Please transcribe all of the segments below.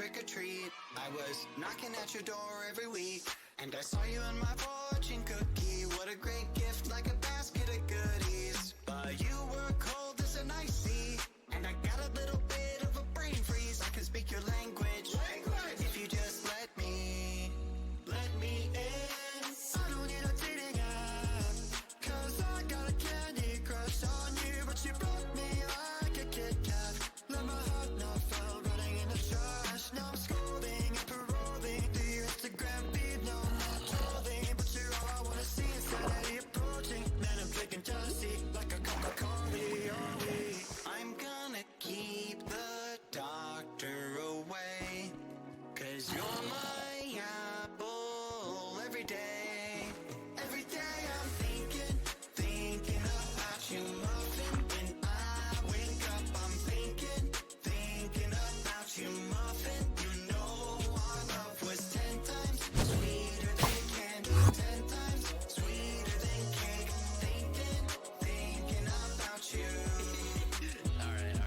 trick or treat. I was knocking at your door every week, and I saw you in my fortune cookie. What a great gift, like a basket of goodies. But you were cold as an ice sea, and I got a little bit of a brain freeze. I can speak your language. If you just let me in. I don't need a dating app, 'cause I got a candy crush on you. But you broke me like a Kit Kat. Let my heart not fell running in the trash. Now I'm scolding and paroling through your Instagram feed. No, I'm not trolling, but you're all I wanna see. Insanity approaching, man, I'm drinking jealousy like a Coca-Cola. I'm gonna keep the doctor away, 'cause you're my apple every day. Every day I'm thinking about you, muffin. When I wake up, I'm thinking about you, muffin. You know our love was 10 times sweeter than candy, 10 times sweeter than cake. Thinking about you. Alright.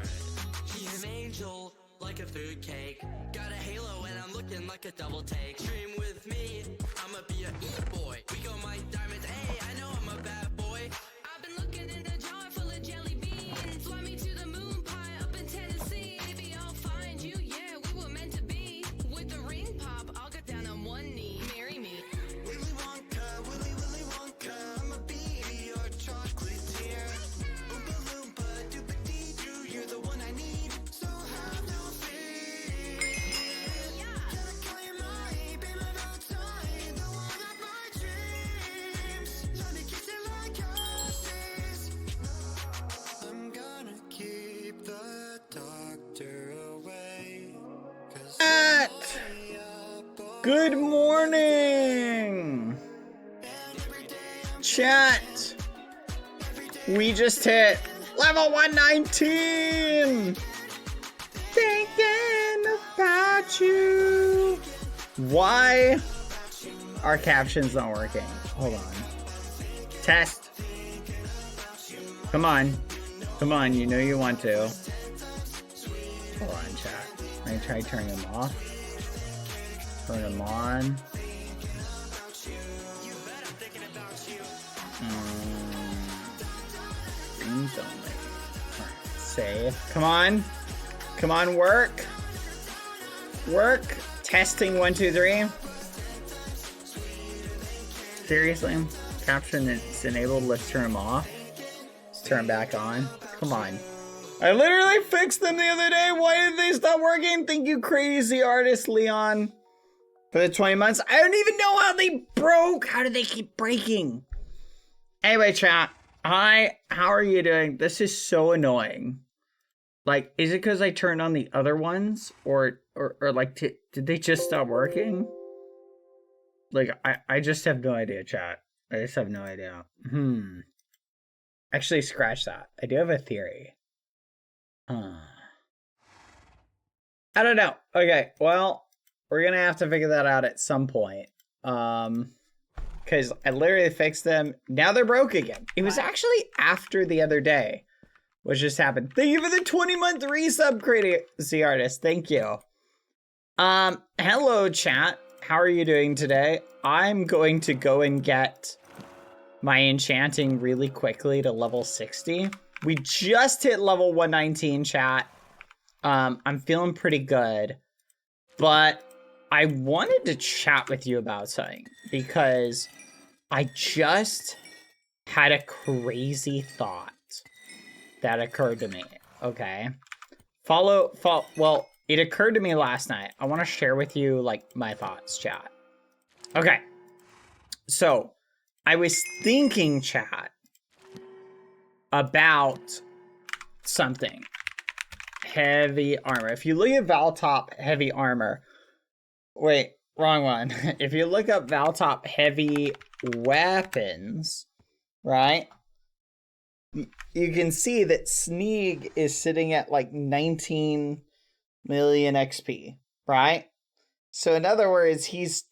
He's an angel, like a fruitcake. Got a halo and I'm looking like a double take. Dream with me, I'ma be a e-boy. We go my diamonds, hey, I know I'm a bad boy. I've been looking in a jar full of jelly beans. Fly me to the moon pie up in Tennessee. Maybe I'll find you, yeah, we were meant to be. With the ring pop, I'll get down on one knee. Marry me. Willy Wonka, Willy Wonka, I'ma be your chocolatier. Oompa Loompa, Doopa-Dee-Doo, you're the one I need, so have no fear. Can I call you mine, be my Valentine, the one of my dreams? Let me kiss you like roses. I'm gonna keep the doctor away, 'cause At good morning, chat. We just hit level 119. Thinking about you. Why are captions not working? Hold on. Test. Come on. Come on, you know you want to. Hold on, chat. Let me try turning them off. Turn them on. Screens only. Alright, save. Come on. Come on, work. Work. Testing 1, 2, 3. Seriously? Caption is enabled. Let's turn them off. Let's turn them back on. Come on. I literally fixed them the other day. Why did they stop working? Thank you, crazy artist Leon, for the 20 months. I don't even know how they broke. How did they keep breaking? Anyway, chat. Hi, how are you doing? This is so annoying. Like, is it because I turned on the other ones? Or like, did they just stop working? Like, I just have no idea, chat. I just have no idea. Actually, scratch that. I do have a theory. I don't know. Okay, well, we're gonna have to figure that out at some point. Because I literally fixed them. Now they're broke again. It was actually after the other day, which just happened. Thank you for the 20-month resub, crazy artist. Thank you. Hello, chat. How are you doing today? I'm going to go and get my enchanting really quickly to level 60. We just hit level 119, chat. I'm feeling pretty good, but I wanted to chat with you about something because I just had a crazy thought that occurred to me. Okay. Well, it occurred to me last night. I want to share with you like my thoughts, chat. Okay. So I was thinking, chat, about something. Heavy armor. If you look at Valtop heavy armor, wait, wrong one. If you look up Valtop heavy weapons, right? You can see that Sneeg is sitting at like 19 million XP, right? So in other words, he's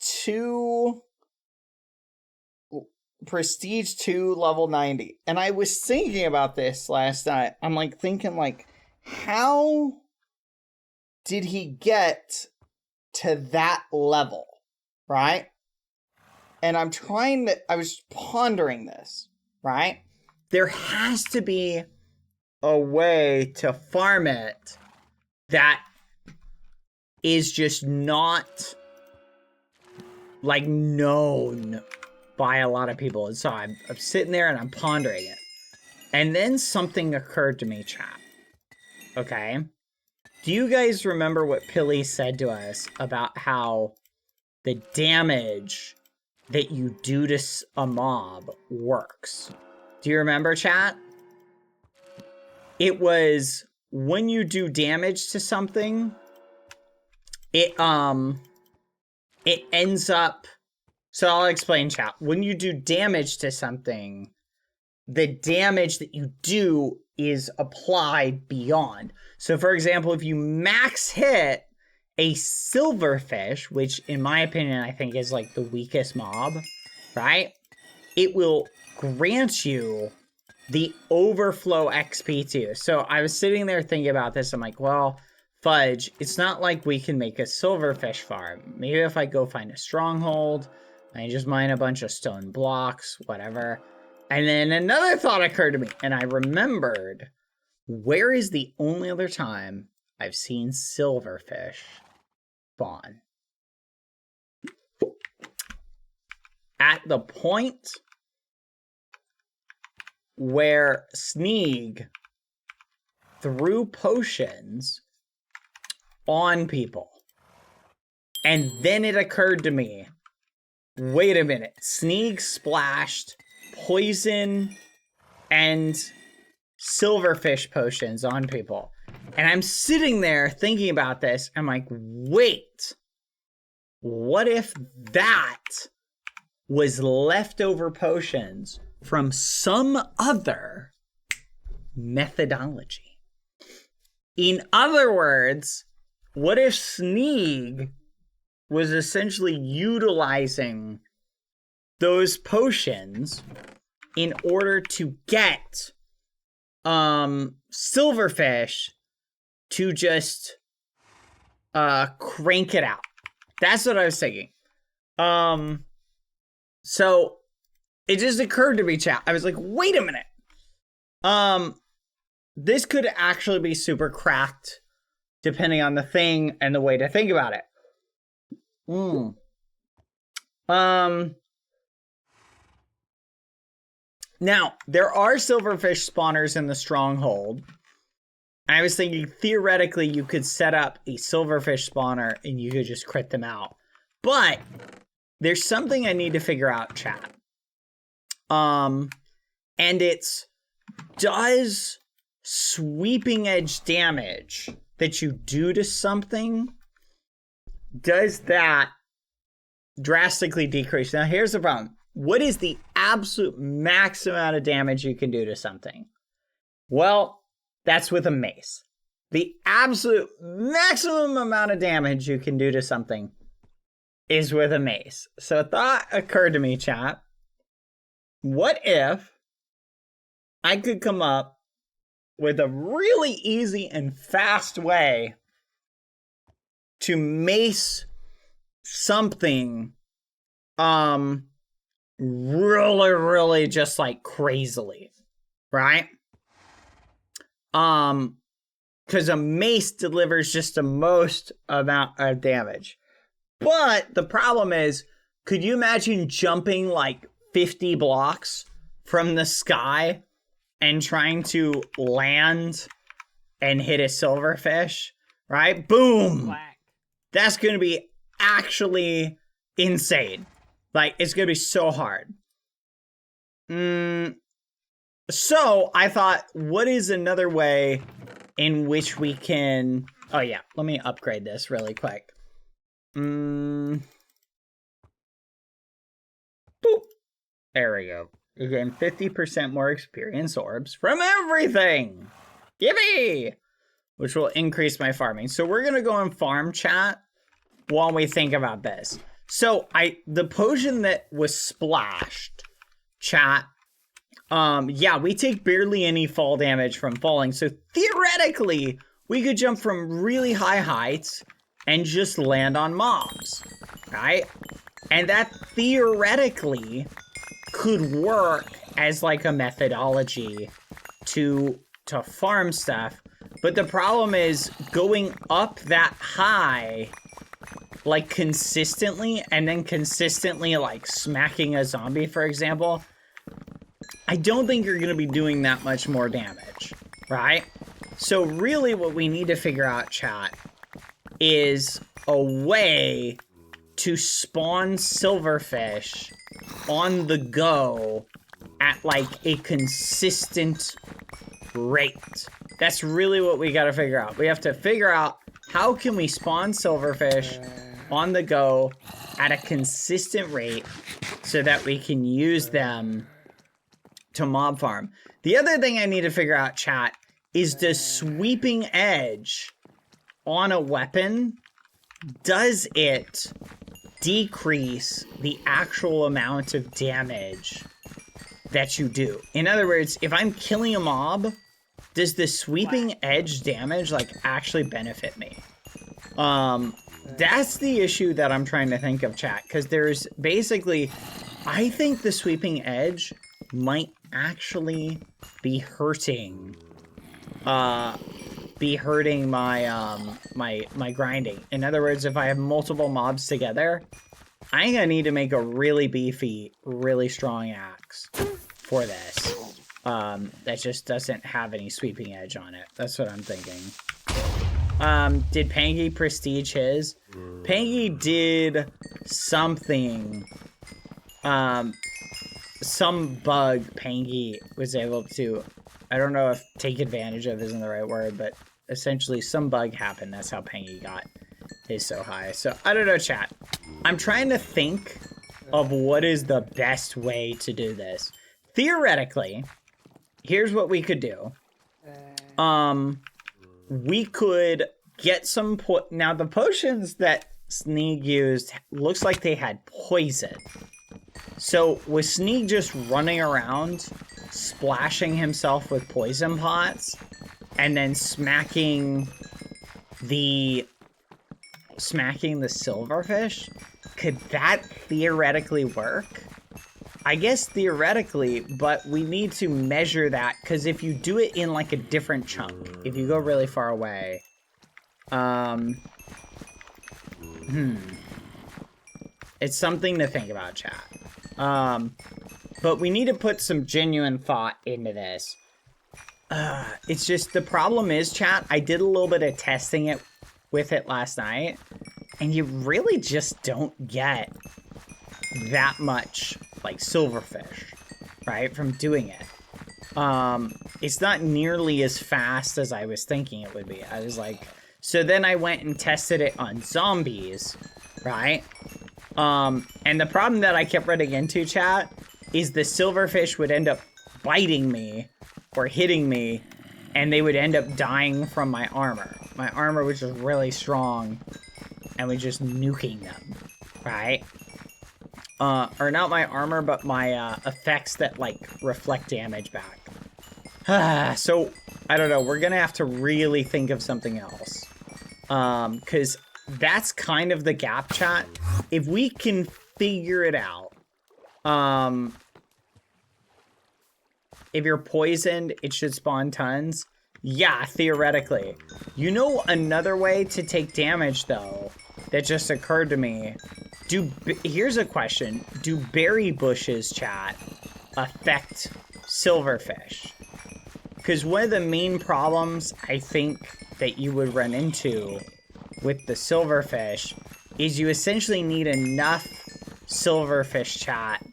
Prestige 2 level 90. And I was thinking about this last night. I'm like thinking like, how did he get to that level, right? And I was pondering this, right? There has to be a way to farm it that is just not like known by a lot of people. And so I'm sitting there and I'm pondering it. And then something occurred to me, chat. Okay. Do you guys remember what Pilly said to us about how the damage that you do to a mob works? Do you remember, chat? It was when you do damage to something, it ends up, so I'll explain, chat. When you do damage to something, the damage that you do is applied beyond. So for example, if you max hit a silverfish, which in my opinion, I think is like the weakest mob, right? It will grant you the overflow XP too. So I was sitting there thinking about this. I'm like, well, fudge, it's not like we can make a silverfish farm. Maybe if I go find a stronghold, I just mine a bunch of stone blocks, whatever. And then another thought occurred to me, and I remembered, where is the only other time I've seen silverfish spawn? At the point where Sneeg threw potions on people. And then it occurred to me, wait a minute, Sneeg splashed poison and silverfish potions on people. And I'm sitting there thinking about this. I'm like, wait, what if that was leftover potions from some other methodology? In other words, what if Sneeg was essentially utilizing those potions in order to get silverfish to just crank it out? That's what I was thinking. So it just occurred to me, chat. I was like, wait a minute. This could actually be super cracked depending on the thing and the way to think about it. Now, there are silverfish spawners in the stronghold. I was thinking, theoretically, you could set up a silverfish spawner and you could just crit them out. But there's something I need to figure out, chat. And it's, does sweeping edge damage that you do to something, does that drastically decrease? Now, here's the problem. What is the absolute max amount of damage you can do to something? Well, that's with a mace. The absolute maximum amount of damage you can do to something is with a mace. So a thought occurred to me, chat. What if I could come up with a really easy and fast way to mace something really just like crazily, right? Because a mace delivers just the most amount of damage. But the problem is, could you imagine jumping like 50 blocks from the sky and trying to land and hit a silverfish, right? Boom! Black. That's going to be actually insane. Like, it's going to be so hard. So I thought, what is another way in which we can... Oh yeah, let me upgrade this really quick. Boop. There we go. You gain 50% more experience orbs from everything. Yippee! Which will increase my farming. So we're going to go and farm, chat, while we think about this. So the potion that was splashed, chat, yeah, we take barely any fall damage from falling. So theoretically, we could jump from really high heights and just land on mobs, right? And that theoretically could work as like a methodology to farm stuff. But the problem is going up that high, like consistently, and then consistently like smacking a zombie, for example, I don't think you're going to be doing that much more damage, right? So really what we need to figure out, chat, is a way to spawn silverfish on the go at like a consistent rate. That's really what we got to figure out. We have to figure out how can we spawn silverfish on the go at a consistent rate so that we can use them to mob farm. The other thing I need to figure out, chat, is does sweeping edge on a weapon, does it decrease the actual amount of damage that you do? In other words, if I'm killing a mob, does the sweeping edge damage like actually benefit me? That's the issue that I'm trying to think of, chat, because there's basically, I think the sweeping edge might actually be hurting my my grinding. In other words, if I have multiple mobs together, I'm gonna need to make a really beefy, really strong axe for this. That just doesn't have any sweeping edge on it. That's what I'm thinking. Did Pangy prestige his? Pangy did something. Some bug Pangy was able to, I don't know if take advantage of isn't the right word, but essentially some bug happened. That's how Pangy got his so high. So I don't know, chat. I'm trying to think of what is the best way to do this. Theoretically, here's what we could do. We could get some now the potions that Sneak used looks like they had poison. So was Sneak just running around splashing himself with poison pots and then smacking the silverfish? Could that theoretically work? I guess theoretically, but we need to measure that, because if you do it in like a different chunk, if you go really far away, it's something to think about, chat. But we need to put some genuine thought into this. It's just, the problem is, chat, I did a little bit of testing it with it last night, and you really just don't get that much like silverfish, right, from doing it. It's not nearly as fast as I was thinking it would be. I was like, so then I went and tested it on zombies, right? And the problem that I kept running into, chat, is the silverfish would end up biting me or hitting me, and they would end up dying from my armor. My armor was just really strong, and was just nuking them, right? Or not my armor, but my effects that like reflect damage back. So I don't know. We're gonna have to really think of something else, because that's kind of the gap, chat. If we can figure it out, if you're poisoned, it should spawn tons. Yeah, theoretically. You know another way to take damage, though, that just occurred to me. Here's a question. Do berry bushes, chat, affect silverfish? Because one of the main problems I think that you would run into with the silverfish is you essentially need enough silverfish, chat,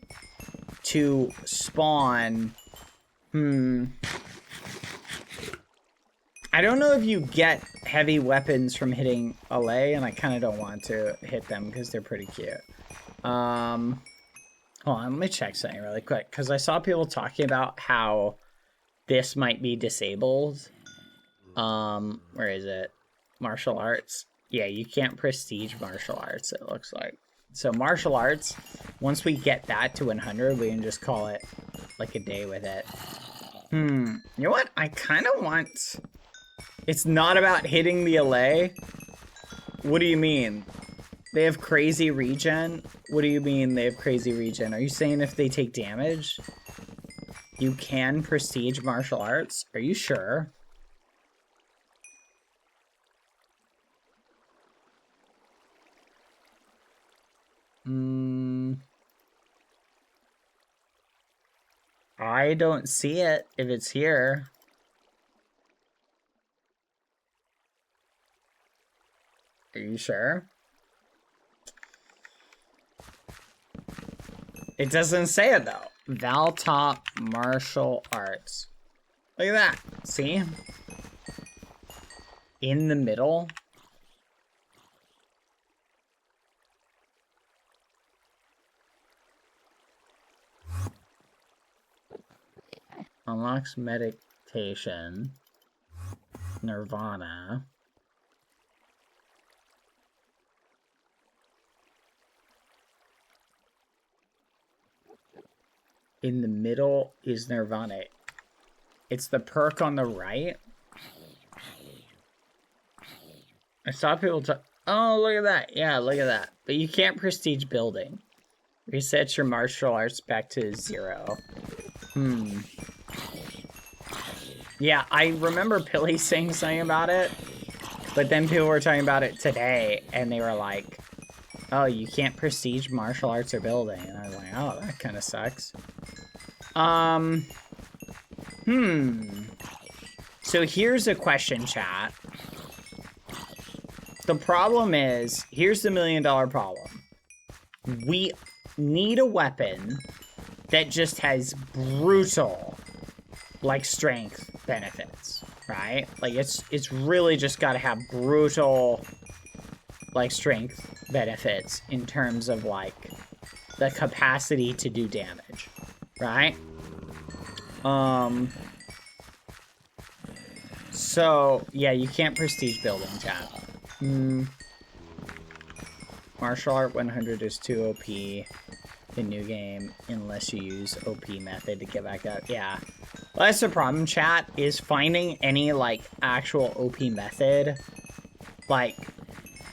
to spawn. I don't know if you get heavy weapons from hitting allay, and I kind of don't want to hit them because they're pretty cute. Hold on, let me check something really quick, because I saw people talking about how this might be disabled. Where is it? Martial arts. Yeah, you can't prestige martial arts, it looks like. So martial arts, once we get that to 100, we can just call it like a day with it. You know what? I kind of want... It's not about hitting the allay. What do you mean? They have crazy regen? What do you mean they have crazy regen? Are you saying if they take damage, you can prestige martial arts? Are you sure? I don't see it if it's here. Are you sure? It doesn't say it though. Valtop martial arts. Look at that. See? In the middle. Unlocks meditation. Nirvana. In the middle is Nirvana. It's the perk on the right. I saw people talk. Oh, look at that. Yeah, look at that. But you can't prestige building. Reset your martial arts back to 0. Yeah, I remember Pilly saying something about it. But then people were talking about it today. And they were like, oh, you can't prestige martial arts or building. And I was like, oh, that kind of sucks. So here's a question, chat. The problem is, here's the $1 million problem. We need a weapon that just has brutal, like, strength benefits, right? Like, it's really just got to have brutal, like, strength benefits in terms of, like, the capacity to do damage, right? So, yeah, you can't prestige building, chat. Martial Art 100 is too OP in new game unless you use OP method to get back up. Yeah. Well, that's the problem, chat, is finding any, like, actual OP method. Like,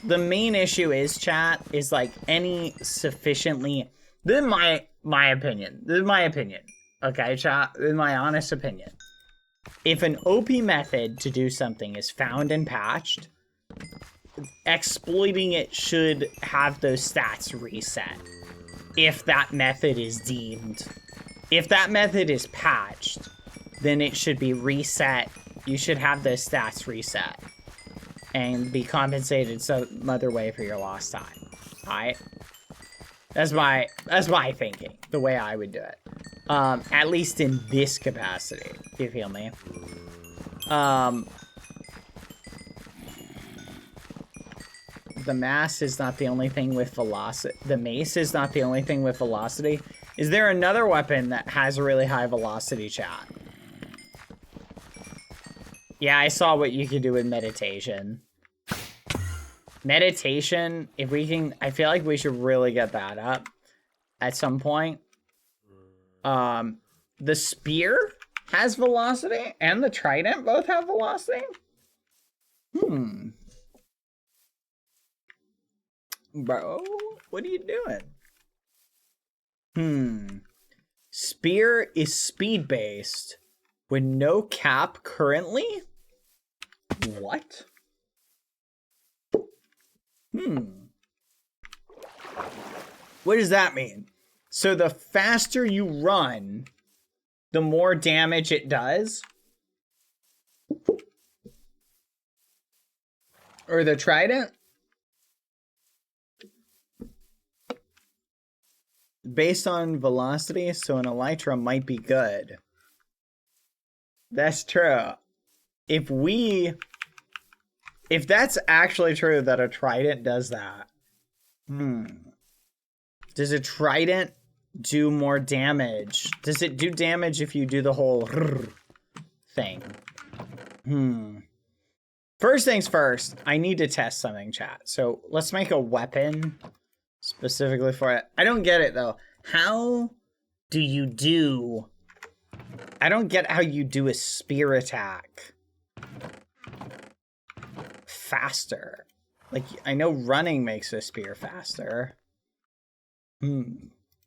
the main issue is, chat, is, like, any sufficiently... This is my opinion. This is my opinion. Okay, chat? This is my honest opinion. If an OP method to do something is found and patched, exploiting it should have those stats reset. If that method is deemed... If that method is patched, then it should be reset. You should have those stats reset. And be compensated some other way for your lost time. Alright? That's my thinking. The way I would do it. At least in this capacity. Do you feel me? The mass is not the only thing with velocity. The mace is not the only thing with velocity. Is there another weapon that has a really high velocity, chat? Yeah, I saw what you could do with meditation. Meditation, if we can... I feel like we should really get that up at some point. The spear has velocity and the trident both have velocity? Bro, what are you doing? Spear is speed-based with no cap currently? What? What does that mean? So the faster you run, the more damage it does? Or the trident? Based on velocity, so an elytra might be good. That's true. If that's actually true that a trident does that, does a trident do more damage? Does it do damage if you do the whole thing? First things first, I need to test something, chat. So let's make a weapon specifically for it. I don't get it though. How do you do... I don't get how you do a spear attack faster. Like, I know running makes a spear faster.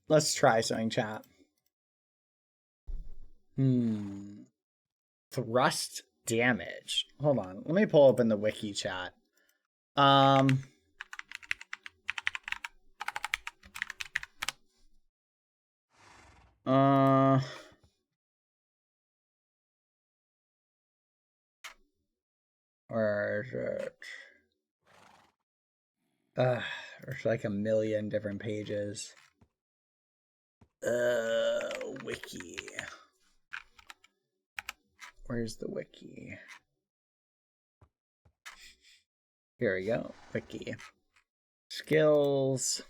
Let's try something, chat. Thrust damage. Hold on. Let me pull open the wiki chat. Where is it? There's like a million different pages. Wiki. Where's the wiki? Here we go. Wiki. Skills.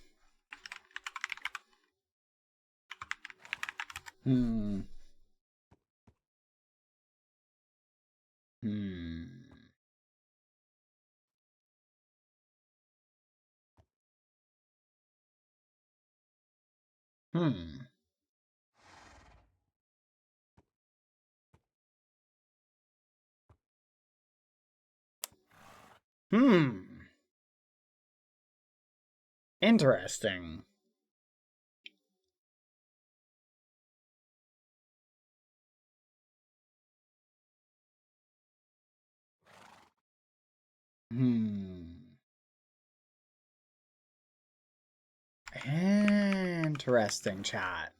Interesting. Interesting, chat.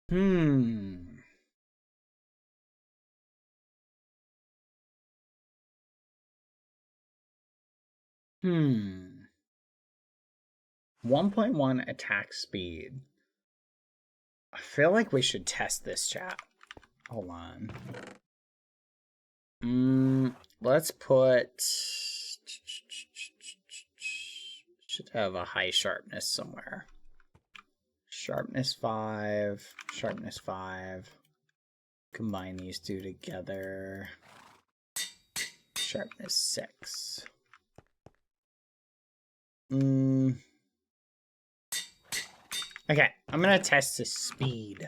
Hmm. 1.1 attack speed. I feel like we should test this, chat. Hold on. Let's put... Should have a high sharpness somewhere. Sharpness 5. Sharpness 5. Combine these two together. Sharpness 6. Okay, I'm gonna test the speed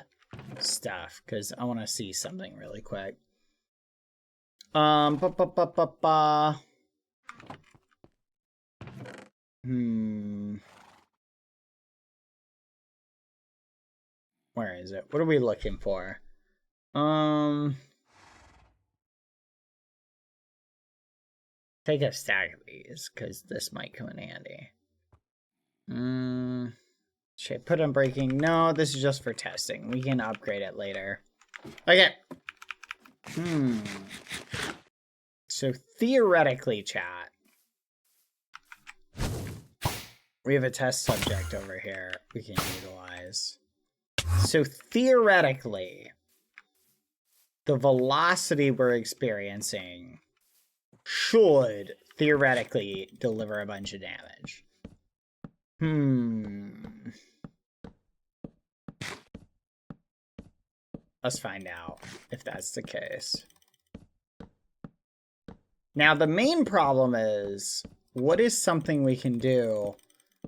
stuff because I want to see something really quick. Where is it? What are we looking for? Take a stack of these because this might come in handy. Should I put on breaking? No, this is just for testing. We can upgrade it later. Okay. So theoretically, chat, we have a test subject over here we can utilize. So theoretically, the velocity we're experiencing should theoretically deliver a bunch of damage. Let's find out if that's the case. Now, the main problem is, what is something we can do?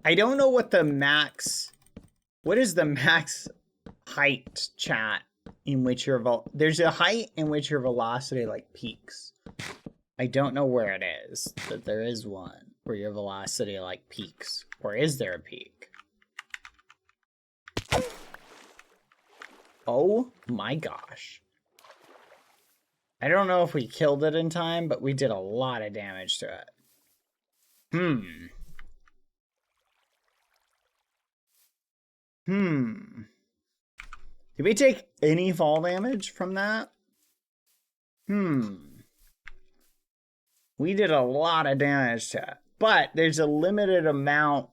I don't know what the max... What is the max height, chat, in which your... There's a height in which your velocity, like, peaks. I don't know where it is, but there is one where your velocity, like, peaks. Or is there a peak? Oh my gosh. I don't know if we killed it in time, but we did a lot of damage to it. Did we take any fall damage from that? We did a lot of damage to it. But there's a limited amount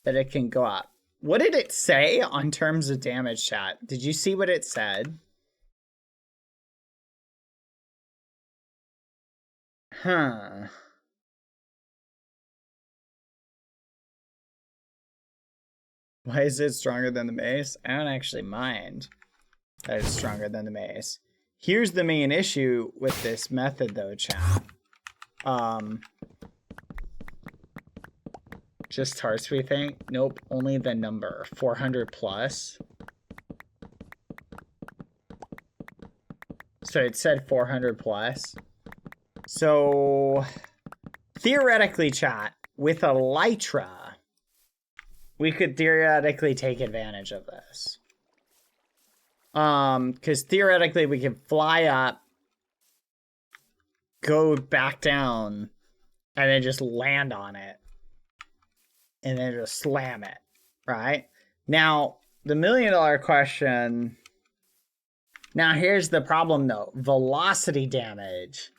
that it can go up. What did it say on terms of damage, chat? Did you see what it said? Huh. Why is it stronger than the mace? I don't actually mind that it's stronger than the mace. Here's the main issue with this method, though, chat. Just hearts, we think? Nope, only the number. 400 plus. So it said 400 plus. So theoretically, chat, with Elytra, we could theoretically take advantage of this. Because theoretically we can fly up, go back down, and then just land on it. And then just slam it, right? Now, the $1 million question... Now, here's the problem, though. Velocity damage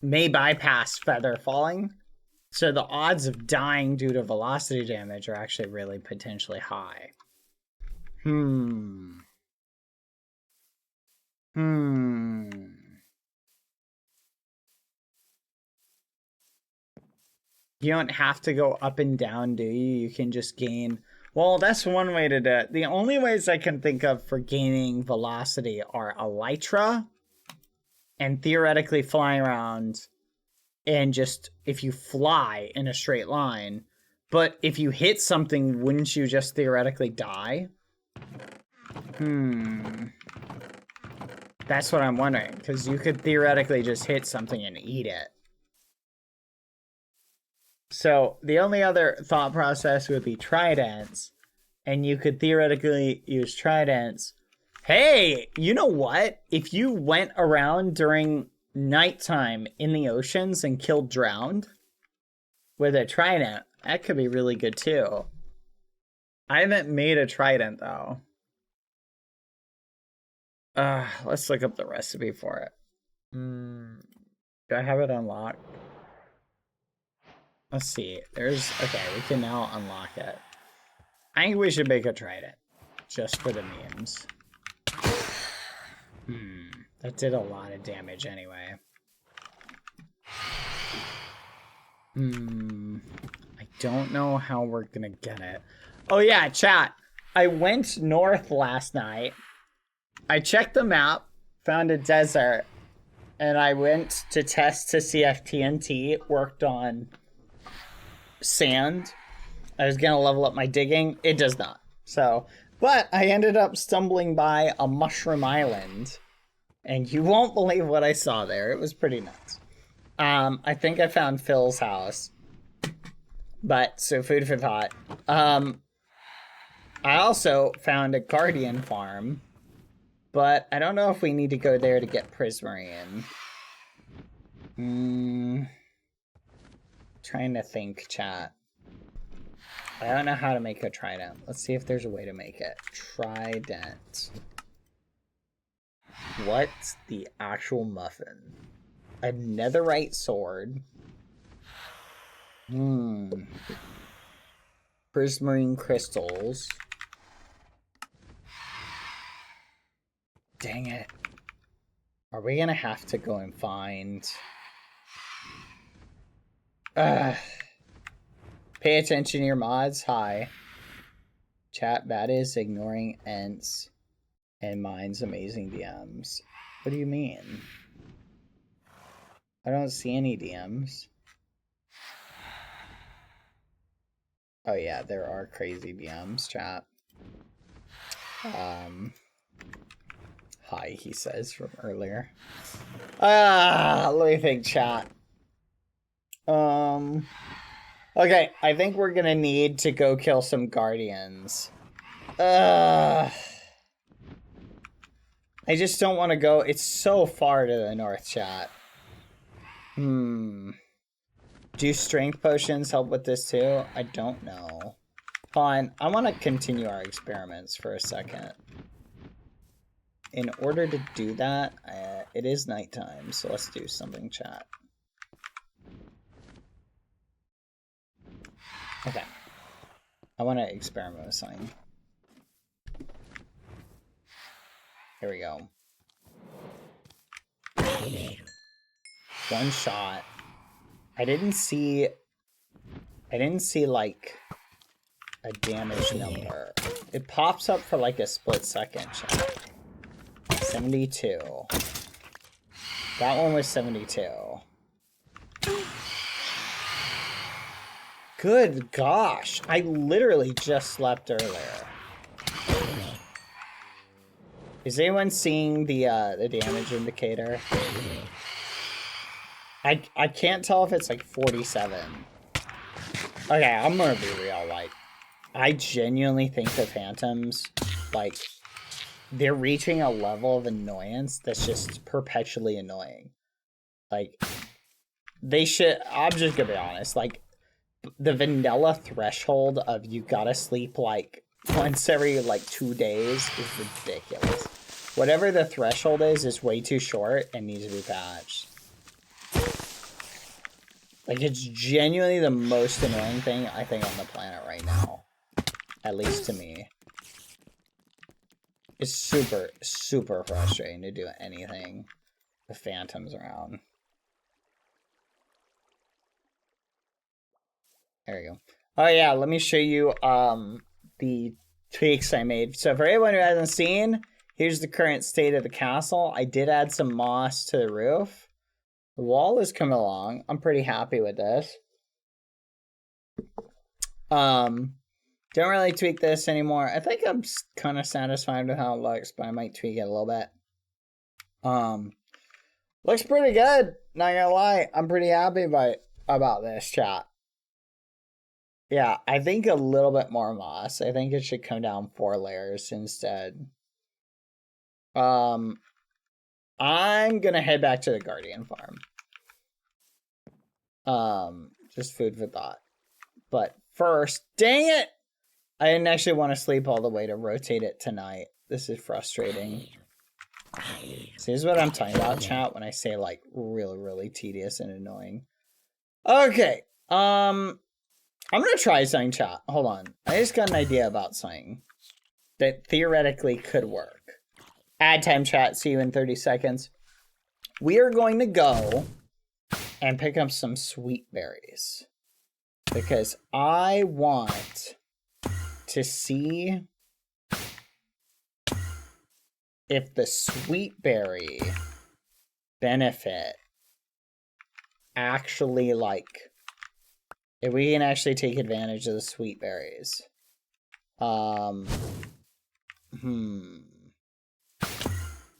may bypass feather falling. So the odds of dying due to velocity damage are actually really potentially high. You don't have to go up and down, do you? You can just gain... Well, that's one way to do it. The only ways I can think of for gaining velocity are Elytra and theoretically flying around and just if you fly in a straight line. But if you hit something, wouldn't you just theoretically die? That's what I'm wondering, because you could theoretically just hit something and eat it. So the only other thought process would be tridents, and you could theoretically use tridents. Hey, you know what? If you went around during nighttime in the oceans and killed drowned with a trident, that could be really good too. I haven't made a trident though. Let's look up the recipe for it. Do I have it unlocked? Let's see. Okay, we can now unlock it. I think we should make a trident. Just for the memes. That did a lot of damage anyway. I don't know how we're gonna get it. Oh yeah, chat. I went north last night. I checked the map, found a desert, and I went to test to see if TNT worked on sand. I was gonna level up my digging. It does not. So, but I ended up stumbling by a mushroom island, and you won't believe what I saw there. It was pretty nuts. I think I found Phil's house, but so food for thought. I also found a guardian farm, but I don't know if we need to go there to get Prismarine. Trying to think, chat. I don't know how to make a trident. Let's see if there's a way to make it. Trident. What's the actual muffin? A netherite sword. Prismarine crystals. Dang it. Are we gonna have to go and find... Pay attention to your mods. Hi. Chat, bad is ignoring Ents and mine's amazing DMs. What do you mean? I don't see any DMs. Oh yeah, there are crazy DMs, chat. Hi, he says from earlier. Let me think, chat. Okay, I think we're gonna need to go kill some guardians. I just don't want to go. It's so far to the north, chat. Do strength potions help with this too? I don't know. Fine, I want to continue our experiments for a second. In order to do that, it is nighttime, so let's do something, chat. Okay. I want to experiment with something. Here we go. One shot. I didn't see like a damage number. It pops up for like a split second, chat. 72. That one was 72. Good gosh, I literally just slept earlier. Is anyone seeing the damage indicator? I can't tell if it's like 47. Okay, I'm gonna be real. Like, I genuinely think the Phantoms, like, they're reaching a level of annoyance that's just perpetually annoying. Like, they should. I'm just gonna be honest. Like, the vanilla threshold of you gotta sleep like once every like 2 days is ridiculous. Whatever the threshold is way too short and needs to be patched. Like, it's genuinely the most annoying thing I think on the planet right now. At least to me. It's super, super frustrating to do anything with Phantoms around. There you go. Oh yeah, let me show you the tweaks I made. So for anyone who hasn't seen, here's the current state of the castle. I did add some moss to the roof. The wall is coming along. I'm pretty happy with this. Don't really tweak this anymore. I think I'm kind of satisfied with how it looks, but I might tweak it a little bit. Looks pretty good. Not gonna lie, I'm pretty happy about this, chat. Yeah, I think a little bit more moss. I think it should come down 4 layers instead. I'm gonna head back to the Guardian farm. Just food for thought. But first, dang it! I didn't actually want to sleep all the way to rotate it tonight. This is frustrating. See, this is what I'm talking about, chat, when I say, like, really, really tedious and annoying. Okay, I'm gonna try something, chat. Hold on. I just got an idea about something that theoretically could work. Ad time, chat. See you in 30 seconds. We are going to go and pick up some sweet berries. Because I want to see if the sweet berry benefit actually, like, if we can actually take advantage of the sweet berries.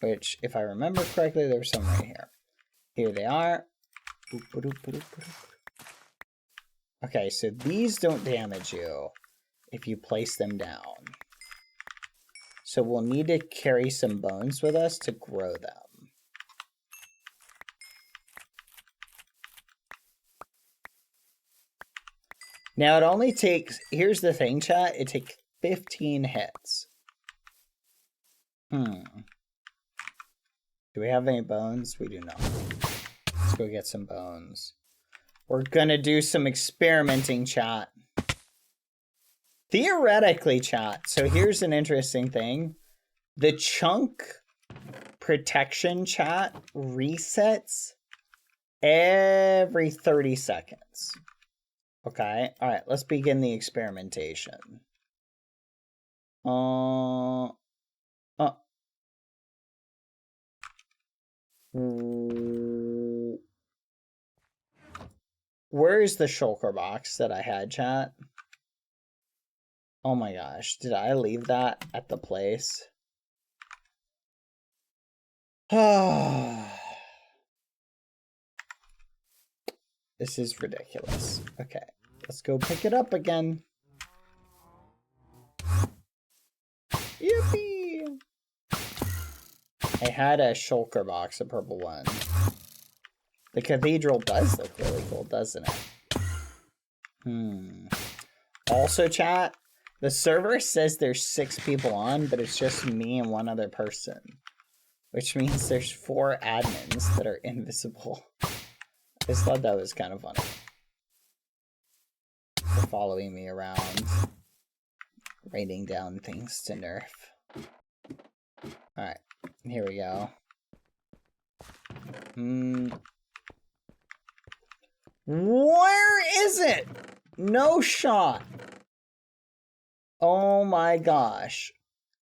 Which, if I remember correctly, there was some right here. Here they are. Okay, so these don't damage you if you place them down. So we'll need to carry some bones with us to grow them. Now it only takes, here's the thing, chat, it takes 15 hits. Do we have any bones? We do not. Let's go get some bones. We're gonna do some experimenting, chat. Theoretically, chat, so here's an interesting thing. The chunk protection, chat, resets every 30 seconds. Okay, alright, let's begin the experimentation. Where is the shulker box that I had, chat? Oh my gosh, did I leave that at the place? This is ridiculous. Okay, let's go pick it up again. Yippee! I had a shulker box, a purple one. The cathedral does look really cool, doesn't it? Also, chat, the server says there's 6 people on, but it's just me and one other person. Which means there's 4 admins that are invisible. I just thought that was kind of funny. They're following me around. Writing down things to nerf. Alright, here we go. Where is it? No shot. Oh my gosh.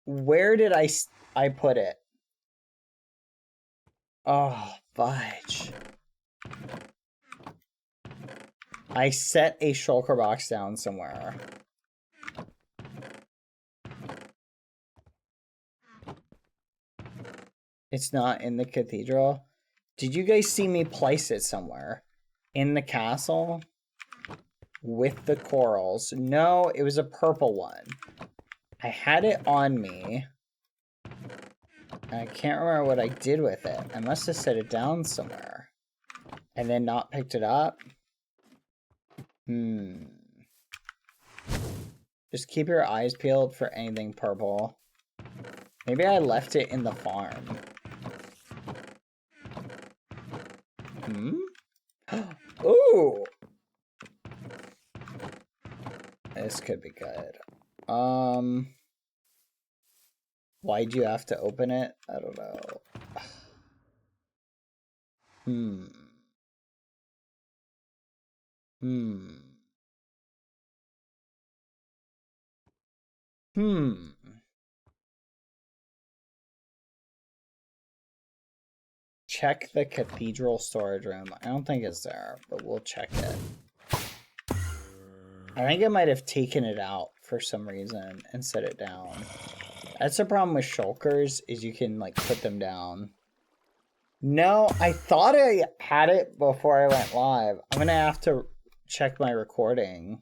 Where did I put it? Oh, fudge. I set a shulker box down somewhere. It's not in the cathedral. Did you guys see me place it somewhere? In the castle? With the corals? No, it was a purple one. I had it on me. I can't remember what I did with it. I must have set it down somewhere. And then not picked it up. Just keep your eyes peeled for anything purple. Maybe I left it in the farm. Ooh! This could be good. Why'd you have to open it? I don't know. Check the cathedral storage room. I don't think it's there, but we'll check it. I think I might have taken it out for some reason and set it down. That's the problem with shulkers, is you can like put them down. No, I thought I had it before I went live. I'm gonna have to check my recording.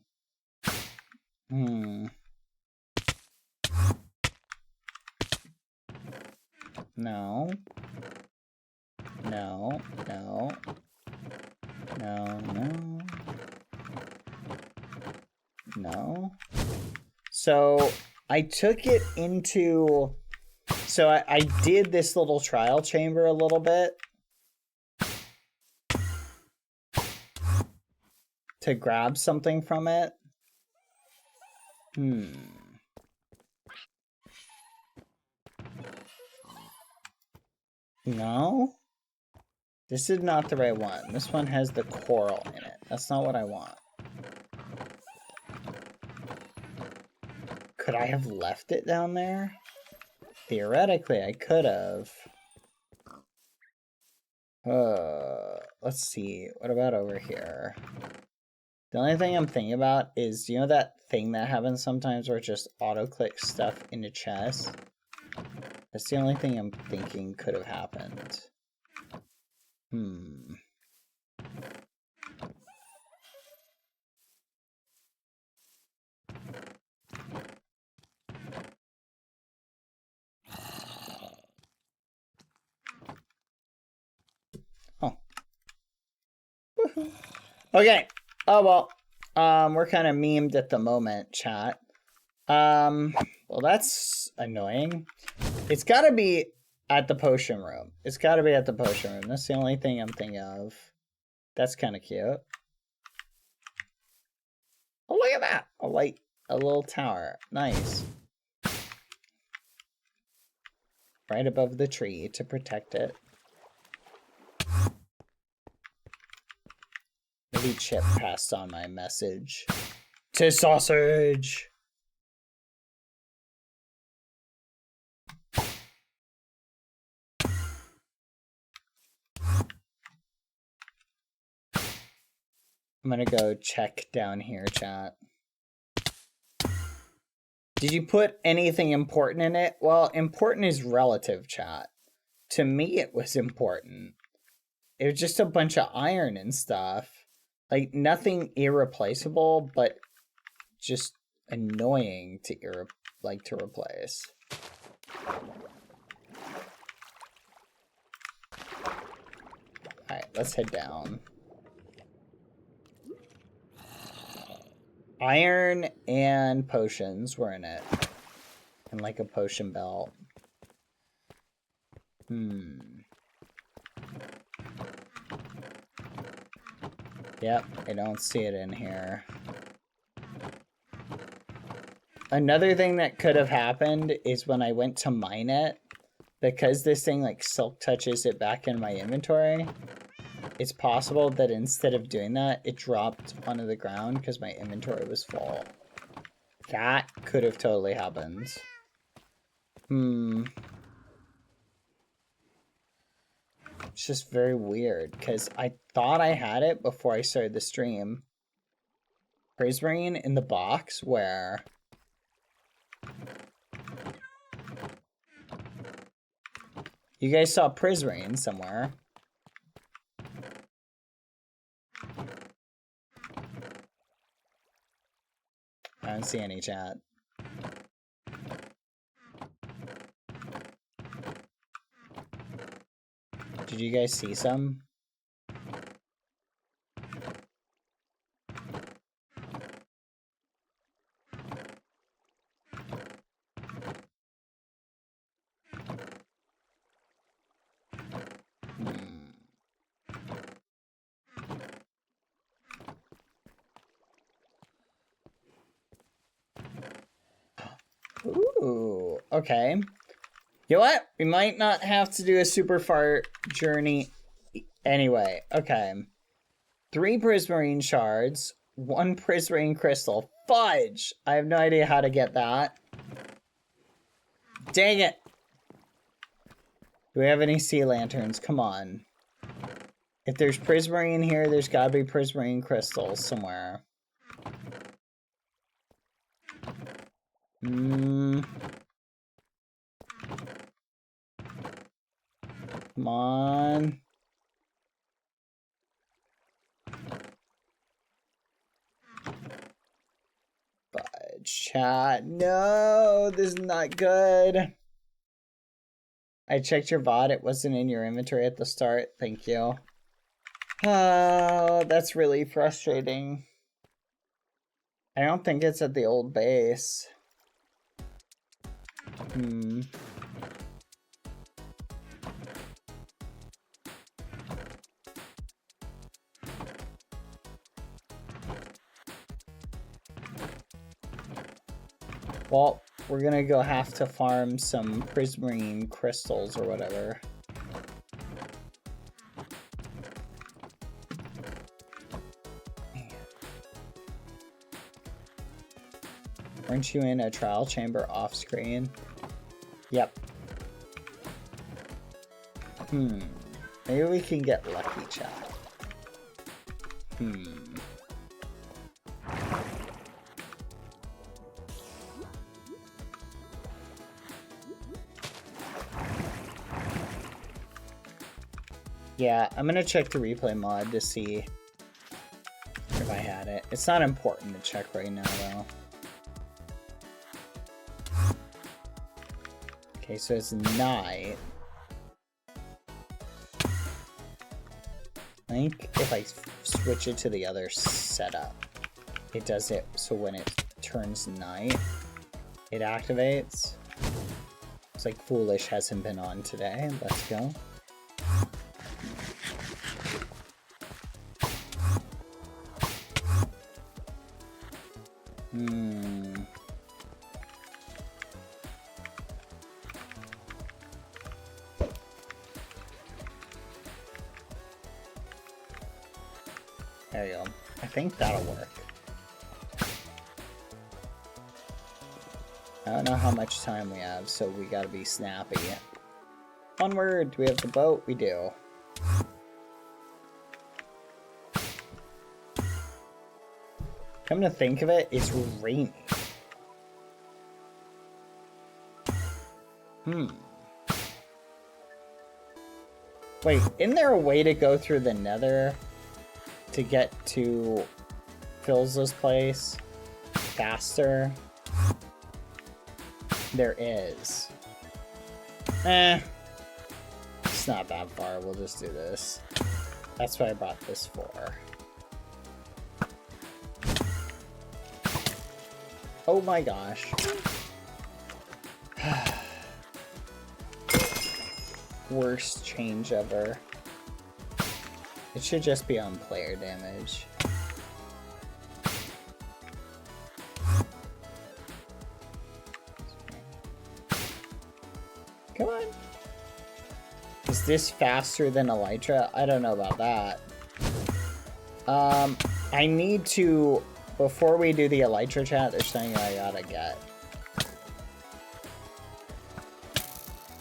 No. No, no. No. So I took it into... So I did this little trial chamber a little bit. To grab something from it. No? This is not the right one. This one has the coral in it. That's not what I want. Could I have left it down there? Theoretically, I could have. Let's see. What about over here? The only thing I'm thinking about is, you know that thing that happens sometimes where it just auto-click stuff into chest? That's the only thing I'm thinking could have happened. Oh. Okay. Oh, well. We're kind of memed at the moment, chat. Well, that's annoying. It's gotta be at the potion room. It's gotta be at the potion room. That's the only thing I'm thinking of. That's kind of cute. Oh, look at that. A little tower. Nice. Right above the tree to protect it. Maybe Chip passed on my message to Sausage. I'm gonna go check down here, chat. Did you put anything important in it? Well, important is relative, chat. To me, it was important. It was just a bunch of iron and stuff. Like, nothing irreplaceable, but just annoying to replace. Alright, let's head down. Iron and potions were in it. And like a potion belt. Yep, I don't see it in here. Another thing that could have happened is when I went to mine it, because this thing like silk touches it back in my inventory, it's possible that instead of doing that, it dropped onto the ground because my inventory was full. That could have totally happened. It's just very weird, because I thought I had it before I started the stream. Prismarine in the box where... You guys saw Prismarine somewhere. I don't see any chat. Did you guys see some? Ooh, okay. You know what? We might not have to do a super far journey anyway. Okay. 3 prismarine shards, 1 prismarine crystal. Fudge! I have no idea how to get that. Dang it! Do we have any sea lanterns? Come on. If there's prismarine here, there's gotta be prismarine crystals somewhere. Come on. Fudge chat. No, this is not good. I checked your VOD. It wasn't in your inventory at the start. Thank you. Oh, that's really frustrating. I don't think it's at the old base. Well, we're gonna go have to farm some prismarine crystals or whatever. Weren't you in a trial chamber off screen? Yep. Maybe we can get lucky, chat. Yeah, I'm gonna check the replay mod to see if I had it. It's not important to check right now, though. Okay, so it's night. I think if I switch it to the other setup, it does it so when it turns night, it activates. It's like Foolish hasn't been on today. Let's go. There you go. I think that'll work. I don't know how much time we have, so we gotta be snappy. Onward! Do we have the boat? We do. Come to think of it, it's raining. Wait, isn't there a way to go through the nether to get to Phil's place faster? There is. It's not that far. We'll just do this. That's what I brought this for. Oh my gosh. Worst change ever. It should just be on player damage. Come on. Is this faster than Elytra? I don't know about that. I need to, before we do the Elytra chat, there's something I gotta get.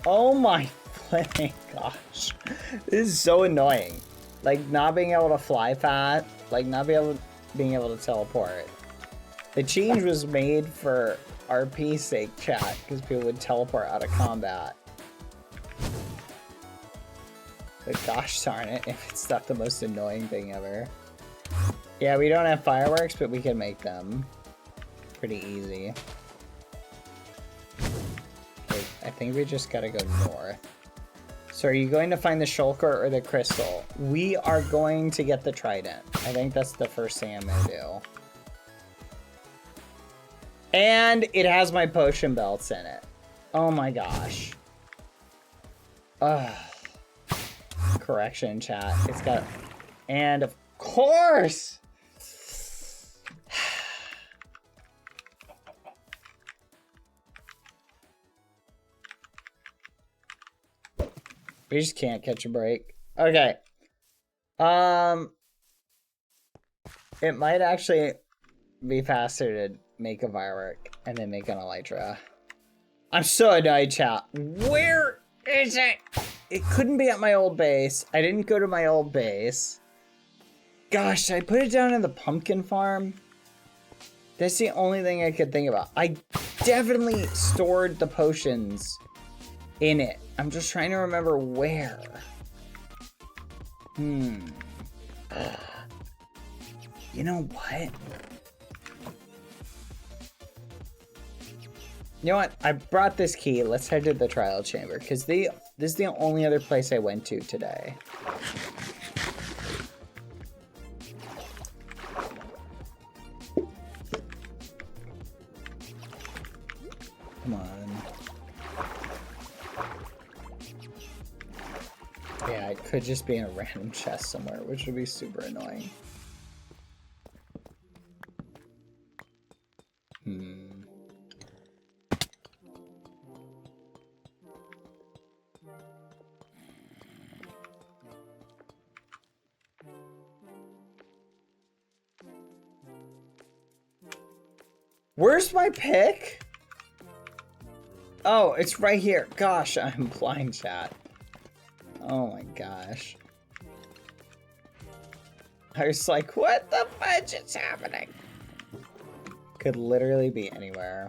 Oh my flipping gosh. This is so annoying. Like, not being able to fly fast, like, not being able to teleport. The change was made for RP's sake, chat, because people would teleport out of combat. But gosh darn it, if it's not the most annoying thing ever. Yeah, we don't have fireworks, but we can make them. pretty easy. Okay, I think we just gotta go north. So are you going to find the shulker or the crystal? We are going to get the trident. I think that's the first thing I'm gonna do. And it has my potion belts in it. Oh my gosh. Ugh. Correction, chat. It's got... And of course! We just can't catch a break. Okay. It might actually be faster to make a firework and then make an elytra. I'm so annoyed, chat. Where is it? It couldn't be at my old base. I didn't go to my old base. Gosh, I put it down in the pumpkin farm. That's the only thing I could think about. I definitely stored the potions in it. I'm just trying to remember where. You know what? You know what? I brought this key. Let's head to the trial chamber because this is the only other place I went to today. Come on. Yeah, it could just be in a random chest somewhere, which would be super annoying. Where's my pick? Oh, it's right here. Gosh, I'm blind, chat. Oh my gosh. I was like, what the fudge is happening? Could literally be anywhere.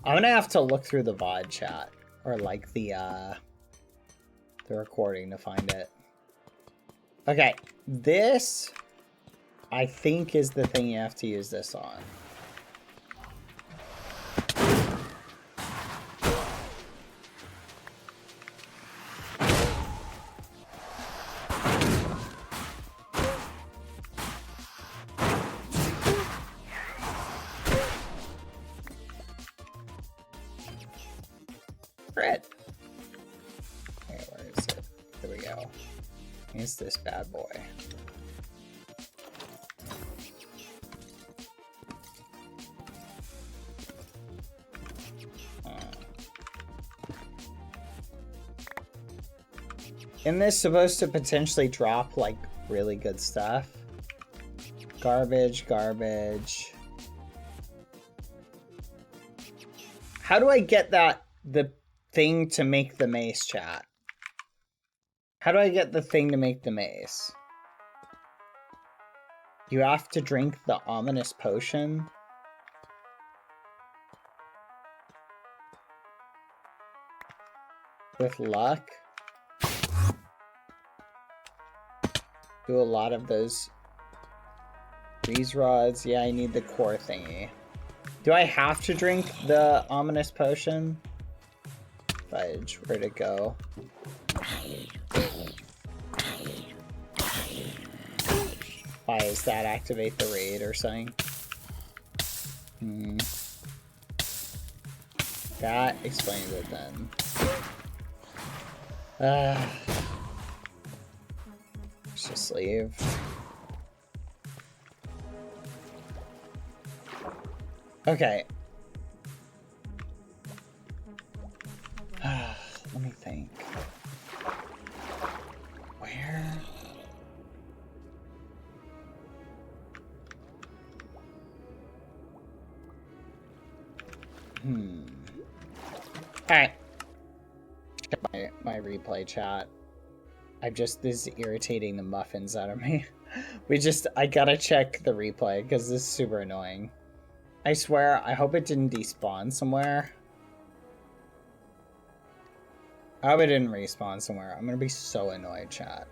I'm gonna have to look through the VOD chat. Or like the recording to find it. Okay, this I think is the thing you have to use this on. Red. Okay, where is it? Here we go. It's this bad boy. Isn't this supposed to potentially drop like really good stuff? Garbage, garbage. How do I get the thing to make the mace, chat? How do I get the thing to make the mace? You have to drink the ominous potion? With luck? Do a lot of those freeze rods. Yeah, I need the core thingy. Do I have to drink the ominous potion? Fudge, where'd it go? Why does that activate the raid or something? That explains it then. Let's just leave. Okay. Let me think. Where? Alright. Check my replay chat. This is irritating the muffins out of me. I gotta check the replay because this is super annoying. I swear, I hope it didn't despawn somewhere. I hope it didn't respawn somewhere. I'm gonna be so annoyed, chat.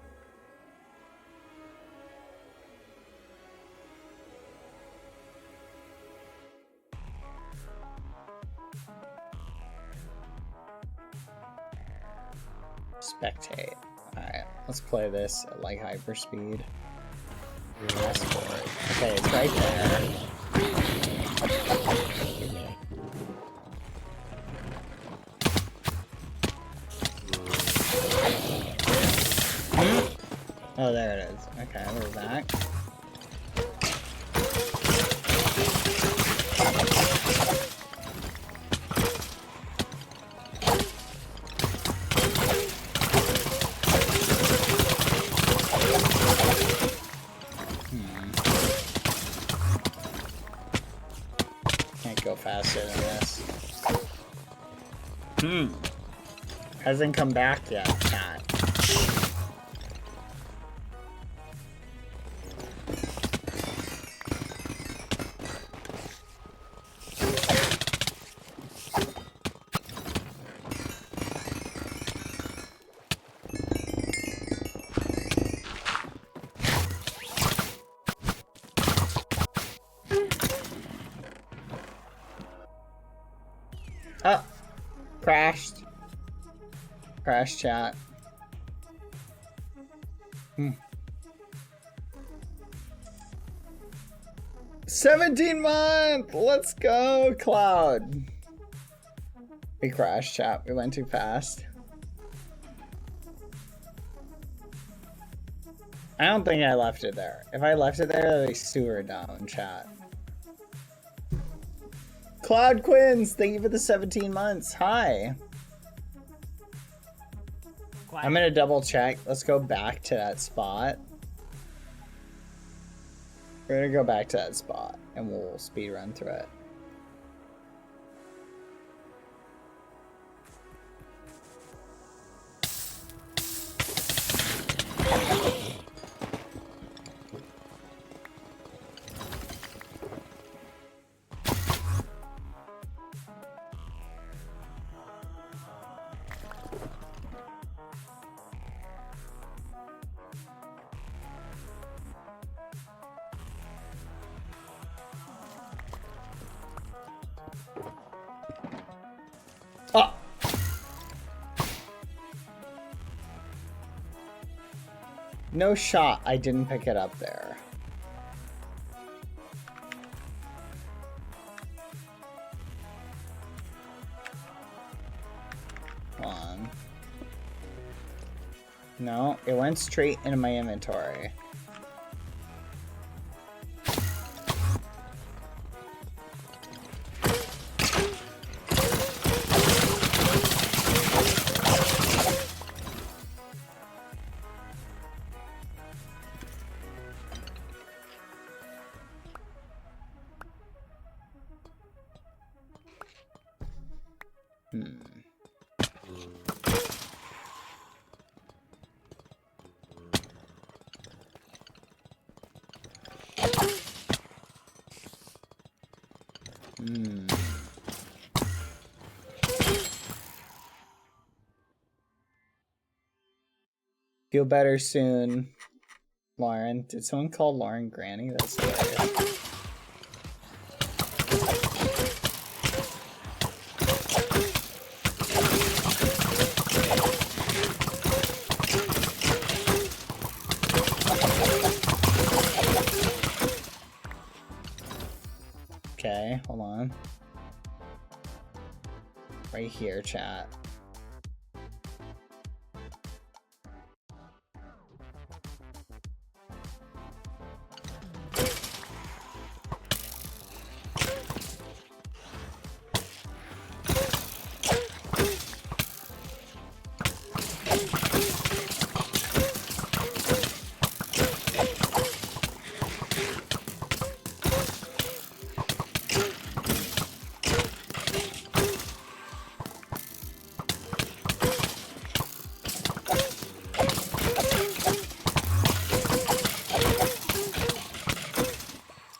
Spectate. Alright, let's play this at like hyperspeed. Fast forward. Okay, it's right there. Oh, there it is. Okay, we're back. Can't go faster than this. Hasn't come back yet, cat. Oh, crashed. Crash chat. 17 month! Let's go, Cloud. We crashed chat. We went too fast. I don't think I left it there. If I left it there, that'd be sewer down, chat. Cloud Quins, thank you for the 17 months. Hi. I'm gonna double check. Let's go back to that spot. We're gonna go back to that spot and we'll speed run through it. Oh. No shot, I didn't pick it up there. Hold on. No, it went straight into my inventory. Feel better soon, Lauren. Did someone call Lauren Granny? That's hilarious. Okay, hold on. Right here, chat.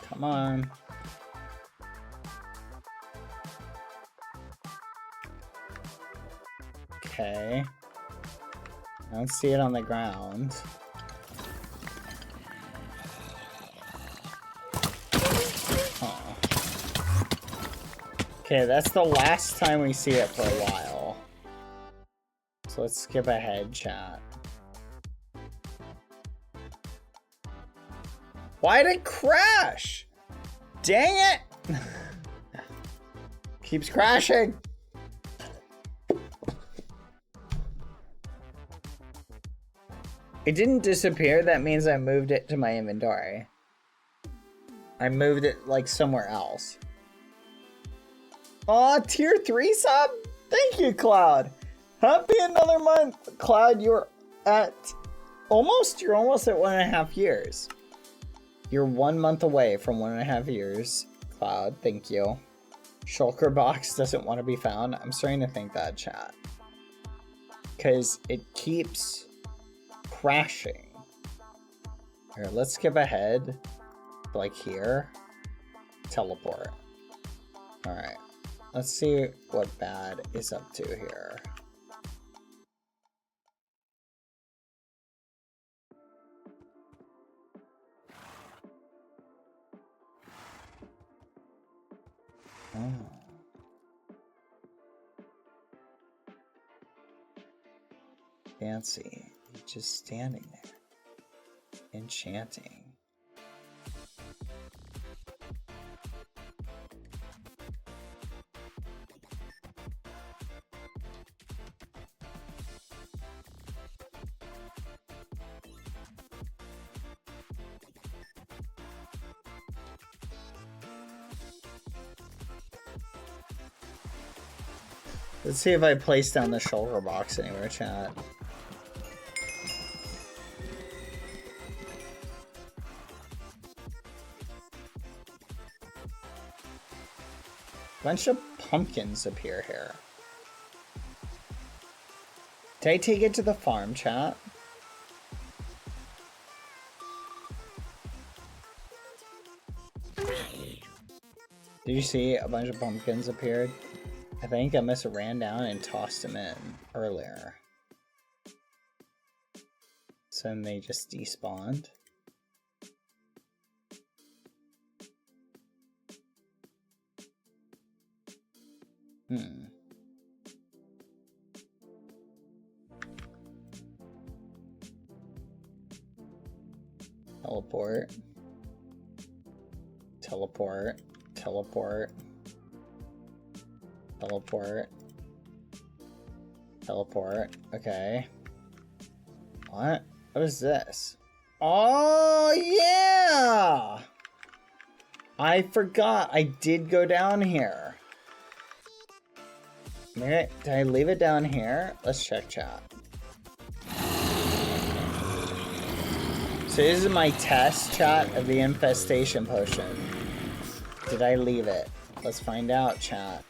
Come on. Okay. I don't see it on the ground. Oh. Okay, that's the last time we see it for a while. So let's skip ahead, chat. Why'd it crash? Dang it! Keeps crashing. It didn't disappear. That means I moved it to my inventory. I moved it like somewhere else. Aw, tier 3 sub? Thank you, Cloud. Happy another month. Cloud, you're almost at 1.5 years. You're 1 month away from 1.5 years. Cloud, thank you. Shulker box doesn't want to be found. I'm starting to think that, chat. Because it keeps crashing. Here, let's skip ahead. Like here. Teleport. Alright. Let's see what Bad is up to here. Oh. Fancy. Just standing there. Enchanting. Let's see if I place down the shulker box anywhere, chat. Bunch of pumpkins appear here. Did I take it to the farm, chat? Did you see a bunch of pumpkins appeared? I think I must have ran down and tossed them in earlier. So then they just despawned. Teleport. Teleport. Teleport. Teleport. Teleport. Okay. What? What is this? Oh, yeah! I forgot. I did go down here. Did I leave it down here? Let's check chat. So this is my test chat of the infestation potion. Did I leave it? Let's find out, chat.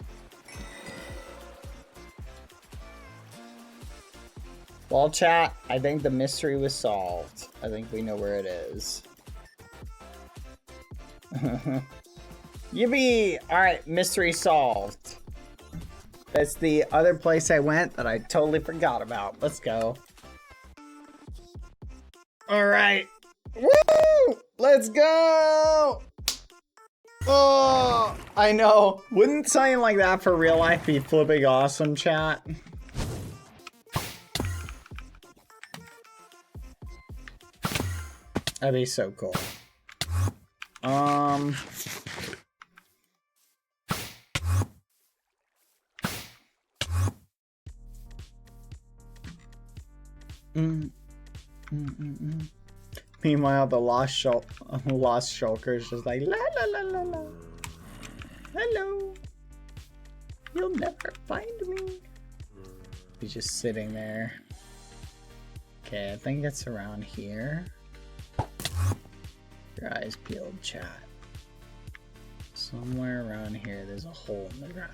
Well, chat, I think the mystery was solved. I think we know where it is. Yippee! Alright, mystery solved. That's the other place I went that I totally forgot about. Let's go. Alright. Woo! Let's go! Oh, I know. Wouldn't something like that for real life be flipping awesome, chat? That'd be so cool. Meanwhile, the lost shulker is just like la la la la la. Hello. You'll never find me. He's just sitting there. Okay, I think it's around here. Your eyes peeled, chat. Somewhere around here, there's a hole in the ground.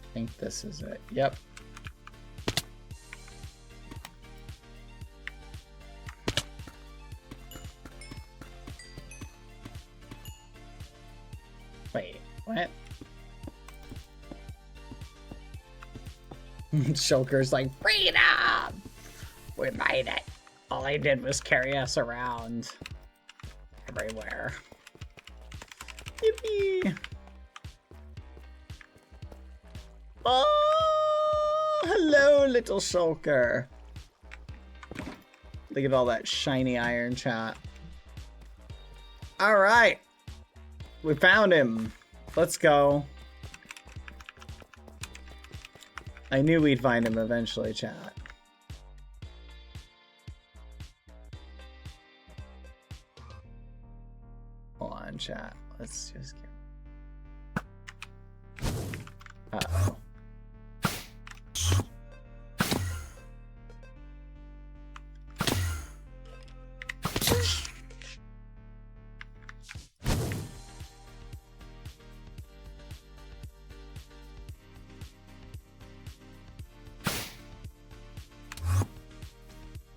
I think this is it. Yep. Wait, what? Shulker's like, freedom! We made it. All I did was carry us around everywhere. Yippee! Oh, hello, little shulker. Look at all that shiny iron, chat. All right. We found him. Let's go. I knew we'd find him eventually, chat. Hold on, chat. Let's just get... Uh-oh.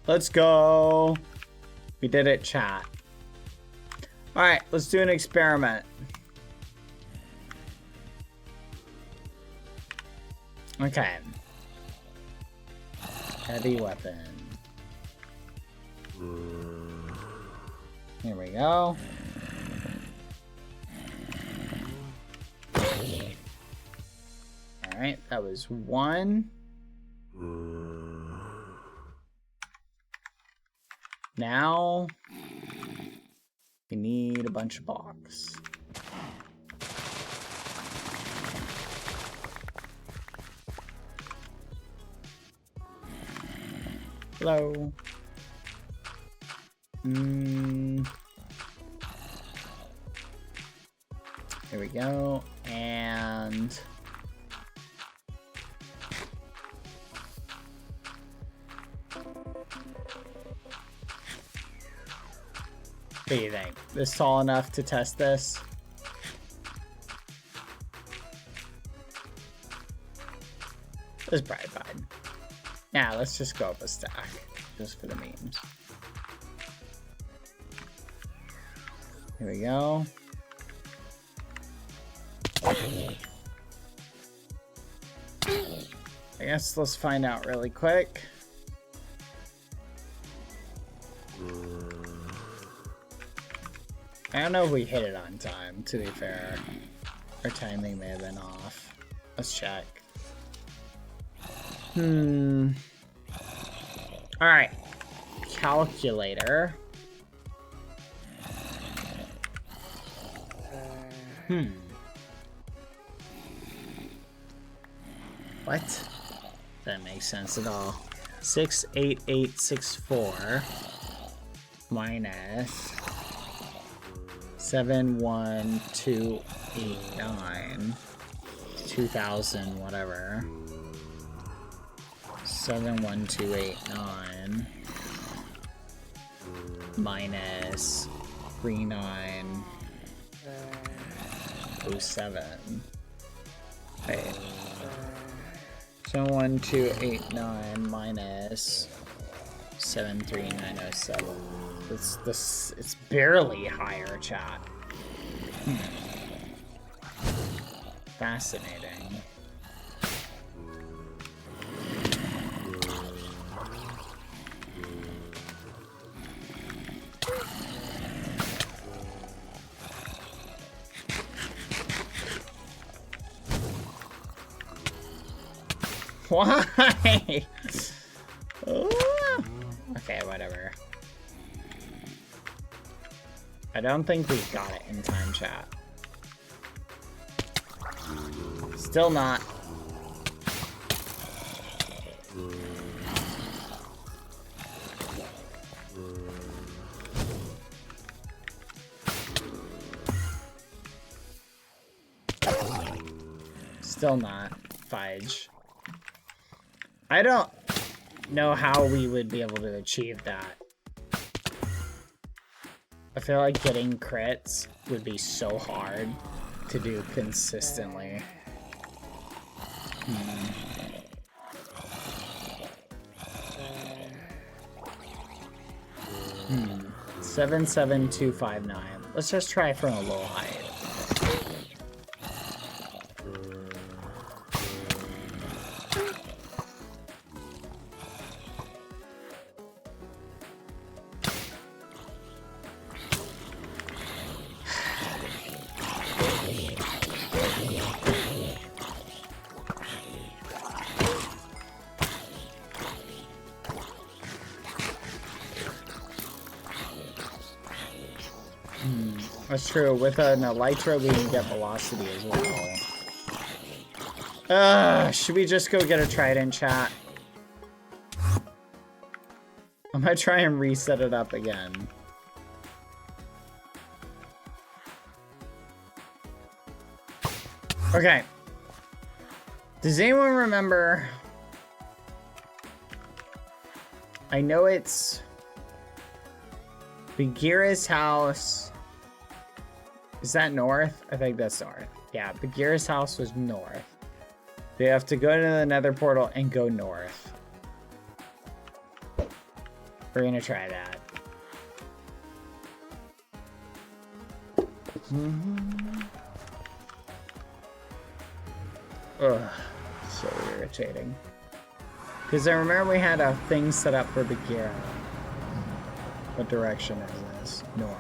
Let's go. We did it, chat. All right, let's do an experiment. Okay. Heavy weapon. Here we go. All right, that was one. Now we need a bunch of blocks. Hello. Here we go. And what do you think? This tall enough to test this? This is probably fine. Yeah, let's just go up a stack, just for the memes. Here we go. I guess let's find out really quick. I don't know if we hit it on time, to be fair. Our timing may have been off. Let's check. Alright. Calculator. What? That makes sense at all. 68864 minus 71289 2000 whatever 71289 minus 3907. Wait. 71289 minus 73907. It's barely higher, chat. Fascinating. Why? Okay, whatever. I don't think we got it in time, chat. Still not. Still not. Fudge. I don't know how we would be able to achieve that. I feel like getting crits would be so hard to do consistently. 77259. Let's just try from a low height. That's true. With an elytra, we can get velocity as well. Should we just go get a trident, chat? I'm gonna try and reset it up again. Okay. Does anyone remember? I know it's Bagheera's house. Is that north? I think that's north. Yeah, Bagheera's house was north. They have to go to the nether portal and go north. We're gonna try that. Ugh, so irritating. Because I remember we had a thing set up for Bagheera. What direction is this? North.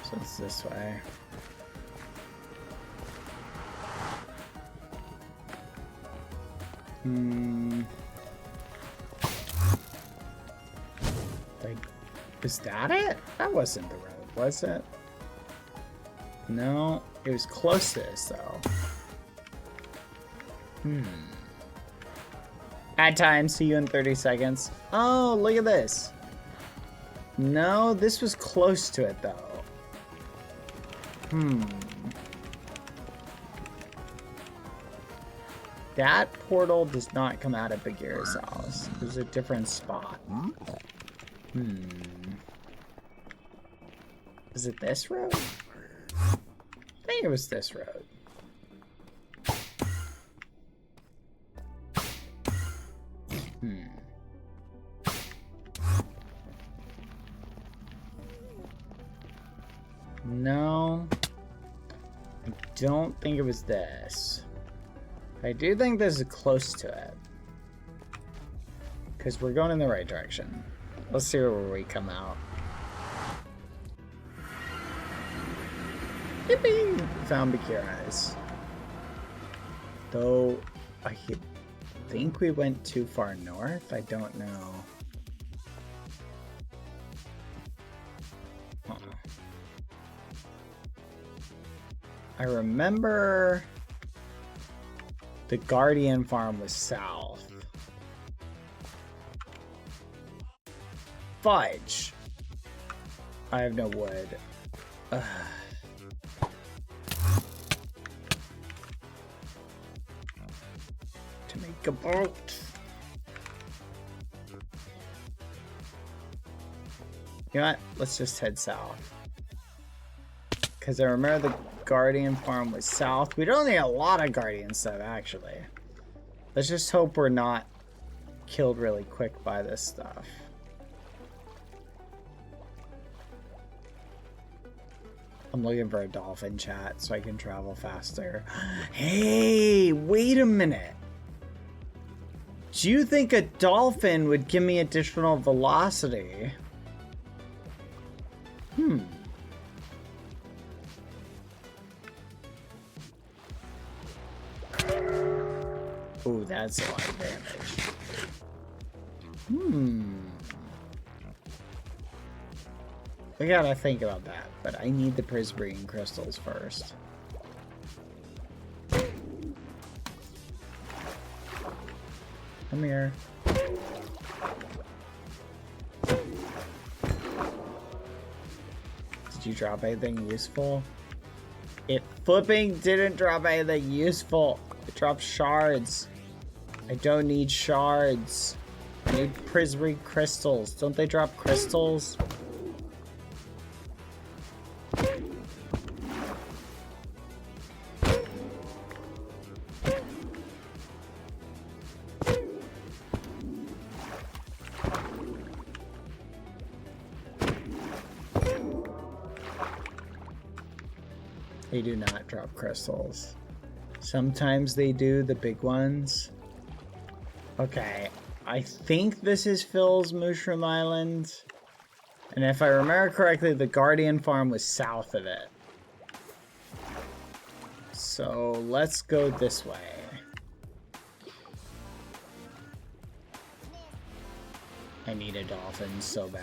So it's this way. Like, is that it? That wasn't the road, was it? No, it was close to this though. Add time, see you in 30 seconds. Oh, look at this. No, this was close to it though. That portal does not come out of Bagheera's house. There's a different spot. Is it this road? I think it was this road. No, I don't think it was this. I do think this is close to it. Because we're going in the right direction. Let's see where we come out. Yippee! Found Bagheera's. Though, I think we went too far north? I don't know. I remember the Guardian farm was south. Fudge. I have no wood. Ugh. To make a boat. You know what? Let's just head south. Because I remember the Guardian farm was south. We don't need a lot of Guardian stuff, actually. Let's just hope we're not killed really quick by this stuff. I'm looking for a dolphin, chat, so I can travel faster. Hey, wait a minute. Do you think a dolphin would give me additional velocity? Ooh, that's a lot of damage. We gotta think about that, but I need the prismarine crystals first. Come here. Did you drop anything useful? It flipping didn't drop anything useful. It dropped shards. I don't need shards. I need prismarine crystals. Don't they drop crystals? They do not drop crystals. Sometimes they do, the big ones. Okay, I think this is Phil's Mushroom Island. And if I remember correctly, the Guardian farm was south of it. So let's go this way. I need a dolphin so bad.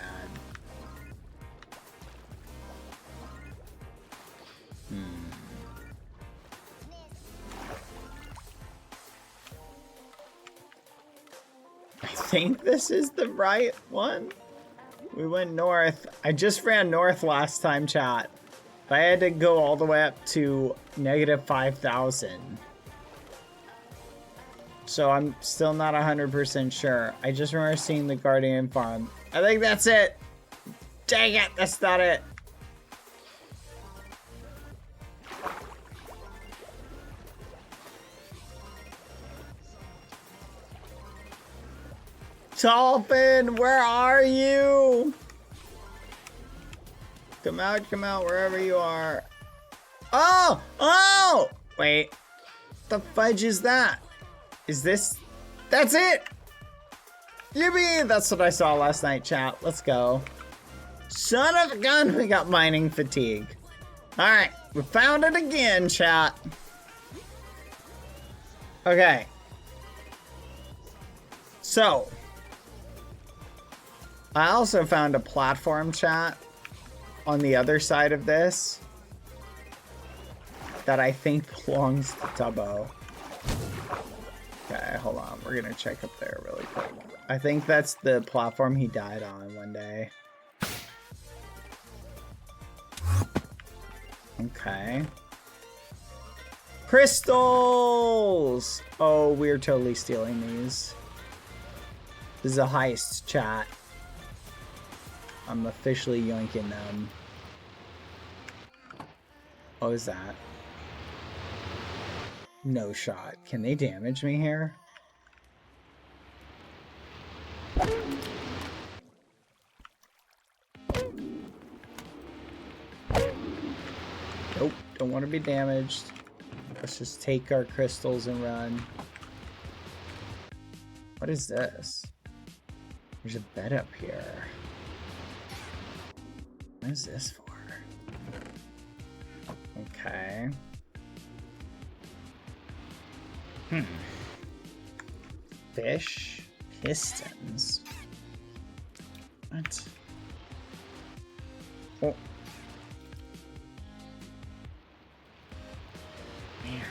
think this is the right one. We went north. I just ran north last time, chat. But I had to go all the way up to negative 5,000. So I'm still not 100% sure. I just remember seeing the Guardian farm. I think that's it. Dang it, that's not it. Dolphin, where are you? Come out, wherever you are. Oh! Oh! Wait. The fudge is that? Is this... That's it! Yippee! That's what I saw last night, chat. Let's go. Son of a gun, we got mining fatigue. Alright, we found it again, chat. Okay. So. I also found a platform, chat, on the other side of this that I think belongs to Tubbo. Okay, hold on. We're gonna check up there really quick. I think that's the platform he died on one day. Okay. Crystals! Oh, we're totally stealing these. This is a heist, chat. I'm officially yoinking them. What was that? No shot. Can they damage me here? Nope, don't want to be damaged. Let's just take our crystals and run. What is this? There's a bed up here. What is this for? Okay. Fish pistons. What? Oh. Weird.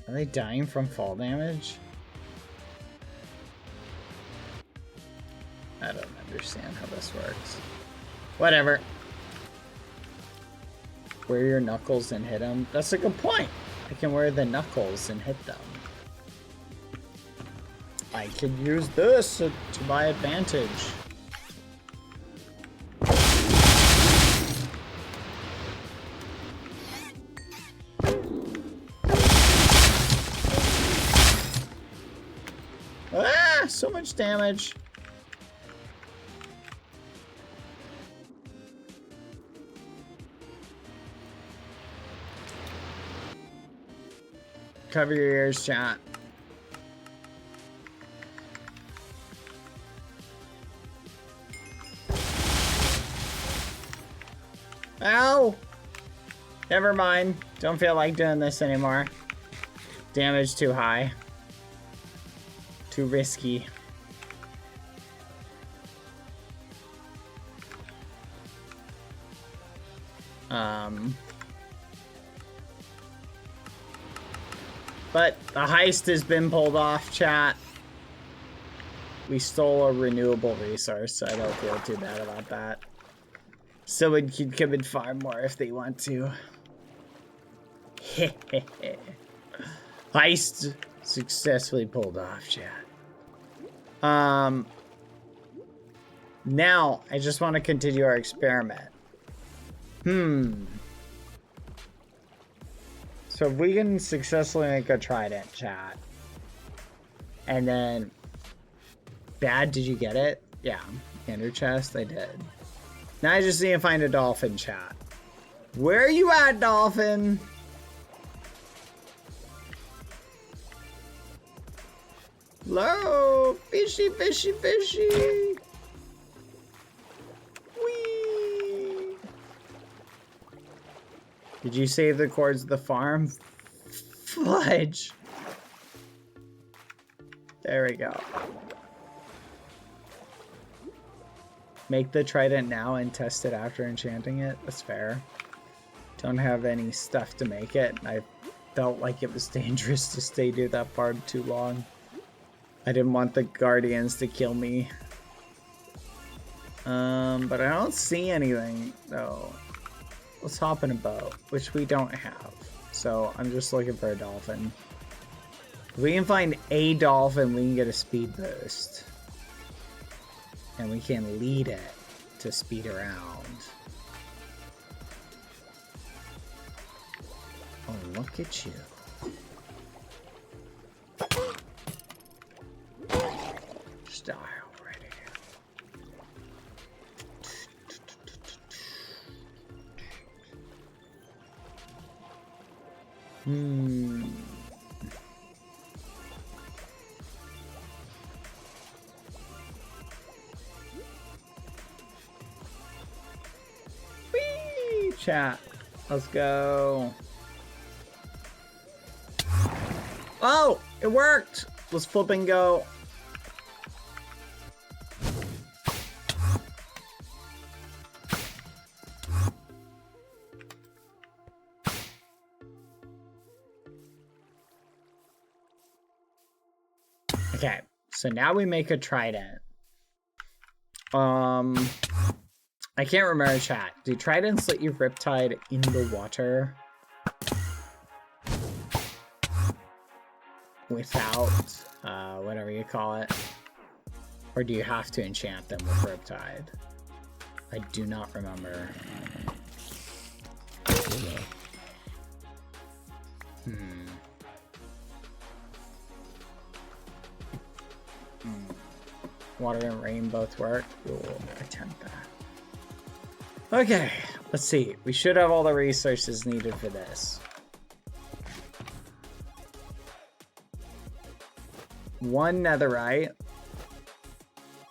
Are they dying from fall damage? I don't understand how this works. Whatever. Wear your knuckles and hit them. That's a good point. I can wear the knuckles and hit them. I could use this to my advantage. Ah, so much damage. Cover your ears, chat. Ow! Never mind. Don't feel like doing this anymore. Damage too high. Too risky. But the heist has been pulled off, chat. We stole a renewable resource, so I don't feel too bad about that. Someone can come and farm more if they want to. Heist successfully pulled off, chat. Now, I just want to continue our experiment. So if we can successfully make a trident, chat. And then... Bad, did you get it? Yeah. Ender chest, I did. Now I just need to find a dolphin, chat. Where are you at, dolphin? Hello? Fishy, fishy, fishy. Whee! Did you save the cords of the farm? Fudge. There we go. Make the trident now and test it after enchanting it. That's fair. Don't have any stuff to make it. I felt like it was dangerous to stay near that barn too long. I didn't want the guardians to kill me. But I don't see anything, though. Let's hop in a boat, which we don't have. So I'm just looking for a dolphin. If we can find a dolphin, we can get a speed boost. And we can lead it to speed around. Oh, look at you. Just die already. Whee! Chat. Let's go. Oh, it worked. Let's flip and go. Okay, so now we make a trident. I can't remember, chat. Do tridents let you riptide in the water without whatever you call it? Or do you have to enchant them with riptide? I do not remember. Water and rain both work. We'll attempt that. Okay, let's see. We should have all the resources needed for this. 1 netherite.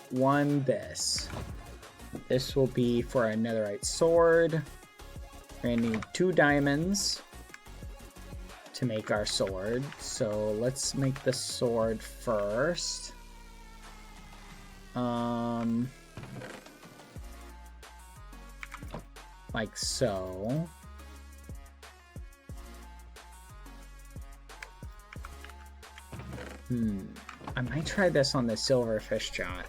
1 this. This will be for a netherite sword. We're gonna need 2 diamonds to make our sword. So let's make the sword first. Like so. I might try this on the silverfish shot.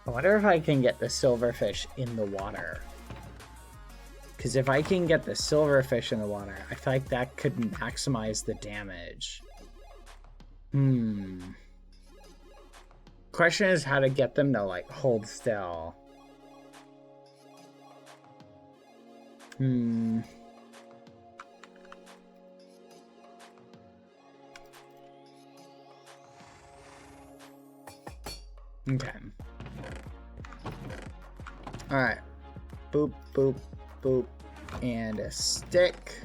I wonder if I can get the silverfish in the water. Because if I can get the silverfish in the water, I feel like that could maximize the damage. Question is how to get them to like hold still. Okay. Alright. Boop, boop, boop. And a stick.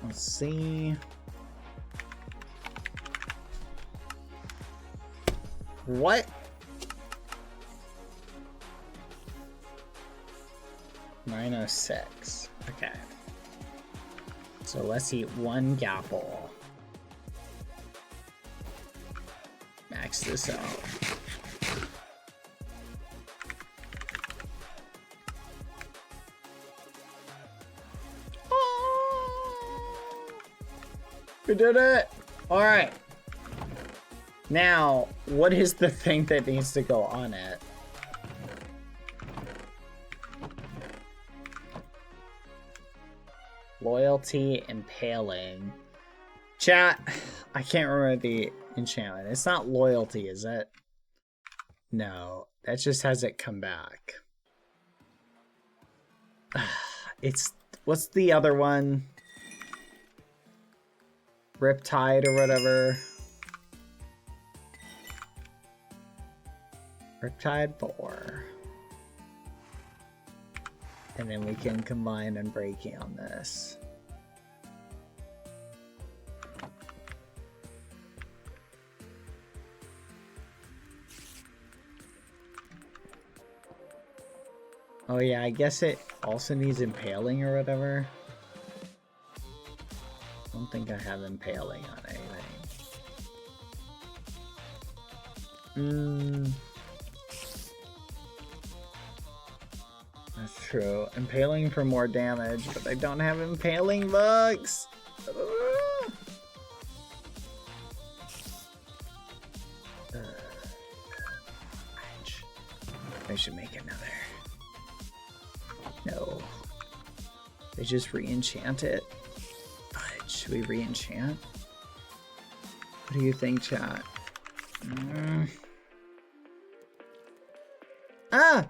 Let's see. What? $906. Okay. So let's eat 1 gapple. Max this out. We did it! Alright. Now, what is the thing that needs to go on it? Loyalty, impaling. Chat, I can't remember the enchantment. It's not loyalty, is it? No, that just has it come back. It's, what's the other one? Riptide or whatever. Riptide 4. And then we can combine Unbreaking on this. Oh yeah, I guess it also needs Impaling or whatever. I don't think I have Impaling on anything. true. Impaling for more damage, but I don't have impaling books. I should make another. No. They just re-enchant it. But should we re-enchant? What do you think, chat? Ah!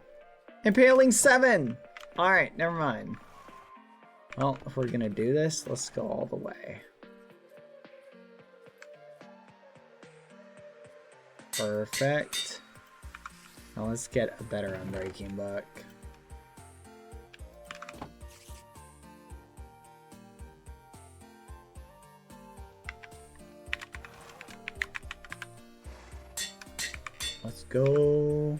Impaling 7! Alright, never mind. Well, if we're gonna do this, let's go all the way. Perfect. Now let's get a better Unbreaking book. Let's go.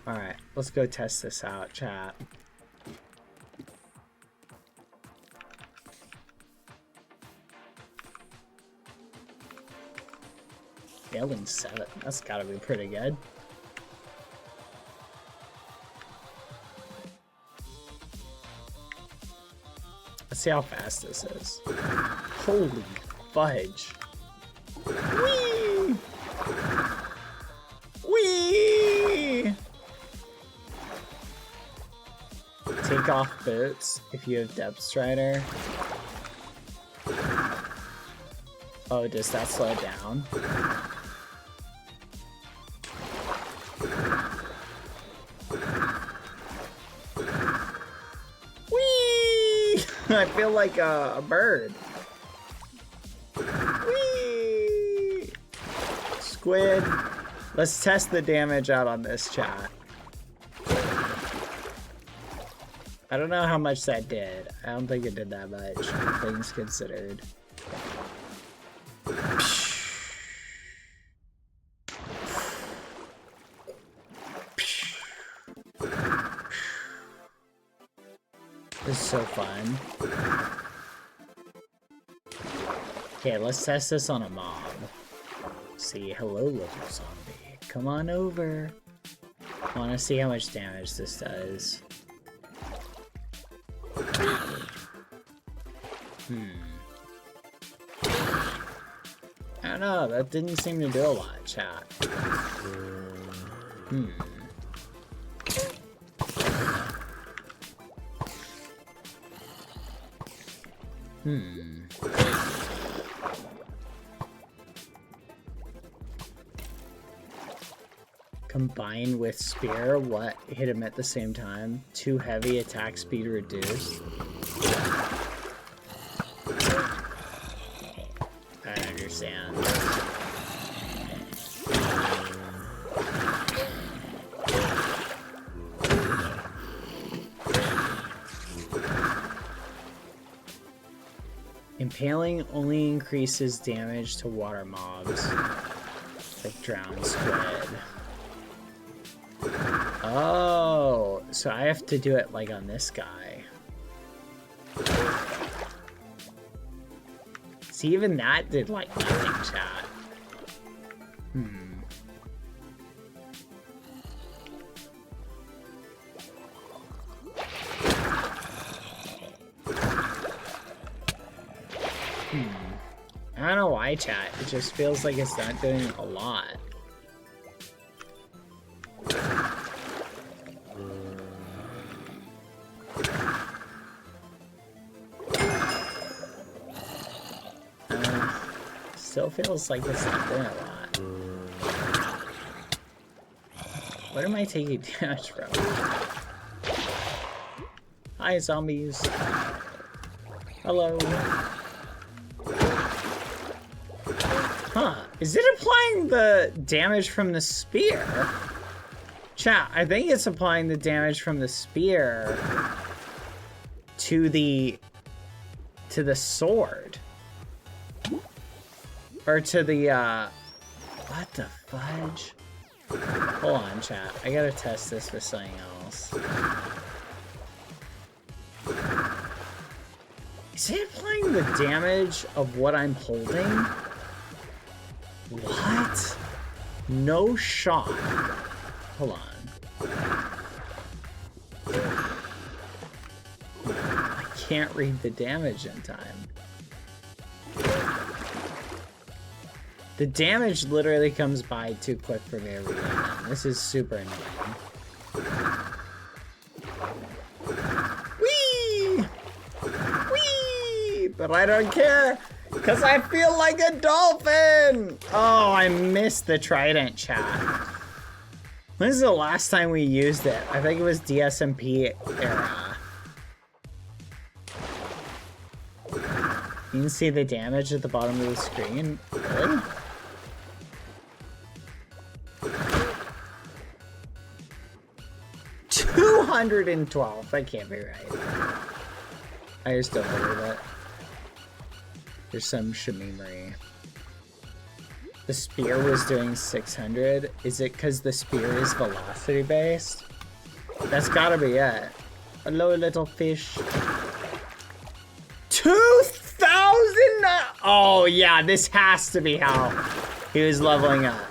Alright, let's go test this out, chat. Failing 7, that's gotta be pretty good. Let's see how fast this is. Holy fudge. Whee! Whee! Take off boots if you have Depth Strider. Oh, does that slow down? Whee! I feel like a bird. Whee! Squid. Let's test the damage out on this, chat. I don't know how much that did. I don't think it did that much, things considered. This is so fun. Okay, let's test this on a mob. See, hello little zombie. Come on over. I want to see how much damage this does. I don't know, that didn't seem to do a lot, chat. Combined with spear, what? Hit him at the same time? Too heavy, attack speed reduced. I understand. Impaling only increases damage to water mobs, like drowned squid. Oh, so I have to do it like on this guy. See, even that did like nothing, chat. I don't know why, chat. It just feels like it's not doing a lot. Still feels like it's not doing a lot. What am I taking damage from? Hi, zombies. Hello. Huh. Is it applying the damage from the spear? Chat, I think it's applying the damage from the spear to the sword. Or to the, what the fudge? Hold on, chat. I gotta test this with something else. Is it applying the damage of what I'm holding? What? No shot. Hold on. can't read the damage in time. The damage literally comes by too quick for me to read it. This is super annoying. Whee! Whee! But I don't care, because I feel like a dolphin! Oh, I missed the trident, chat. When is the last time we used it? I think it was DSMP era. You can see the damage at the bottom of the screen. Really? $212. That can't be right. I just don't believe it. There's some shamemery. The spear was doing 600. Is it because the spear is velocity based? That's gotta be it. Hello, little fish. 2,000! Oh yeah, this has to be how he was leveling up.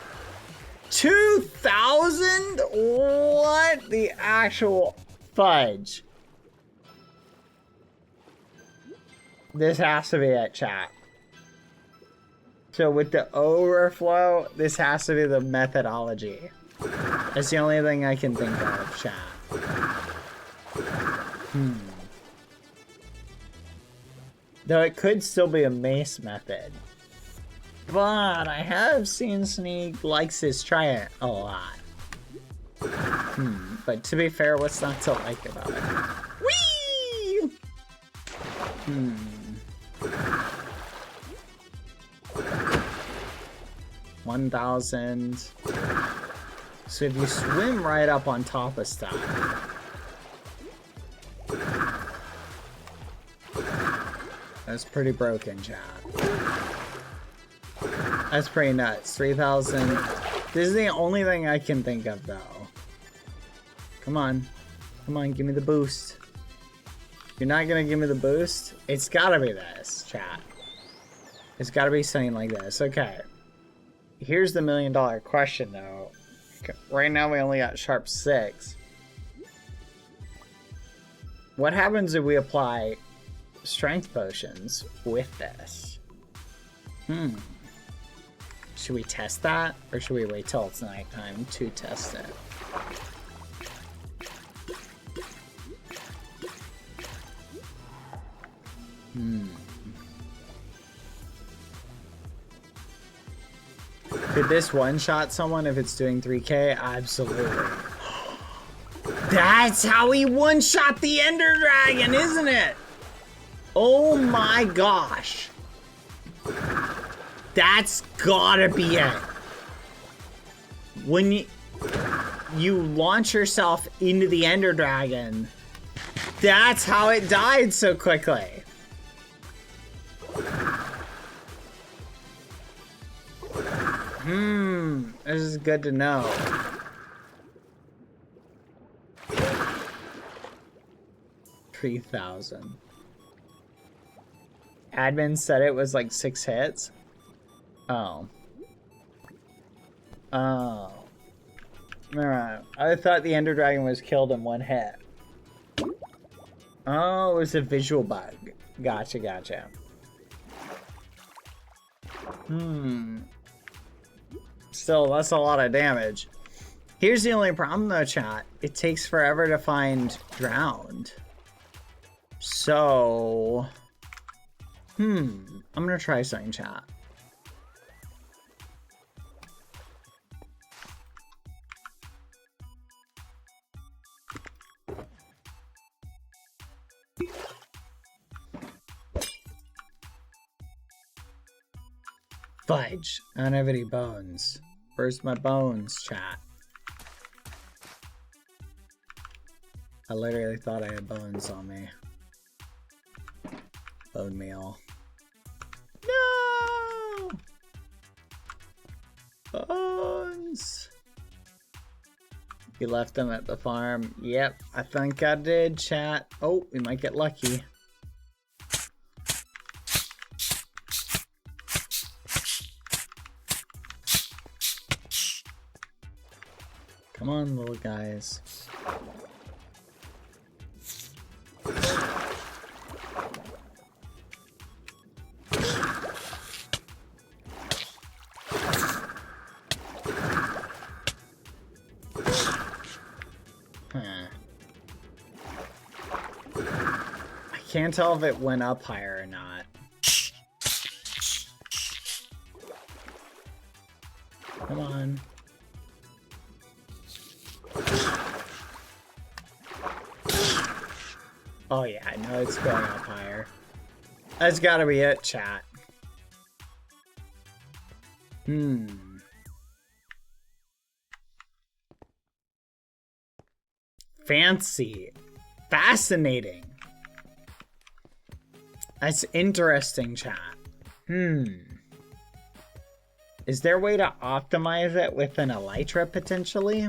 2,000? What the actual fudge? This has to be it, chat. So with the overflow, this has to be the methodology. That's the only thing I can think of, chat. Though it could still be a mace method. But I have seen Sneak likes his trident a lot. But to be fair, what's not to like about it? Whee! 1,000. So if you swim right up on top of stuff. That's pretty broken, chat. That's pretty nuts. 3,000. This is the only thing I can think of, though. Come on. Come on, give me the boost. You're not gonna give me the boost? It's gotta be this, chat. It's gotta be something like this. Okay. Here's the $1 million question, though. Right now we only got sharp 6. What happens if we apply strength potions with this? Should we test that? Or should we wait till it's nighttime to test it? Could this one-shot someone if it's doing 3K? Absolutely. That's how he one-shot the Ender Dragon, isn't it? Oh my gosh. That's gotta be it. When you launch yourself into the Ender Dragon, that's how it died so quickly. This is good to know. $3,000. Admin said it was like 6 hits. Oh. Oh. Alright. I thought the Ender Dragon was killed in 1 hit. Oh, it was a visual bug. Gotcha, gotcha. Still, that's a lot of damage. Here's the only problem though, chat. It takes forever to find drowned. So... I'm gonna try something, chat. Fudge. I don't have any bones. Where's my bones, chat? I literally thought I had bones on me. Bone meal. No! Bones! You left them at the farm. Yep, I think I did, chat. Oh, we might get lucky. Come on, little guys. can't tell if it went up higher or not. Come on. Oh yeah, I know it's going up higher. That's gotta be it, chat. Fancy. Fascinating. That's interesting, chat. Is there a way to optimize it with an elytra, potentially?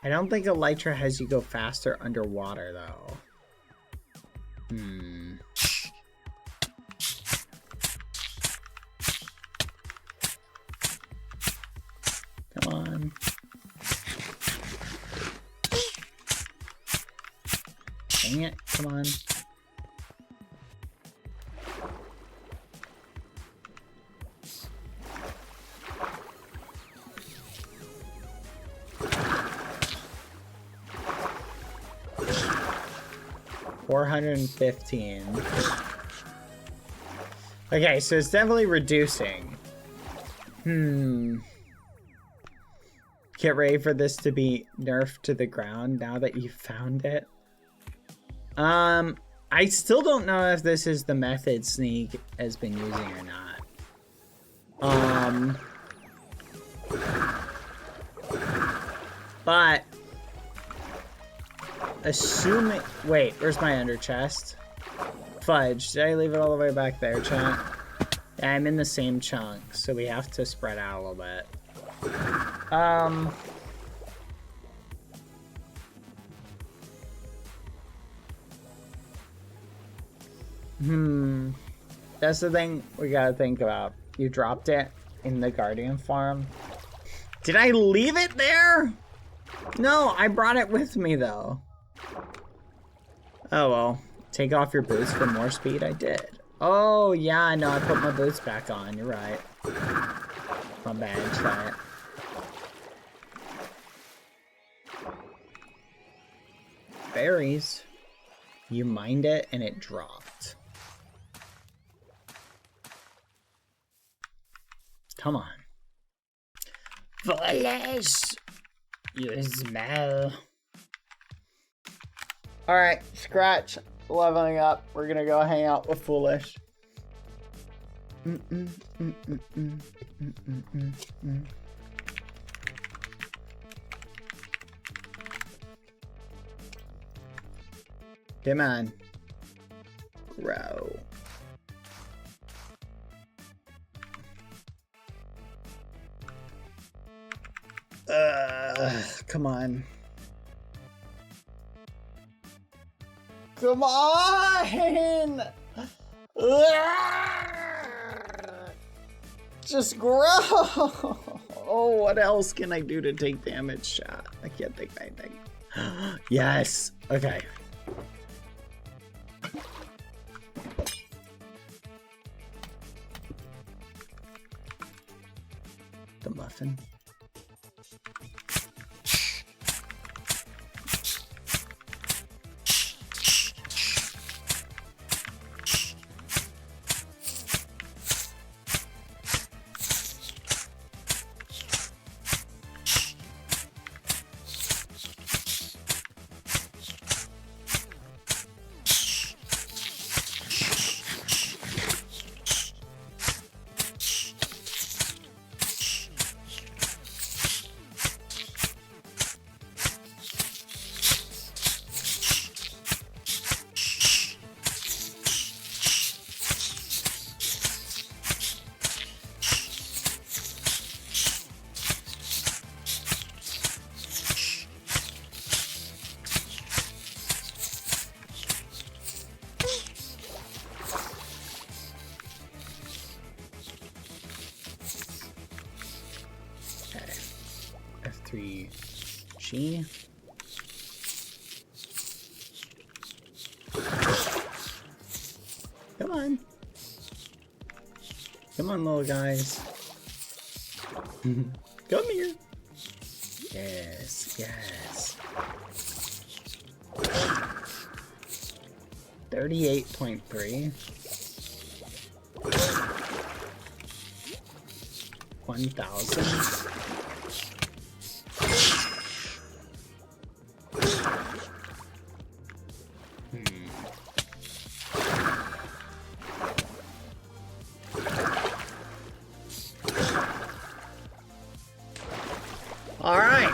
I don't think elytra has you go faster underwater, though. Come on. Dang it, come on. $415. Okay, so it's definitely reducing. Get ready for this to be nerfed to the ground now that you found it. I still don't know if this is the method Sneak has been using or not. But assuming, wait, where's my under chest? Fudge, did I leave it all the way back there, chat? Yeah, I'm in the same chunk, so we have to spread out a little bit. That's the thing we gotta think about. You dropped it in the Guardian farm. Did I leave it there? No, I brought it with me though. Oh well. Take off your boots for more speed? I did. Oh yeah, no, I put my boots back on. You're right. My bad, try it. Berries. You mined it and it dropped. Come on. Foolish! You smell. Alright, Scratch. Leveling up. We're gonna go hang out with Foolish. Come on. Grow. Come on. Come on! Just grow! Oh, what else can I do to take damage, chat? I can't think of anything. Yes! Okay. The muffin. She. Come on. Come on, little guys. Come here. Yes, yes. 38.3. 1,000. All right.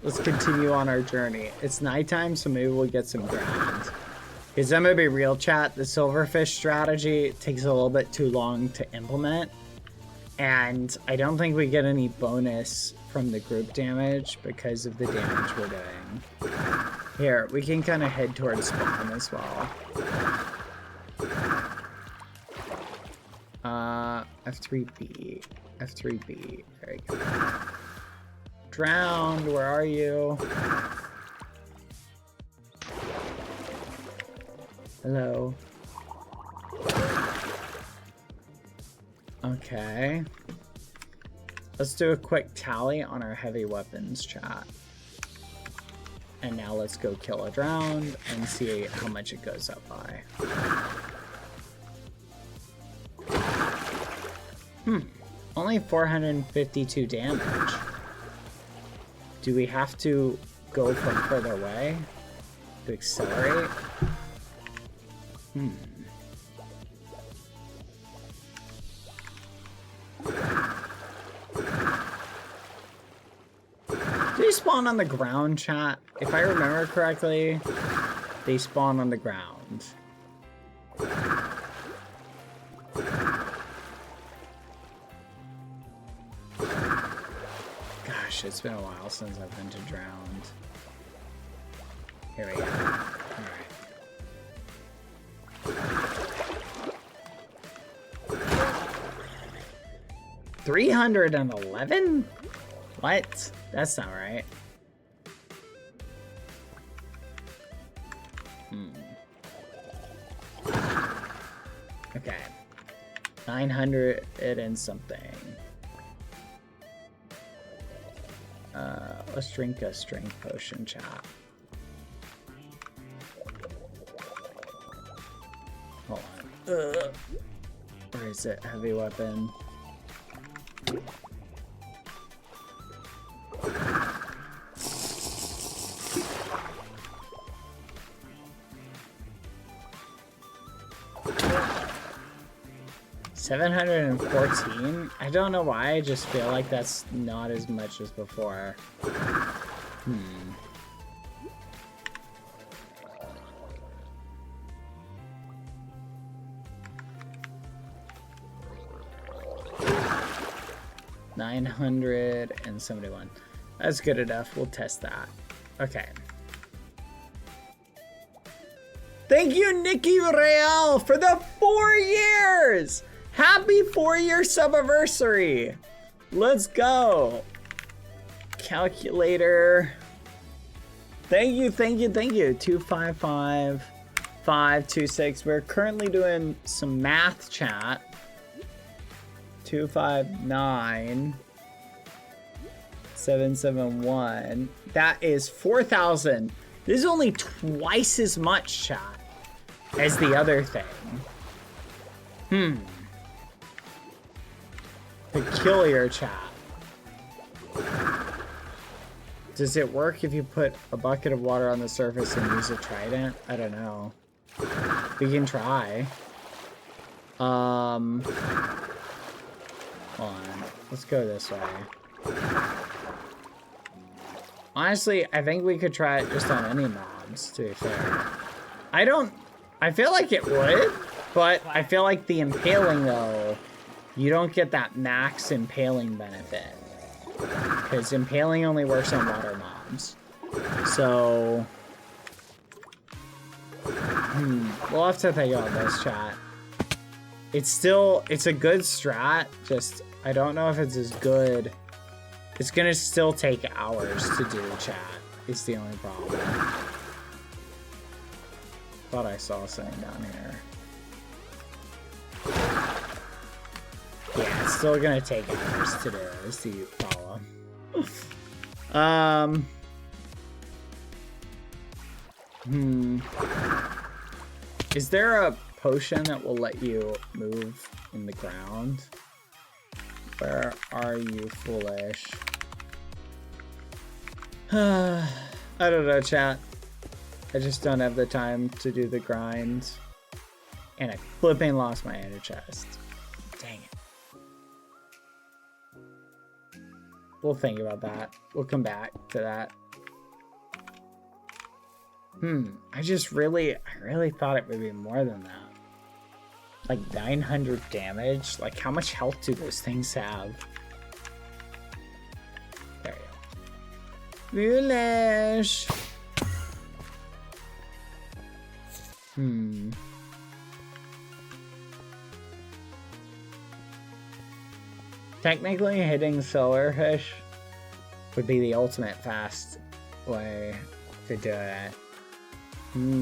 Let's continue on our journey. It's nighttime, so maybe we'll get some ground. Because I'm gonna be real, chat. The silverfish strategy takes a little bit too long to implement. And I don't think we get any bonus from the group damage because of the damage we're doing. Here, we can kind of head towards spawn as well. F3B. F3B. Very good. Drowned, where are you? Hello. Okay. Let's do a quick tally on our heavy weapons, chat. And now let's go kill a drowned and see how much it goes up by. Only 452 damage. Do we have to go from further away to accelerate? Do they spawn on the ground, chat? If I remember correctly, they spawn on the ground. Gosh, it's been a while since I've been to drowned. Here we go. Alright. 311? What? That's not right. Okay. 900 and something. Let's drink a strength potion, chat. Hold on. Where is it? Heavy weapon. $714? I don't know why, I just feel like that's not as much as before. $971. That's good enough. We'll test that. Okay. Thank you, Nikki Real, for the 4 years! Happy 4-year subiversary! Let's go! Calculator. Thank you, thank you, thank you. 255 526. We're currently doing some math, chat. 259 771. That is 4,000. This is only twice as much, chat, as the other thing. Peculiar, chat. Does it work if you put a bucket of water on the surface and use a trident? I don't know. We can try. Hold on. Let's go this way. Honestly, I think we could try it just on any mobs, to be fair. I feel like it would, but I feel like the impaling, though, you don't get that max impaling benefit. Because impaling only works on water mobs. So, we'll have to think on this, chat. It's a good strat, just, I don't know if it's as good. It's gonna still take hours to do, chat. It's the only problem. Thought I saw something down here. Yeah, it's still gonna take hours to do, is the problem. Is there a potion that will let you move in the ground? Where are you, foolish? I don't know, chat. I just don't have the time to do the grind. And I flipping lost my ender chest. Dang it. We'll think about that. We'll come back to that. I really thought it would be more than that. Like 900 damage? Like how much health do those things have? There you go. Foolish! Technically hitting Silverfish would be the ultimate fast way to do it. Where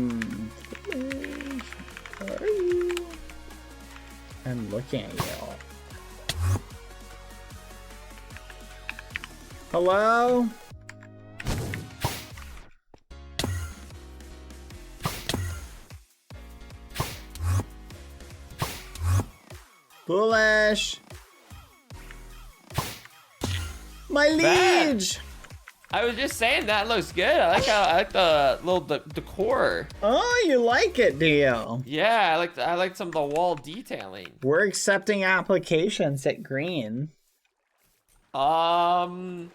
are you? I'm looking at you. Hello? Foolish! My liege! I was just saying that looks good. I like the little decor. Oh, you like it, do you? Yeah, I like some of the wall detailing. We're accepting applications at Green. I mean,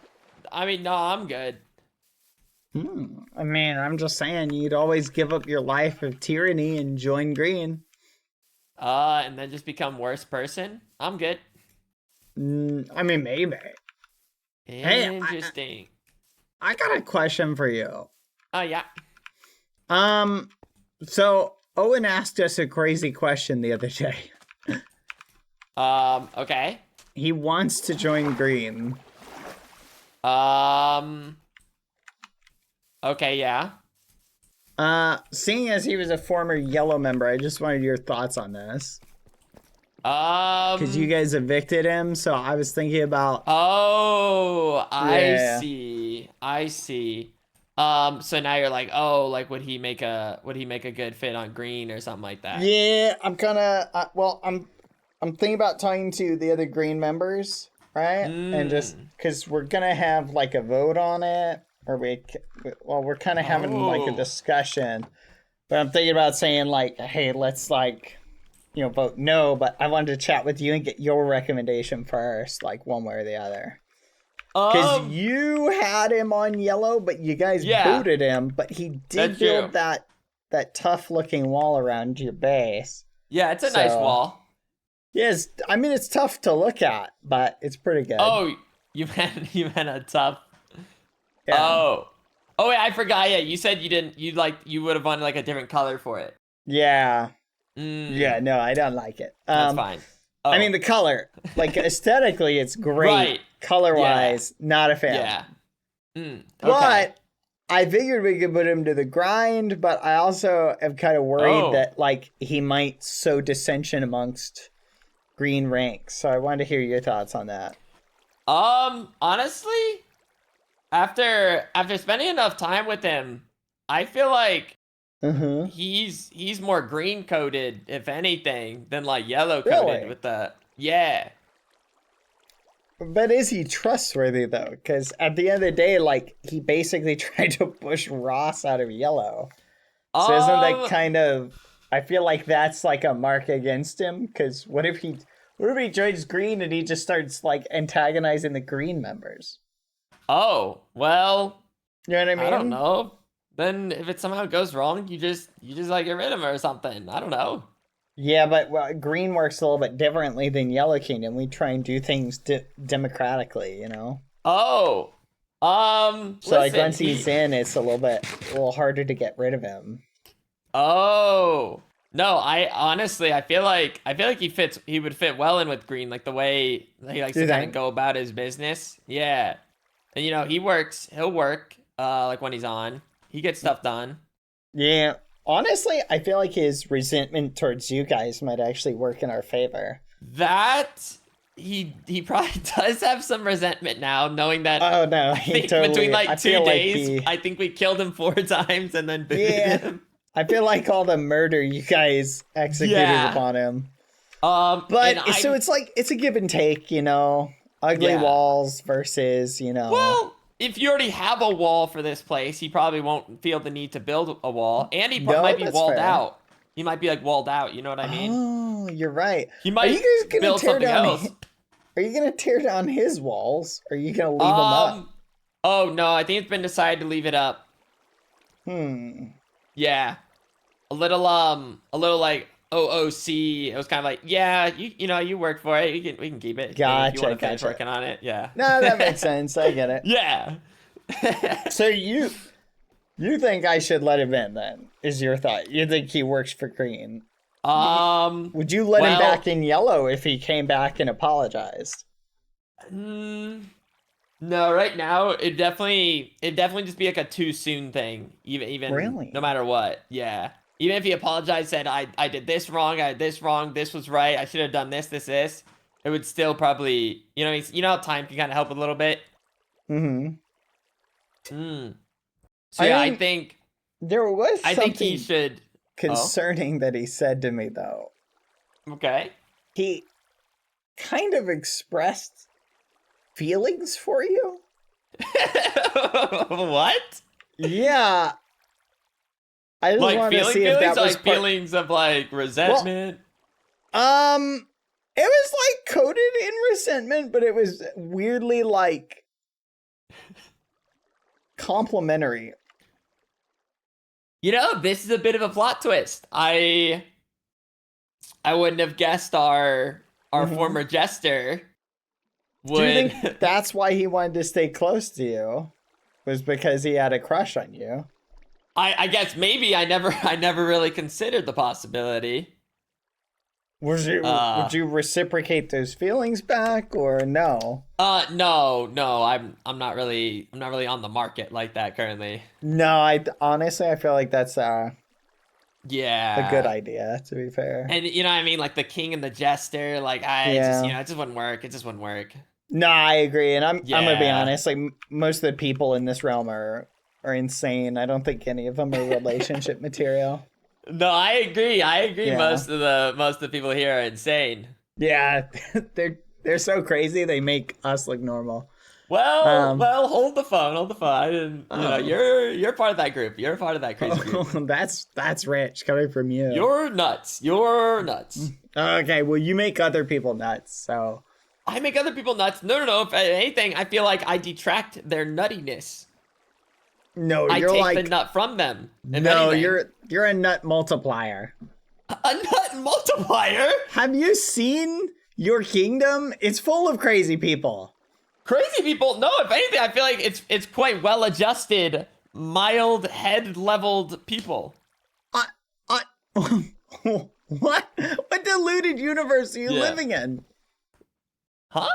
no, I'm good. I mean, I'm just saying you'd always give up your life of tyranny and join Green. And then just become worse person? I'm good. I mean, maybe. Interesting. I got a question for you. Oh, yeah. So Owen asked us a crazy question the other day. Okay. He wants to join Green. Okay, yeah. Seeing as he was a former Yellow member, I just wanted your thoughts on this. Because you guys evicted him, so I was thinking about... Oh, Yeah. I see. So now you're like, oh, like would he make a good fit on Green or something like that? Yeah, I'm kind of... I'm thinking about talking to the other Green members, right? And just... Because we're going to have, like, a vote on it. Or we're kind of having, like, a discussion. But I'm thinking about saying, like, hey, let's, like... vote no, but I wanted to chat with you and get your recommendation first, like one way or the other. Because you had him on Yellow, but you guys booted him, but he did build that tough looking wall around your base. Yeah, it's a nice wall. Yes, I mean it's tough to look at, but it's pretty good. Oh, you meant a tough. Yeah. Oh wait, I forgot. Yeah, you said you would have wanted like a different color for it. Yeah. Yeah, no, I don't like it. That's fine. Oh. I mean, the color, like aesthetically, it's great. Right. Color-wise, not a fan. Yeah. Okay. But I figured we could put him to the grind, but I also am kind of worried that like he might sow dissension amongst Green ranks. So I wanted to hear your thoughts on that. Honestly, after spending enough time with him, I feel like he's more green coded, if anything, than like yellow coded with the But is he trustworthy though? Because at the end of the day, like he basically tried to push Ross out of Yellow. So isn't that kind of? I feel like that's like a mark against him. Because what if he joins Green and he just starts like antagonizing the Green members? Oh well, you know what I mean? I don't know. Then if it somehow goes wrong, you just like get rid of him or something. I don't know. Yeah, but Green works a little bit differently than Yellow Kingdom. We try and do things democratically, you know. Oh, so like once he's in, it's a little harder to get rid of him. Oh no, I honestly I feel like he would fit well in with Green, like the way he likes to kind of go about his business. Yeah, and he'll work like when he's on. He gets stuff done. Yeah. Honestly, I feel like his resentment towards you guys might actually work in our favor. That he probably does have some resentment now, knowing that. Oh no, between like 2 days, I think we killed him 4 times and then booted him. I feel like all the murder you guys executed Yeah. upon him. But So it's like, it's a give and take, you know? Ugly Yeah. walls versus, you know. Well, if you already have a wall for this place, he probably won't feel the need to build a wall. And he No, might be that's walled fair. out. He might be like walled out, you know what I mean? Oh, you're right. He might Are you guys gonna build tear something down? else. Are you gonna tear down his walls? Or are you gonna leave them up? Oh no, I think it's been decided to leave it up. Yeah. A little like OOC. It was kind of like, yeah, you know, you worked for it. We can keep it. If you want to finish Gotcha. working on it, yeah. No, that makes sense. I get it. Yeah. So you think I should let him in then? Is your thought? You think he works for green? Would you let him back in yellow if he came back and apologized? No, right now it definitely just be like a too soon thing. Even Really? no matter what. Yeah. Even if he apologized, said I did this wrong, I did this wrong, this was right, I should have done this, it would still probably, you know how time can kind of help a little bit. So yeah, I think there was I think he something should. concerning that he said to me though. Okay. He kind of expressed feelings for you. What? Yeah. I just Like wanted to see feelings, if that was like feelings of like resentment. It was like coded in resentment, but it was weirdly like complimentary. You know, this is a bit of a plot twist. I wouldn't have guessed our former jester would. Do you think that's why he wanted to stay close to you? Was because he had a crush on you? I guess maybe I never really considered the possibility. Would you reciprocate those feelings back or no? No, I'm not really on the market like that currently. No, I honestly I feel like that's Yeah. a good idea, to be fair. And you know what I mean, like the king and the jester, like it just wouldn't work. It just wouldn't work. No, I agree, and I'm gonna be Yeah. honest. Like most of the people in this realm are insane. I don't think any of them are relationship material. No, I agree. Yeah. Most of the people here are insane. Yeah, they're so crazy. They make us look normal. Well, hold the phone. I didn't. You know, you're part of that group. You're part of that crazy group. That's rich coming from you. You're nuts. Okay, well, you make other people nuts, so. I make other people nuts. No. If anything, I feel like I detract their nuttiness. No, I you're take like the nut from them. If no, anything. you're a nut multiplier. A nut multiplier. Have you seen your kingdom? It's full of crazy people. Crazy people. No, if anything, I feel like it's quite well adjusted, mild head leveled people. What deluded universe are you living in? Huh?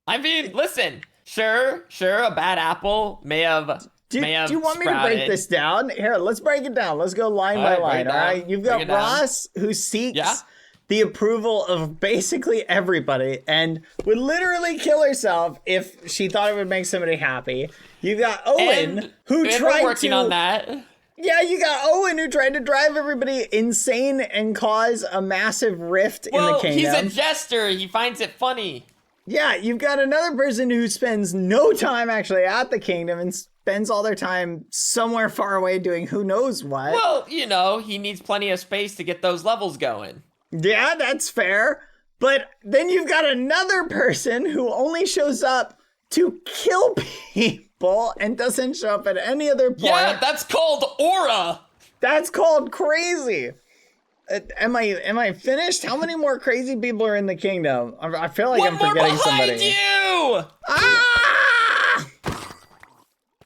I mean, listen. Sure, a bad apple may have. Do you want me to break this down? Here, let's break it down. Let's go line by line, all right? You've got Ross, who seeks the approval of basically everybody and would literally kill herself if she thought it would make somebody happy. You've got Owen, who tried working on that. Yeah, you got Owen, who tried to drive everybody insane and cause a massive rift in the kingdom. He's a jester. He finds it funny. Yeah, you've got another person who spends no time actually at the kingdom and spends all their time somewhere far away doing who knows what. Well, you know, he needs plenty of space to get those levels going. Yeah, that's fair. But then you've got another person who only shows up to kill people and doesn't show up at any other point. Yeah, that's called aura. That's called crazy. Am I finished? How many more crazy people are in the kingdom? I feel like I'm forgetting somebody. You! Ah!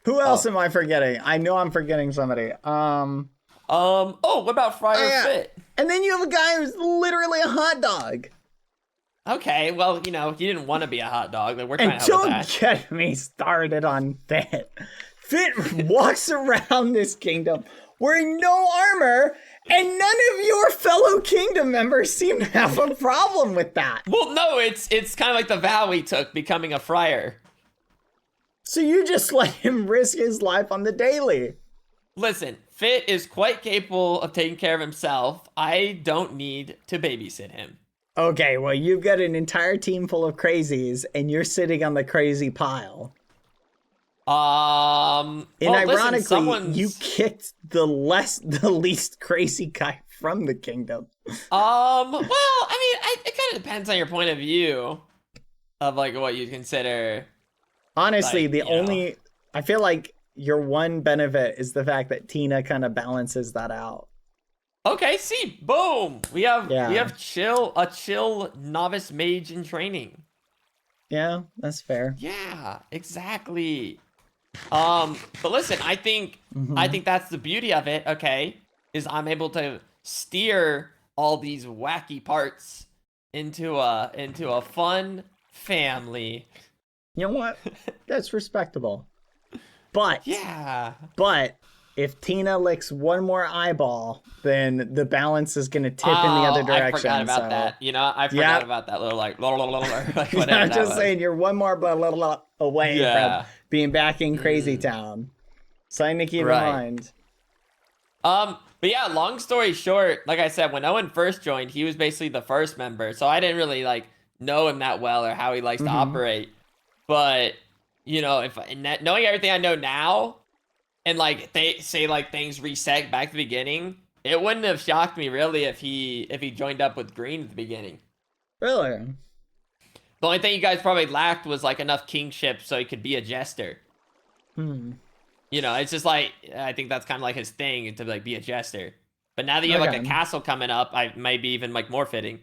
Who else am I forgetting? I know I'm forgetting somebody. Oh, what about Friar Fit? And then you have a guy who's literally a hot dog. Okay, well, you know, you didn't want to be a hot dog. Like, we're trying And to help with don't that. get me started on Fit. Fit walks around this kingdom wearing no armor, and none of your fellow kingdom members seem to have a problem with that. Well, no, it's kind of like the vow he took, becoming a friar. So you just let him risk his life on the daily. Listen, Fit is quite capable of taking care of himself. I don't need to babysit him. Okay, well, you've got an entire team full of crazies, and you're sitting on the crazy pile. And ironically, you kicked the least crazy guy from the kingdom. Well, I mean, it kind of depends on your point of view of like what you consider. Honestly, like, I feel like your one benefit is the fact that Tina kind of balances that out. Okay, see, boom. We have a chill novice mage in training. Yeah, that's fair. Yeah, exactly. But listen, I think that's the beauty of it, okay? Is I'm able to steer all these wacky parts into a fun family. You know what? That's respectable. But yeah. But if Tina licks one more eyeball, then the balance is gonna tip in the other direction. I forgot about that. You know, I forgot about that little like whatever. I'm just saying, you're one more away from being back in Crazy Town. Something to keep in mind. But yeah, long story short, like I said, when Owen first joined, he was basically the first member, so I didn't really like know him that well or how he likes to operate. But you know, knowing everything I know now, and like they say like things reset back to the beginning, it wouldn't have shocked me really if he joined up with Green at the beginning. Really? The only thing you guys probably lacked was like enough kingship so he could be a jester. You know, it's just like I think that's kind of like his thing to like be a jester. But now that you have like a castle coming up, I might be even like more fitting.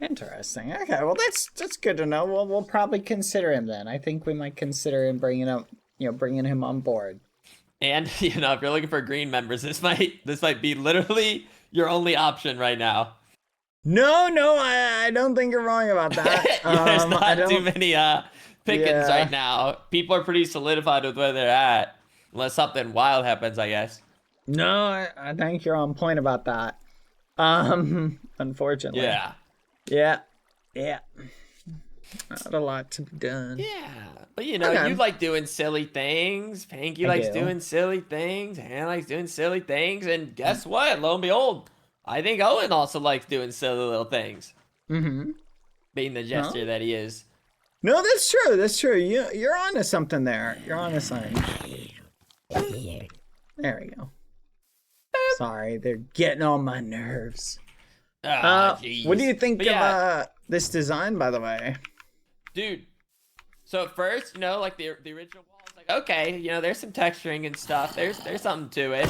Interesting. Okay, well that's good to know. We'll probably consider him then. I think we might consider him bringing him on board. And you know, if you're looking for green members, this might be literally your only option right now. No, I don't think you're wrong about that. There's not too many pickings right now. People are pretty solidified with where they're at, unless something wild happens, I guess. No, I think you're on point about that. Unfortunately. Yeah. Not a lot to be done. Yeah, but you know, you like doing silly things. Panky likes doing silly things. Hannah likes doing silly things. And guess what? Lo and behold, I think Owen also likes doing silly little things. Being the jester that he is. No, that's true. That's true. You're onto something there. You're onto something. There we go. Sorry, they're getting on my nerves. What do you think of this design, by the way? Dude, so at first, you know, like the original wall, was like, okay, you know, there's some texturing and stuff. There's something to it.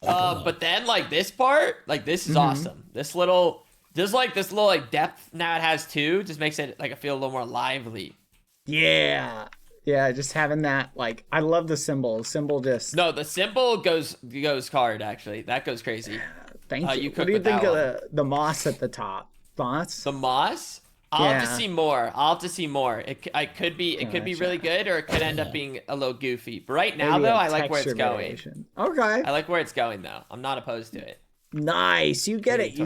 But then, like, this part, like, this is awesome. This little depth now it has too, just makes it, like, I feel a little more lively. Yeah, just having that, like, I love the symbol. No, the symbol goes hard, actually. That goes crazy. Thank you. What do you think of the moss at the top? Thoughts? The moss? I'll have to see more. It could be really good, or it could end up being a little goofy. But right now, though, I like where it's going. Okay. I like where it's going, though. I'm not opposed to it. Nice. You get it.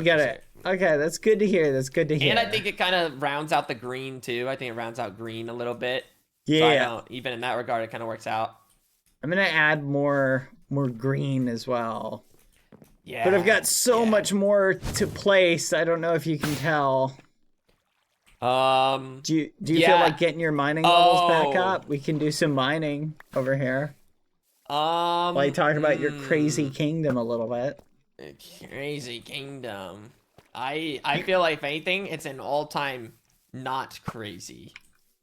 Okay, that's good to hear. And I think it kind of rounds out the green, too. I think it rounds out green a little bit. Yeah. So even in that regard, it kind of works out. I'm going to add more green as well. Yeah. But I've got so much more to place. I don't know if you can tell. Do you feel like getting your mining levels back up? We can do some mining over here. While you talk about your crazy kingdom a little bit. Crazy kingdom. I feel like if anything, it's an all-time not crazy.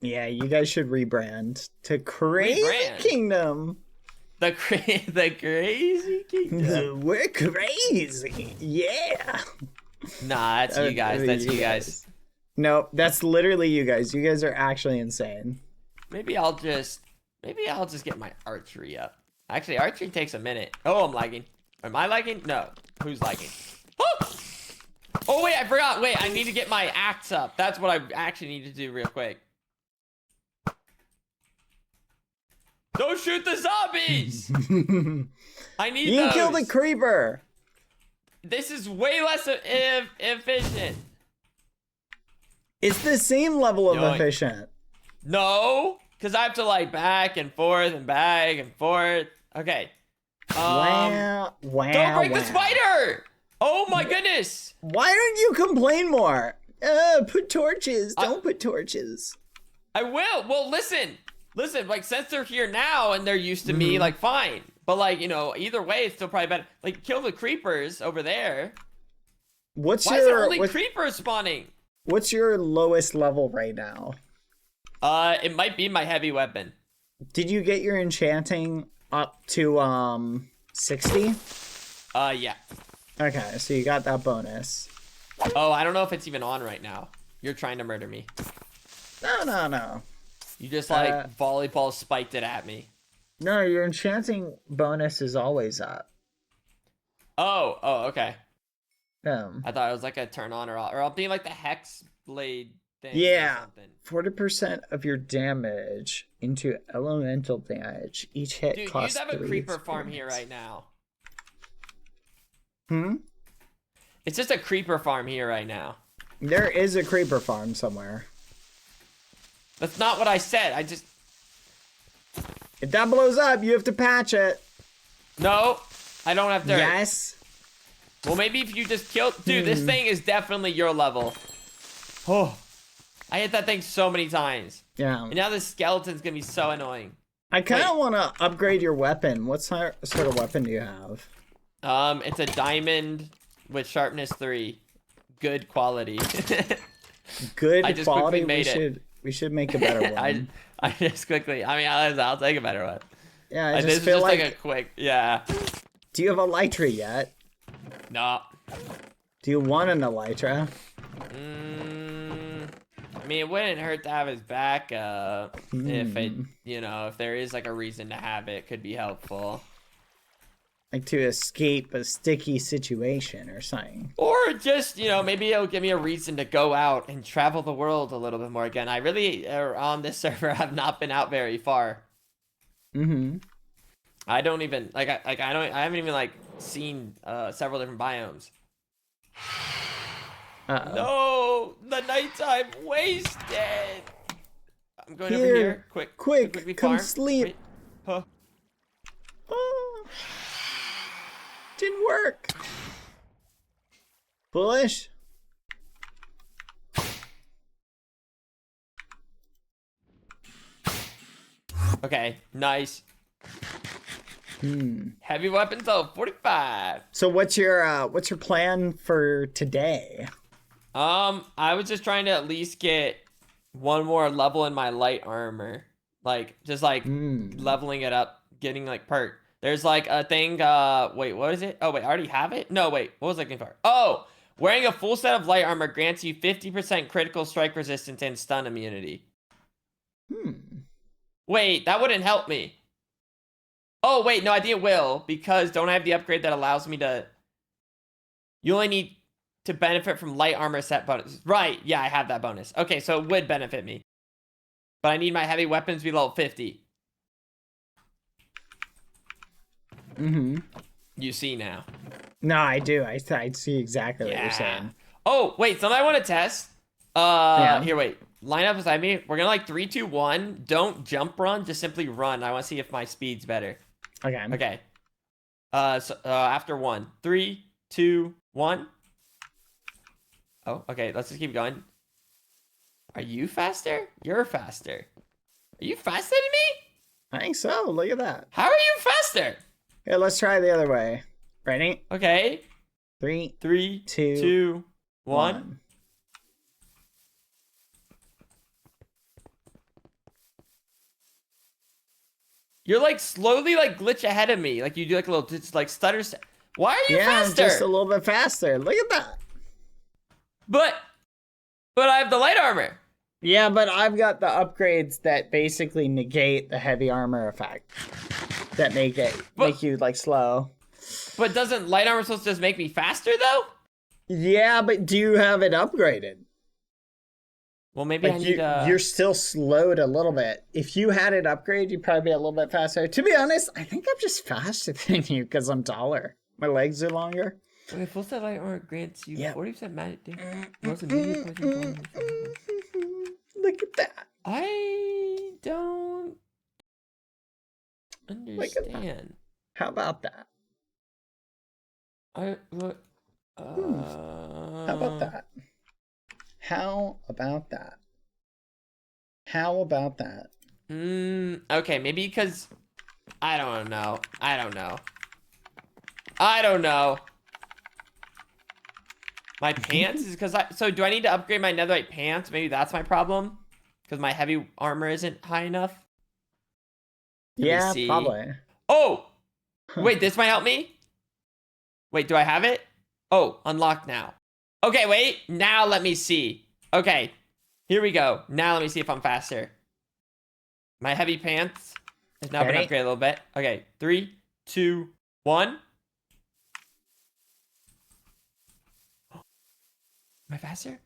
Yeah, you guys should rebrand to Crazy Kingdom. The crazy kingdom. We're crazy. Yeah. Nah, that's you guys. That's you guys. No, that's literally you guys. You guys are actually insane. Maybe I'll just get my archery up. Actually, archery takes a minute. Oh, I'm lagging. Am I lagging? No. Who's lagging? Oh, wait, I forgot. Wait, I need to get my axe up. That's what I actually need to do real quick. Don't shoot the zombies! I need You killed a creeper. This is way less efficient. It's the same level of efficient. No, because I have to like back and forth and back and forth. Okay. Wow. Don't break the spider! Oh my goodness! Why don't you complain more? Put torches. Don't put torches. I will. Well, listen, like, since they're here now and they're used to me, like, fine. But, like, you know, either way, it's still probably better. Like, kill the creepers over there. Why is there only creepers spawning? What's your lowest level right now? It might be my heavy weapon. Did you get your enchanting up to 60? Yeah. Okay, so you got that bonus. Oh, I don't know if it's even on right now. You're trying to murder me. No. You just like volleyball spiked it at me. No, your enchanting bonus is always up. Oh, okay. I thought it was like a turn on or off, or I'll be like the hex blade thing. Yeah, or 40% of your damage into elemental damage. Each hit Dude, costs you have a 3 creeper farm experience. here right now. It's just a creeper farm here right now. There is a creeper farm somewhere. That's not what I said. If that blows up, you have to patch it. No, I don't have dirt. Yes. Well, maybe if you just kill... Dude, this thing is definitely your level. Oh, I hit that thing so many times. Yeah. And now this skeleton's gonna be so annoying. I kind of want to upgrade your weapon. What sort of weapon do you have? It's a diamond with sharpness 3. Good quality. Good I just quality. Made we should make a better one. I just quickly. I mean, I'll take a better one. Yeah, I this just feel is just like a quick. Yeah. Do you have a elytra yet? No. Do you want an elytra? I mean, it wouldn't hurt to have his backup if it, you know, if there is like a reason to have it, could be helpful. Like to escape a sticky situation or something. Or just, you know, maybe it'll give me a reason to go out and travel the world a little bit more again. I really, on this server, have not been out very far. I don't even, I haven't even, like, seen several different biomes. No, the nighttime wasted. I'm going over here. Quick, come farm. sleep. Wait. Huh. Oh, didn't work. Foolish. Okay, nice. Heavy weapons, 45. So what's your plan for today? I was just trying to at least get one more level in my light armor. Like, just like leveling it up, getting like perk. There's like a thing, wait, what is it? Oh, wait, I already have it? No, wait, what was I looking for? Oh, wearing a full set of light armor grants you 50% critical strike resistance and stun immunity. Wait, that wouldn't help me. Oh, wait, no, I think it will, because don't I have the upgrade that allows me to... You only need to benefit from light armor set bonus. Right, yeah, I have that bonus. Okay, so it would benefit me. But I need my heavy weapons to be level 50. You see now. No, I do. I see exactly what you're saying. Oh, wait, something I want to test. Here, wait. Line up beside me. We're gonna like 3, 2, 1. Don't jump run, just simply run. I want to see if my speed's better. Okay. Okay. After 1. 3, 2, 1. Oh, okay, let's just keep going. Are you faster? You're faster. Are you faster than me? I think so. Look at that. How are you faster? Here, let's try the other way. Ready? Okay. 3, 3, 2, 1. You're like slowly like glitch ahead of me. Like you do like a little just like stutter. Why are you faster? Just a little bit faster. Look at that. But I have the light armor. Yeah, but I've got the upgrades that basically negate the heavy armor effect. That make you like slow. But doesn't light armor supposed to just make me faster though? Yeah, but do you have it upgraded? Well, maybe like I need you're still slowed a little bit. If you had it upgraded, you'd probably be a little bit faster. To be honest, I think I'm just faster than you because I'm taller. My legs are longer. Okay, full set light armor grants you 40% magic damage. Look at that. I don't understand. How about that? How How about that? How about that? How about that? Okay, maybe because I don't know. I don't know. I don't know. My pants is because so do I need to upgrade my netherite pants? Maybe that's my problem. Because my heavy armor isn't high enough. Let me Yeah, see. probably. Oh! Wait, this might help me? Wait, do I have it? Oh, unlocked now. Okay, wait. Now let me see. Okay. Here we go. Now let me see if I'm faster. My heavy pants has now been Ready? upgraded a little bit. Okay, 3, 2, 1. Am I faster?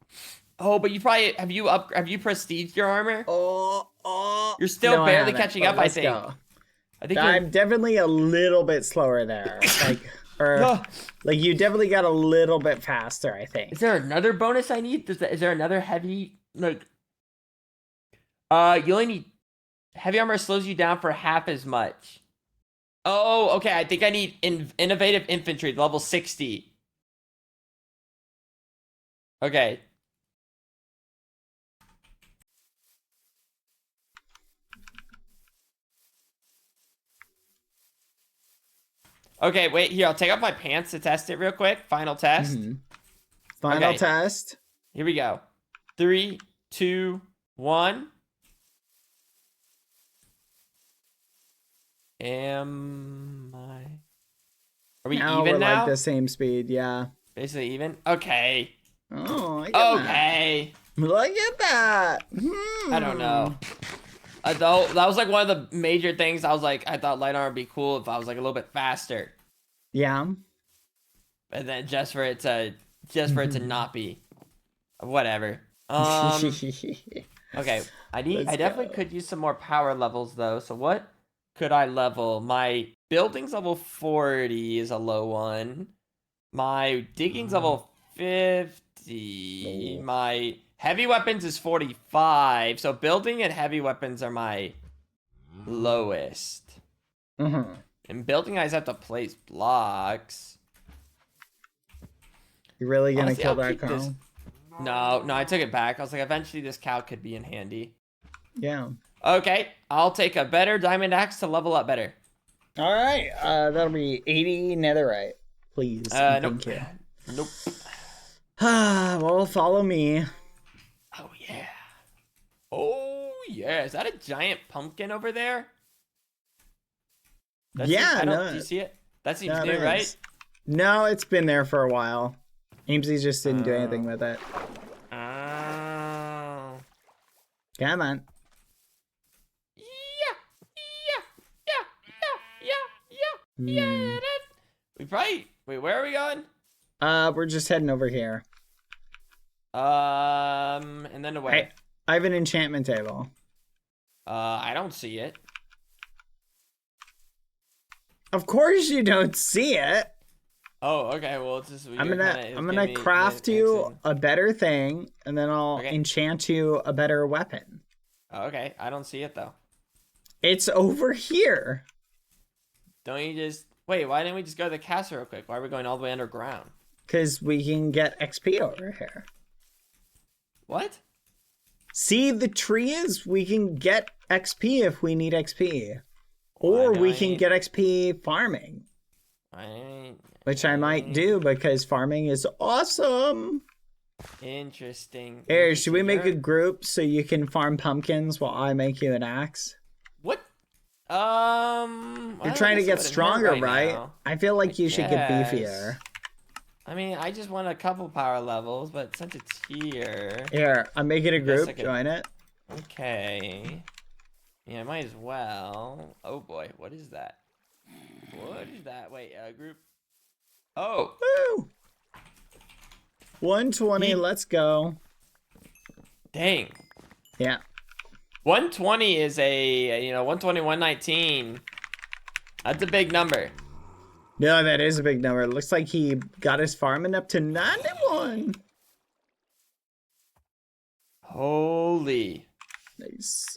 Oh, but you probably have you prestiged your armor? Oh. You're still No, I barely haven't, catching but up, I let's think. go. I think I'm definitely a little bit slower there. Like you definitely got a little bit faster, I think. Is there another bonus I need? Is there another heavy like you only need heavy armor slows you down for half as much. Oh, okay. I think I need innovative infantry level 60. Okay. Okay, wait, here, I'll take off my pants to test it real quick. Final test. Final Okay. test. Here we go. 3, 2, 1. Am I? Are we Now even we're now? like the same speed, yeah. Basically even? Okay. Oh, look at Okay. that. Look at that. I don't know. Though that was like one of the major things. I thought light armor would be cool if I was like a little bit faster. Yeah. And then just for it to not be. Whatever. Okay. I definitely could use some more power levels though. So what could I level? My building's level 40 is a low one. My digging's level 50. My heavy weapons is 45. So building and heavy weapons are my lowest. And building, I just have to place blocks. You really gonna Honestly, kill I'll that keep cow? this. No, I took it back. I was like, eventually this cow could be in handy. Yeah. Okay, I'll take a better diamond axe to level up better. All right. That'll be 80 netherite, please. Nope. Thank you. Nope. Well, follow me. Oh yeah. Oh yeah. Is that a giant pumpkin over there? Do you see it? That seems new, right? No, it's been there for a while. Amesy just didn't do anything with it. Oh. Come on. Yeah. We probably wait. Where are we going? We're just heading over here. And then away. I have an enchantment table. I don't see it. Of course you don't see it. Oh, okay. Well, it's just I'm gonna craft you a better thing, and then I'll enchant you a better weapon. Okay, I don't see it though. It's over here. Don't you just wait? Why didn't we just go to the castle real quick? Why are we going all the way underground? Because we can get XP over here. What? See the trees? We can get XP if we need XP. Or we can get XP farming. Which I might do because farming is awesome. Interesting. Here, should we make a group so you can farm pumpkins while I make you an axe? What? You're trying to get stronger, right? I feel like you should get beefier. I mean, I just want a couple power levels, but since it's here... Here, I'm making a group. Join it. Okay. Yeah, might as well. Oh boy, what is that? What is that? Wait, group. Oh. Woo! 120, let's go. Dang. Yeah. 120 is a, 120, 119. That's a big number. No, that is a big number. It looks like he got his farming up to 91. Holy. Nice.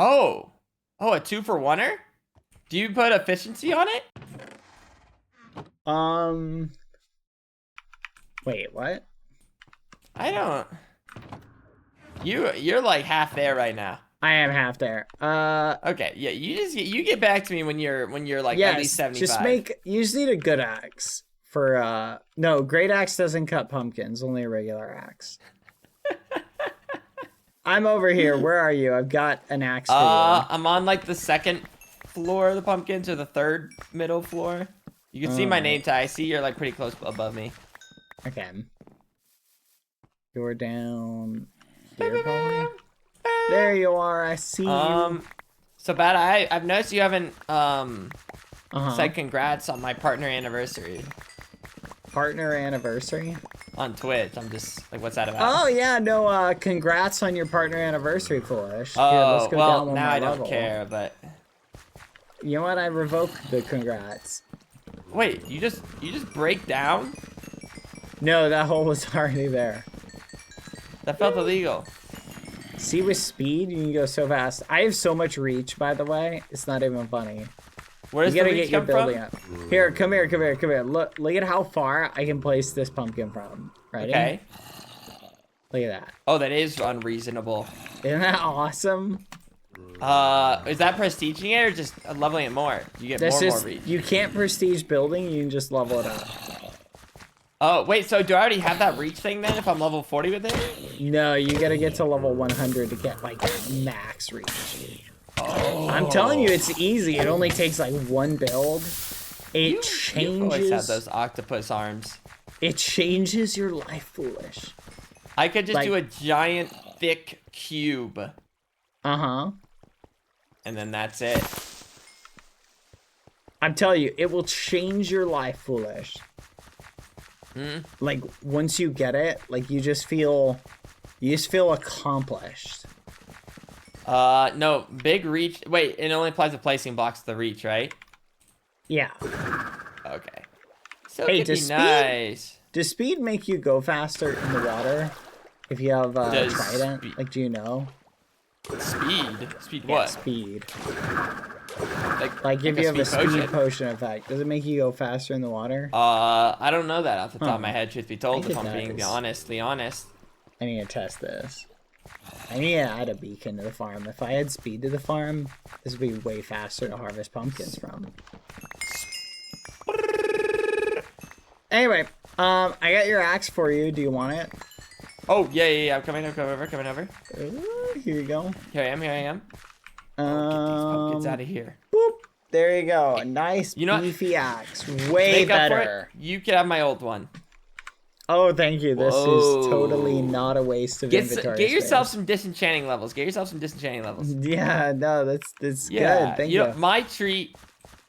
Oh, a 2-for-1er? Do you put efficiency on it? Wait, what? I don't. You're like half there right now. I am half there. Okay, yeah, you get back to me when you're like at least 75. You just need a good axe for no, great axe doesn't cut pumpkins, only a regular axe. I'm over here. Where are you? I've got an axe for you. I'm on like the 2nd floor of the pumpkins or the 3rd middle floor. You can see my name tag. I see you're like pretty close above me. Okay. You're down here probably. There you are. I see you. So bad. I've noticed you haven't said congrats on my partner anniversary. Partner anniversary? On Twitch. I'm just like, what's that about? Oh yeah, no. Congrats on your partner anniversary, Foolish. Oh, here, let's go well, down one now more I don't level. care, but You know what? I revoked the congrats. wait, you just break down? No, that hole was already there. That felt illegal. See, with speed, you can go so fast. I have so much reach, by the way. It's not even funny. Where does You the gotta reach get your come from? building up. Here, come here. Look at how far I can place this pumpkin from. Ready? Okay. Look at that. Oh, that is unreasonable. Isn't that awesome? Is that prestiging it or just leveling it more? You get That's more just, reach. you can't prestige building, you can just level it up. Oh, wait, so do I already have that reach thing then if I'm level 40 with it? No, you gotta get to level 100 to get like max reach. Oh. I'm telling you, it's easy. It only takes like one build. It You always have changes. those octopus arms. It changes your life, Foolish. I could just Like- do a giant thick cube Uh-huh. and then that's it. I'm telling you, it will change your life, Foolish. Like, once you get it, like, you just feel accomplished. No, big reach. Wait, it only applies to placing blocks to the reach, right? Yeah. Okay. So Hey, it could be does speed- nice. Does speed make you go faster in the water? If you have Does trident? speed- Like, do you know? Speed? Speed Yeah, what? speed. Like If you have a speed potion? potion effect, does it make you go faster in the water? I don't know that off the top of my head, truth be told, think if it I'm being does. honestly honest. I need to test this. I need to add a beacon to the farm. If I add speed to the farm, this would be way faster to harvest pumpkins from. Anyway, I got your axe for you. Do you want it? Oh, yeah, I'm coming over. Ooh, here you go. Here I am. Get these pumpkins out of here. Boop. There you go. A nice You know what? beefy axe. Way Make up for better. it. You can have my old one. Oh, thank you. This Whoa. is totally not a waste of inventory Get yourself space. some disenchanting levels. Yeah, no, that's Yeah, good. Thank you. My treat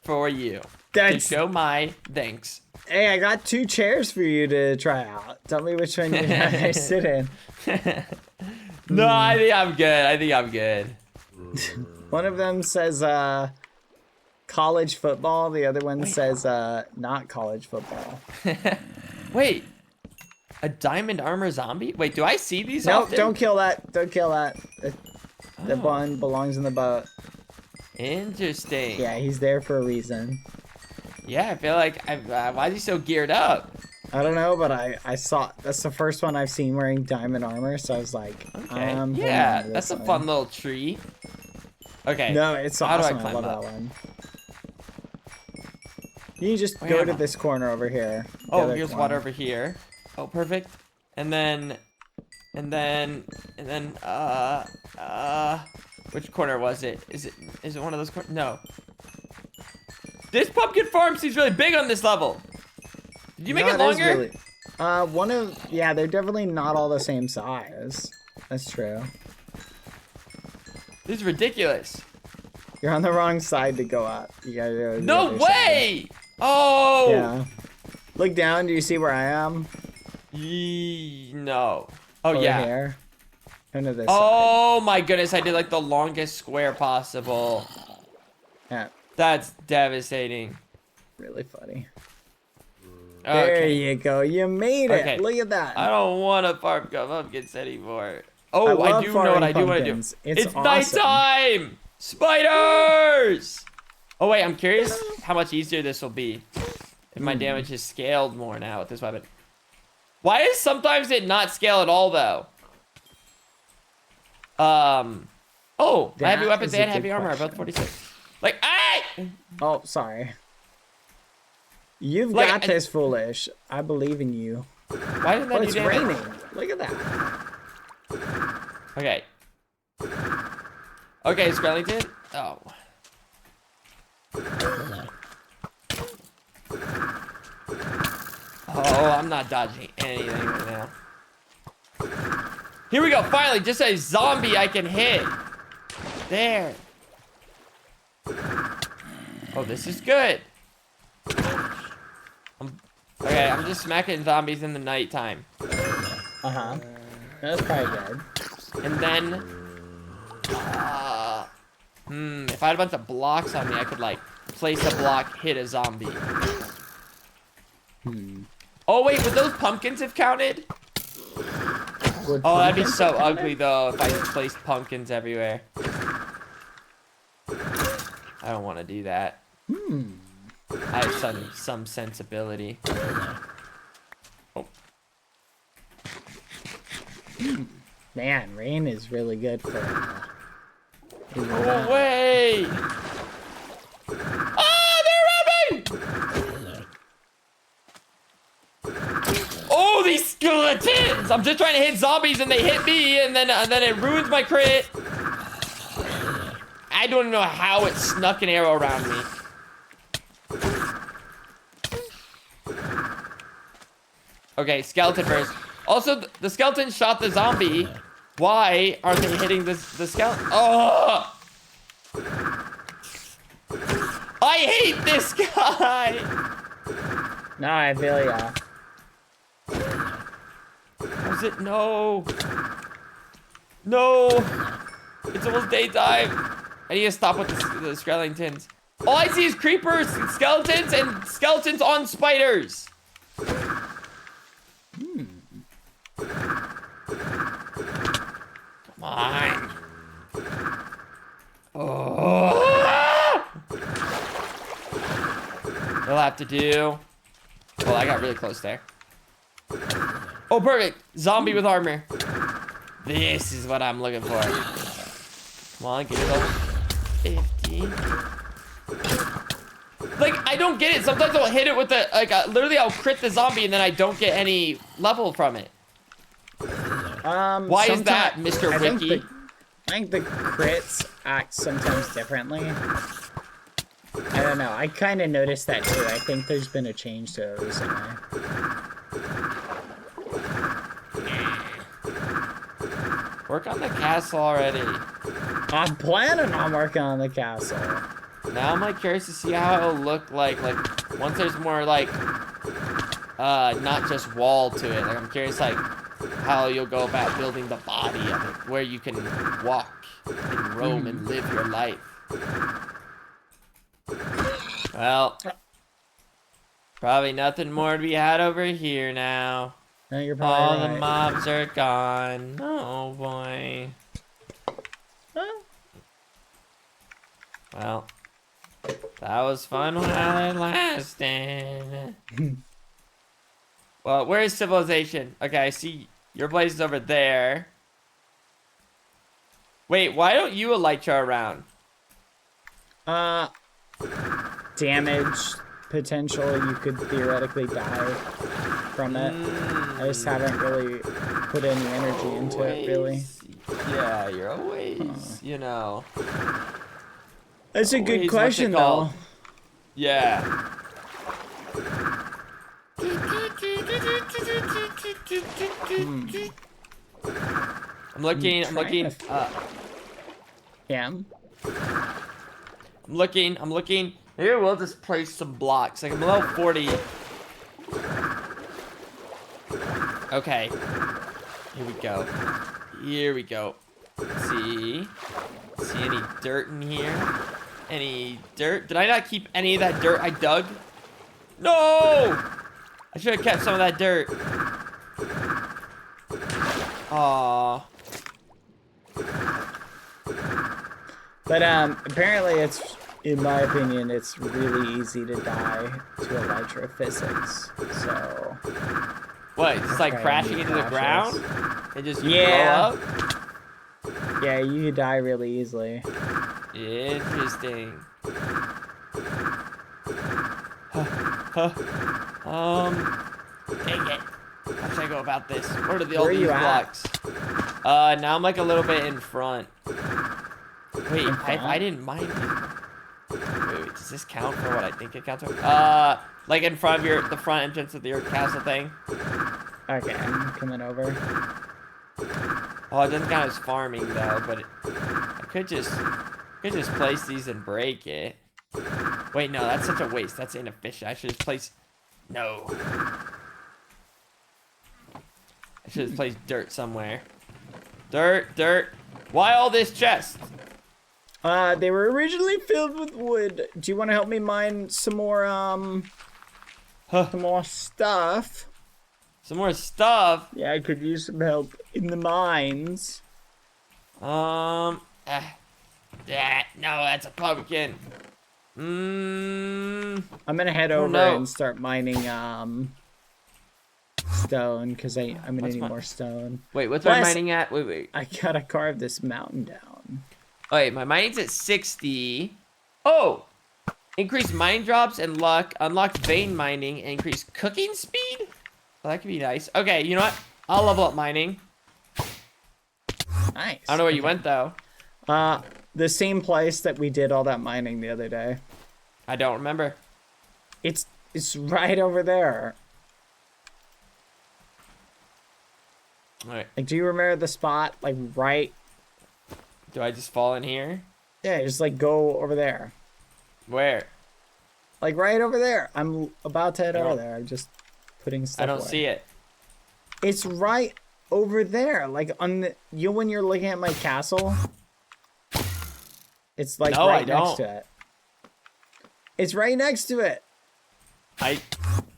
for you. That's To show my thanks. Hey, I got 2 chairs for you to try out. Tell me which one you'd rather sit in. No, I think I'm good. One of them says college football. The other one says not college football. Wait, a diamond armor zombie? Wait, do I see these Nope, often? don't kill that. Don't kill that. The one belongs in the boat. Interesting. Yeah, he's there for a reason. Yeah, I feel like why is he so geared up? I don't know, but I saw that's the first one I've seen wearing diamond armor, so I was like, Okay. holding Yeah, on to that's this a one. fun little tree. Okay. No, it's How do I awesome. I climb love up? that one. You just Where go am to I? this corner over here. the Oh, other here's corner. water over here. Oh, perfect. And then, which corner was it? Is it one of those corners? No. This pumpkin farm seems really big on this level. Did you make No, it is longer? really- yeah, they're definitely not all the same size. That's true. This is ridiculous. You're on the wrong side to go up. You gotta go to the No other side. way! Oh! Yeah. Look down. Do you see where I am? No. Oh, Over yeah. Here. Come to this side. Oh my goodness, I did like the longest square possible. Yeah. That's devastating. Really funny. Okay. There you go. You made it. Okay. Look at that. I don't want to farm pumpkins anymore. Oh, I love do know what I do want to do. pumpkins. It's awesome. nighttime! Spiders! Oh, wait, I'm curious how much easier this will be if my damage is scaled more now with this weapon. Why is sometimes it not scale at all, though? Oh, my heavy weapons and heavy armor are both 46. Like, hey! Oh, sorry. You've Like, got this, Foolish. I believe in you. Why didn't that Oh, do it's damage? raining. Look at that. Okay. Okay, Skellington. Oh. Oh, I'm not dodging anything right now. Here we go. Finally, just a zombie I can hit. There. Oh, this is good. Okay, I'm just smacking zombies in the nighttime. Uh-huh. That's probably good. And then, if I had a bunch of blocks on me, I could, like, place a block, hit a zombie. Oh, wait, would those pumpkins have counted? Oh, that'd be so ugly, though, if I placed pumpkins everywhere. I don't want to do that. I have some sensibility. Oh. Man, rain is really good for... Oh, wait! Ah, they're rubbing! Oh, these skeletons! I'm just trying to hit zombies and they hit me, and then it ruins my crit. I don't even know how it snuck an arrow around me. Okay, skeleton first. Also, the skeleton shot the zombie. Why aren't they hitting the skeleton? Oh! I hate this guy! No, I feel ya. How's it? No. No. It's almost daytime. I need to stop with the skeletons. All I see is creepers and skeletons on spiders. Come on. Oh. They'll have to do. Well, I got really close there. Oh, perfect. Zombie with armor. This is what I'm looking for. Come on, give it over. 50. Like, I don't get it. Sometimes I'll hit it with the, like, literally I'll crit the zombie and then I don't get any level from it. Why is that, Mr. Wiki? I think the crits act sometimes differently. I don't know. I kind of noticed that too. I think there's been a change to it recently. Work on the castle already. I'm planning on working on the castle. Now I'm like curious to see how it'll look like once there's more like not just wall to it. Like I'm curious like how you'll go about building the body of it, where you can walk and roam and live your life. Well, probably nothing more to be had over here now. No, you're All probably the right. mobs are gone. Oh boy. Huh? Well, that was fun while it lasted. Well, where is civilization? Okay, I see your place is over there. Wait, why don't you elytra around? Damage potential. You could theoretically die from it. I just haven't really put any energy into it, really. Yeah, you're always, you know. That's a good Always, question, what's it though. called? Yeah. I'm looking. Yeah. I'm looking. Maybe we'll just place some blocks. Like I'm level 40. Okay. Here we go. Let's see. See any dirt in here? Any dirt? Did I not keep any of that dirt I dug? No! I should have kept some of that dirt. Aww. But apparently it's, in my opinion, it's really easy to die to electrophysics. So What? It's like Okay, crashing into the crashes. ground and just you Yeah. blow up. yeah, you could die really easily. Interesting. Dang it. How should I go about this? Where are Where all are these you at? blocks? Now I'm like a little bit in front. Wait, I didn't mind these. Wait, does this count for what I think it counts for? Like in front of the front entrance of your castle thing. Okay, I'm coming over. Oh, it doesn't count as farming though, but I could just place these and break it. Wait, no, that's such a waste. That's inefficient. I should just place. No. I should have placed dirt somewhere. Dirt. Why all this chest? They were originally filled with wood. Do you want to help me mine some more, some more stuff? Some more stuff. Yeah, I could use some help in the mines. Yeah, no, that's a pumpkin. I'm gonna head over no. and start mining, stone, because I'm gonna What's need my- more stone. Wait, what's my Plus- mining at? Wait. I gotta carve this mountain down. Oh, wait, my mining's at 60. Oh! Increase mine drops and luck. Unlock vein mining and increase cooking speed? Well, that could be nice. Okay, you know what? I'll level up mining. Nice. I don't know where you went, though. The same place that we did all that mining the other day. I don't remember. It's right over there. All right. Like, do you remember the spot? Like, right? Do I just fall in here? Yeah, just like go over there. Where? Like right over there. I'm about to head I over don't- there. I'm just putting stuff I don't away. see it. It's right over there. Like on the when you're looking at my castle. It's like No, right I don't. next to it. It's right next to it.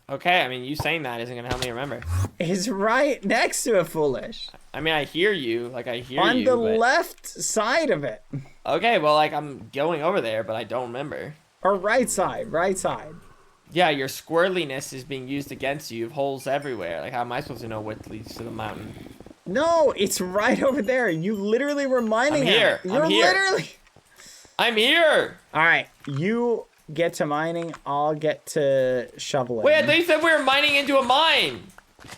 Okay, I mean, you saying that isn't gonna help me remember. It's right next to it, foolish. I mean, I hear you. Like, I hear On you. the but... left side of it. Okay, well, like, I'm going over there, but I don't remember. Or right side, right side. Yeah, your squirreliness is being used against you. You have holes everywhere. Like, how am I supposed to know what leads to the mountain? No, it's right over there. You literally were mining I'm it. here. You're I'm here. literally. I'm here! All right, you get to mining. I'll get to shoveling. Wait, I thought you said we were mining into a mine!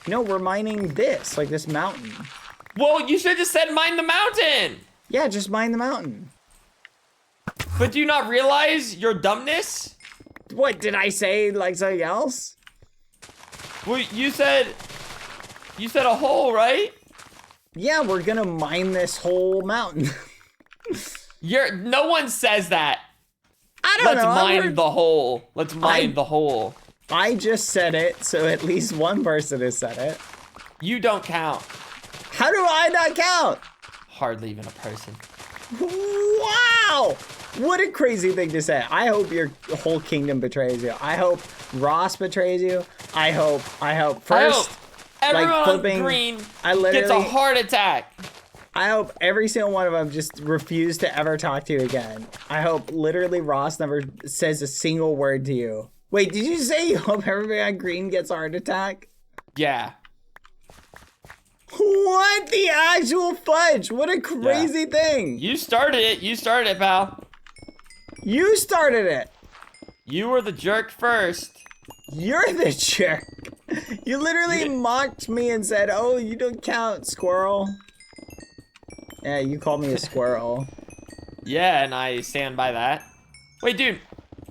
No, we're mining this, like this mountain. Well, you should have just said mine the mountain! Yeah, just mine the mountain. But do you not realize your dumbness? What, did I say like something else? Well, you said a hole, right? Yeah, we're gonna mine this whole mountain. No one says that. I don't Let's know. mine the hole. Let's mine the hole. I just said it, so at least one person has said it. You don't count. How do I not count? Hardly even a person. Wow! What a crazy thing to say. I hope your whole kingdom betrays you. I hope Ross betrays you. I hope first, Everyone like on flipping, green I gets a literally, heart attack. I hope every single one of them just refuse to ever talk to you again. I hope literally Ross never says a single word to you. Wait, did you say you hope everybody on green gets a heart attack? Yeah. What the actual fudge? What a crazy thing. You started it. You started it, pal. You started it. You were the jerk first. You're the jerk. You literally mocked me and said, "Oh, you don't count, squirrel." Yeah, you called me a squirrel. Yeah, and I stand by that. Wait, dude.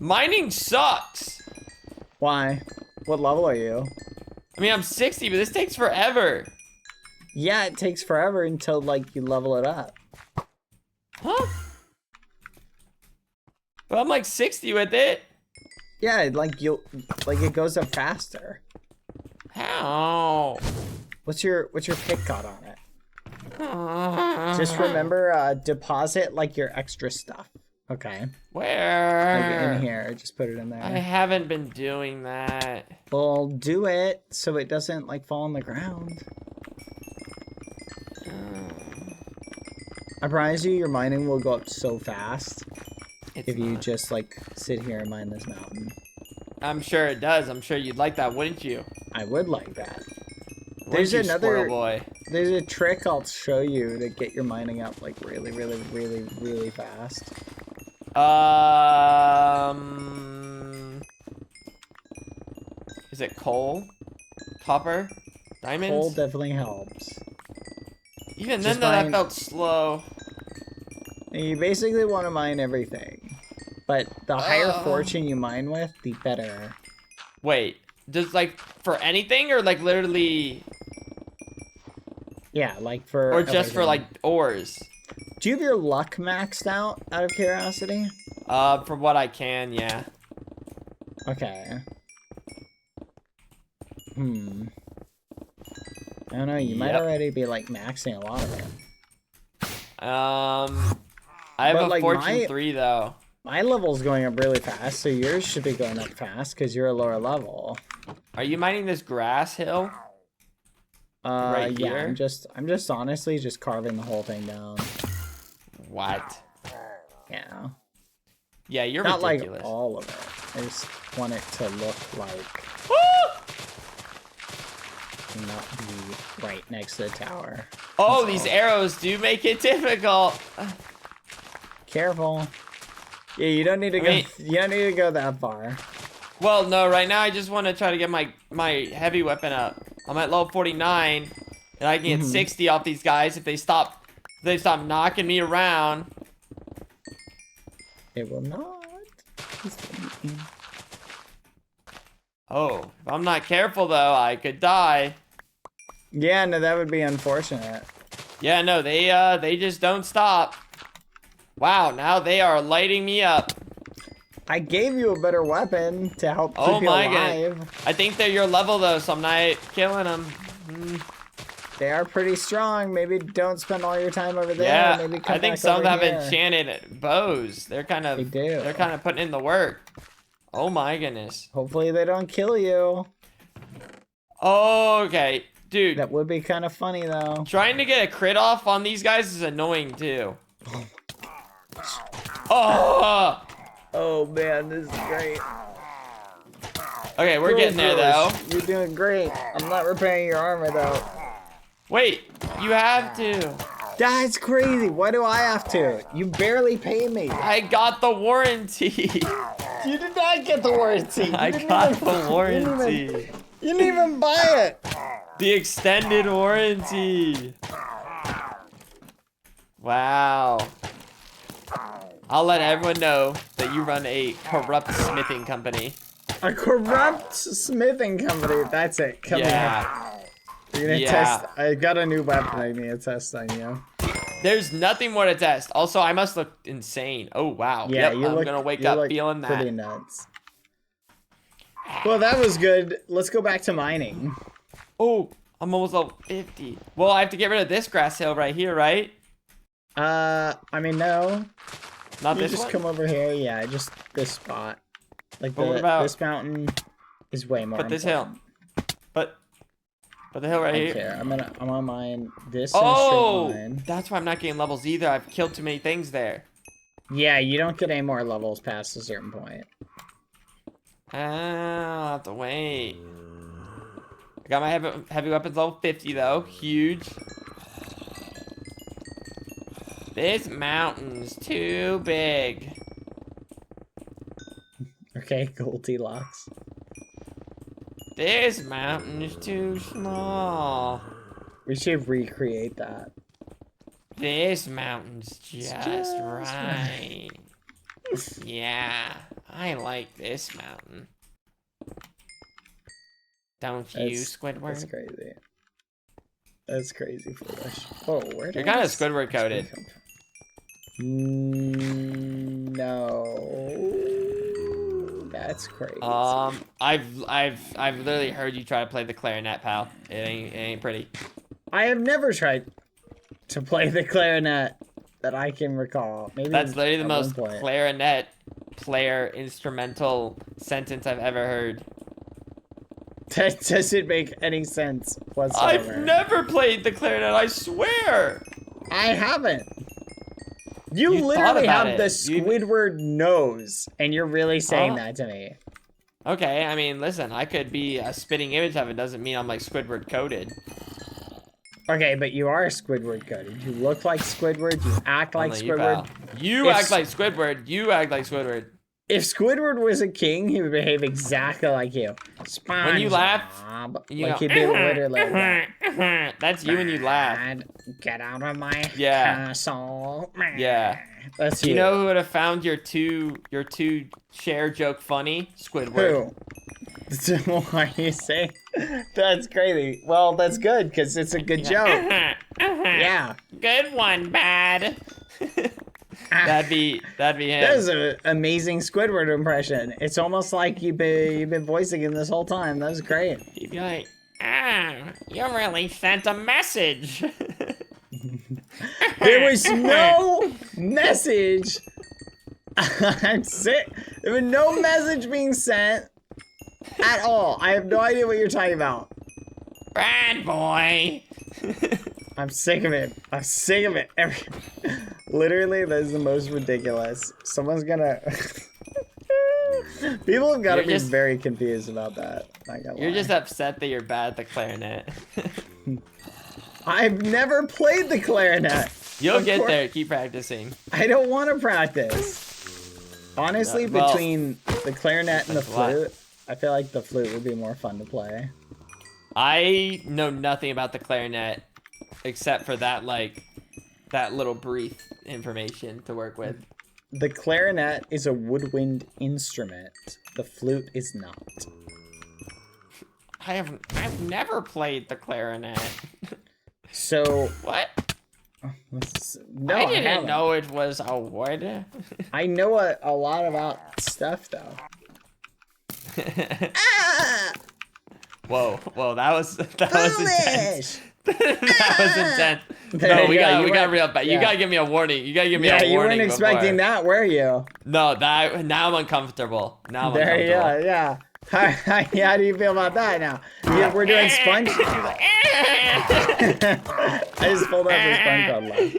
Mining sucks. Why? What level are you? I mean, I'm 60, but this takes forever. Yeah, it takes forever until, like, you level it up. Huh? But I'm like 60 with it. Yeah, like, it goes up faster. How? What's your pick card on it? Just remember, deposit, like, your extra stuff. Okay. Where? Like, in here. Just put it in I there. haven't been doing that. Well, do it so it doesn't, like, fall on the ground. I promise you, your mining will go up so fast It's if you not. just like sit here and mine this mountain. I'm sure it does. I'm sure you'd like that, wouldn't you? I would like that. Wouldn't There's you, another squirrel boy. There's a trick I'll show you to get your mining up like really, really, really, really fast. Is it coal? Copper? Diamonds? Coal definitely helps. Even Just then, though, that mine- felt slow. And you basically want to mine everything, but the higher fortune you mine with, the better. Wait, just like for anything or like literally, Yeah, like for or just for everything. like ores? Do you have your luck maxed out of curiosity? From what I can, yeah. Okay. I don't know, you might Yep. already be like maxing a lot of it. I have But, a like, fortune 3 though. My level's going up really fast, so yours should be going up fast because you're a lower level. Are you mining this grass hill? Right Yeah, here? I'm just honestly just carving the whole thing down. What? Yeah. Yeah, you're Not ridiculous. like all of it. I just want it to look like not be right next to the tower. Oh, these arrows do make it difficult. Careful. Yeah, you don't need to mean- you don't need to go that far. Well, no, right now I just want to try to get my heavy weapon up. I'm at level 49, and I can get 60 off these guys if they stop knocking me around. It will not. Oh, if I'm not careful though, I could die. Yeah, no, that would be unfortunate. Yeah, no, they just don't stop. Wow, now they are lighting me up. I gave you a better weapon to help keep Oh you my alive. god. I think they're your level though, so I'm not killing them. They are pretty strong. Maybe don't spend all your time over there. Yeah, Maybe come I think back some over have here. enchanted bows. They're kind of They do. They're kind of putting in the work. Oh my goodness. Hopefully they don't kill you. Okay, dude. That would be kind of funny though. Trying to get a crit off on these guys is annoying too. Oh! Oh man, this is great. Okay, we're getting there though. You're doing great. I'm not repairing your armor though. Wait, you have to. That's crazy. Why do I have to? You barely pay me. I got the warranty. You did not get the warranty. You I didn't got even- the warranty. You didn't even buy it. The extended warranty. Wow. I'll let everyone know that you run a corrupt smithing company. A corrupt smithing company. That's it. Come Yeah. here. You're gonna Yeah. test. I got a new weapon. I need to test on you. There's nothing more to test. Also, I must look insane. Oh, wow. Yeah, Yep, you I'm look. gonna wake you up look feeling pretty that. nuts. Well, that was good. Let's go back to mining. Oh, I'm almost level 50. Well, I have to get rid of this grass hill right here, right? I mean, no. Not You this just one? come over here. Yeah, just this spot. Like But what about- this mountain is way more. But this hill. important. But the hill right I don't here. care. I'm gonna mine this in a Oh, straight line. that's why I'm not getting levels either. I've killed too many things there. Yeah, you don't get any more levels past a certain point. I'll have to wait. I got my heavy weapons level 50 though. Huge. This mountain's too big. Okay, Goldilocks. This mountain's too small. We should recreate that. This mountain's just right. right. Yeah, I like this mountain. Don't you, That's Squidward? crazy. That's crazy foolish. Oh, where did You're kind of this- Squidward coded. No. That's crazy. I've literally heard you try to play the clarinet, pal. It ain't pretty. I have never tried to play the clarinet that I can recall. Maybe That's literally the at most one point. clarinet player instrumental sentence I've ever heard. That doesn't make any sense whatsoever. I've never played the clarinet, I swear. I haven't. You thought literally about have the it. Squidward nose, and you're really saying that to me. Okay, I mean, listen, I could be a spitting image of it. Doesn't mean I'm like Squidward coded. Okay, but you are Squidward coded. You look like Squidward. You act like Only you, Squidward. pal. You act like Squidward. You act like Squidward. If Squidward was a king, he would behave exactly like you. When you laugh, you like go, he'd be literally like that. That's you when you laugh. Dad, get out of my Yeah. castle. Yeah. That's You know who would have found your two share joke funny? Squidward. Who? Why are you saying? That's crazy. Well, that's good because it's a good joke. Yeah. Good one, Bad. that'd be him. That is an amazing Squidward impression. It's almost like you've been voicing him this whole time. That was great. He'd be like, you really sent a message. There was no message. I'm sick. There was no message being sent at all. I have no idea what you're talking about. Bad boy. I'm sick of it. I'm sick of it. Literally, that is the most ridiculous. Someone's gonna... People have got to be very confused about that. Not gonna You're lie. just upset that you're bad at the clarinet. I've never played the clarinet. You'll Of get course- there. Keep practicing. I don't want to practice. Honestly, Well, between the clarinet and the that's a lot. flute, I feel like the flute would be more fun to play. I know nothing about the clarinet except for that little brief information to work with. The clarinet is a woodwind instrument. The flute is not. I've never played the clarinet. So, What? no, I didn't haven't. know it was a wood. I know a lot about stuff, though. Ah! Whoa, that was intense. Foolish! That was intense. There No, you we go, got you we got went- real bad. You yeah. gotta give me a warning. You gotta give me Yeah, a you warning. weren't expecting before. that, were you? No, now I'm uncomfortable. Now I'm There, uncomfortable. yeah. How do you feel about that now? Yeah, we're doing sponge. I just pulled up the SpongeBob line.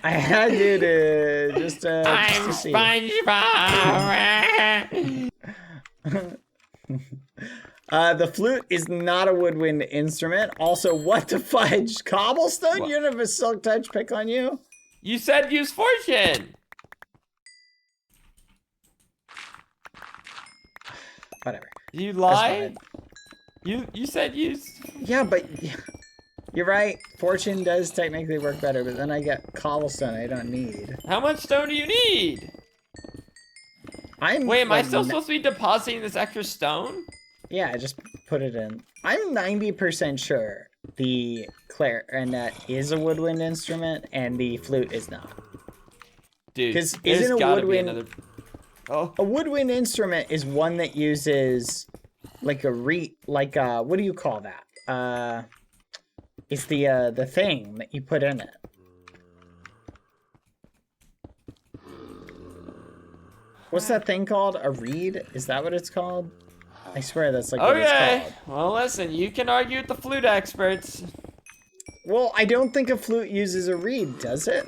I had you to just I'm to see. SpongeBob. The flute is not a woodwind instrument. Also, what the fudge? Cobblestone? What? You don't have a silk touch pick on you? You said use fortune. Whatever. You That's lied. fine. You said use. Yeah, but you're right. Fortune does technically work better, but then I get cobblestone I don't need. How much stone do you need? Wait, am I like, still supposed to be depositing this extra stone? Yeah, I just put it in. I'm 90% sure the clarinet is a woodwind instrument and the flute is not. Dude, 'Cause there's isn't a gotta be woodwind- another. Oh, A woodwind instrument is one that uses like a what do you call that? It's the thing that you put in it. What's that thing called? A reed? Is that what it's called? I swear that's like what it's okay. called. Well, listen, you can argue with the flute experts. Well, I don't think a flute uses a reed, does it?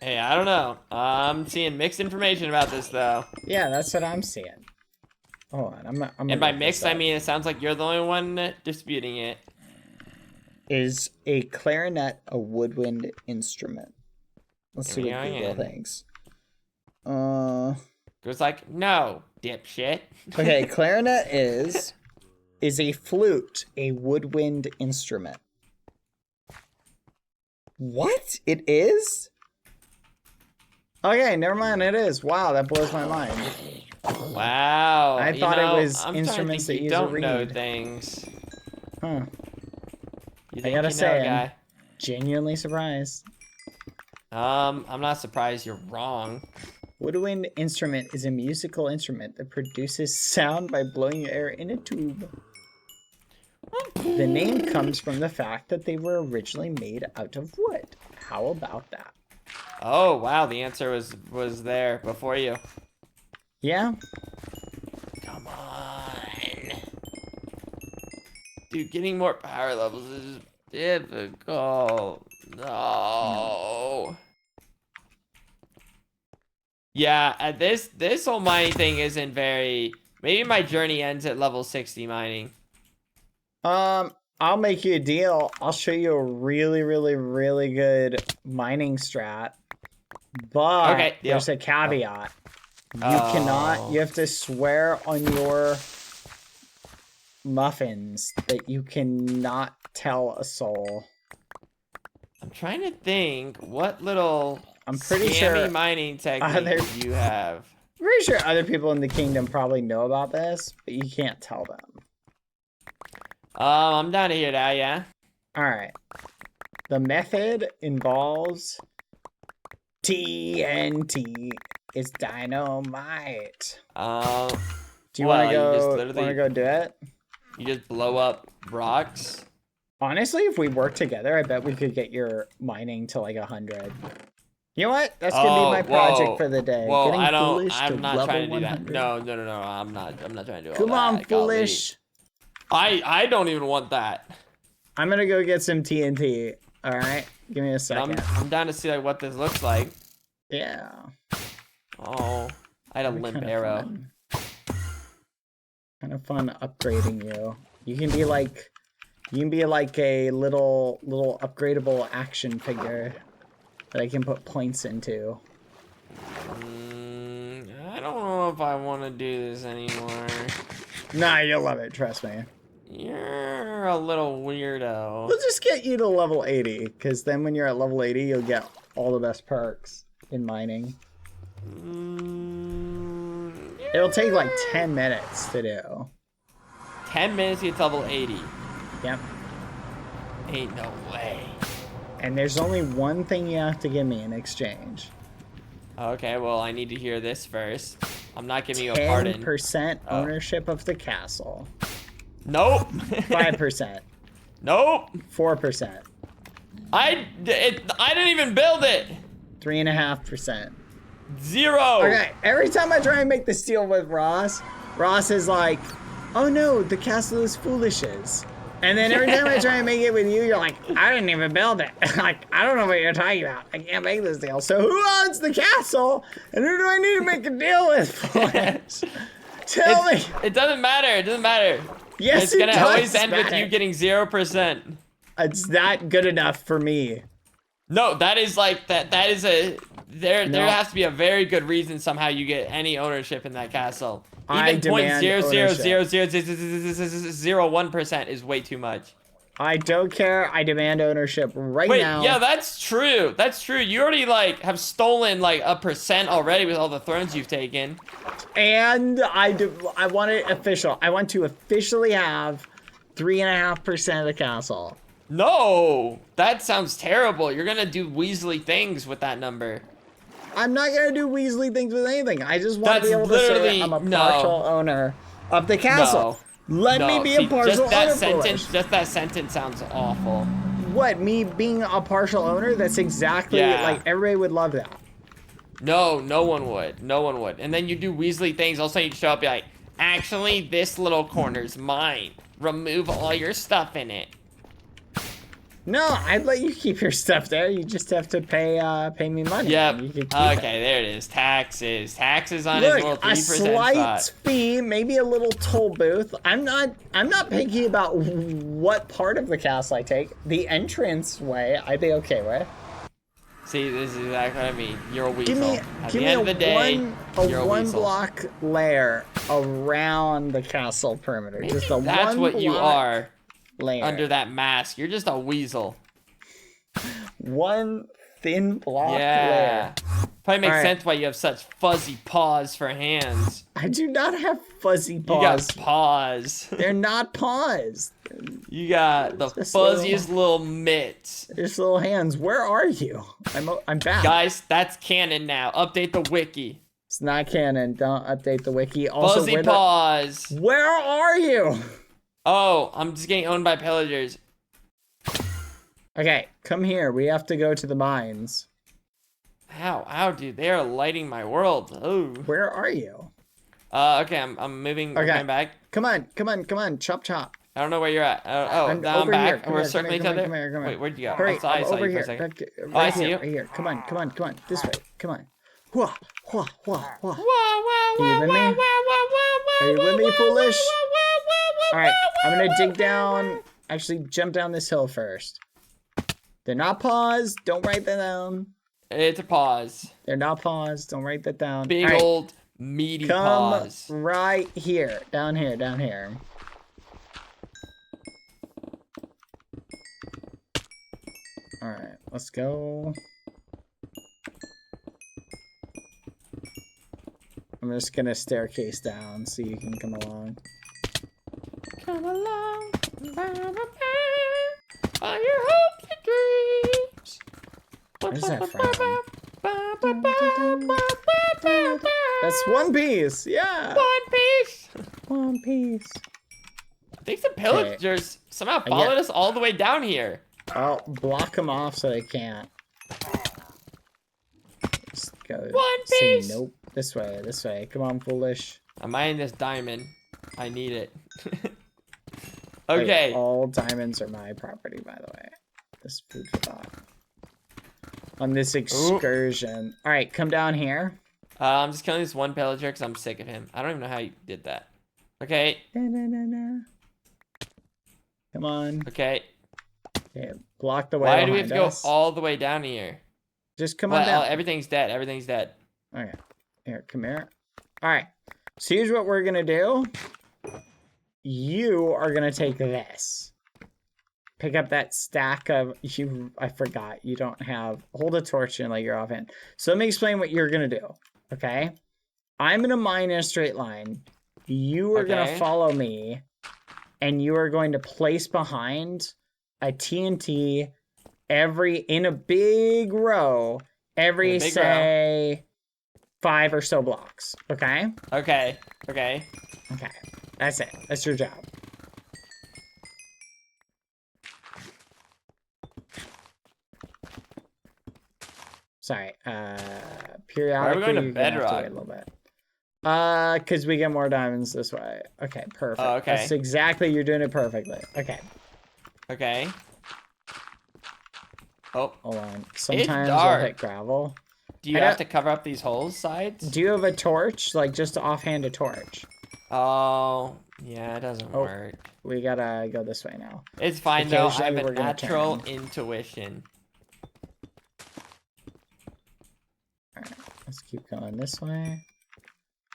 Hey, I don't know. I'm seeing mixed information about this though. Yeah, that's what I'm seeing. Hold on, I'm And by look this mixed, I up. mean it sounds like you're the only one disputing it. Is a clarinet a woodwind instrument? Let's see what Yeah, Google yeah. thinks. Goes like, no, dipshit. Okay, clarinet is a flute a woodwind instrument? What? It is? Okay, never mind. It is. Wow, that blows my mind. Wow. I you thought it know, was I'm instruments that starting to think use a you don't know reed. things. Huh? You I think gotta you say, know, guy? Genuinely surprised. I'm not surprised you're wrong. Woodwind instrument is a musical instrument that produces sound by blowing air in a tube. The name comes from the fact that they were originally made out of wood. How about that? Oh wow, the answer was there before you. Yeah? Come on. Dude, getting more power levels is difficult. No. Yeah, this whole mining thing isn't very. Maybe my journey ends at level 60 mining. I'll make you a deal. I'll show you a really, really, really good mining strat. But Okay, deal. there's a caveat. You cannot, you have to swear on your muffins that you cannot tell a soul. I'm trying to think what little I'm pretty scammy sure mining techniques you have. I'm pretty sure other people in the kingdom probably know about this, but you can't tell them. I'm down to hear that, yeah. Alright. The method involves TNT. It's dynamite. Do you want to go do it? You just blow up rocks? Honestly, if we work together, I bet we could get your mining to like 100. You know what? That's gonna be my project for the day. Whoa, Getting I don't. foolish I'm to not level trying to do 100. that. No. I'm not trying to do all Come that. on, foolish. I don't even want that. I'm gonna go get some TNT. All right, give me a second. I'm down to see like what this looks like. Yeah. Oh, I had a limp arrow. Kind of fun upgrading you. You can be like a little upgradable action figure that I can put points into. I don't know if I want to do this anymore. Nah, you'll love it. Trust me. You're a little weirdo. We'll just get you to level 80, because then when you're at level 80, you'll get all the best perks in mining. It'll take like 10 minutes to do. 10 minutes to get to level 80. Yep. Ain't no way. And there's only one thing you have to give me in exchange. Okay, well, I need to hear this first. I'm not giving you a pardon. 10% ownership of the castle. Nope. 5%. Nope. 4%. I didn't even build it. 3.5%. 0. Okay, every time I try and make this deal with Ross, Ross is like, oh no, the castle is foolishes. And then every time I try and make it with you, you're like, I didn't even build it. Like, I don't know what you're talking about. I can't make this deal. So who owns the castle? And who do I need to make a deal with for it? Tell me. It doesn't matter. It doesn't matter. Yes, it's gonna always end matter. with you getting 0%. It's not good enough for me. No, that is like that is a there has to be a very good reason somehow you get any ownership in that castle. Even 0.0000001% is way too much. I don't care. I demand ownership right now. Wait, yeah, that's true. That's true. You already like have stolen like a percent already with all the thrones you've taken. And I want it official. I want to officially have 3.5% of the castle. No, that sounds terrible. You're gonna do Weasley things with that number. I'm not gonna do Weasley things with anything. I just want to be able to say I'm a partial owner of the castle. Let me be a partial owner. Just that sentence sounds awful. What, me being a partial owner? That's exactly like everybody would love that. No, no one would. No one would. And then you do Weasley things. All of a sudden you show up, be like, actually, this little corner's mine. Remove all your stuff in it. No, I'd let you keep your stuff there. You just have to pay me money. Yep. Okay, there it is. Taxes. Taxes on his little 3% a slight spot. fee, maybe a little toll booth. I'm not picky about what part of the castle I take. The entrance way, I'd be okay with. See, this is exactly what I mean. You're a weasel. At Give the me end of the day, you're a one weasel. block layer around the castle perimeter. Maybe Just a that's one what you block are layer. under that mask. You're just a weasel. One thin block layer. Probably makes sense why you have such fuzzy paws for hands. I do not have fuzzy paws. You got paws. They're not paws. You got the fuzziest little mitts. There's little hands. Where are you? I'm back. Guys, that's canon now. Update the wiki. It's not canon. Don't update the wiki. Also, fuzzy paws. Where are you? Oh, I'm just getting owned by pillagers. Okay, come here. We have to go to the mines. Ow, dude, they are lighting my world. Oh. Where are you? Okay, I'm moving. Okay. I'm going back. Come on. Chop. I don't know where you're at. I'm back. We're circling each other. Wait, where'd you go? Hurry, I saw you over for here. a second. I see you. Right here. Come on. This way. Come on. Whoa. Wah, wah, wah. Wow, wow, Are you with me? Are you with me, foolish? All right, I'm gonna dig down. Actually, jump down this hill first. They're not paused. Don't write that down. It's a pause. They're not paused. Don't write that down. Big All right, old meaty come pause. right here. Down here. Down here. All right, let's go. I'm just gonna staircase down so you can come along. Come along, on your hopes and dreams. Where's that from? That's One Piece. Yeah. One Piece. One Piece. I think the pillagers somehow get- followed us all the way down here. I'll block them off so they can't. Just go. One say Piece. Nope. This way. This way. Come on, foolish. I'm eyeing this diamond. I need it. Wait, Okay. all diamonds are my property, by the way. This food for thought. On this excursion. All right, come down here. I'm just killing this one pillager because I'm sick of him. I don't even know how you did that. Okay. Na-na-na-na. Come on. Okay. Okay, block the way Why do we have behind to us. go all the way down here? Just come on Well, down. everything's dead. Everything's dead. Okay. Here, come here. All right. So here's what we're gonna do. You are gonna take this. Pick up that stack of you. I forgot. You don't have. Hold a torch and like you're offhand. So let me explain what you're gonna do. Okay. I'm gonna mine in a straight line. You are gonna Okay. follow me, and you are going to place behind a TNT in a big row. Every In a big say 5 or so blocks. Okay. Okay. Okay. Okay. That's it. That's your job. Sorry. Periodically, going to you're gonna have bedrock? wait a little bit. Because we get more diamonds this way. Okay, perfect. Oh, okay. That's exactly. You're doing it perfectly. Okay. Okay. Oh, Hold on. Sometimes I'll dark. hit gravel. do you I have don't- to cover up these holes sides? Do you have a torch? Like just offhand a torch. Oh, yeah, it doesn't Oh. work. We gotta go this way now. It's fine though. I have Occasionally a we're gonna natural turn. intuition. Let's keep going this way.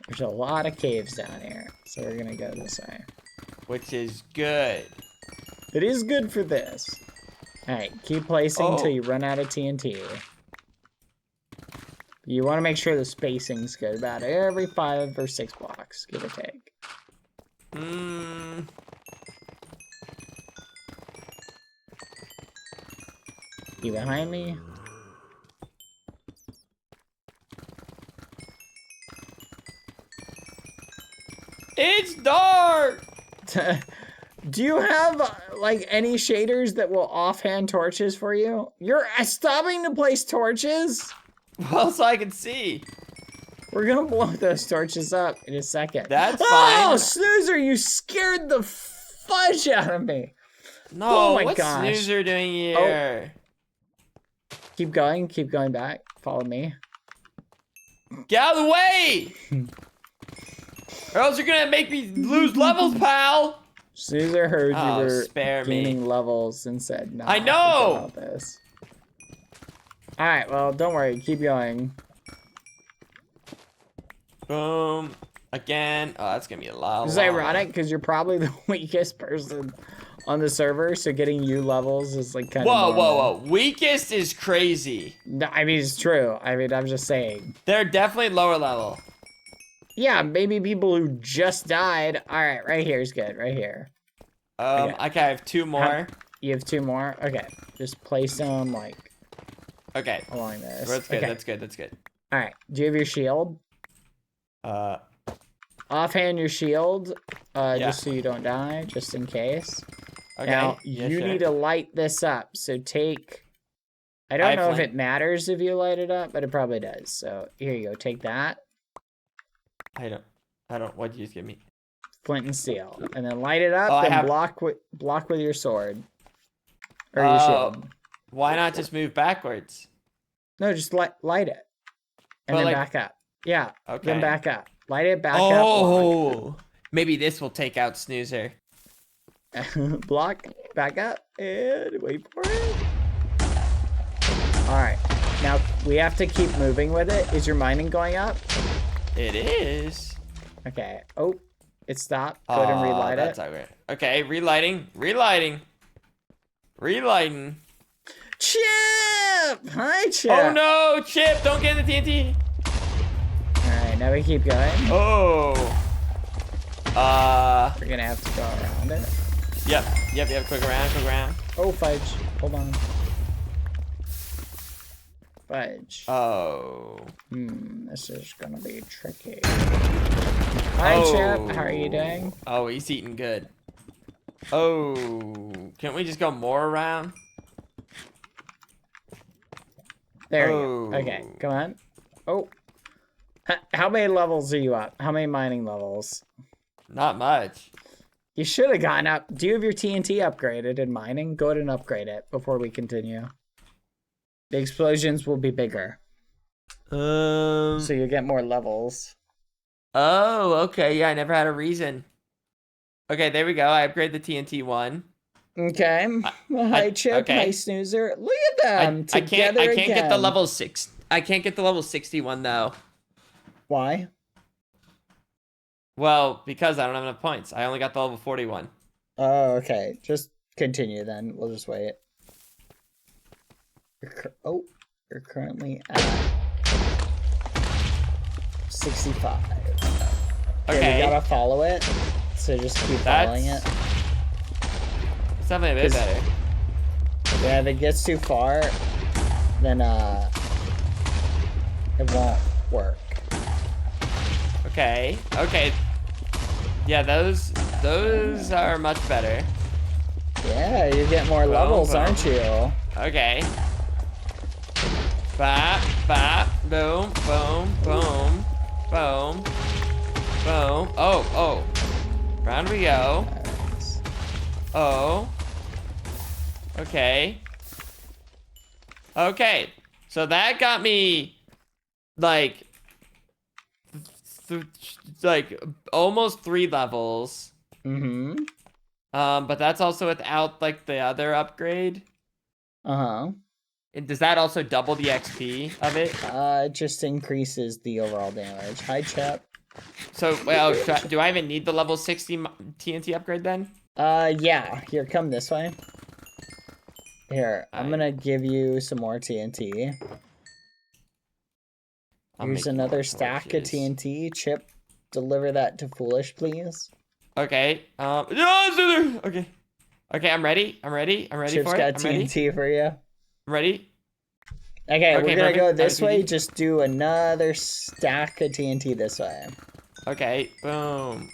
There's a lot of caves down here, so we're gonna go this way. Which is good. It is good for this. All right, keep placing until Oh. you run out of TNT. You want to make sure the spacing's good, about every 5 or 6 blocks, give or take. Mm. You behind me? It's dark. Do you have like any shaders that will offhand torches for you? You're stopping to place torches? Well, so I can see. We're gonna blow those torches up in a second. That's Oh, fine. Snoozer, you scared the fudge out of me. No, Oh my what's gosh. Snoozer doing here? Keep going back. Follow me. Get out of the way! Or else you're gonna make me lose levels, pal! Snoozer heard Oh, you were spare me. gaining levels and said, "No, I know! About this." All right, well, don't worry. Keep going. Boom. Again. Oh, that's gonna be a lot. This is ironic because you're probably the weakest person on the server, so getting you levels is like kind of. Whoa, whoa, whoa. Weakest is crazy. No, I mean, it's true. I mean, I'm just saying. They're definitely lower level. Yeah, maybe people who just died. All right, right here is good. Right here. Okay, I have 2 more. You have 2 more? Okay. Just place them, like, Okay. along this. That's good, Okay. that's good, that's good. All right. Do you have your shield? Offhand your shield, Yeah. just so you don't die, just in case. Okay. Now, yeah, you sure. need to light this up. So take... I don't I know if flame. it matters if you light it up, but it probably does. So here you go. Take that. I don't, what'd you just give me? Flint and steel. And then light it up, Oh, I then have- block with your sword. Or your Oh. shield. Why not just move backwards? No, just light it. And But, then like- back up. Yeah. Okay. Then back up. Light it back up. Oh, maybe this will take out Snoozer. Block. Back up. And wait for it. All right. Now we have to keep moving with it. Is your mining going up? It is. Okay. Oh, it stopped. Go ahead and relight that's it. okay. Okay, relighting. Chip! Hi, Chip. Oh no, Chip! Don't get in the TNT. All right, now we keep going. Oh. We're gonna have to go around it. Yep. Quick around. Oh, fudge. Hold on. Fudge. Oh. This is gonna be tricky. Hi, Chip. How are you doing? Oh, he's eating good. Oh, can't we just go more around? There you go. Okay, come on. Oh. How many levels are you up? How many mining levels? Not much. You should have gone up. Do you have your TNT upgraded in mining? Go ahead and upgrade it before we continue. The explosions will be bigger. So you get more levels. Oh, okay. Yeah, I never had a reason. Okay, there we go. I upgrade the TNT one. Okay. Hi, Chip. okay. Hi, Snoozer. Look at them I together can't get the again. level 6. I can't get the level 61 though. Why? Well, because I don't have enough points. I only got the level 41. Oh, okay. Just continue then. We'll just wait. You're currently at 65. Okay. We gotta follow it. So just keep following it. It's definitely a bit better. Yeah, if it gets too far, then it won't work. Okay. Yeah, those are much better. Yeah, you get more levels, boom. aren't you? Okay. Bop, boom, boom, boom, boom, boom. Oh. Round we go. Nice. Oh. Okay. So that got me like almost 3 levels. Mm-hmm. But that's also without like the other upgrade. Uh-huh. Does that also double the XP of it? It just increases the overall damage. Hi, Chip. So, well, do I even need the level 60 TNT upgrade then? Yeah. Here, come this way. Here, I'm gonna give you some more TNT. Here's another stack of TNT. Chip, deliver that to Foolish, please. Okay. Okay. Okay, I'm ready. Chip's for it. got TNT for you. I'm ready. Okay, we're gonna perfect. go this way. Just do another stack of TNT this way. Okay. Boom.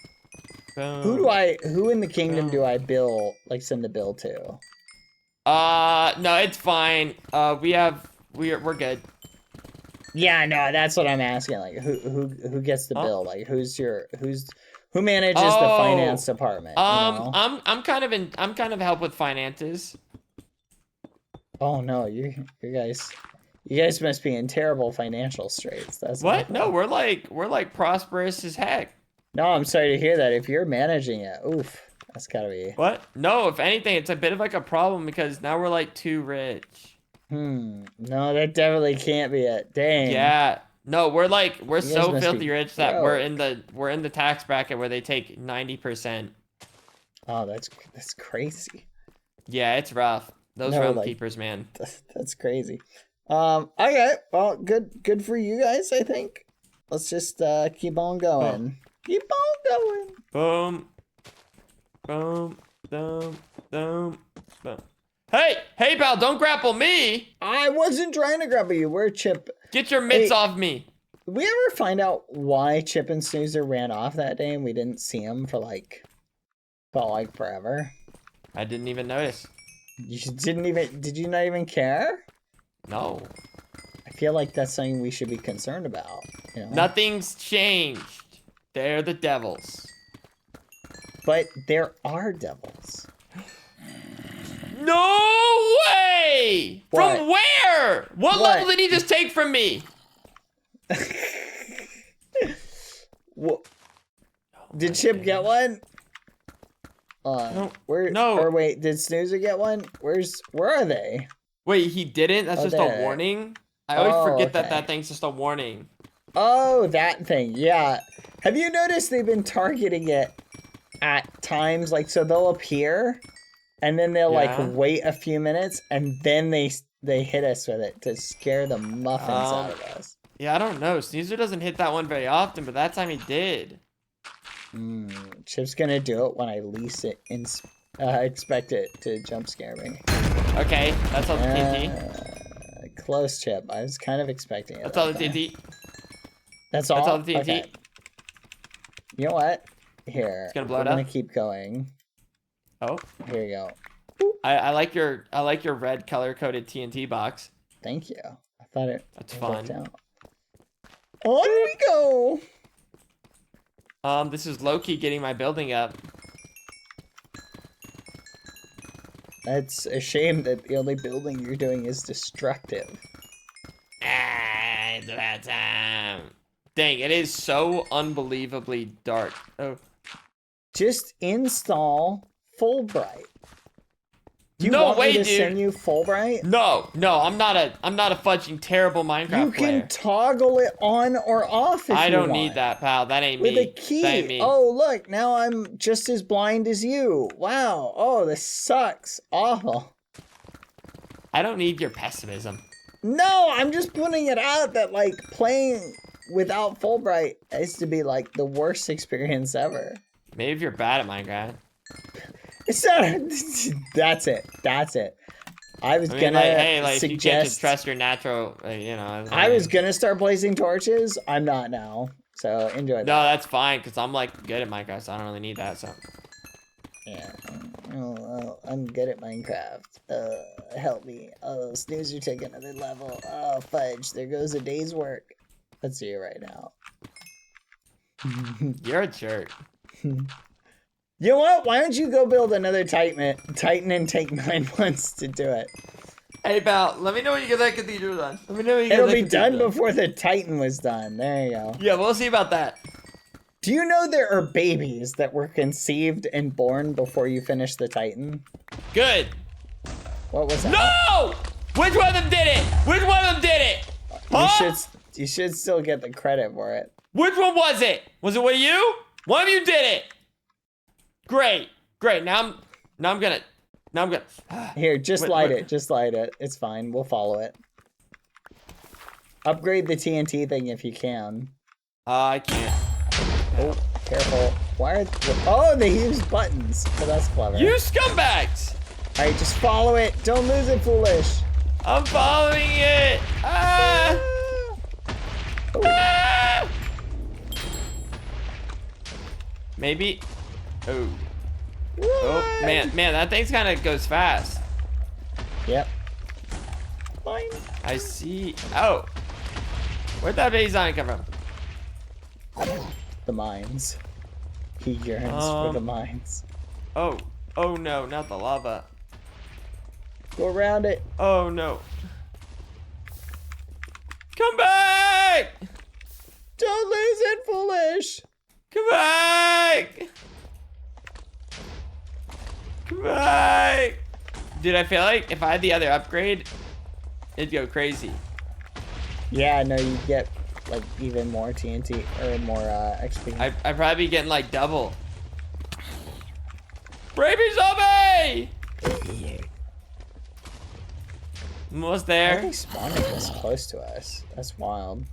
Who in the kingdom do I send the bill to? No, it's fine. We're good. Yeah, no, that's what I'm asking. Like, who gets the bill? Like, who manages the finance department? You know? I'm kind of help with finances. Oh no, you guys must be in terrible financial straits. That's what? No, we're like prosperous as heck. No, I'm sorry to hear that. If you're managing it, oof, that's gotta be. What? No, if anything, it's a bit of like a problem because now we're like too rich. No, that definitely can't be it. Dang. Yeah. No, we're so filthy rich that broke. we're in the tax bracket where they take 90%. Oh, that's crazy. Yeah, it's rough. Those realm keepers, man. That's crazy. Okay, well, good for you guys, I think. Let's just keep on going. Keep on going. Boom, boom. Hey, pal, don't grapple me. I wasn't trying to grapple you. Where Chip? Get your mitts off me. Did we ever find out why Chip and Snoozer ran off that day and we didn't see him for felt like forever? I didn't even notice. Did you not even care? No. I feel like that's something we should be concerned about. You know? Nothing's changed. They're the devils. But there are devils. No way! What? From where? What level did he just take from me? Did Chip get one? No, Where? no. Or wait, did Snoozer get one? Where are they? Wait, he didn't? That's just there. a warning? I always forget that okay. that thing's just a warning. Oh, that thing. Yeah. Have you noticed they've been targeting it at times? Like, so they'll appear, and then they'll like wait a few minutes, and then they hit us with it to scare the muffins out of us. Yeah, I don't know. Snoozer doesn't hit that one very often, but that time he did. Chip's gonna do it when I least expect it to jump scare me. Okay, that's all the TNT. Close, Chip. I was kind of expecting it. That's all the TNT. That's all? That's all the TNT. Okay. You know what? Here. It's gonna blow it I'm up? gonna keep going. Oh. Here you go. I like your red color coded TNT box. Thank you. I thought it That's fun. On we go. This is low-key getting my building up. That's a shame that the only building you're doing is destructive. It's about time. Dang, it is so unbelievably dark. Oh. Just install Fulbright. Do you No want way, me to dude. send you Fulbright? No, I'm not a fudging terrible Minecraft You can player. toggle it on or off if I you don't want. need that, pal. That ain't With me. a key. That ain't me. Oh, look, now I'm just as blind as you. Wow. Oh, this sucks. Awful. I don't need your pessimism. No, I'm just putting it out that, like, playing without Fulbright is to be, like, the worst experience ever. Maybe if you're bad at Minecraft. It's not. That's it. I was gonna if you can't just suggest. trust your natural, you know. I was gonna start blazing torches. I'm not now. So enjoy that. No, that's fine, because I'm, like, good at Minecraft, so I don't really need that, so. Yeah. Oh, I'm good at Minecraft. Help me. Oh, Snoozer took another level. Oh, fudge. There goes a day's work. Let's see it right now. You're a jerk. You know what? Why don't you go build another Titan and take 9 months to do it? Hey, pal, let me know when you get that cathedral done. Let me know when you get It'll that be done cathedral before the Titan was done. There you go. Yeah, we'll see about that. Do you know there are babies that were conceived and born before you finish the Titan? Good. What was that? No! Which one of them did it? Which one of them did it? Huh? You should still get the credit for it. Which one was it? Was it one of you? One of you did it. Great. Now I'm gonna. Here, just Wait, light wait. it. Just light it. It's fine. We'll follow it. Upgrade the TNT thing if you can. I can't. Oh, careful. Why are... Oh, they use buttons. Oh, that's clever. You scumbags! All right, just follow it. Don't lose it, foolish. I'm following it. Ah! Oh. Ah! Maybe. Oh. Oh man, that thing's kind of goes fast. Yep. Fine. I see. Oh. Where'd that baby zombie come from? The mines. He yearns for the mines. Oh. Oh no, not the lava. Go around it. Oh no. Come back! Don't lose it, foolish. Come back! Come back! Dude, I feel like if I had the other upgrade, it'd go crazy. Yeah, no, you get like even more TNT or more XP. I'd probably be getting like double. Baby zombie! Almost Why are there. they spawning this close to us? That's wild.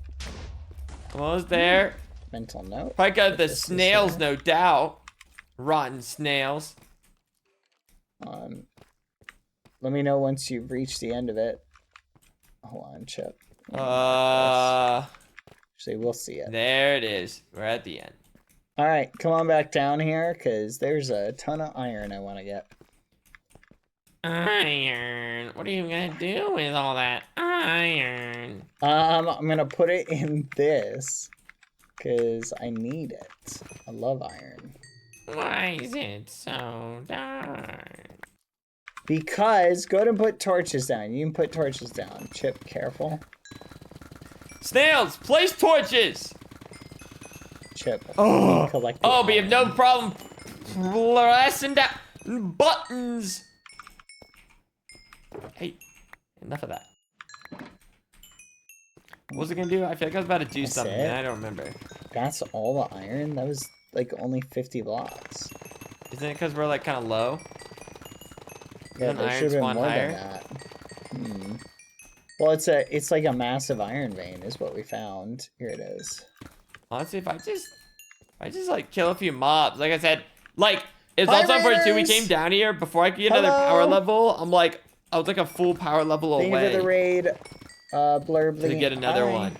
Almost there. Mental note. Probably got the This is snails, there. no doubt. Rotten snails. Let me know once you've reached the end of it. Hold on, Chip. Actually, we'll see it. There it is. We're at the end. All right, come on back down here, because there's a ton of iron I want to get. Iron. What are you gonna do with all that iron? I'm gonna put it in this, because I need it. I love iron. Why is it so dark? Because, go ahead and put torches down. You can put torches down. Chip, careful. Snails, place torches! Chip. Oh, Collect the we have no iron. problem pressing down buttons. Hey, enough of that. What was it gonna do? I feel like I was about to do That's something. it? And I don't remember. That's all the iron? That was like only 50 blocks. Isn't it because we're like kind of low? Yeah, Doesn't there iron should have been spawn more higher? than that. Hmm. Well, it's like a massive iron vein is what we found. Here it is. Honestly, if I just like kill a few mobs, like I said, like it's Hi, also for too. We Raiders! came down here before I could get another power Hello! level. I was like a full power level Thank you away for the raid, Blurbly. to get another Hi.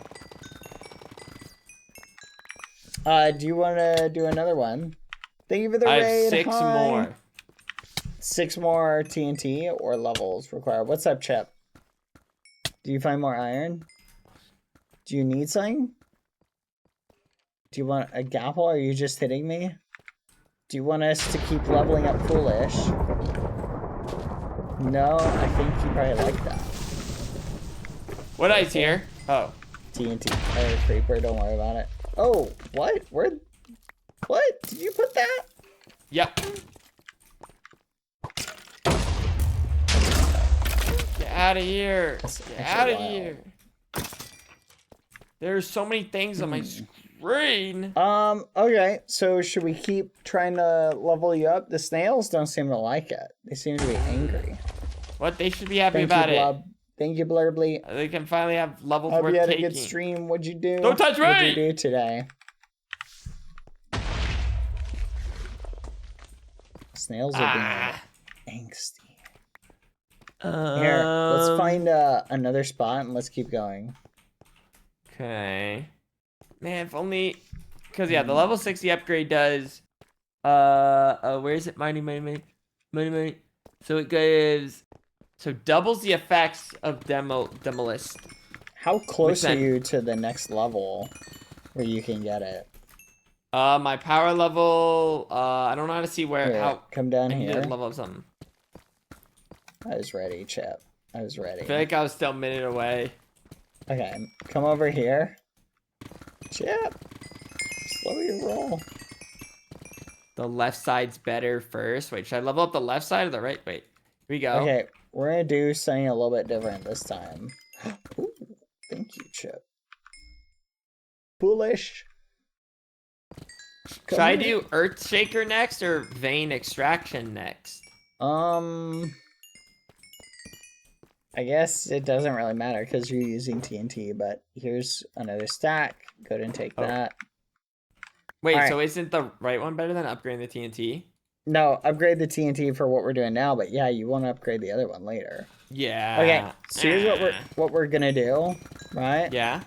one. Do you want to do another one? Thank you for the I raid. have 6 Hi. more. 6 more TNT or levels required. What's up, Chip? Do you find more iron? Do you need something? Do you want a gapple? Or are you just hitting me? Do you want us to keep leveling up foolish? No, I think you probably like that. What I here? Oh, TNT. Oh, creeper, don't worry about it. Oh, what? What? Did you put that? yep. Get out of here. That's Get actually out of wild. here. There's so many things on my screen. Okay, so should we keep trying to level you up? The snails don't seem to like it. They seem to be angry. What? They should be happy Thank about you, it. Blub. Thank you, Blurbly. They can finally have levels Hope worth you had taking. a good stream. What'd you do? Don't touch What'd me! you do today? Snails are being a little angsty. Here, let's find another spot and let's keep going. Okay. Man, if only, cause yeah, the level 60 upgrade does. Where is it? Money. So it gives, so doubles the effects of demolist. How close Which are then- you to the next level where you can get it? My power level. I don't know how to see where. Here, How come down I need here. to level up something. I was ready, Chip. I was ready. I feel like I was still a minute away. Okay, come over here. Chip, slow your roll. The left side's better first. Wait, should I level up the left side or the right? Wait, here we go. Okay, we're gonna do something a little bit different this time. Ooh, thank you, Chip. Foolish. Should I do Earth Shaker next or Vein Extraction next? I guess it doesn't really matter because you're using TNT, but here's another stack. Go ahead and take that. Wait, Alright. so isn't the right one better than upgrading the TNT? No, upgrade the TNT for what we're doing now, but yeah, you want to upgrade the other one later. Yeah. Okay, so here's what we're gonna do, right? Yeah.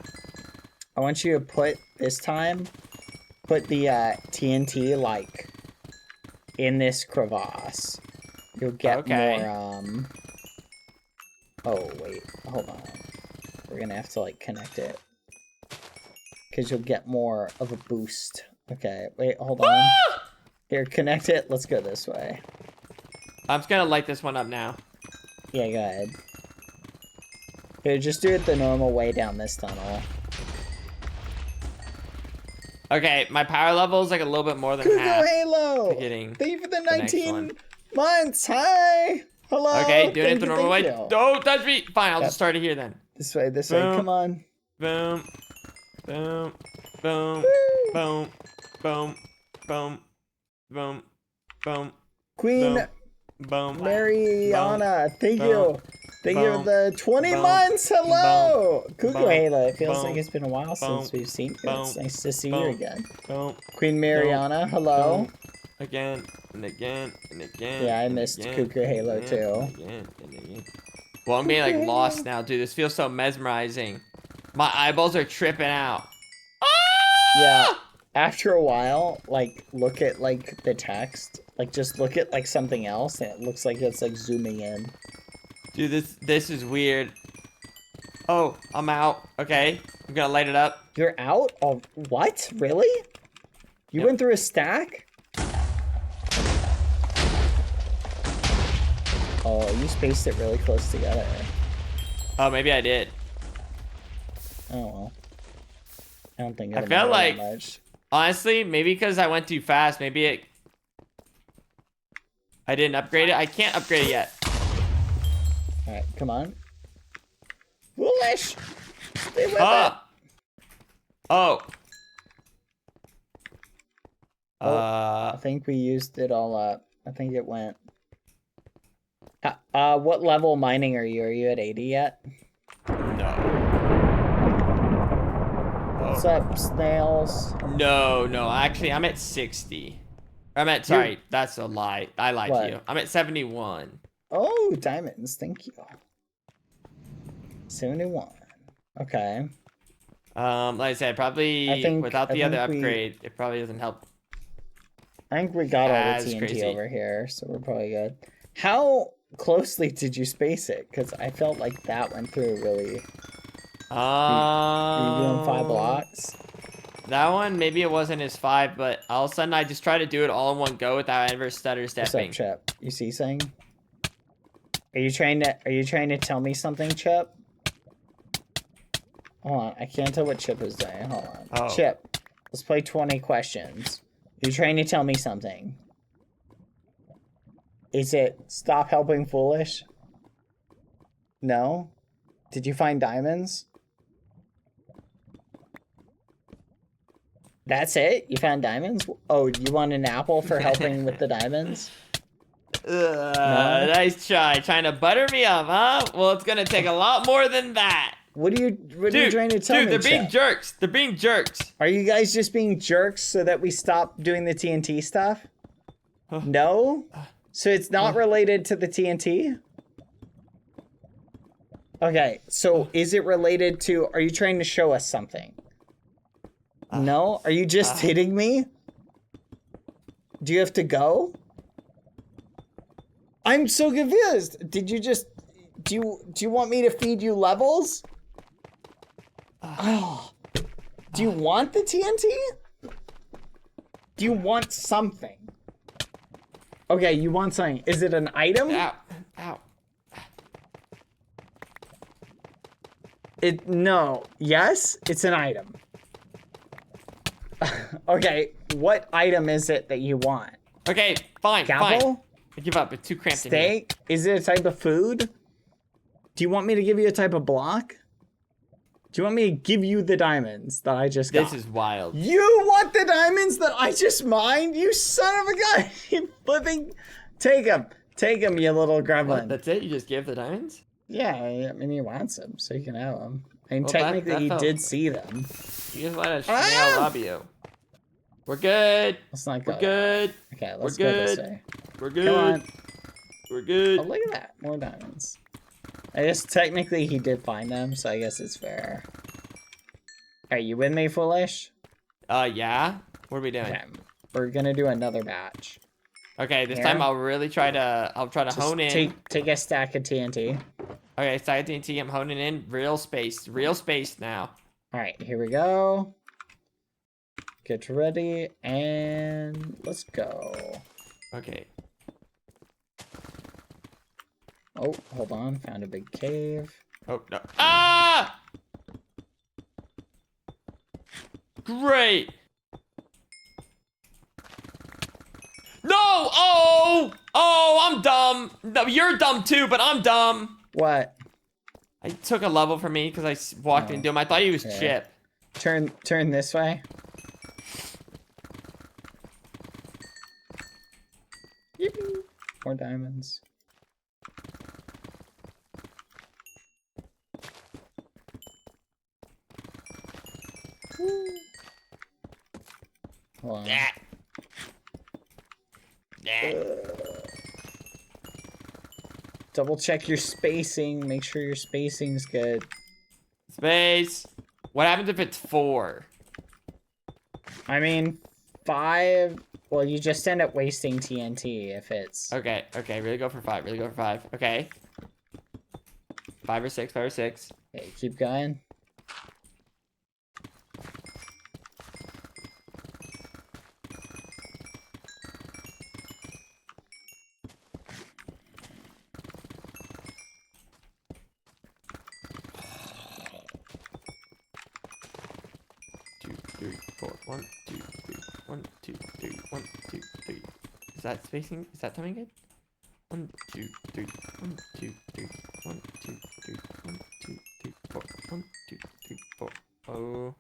I want you to put the TNT like in this crevasse. You'll get Okay. more oh wait, hold on. We're gonna have to like connect it. Cause you'll get more of a boost. Okay, wait, hold on. Here, connect it. Let's go this way. I'm just gonna light this one up now. Yeah, go ahead. Here, just do it the normal way down this tunnel. Okay, my power level is like a little bit more than Google half. Halo! Getting Thank you for the next 19 one. months! Hi! Hello! Okay, doing it Thank the you, normal way. thank you. Don't touch me. Fine, I'll Yep. just start it here then. This way, Boom. come on. Boom. Boom. Boom. Woo! Boom. Boom. Boom. Boom. Boom. Queen Boom. Boom. Mariana, thank Boom. you. Thank you for Boom. the 20 Boom. months! Hello! Cuckoo Boom. Halo, it feels Boom. like it's been a while since Boom. we've seen you. Boom. It's nice to see you Boom. again. Boom. Queen Mariana, hello. Boom. Again and again and again. Yeah, I and missed again, Cuckoo Halo and too. again and again. Well, I'm being like lost now, dude. This feels so mesmerizing. My eyeballs are tripping out. Yeah, after a while, like, look at, like, the text. Like, just look at, like, something else, and it looks like it's, like, zooming in. Dude, this is weird. Oh, I'm out. Okay, I'm gonna light it up. You're out? Oh, what? Really? You Yep. went through a stack? Oh, you spaced it really close together. Oh, maybe I did. Oh, well. I don't think I it'll felt matter that like- much. Honestly, maybe because I went too fast. Maybe I didn't upgrade it. I can't upgrade it yet. All right, come on. Foolish. Stay with it. Oh. I think we used it all up. I think it went. What level mining are you? Are you at 80 yet? No. What's up, snails? No. Actually, I'm at 60. Sorry, that's a lie. I lied to you. I'm at 71. Oh, diamonds. Thank you. 71. Okay. Like I said, probably without the other upgrade, it probably doesn't help. I think we got all the TNT crazy. over here, so we're probably good. How closely did you space it? Because I felt like that went through really. Are you doing 5 blocks? That one, maybe it wasn't as 5, but all of a sudden I just try to do it all in one go without ever stutter stepping. What's up, Chip? You see something? Are you trying to tell me something, Chip? Hold on, I can't tell what Chip is doing. Hold on. Oh. Chip, let's play 20 questions. You're trying to tell me something. Is it stop helping foolish? No? Did you find diamonds? That's it? You found diamonds? Oh, you want an apple for helping with the diamonds? No? Nice try. Trying to butter me up, huh? Well, it's gonna take a lot more than that. What are you trying to tell me, Dude, they're being Chip? jerks. They're being jerks. Are you guys just being jerks so that we stop doing the TNT stuff? No? So it's not related to the TNT? Okay, so is it related to... Are you trying to show us something? No? Are you just hitting me? Do you have to go? I'm so confused. Did you just... Do you want me to feed you levels? Oh. Do you want the TNT? Do you want something? Okay, you want something. Is it an item? Ow. Ow. No. Yes, it's an item. Okay, what item is it that you want? Okay, fine. Gavel? I give up. It's too cramped in here. Steak? Is it a type of food? Do you want me to give you a type of block? Do you want me to give you the diamonds that I just got? This is wild. You want the diamonds that I just mined? You son of a gun! You flipping... Take them. Take them, you little gremlin. What, that's it? You just give the diamonds? Yeah, I mean, he wants them, so you can have them. I mean, Well, technically, that he felt- did see them. You just let a snail rob you. We're good. Let's not go. We're good. Okay, let's We're go this good. way. We're good. Come on. We're good. Oh, look at that. More diamonds. I guess technically he did find them, so I guess it's fair. Are you with me, Foolish? Yeah? What are we doing? Okay. We're gonna do another batch. Okay, this Here. time I'll really try to, Just hone in. take a stack of TNT. Okay, side TNT, I'm honing in. Real space now. Alright, here we go. Get ready, and let's go. Okay. Oh, hold on. Found a big cave. Oh, no. Ah! Great! No! Oh! Oh, I'm dumb. No, you're dumb too, but I'm dumb. What? I took a level from me because I walked into him. I thought he was Okay. Chip. Turn this way. Yippee. More diamonds. Woo. Hold on. Double check your spacing. Make sure your spacing's good. Space. What happens if it's 4? I mean, 5. Well, you just end up wasting TNT if it's. Okay, really go for 5. Okay. 5 or 6, 5 or 6. Okay, keep going. Two, three, four. 1, 2, 1, 2, 3, 1, 2, 3. Is that spacing? Is that timing good? 1, 2, 3, 1, 2, 3, 1, 2, 3, 1, 2, 3, 4, 1, 2, 3, 4. Oh.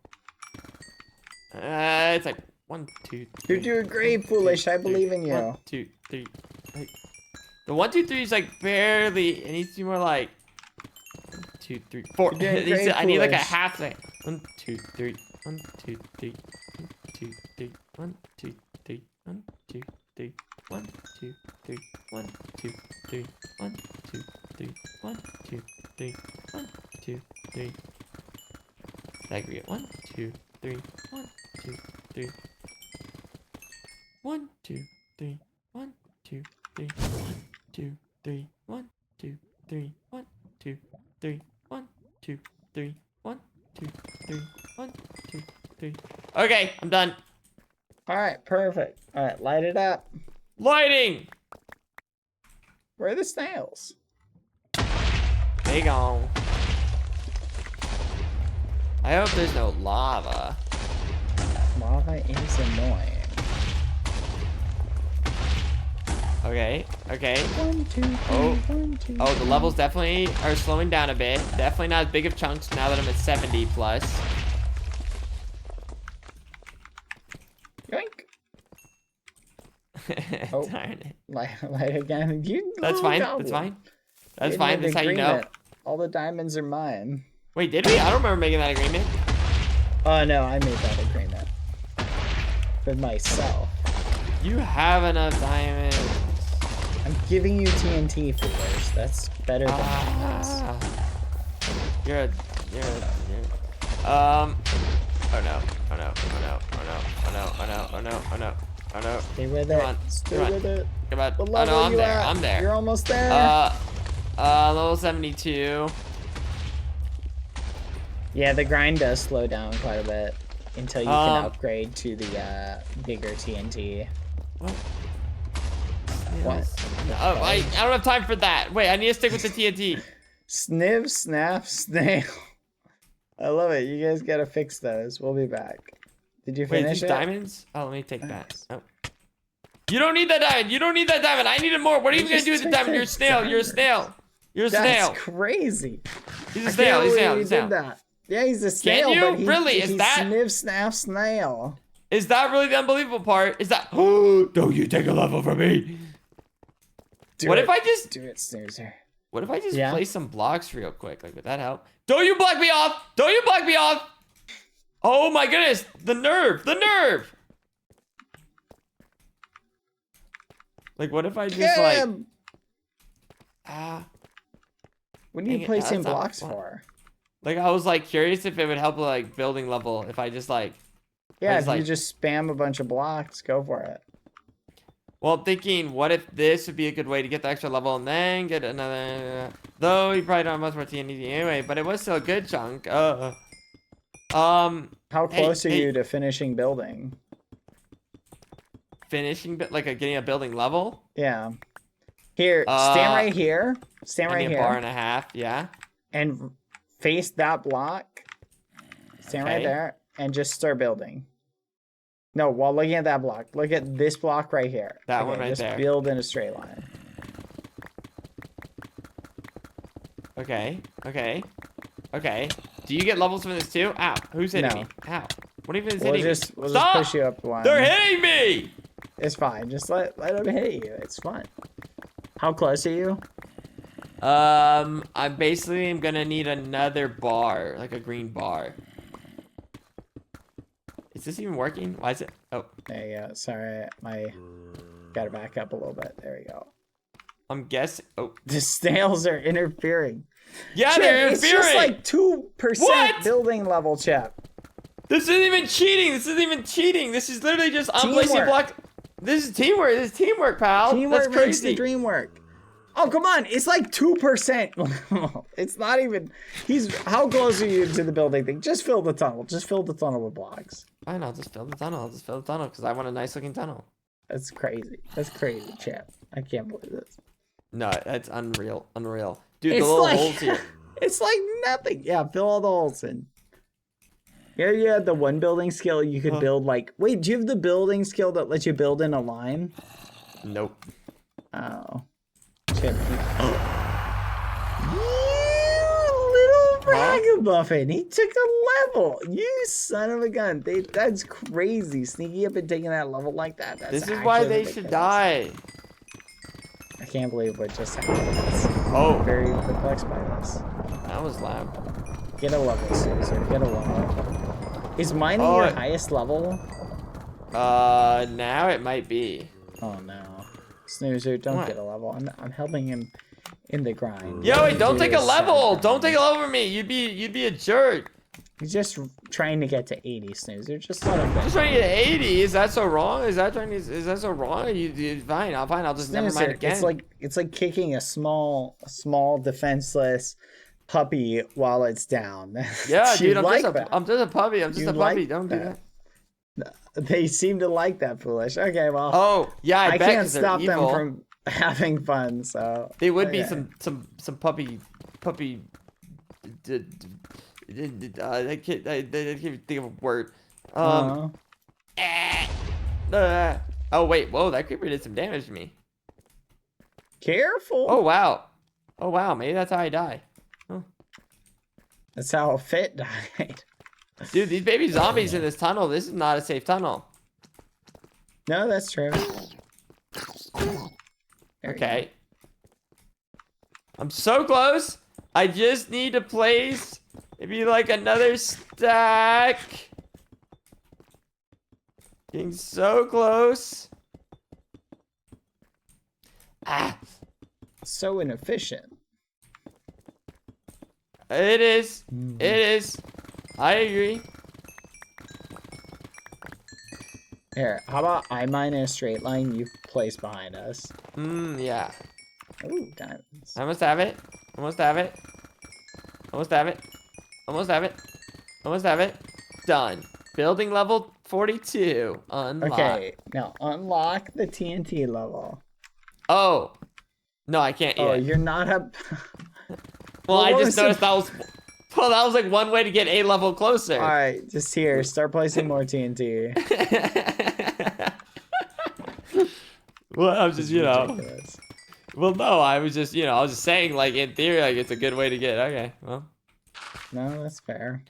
It's like 1, 2, 3. You're doing great, Foolish. I believe in you. 1, 2, 3. Like, the 1, 2, 3 is like barely. It needs to be more like 1, 2, 3, 4. I need like a half second. 1, 2, 3. 1, 2, 3. 1, 2, 3. 1, 2, 3. 1, 2, 3. 1, 2, 3. 1, 2, 3. 1, 2, 3. 1, 2, 3. 1, 2, 3. Aggregate. 1, 2, 3. 1, 2, 3. 1, 2, 3. 1, 2, 3. 1, 2, 3. 1, 2, 3. 1, 2, 3. 1, 2, 3. 1, 2, 3. 1, 2, 3. Okay, I'm done. All right, perfect. All right, light it up. Lighting! Where are the snails? They gone. I hope there's no lava. Lava is annoying. Okay, okay. 1, 2, 3, Oh. 1, 2, Oh, the levels definitely are slowing down a bit. Definitely not as big of chunks now that I'm at 70 plus. Yoink. Oh. Darn it. Light again. You That's little fine. goblin. That's fine. That's We fine. made That's an how you know. agreement. All the diamonds are mine. Wait, did we? I don't remember making that agreement. Oh no, I made that agreement with myself. You have enough diamonds. I'm giving you TNT, Foolish. That's better than diamonds. You're oh no. Oh no. Oh no. Oh no. Oh no. Oh no. Oh no. Oh no. Oh no. Stay with Come it. on. Stay Come on. with it. Come on. What Oh level no, are I'm you there. at? I'm there. You're almost there. Level 72. Yeah, the grind does slow down quite a bit until you can upgrade to the bigger TNT. What? What? Oh, I don't have time for that. Wait, I need to stick with the TNT. Sniv, snap, snail. I love it. You guys gotta fix those. We'll be back. Did you Wait, finish these it? diamonds? Oh, let me take that. Nice. Oh. You don't need that diamond. You don't need that diamond. I needed more. What are you You gonna do with just the took diamond? You're a the snail. You're a diamond. snail. You're a That's snail. crazy. He's a I snail. can't He's a believe snail. you He's a snail. did that. Yeah, he's a snail, you? but Really? he's Is that- sniv, snap, snail. Is that really the unbelievable part? Is that? Oh, don't you take a level from me? Do What it. if I just? Do it, snoozer. What if I just Yeah? place some blocks real quick? Like, would that help? Don't you block me off! Don't you block me off! Oh my goodness! The nerve! The nerve! Like, what if I just Get like? him! What are Dang you it, placing that's not blocks fun. for? Like, I was like curious if it would help with like building level if I just like. Yeah, just, if you like- just spam a bunch of blocks, go for it. Well, I'm thinking, what if this would be a good way to get the extra level and then get another? Though you probably don't have much more TNT anyway, but it was still a good chunk. How close are you to finishing building? Finishing bit like getting a building level. Yeah. Here, stand right here. Stand I right need a bar and here. a half. Yeah. And face that block. Stand right Okay. there and just start building. No, while looking at that block, look at this block right here. That one right just there. Build in a straight line. Okay. Okay. Okay. Do you get levels from this too? Ow. Who's hitting No. me? Ow. What even is We'll hitting just me? Stop! push you up one. They're hitting me! It's fine. Just let them hit you. It's fine. How close are you? I basically am gonna need another bar, like a green bar. Is this even working? Why is it? Oh, There you go. Sorry, gotta back up a little bit. There we go. I'm guessing. Oh, The snails are interfering. yeah, Chip, they're it's interfering. just like 2% What? building level, Chip. This isn't even cheating. This isn't even cheating. This is literally just I'm placing a Teamwork. block. This is teamwork. This is teamwork, pal. Teamwork That's makes the crazy. dream work. Oh, come on. It's like 2%. It's not even... How close are you to the building thing? Just fill the tunnel. Just fill the tunnel with blocks. Fine, I'll just fill the tunnel. I'll just fill the tunnel because I want a nice looking tunnel. That's crazy. That's crazy, Chip. I can't believe this. No, that's unreal. Unreal. Dude, It's the little like... holes here. It's like nothing. Yeah, fill all the holes in. Yeah, you had the one building skill. You could build like. Wait, do you have the building skill that lets you build in a line? Nope. Oh. Chip. You little ragamuffin! He took a level. You son of a gun! That's crazy. Sneaking up and taking that level like that. That's This is why they ridiculous. should die. I can't believe what just happened. Oh. I'm very perplexed by this. That was loud. Get a level, Caesar. Get a level. Is mining your highest level? Now it might be. Oh no. Snoozer, don't get a level. I'm helping him in the grind. Yo, wait, don't take a level. Don't take a level from me. You'd be a jerk. He's just trying to get to 80, Snoozer. Just let him go. Just trying to get 80. Is that so wrong? Is that so wrong? You fine. I'll just never mind again. It's like kicking a small defenseless puppy while it's down. Yeah, dude, I'm just a puppy. Don't do that. They seem to like that, foolish. Okay, well. Oh, yeah, I bet, can't stop them from having fun, so. They would be some puppy. I can't think of a word. Oh wait, whoa, that creeper did some damage to me. Careful. Oh wow, maybe that's how I die. Oh. That's how Fit died. Dude, these baby zombies in this tunnel, this is not a safe tunnel. No, that's true. Okay. I'm so close. I just need to place maybe like another stack. Getting so close. Ah. So inefficient. It is. It is. I agree. Here, how about I mine in a straight line, you place behind us? Yeah. Ooh, diamonds. Almost have it. Almost have it. Almost have it. Almost have it. Almost have it. Done. Building level 42. Unlock. Okay, now unlock the TNT level. Oh. No, I can't yet. Oh, you're not up. Well, I just noticed that was... Well, that was like one way to get a level closer. All right, just here. Start placing more TNT. Well, I was just, you know. Ridiculous. Well, no, I was just, I was just saying, like, in theory, like, it's a good way to get. Okay, well. No, that's fair.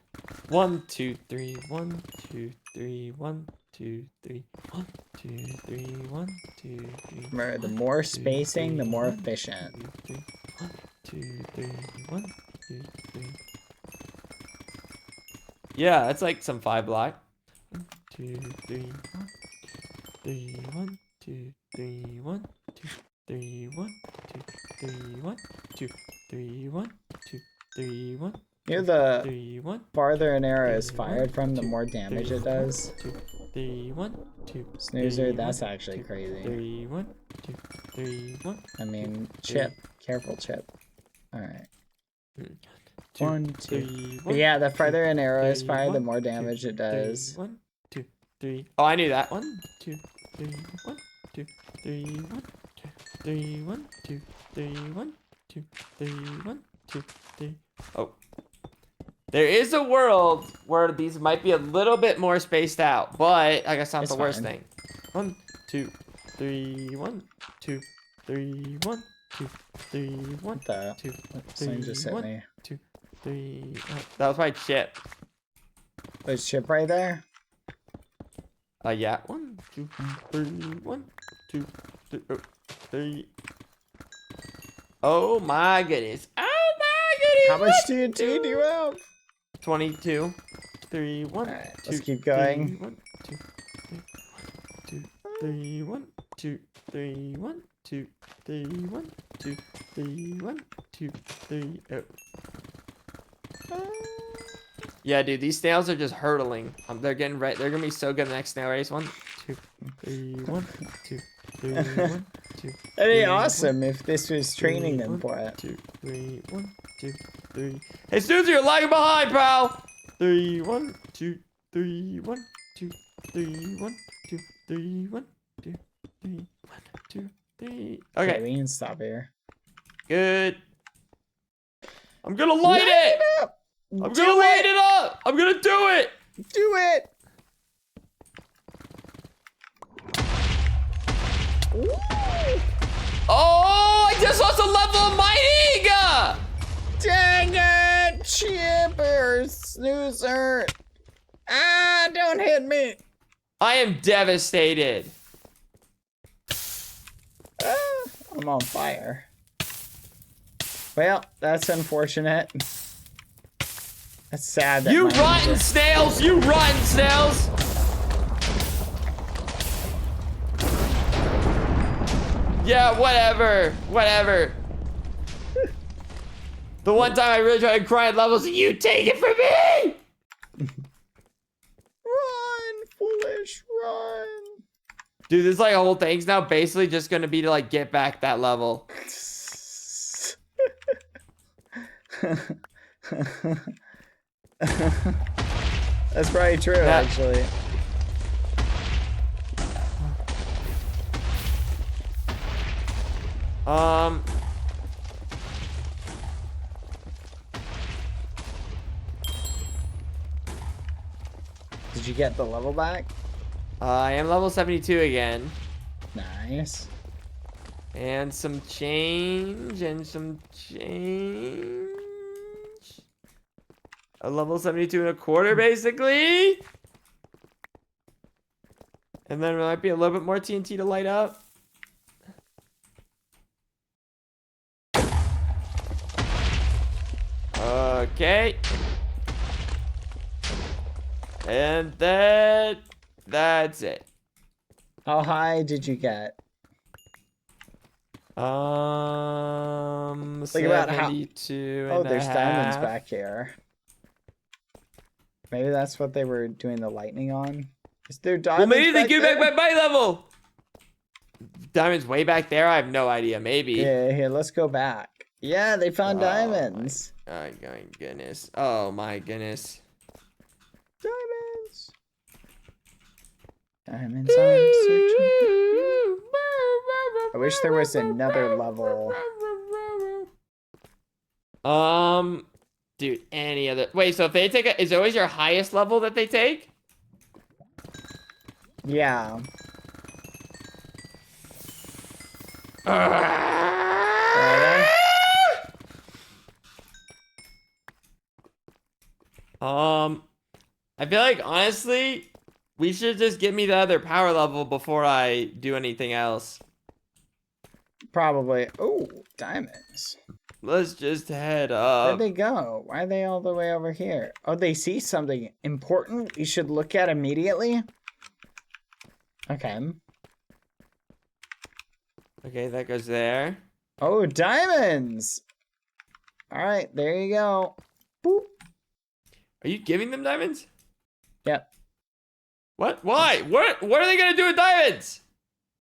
1, 2, 3. 1, 2, 3. 1, 2, 3. 1, 2, 3. 1, 2, 3. Remember, the more spacing, the more efficient. 1, 2, 3. 1, 2, 3. Yeah, that's like some 5 block. 1, 2, 3, 1, 3, 1, 2, 3, 1, 2, 3, 1, 2, 3, 1, 2, 3, 1, 2, 3, 1. Near the 3, 1, farther an arrow is fired from, the more damage it does. 2, 3, 1, 2. Snoozer, that's actually crazy. 3, 1, 2, 3, 1. I mean, Chip. Careful, Chip. All right. 1, 2. But yeah, the farther an arrow is fired, the more damage it does. 1, 2, 3. Oh, I knew that. 1, 2, 3, 1, 2, 3, 1, 2, 3, 1, 2, 3, 1, 2, 3, 1, 2, 3. Oh. There is a world where these might be a little bit more spaced out, but I guess not the worst thing. 1, 2, 3, 1, 2, 3, 1, 2, 3, 1, 2, 3, just hit 1, me. 2, 3. That was my Chip. There's Chip right there? Yeah. 1, 2, 3, 1, 2, 3. Oh my goodness. Oh my goodness. How much TNT do you have? 22. 3, 1. Alright, let's keep going. 1, 2, 3, 1, 2, 3, 1, 2, 3, 1, 2, 3, 1, 2, 3, 1, 2, 3. Oh. Yeah, dude, these snails are just hurtling. They're getting right. They're gonna be so good in the next snail race. 1, 2, 3, 1, 2, 3, 1, 2. That'd be awesome if this was training them for it. 2, 3, 1, 2, 3. Hey, Snoozer, you're lagging behind, pal. 3, 1, 2, 3, 1, 2, 3, 1, 2, 3, 1, 2, 3, 1, 2, 3. Okay, we can stop here. good. I'm gonna light it. I'm gonna light it up. I'm gonna do it. Do it! Ooh. Oh, I just lost a level of mining! Dang it! Chipper, snoozer! Ah, don't hit me! I am devastated. Ah, I'm on fire. Well, that's unfortunate. That's sad. That You my rotten snails! You rotten snails! Yeah, whatever. Whatever. The one time I really tried to grind levels and you take it from me! Run, foolish, run! Dude, this like whole thing's now basically just gonna be to like get back that level. That's probably true, Yeah. actually. Did you get the level back? I am level 72 again. Nice. And some change, and some change. A level 72 and a quarter, basically. And then there might be a little bit more TNT to light up. Okay. And then that's it. How high did you get? Think about how- 72 Oh, and a there's diamonds half. back here. Maybe that's what they were doing the lightning on. Is there Well, diamonds maybe they give there? back my level. Diamonds way back there? I have no idea. Maybe. Yeah, here, let's go back. Yeah, they found Oh, diamonds. Oh my goodness. Oh my goodness. Diamonds. Diamonds I'm searching. I wish there was another level. Dude, any other... Wait, so if they take a... Is it always your highest level that they take? Yeah. I feel like, honestly, we should just give me the other power level before I do anything else. Probably. Oh, diamonds. Let's just head Where'd up. they go? Why are they all the way over here? Oh, they see something important we should look at immediately? Okay. Okay, that goes there. Oh, diamonds! Alright, there you go. Boop. Are you giving them diamonds? Yep. What? Why? What are they gonna do with diamonds?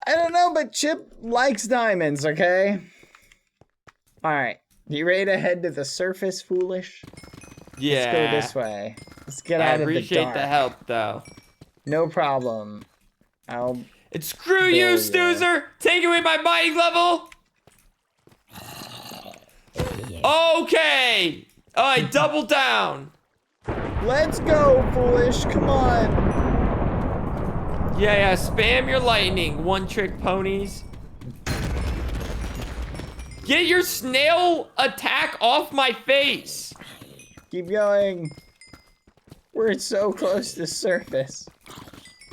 I don't know, but Chip likes diamonds, okay? Alright. You ready to head to the surface, foolish? Yeah. Let's go this way. Let's get I out of the appreciate dark. the help, though. No problem. I'll... And screw There you, you snoozer! Take away my mining level! Okay! Alright, double down! Let's go, foolish. Come on. Yeah, spam your lightning, one-trick ponies. Get your snail attack off my face! Keep going. We're so close to surface.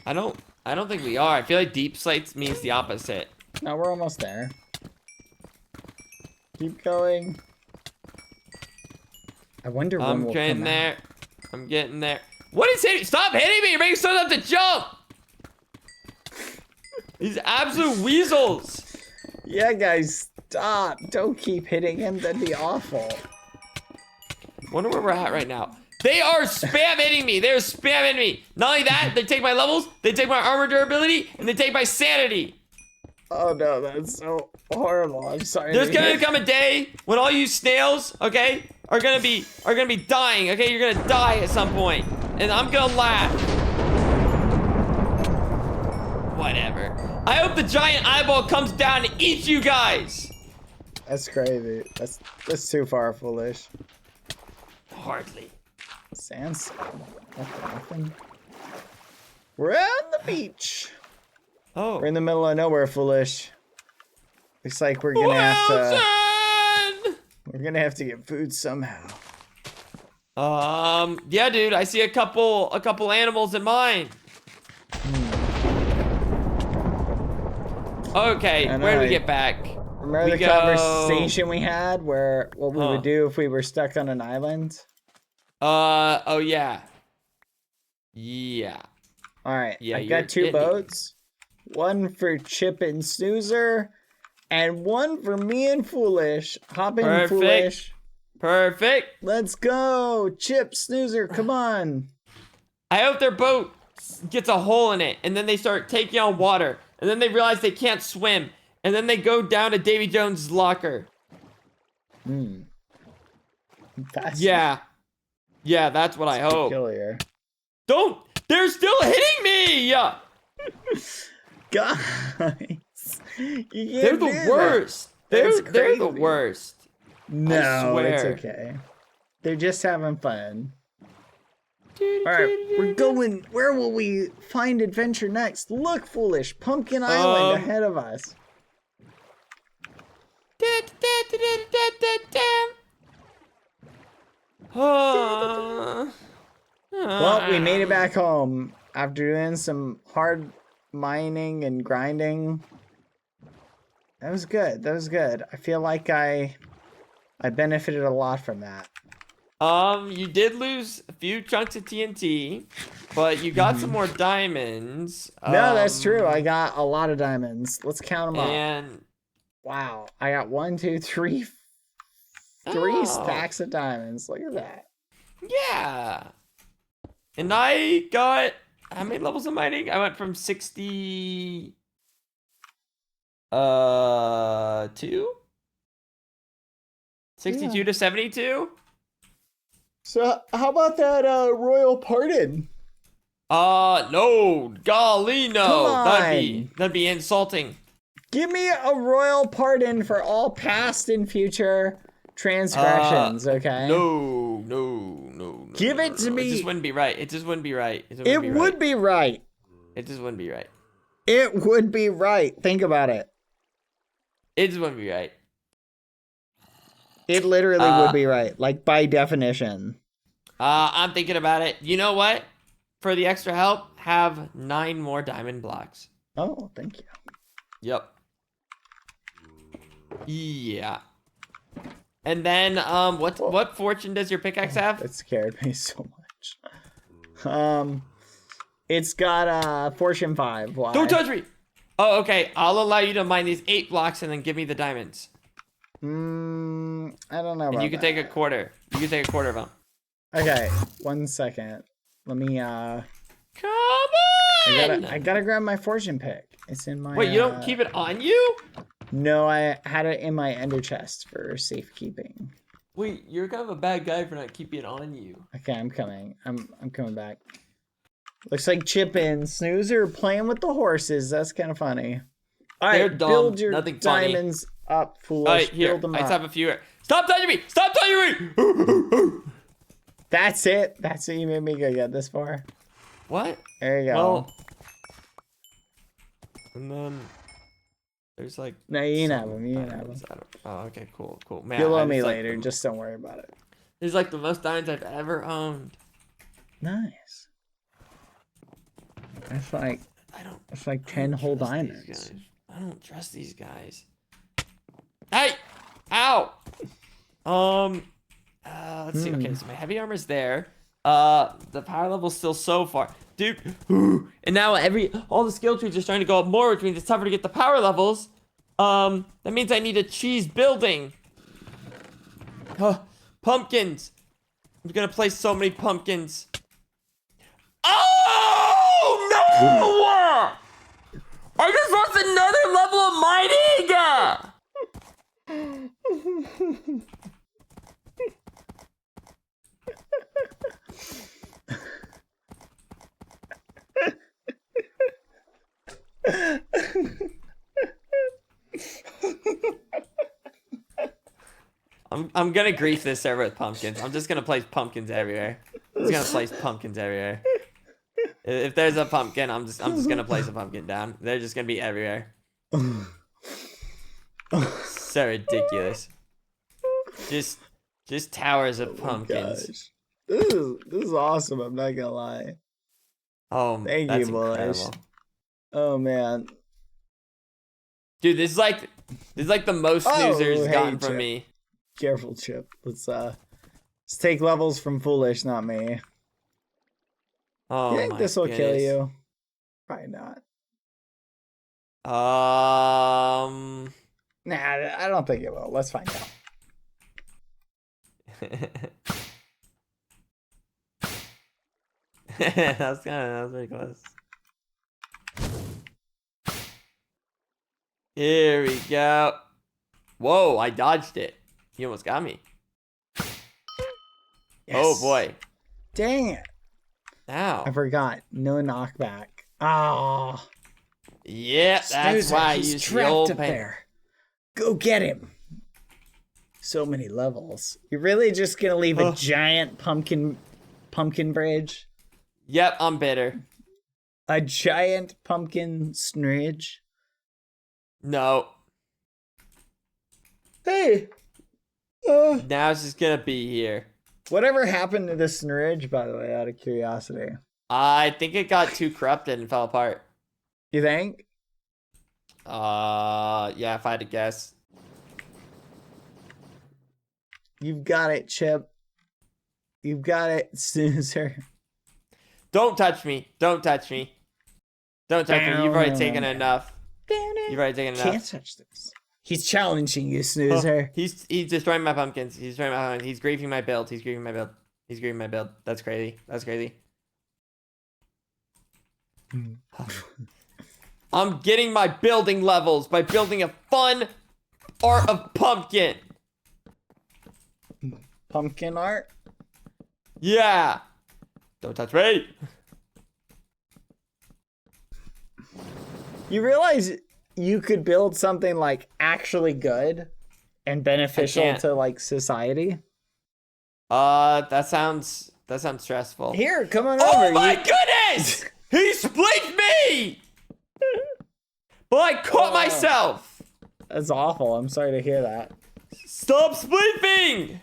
I don't think we are. I feel like deep slates means the opposite. No, we're almost there. Keep going. I wonder when I'm we'll getting come there. out. I'm getting there. What is hitting? Stop hitting me! You're making stuff up to jump! These absolute weasels! Yeah, guys, stop. Don't keep hitting him. That'd be awful. Wonder where we're at right now. They are spam hitting me. They're spamming me. Not only that, they take my levels, they take my armor durability, and they take my sanity. Oh no, that's so horrible. I'm sorry. There's gonna come a day when all you snails, okay, are gonna be dying. Okay, you're gonna die at some point, and I'm gonna laugh. Whatever. I hope the giant eyeball comes down and eats you guys. That's crazy. That's too far, foolish. Hardly. Sandstone. Nothing. We're on the beach. Oh. We're in the middle of nowhere, foolish. Looks like we're gonna have to. We're gonna have to get food somehow. Yeah, dude. I see a couple animals in mine. Okay, where do we get back? Remember the conversation we had where what we would do if we were stuck on an island? Oh yeah. Yeah. All right. Yeah, I've got 2 boats. One for Chip and Snoozer, and one for me and Foolish. Hop in, Foolish. Perfect. Let's go. Chip, Snoozer, come on. I hope their boat gets a hole in it, and then they start taking on water, and then they realize they can't swim, and then they go down to Davy Jones' locker. Yeah. Yeah, that's what I hope. Peculiar. Don't! They're still hitting me! Guys, they're the worst. They're the worst. No, it's okay. They're just having fun. All right, we're going. Where will we find adventure next? Look, Foolish, Pumpkin Island ahead of us. Well, we made it back home after doing some hard mining and grinding. That was good. That was good. I feel like I benefited a lot from that. You did lose a few chunks of TNT, but you got some more diamonds. No, that's true. I got a lot of diamonds. Let's count them up. And wow, I got 1, 2, 3 stacks of diamonds. Look at that. Yeah. And I got, how many levels of mining? I went from 60 2? 62 to 72? So how about that royal pardon? No, golly, no. Come on. That'd be insulting. Give me a royal pardon for all past and future transgressions, okay? No. Give it to me. It just wouldn't be right. It just wouldn't be right. It would be right. It just wouldn't be right. It would be right. Think about it. It just wouldn't be right. It literally would be right, like by definition. I'm thinking about it. You know what? For the extra help, have 9 more diamond blocks. Oh, thank you. Yep. Yeah. And then, what fortune does your pickaxe have? That scared me so much. It's got fortune 5. Why? Don't touch me! Oh, okay. I'll allow you to mine these 8 blocks and then give me the diamonds. I don't know about And you can take a quarter. You can take a quarter of them. Okay, 1 second. Let me, Come on! I gotta grab my fortune pick. It's in my, Wait, you don't keep it on you? No, I had it in my ender chest for safekeeping. Wait, you're kind of a bad guy for not keeping it on you. Okay, I'm coming. I'm coming back. Looks like Chip and Snoozer are playing with the horses. That's kind of funny. All right, build your diamonds up, foolish. All right, here. Build them I up. just have a few. Stop touching me! Stop touching me! That's it. That's what you made me go get this far. What? There you go. Well, and then there's like. No, you can have them. You can have them. Oh, okay, cool. Man, you'll owe me later. Just don't worry about it. This is like the most diamonds I've ever owned. Nice. That's like. It's like 10 whole diamonds. I don't trust these guys. Hey! Ow! Let's see. Okay, so my heavy armor's there. The power level's still so far. Dude. And now all the skill trees are starting to go up more, which means it's tougher to get the power levels. That means I need a cheese building. Pumpkins. I'm gonna place so many pumpkins. Oh, no! I just lost another level of mining! I'm gonna grease this server with pumpkins. I'm just gonna place pumpkins everywhere. just gonna place pumpkins everywhere. If there's a pumpkin, I'm just gonna place a pumpkin down. They're just gonna be everywhere. So ridiculous. Just towers of pumpkins. Gosh. This is awesome. I'm not gonna lie. Oh, Thank that's you, boys. incredible. Oh man, Dude, this is like the most snoozers hey, gotten from Chip. me. Careful, Chip. Let's take levels from Foolish, not me. Oh You think my this will kill goodness. you? Probably not. Nah, I don't think it will. Let's find out. that was very close. Here we go. Whoa, I dodged it. He almost got me. Oh Yes. boy. Dang it. Ow. I forgot. No knockback. Ah. Yeah, that's Snoozer, why I he's used the trapped old up pen. there. Go get him. So many levels. You're really just gonna leave a giant pumpkin bridge? Yep, I'm bitter. A giant pumpkin snridge? No. Hey. Now it's just gonna be here. Whatever happened to the snridge, by the way, out of curiosity? I think it got too corrupted and fell apart. You think? Yeah, if I had to guess. You've got it, Chip. You've got it, Snoozer. Don't touch me. Don't touch me. Don't touch me. You've already taken enough. You've already taken enough. Can't touch this. He's challenging you, Snoozer. He's destroying my pumpkins. He's destroying my pumpkins. He's griefing my build. He's griefing my build. He's griefing my build. That's crazy. That's crazy. I'm getting my building levels by building a fun art of pumpkin. Pumpkin art? Yeah. Don't touch me. You realize you could build something like actually good and beneficial can't. to like society? That sounds stressful. Here, come on Oh over. my You- goodness! He split me! But I caught myself! That's awful. I'm sorry to hear that. Stop splitting!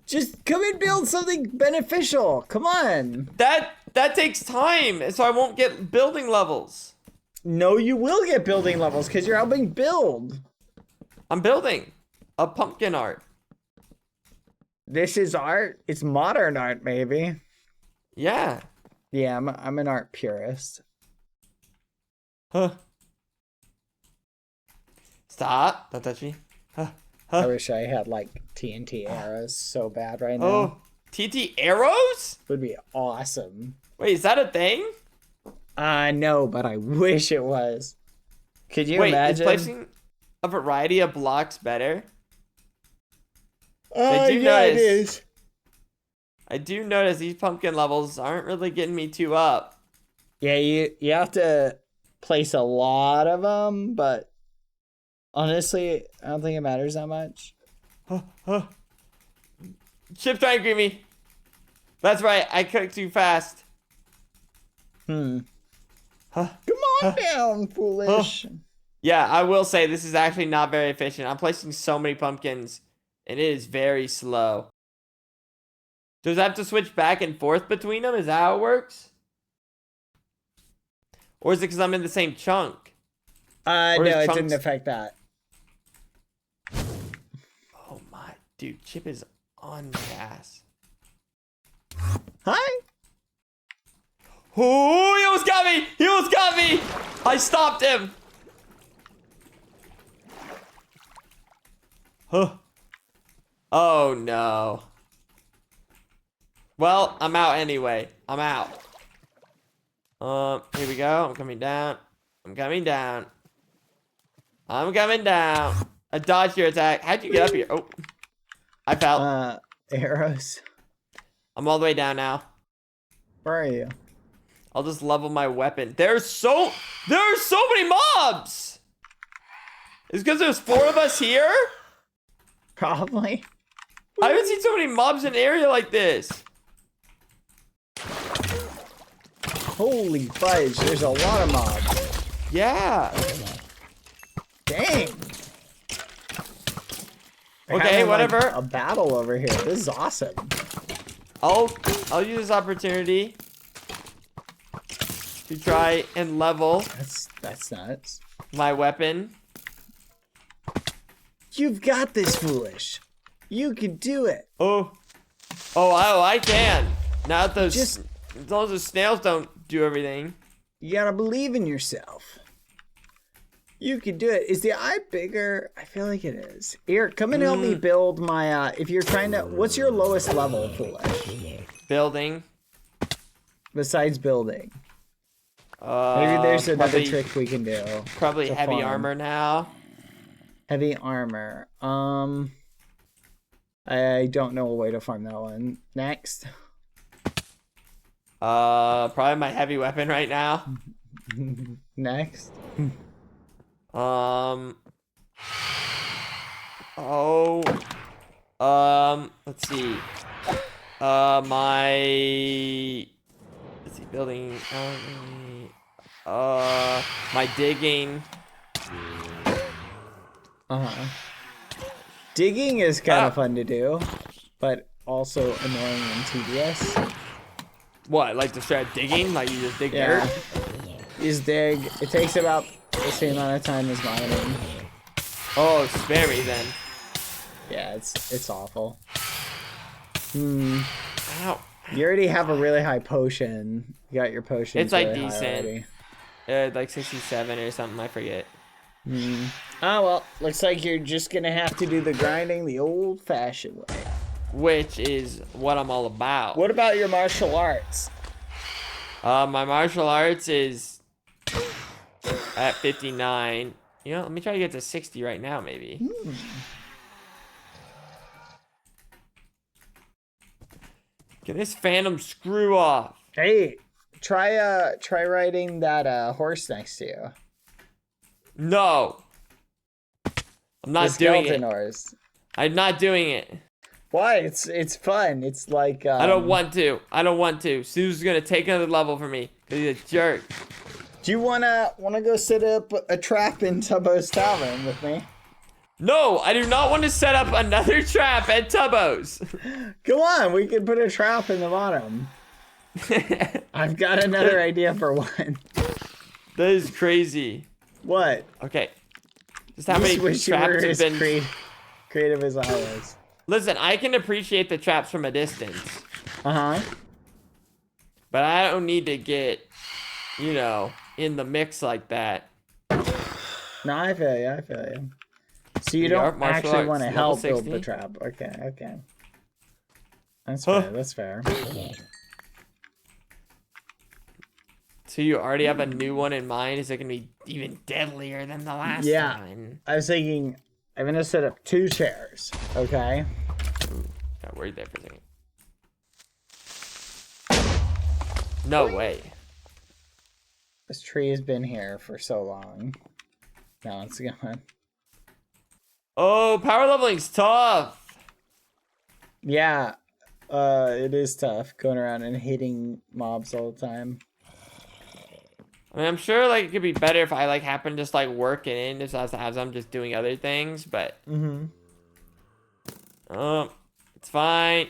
Just come and build something beneficial. Come on. That takes time, so I won't get building levels. No, you will get building levels because you're helping build. I'm building a pumpkin art. This is art. It's modern art, maybe. Yeah. Yeah, I'm an art purist. Huh. Stop. Don't touch me. I wish I had like TNT arrows so bad right now. Oh, TT arrows? Would be awesome. Wait, is that a thing? No, but I wish it was. Could you Wait, imagine? is placing a variety of blocks better? I do yeah, it notice- is. I do notice these pumpkin levels aren't really getting me too up. Yeah, you have to place a lot of them, but honestly, I don't think it matters that much. Chip's trying to greet me. That's right, I cooked too fast. Come on down, foolish. Yeah, I will say this is actually not very efficient. I'm placing so many pumpkins, and it is very slow. Does I have to switch back and forth between them? Is that how it works? Or is it because I'm in the same chunk? No, Or is it chunks- didn't affect that. Oh my, dude, Chip is on my ass. Hi. Oh, he almost got me! He almost got me! I stopped him! Huh. Oh no. Well, I'm out anyway. I'm out. Here we go. I'm coming down. I'm coming down. I'm coming down. I dodged your attack. How'd you get up here? Oh. I fell. Arrows. I'm all the way down now. Where are you? I'll just level my weapon. There are so many mobs! It's because there's 4 of us here? Probably. I haven't seen so many mobs in an area like this. Holy fudge, there's a lot of mobs. Yeah. Dang. They're Okay, having, like, whatever. a battle over here. This is awesome. I'll use this opportunity to try and level That's nuts. my weapon. You've got this, Foolish. You can do it. Oh, I can. Now that those, Just- as long as the snails don't do everything. You gotta believe in yourself. You can do it. Is the eye bigger? I feel like it is. Here, come and help me build my, if you're trying to, what's your lowest level, Foolish? Building. Besides building. Maybe there's another probably, trick we can do. Probably to heavy farm. armor now. Heavy armor. I don't know a way to farm that one. Next. Probably my heavy weapon right now. Next. Let's see. Let's see, building. My digging. Digging is kind of fun to do, but also annoying and tedious. What, like the strat digging? Like you just dig Yeah. dirt? Is dig. It takes about the same amount of time as mining. Oh, spare me then. Yeah, it's awful. Hmm. Ow. You already have a really high potion. You got your potion. It's like really high decent. already. Like 67 or something, I forget. Oh well, looks like you're just gonna have to do the grinding the old-fashioned way. Which is what I'm all about. What about your martial arts? My martial arts is at 59. You know, let me try to get to 60 right now, maybe. Get this phantom screw off. Hey, try riding that horse next to you. No. I'm not The doing skeleton it. horse. I'm not doing it. Why? It's fun. It's like I don't want to. I don't want to. Sue's gonna take another level for me because he's a jerk. Do you wanna go set up a trap in Tubbo's tavern with me? No, I do not want to set up another trap at Tubbo's. Come on, we can put a trap in the bottom. I've got another idea for one. That is crazy. What? Okay. Just how many Wish you were traps have as been... creative as I was. Listen, I can appreciate the traps from a distance. Uh-huh. But I don't need to get, you know, in the mix like that. No, I feel you. So you We don't are martial actually arts, want to level help build 60. the trap. Okay. That's fair, that's fair. So you already have a new one in mind? Is it going to be even deadlier than the last one? I was thinking, I'm going to set up 2 chairs, okay? Got worried there for a second. No way. This tree has been here for so long. Now it's gone. Oh, power leveling's tough. Yeah, it is tough going around and hitting mobs all the time. I mean, I'm sure like it could be better if I like happen to just like work it in just as I'm just doing other things, but it's fine.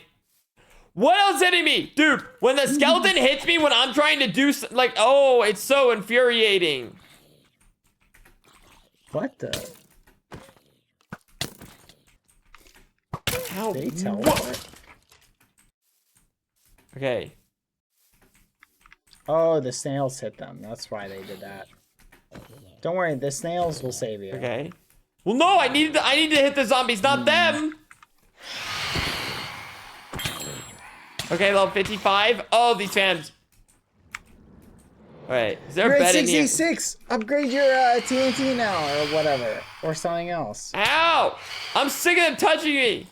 What else hitting me, dude? When the skeleton hits me when I'm trying to do like, oh, it's so infuriating. What the? How? They tell What? what? Okay. Oh, the snails hit them. That's why they did that. Don't worry, the snails will save you. Okay. Well, no, I need to hit the zombies, not them. Okay, level 55. Oh, these fans. All right, is there a You're at bed in here? 66. Upgrade your TNT now, or whatever, or something else. Ow! I'm sick of them touching me.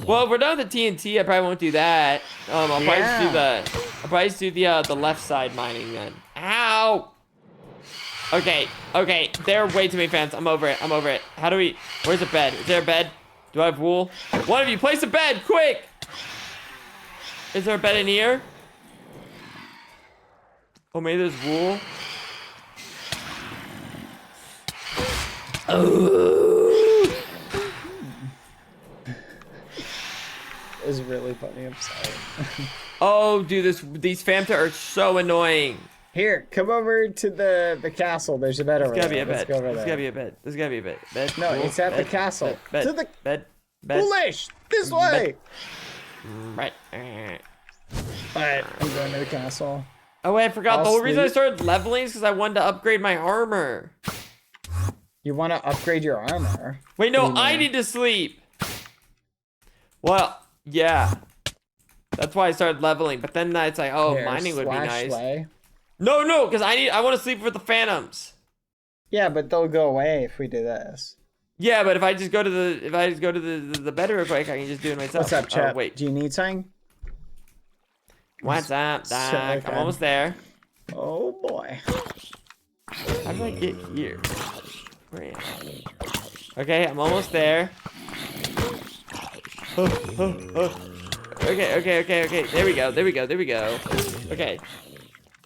Well, if we're done with the TNT, I probably won't do that. I'll probably just do the left side mining then. Ow! Okay. There are way too many fans. I'm over it. How do we? Where's the bed? Is there a bed? Do I have wool? One of you, place a bed, quick! Is there a bed in here? Oh, maybe there's wool. Oh. It was really funny. I'm sorry. Oh, dude, these Famta are so annoying. Here, come over to the castle. There's a bed over there. There's gotta be a bed. Let's go over There's there. gotta be a bed. There's gotta be a bed. Bed. No, wool, it's at the bed, castle. Bed. To the bed. Bed. Foolish! This way! Right. Alright, I'm going to the castle. Oh wait, I forgot. I'll The whole reason I sleep. started leveling is because I wanted to upgrade my armor. You want to upgrade your armor? Wait, no, What do you I mean? need to sleep. Well, yeah. That's why I started leveling. But then it's like, oh, Here, mining would be slash nice. Lay. No, because I want to sleep with the phantoms. Yeah, but they'll go away if we do this. Yeah, but if I just go to the bed real quick, I can just do it myself. What's up, Chip? Oh, wait. Do you need something? What's up, Doc? okay. I'm almost there. Oh boy. How did I get here? Where am I? Okay, I'm almost there. Okay. There we go. Okay.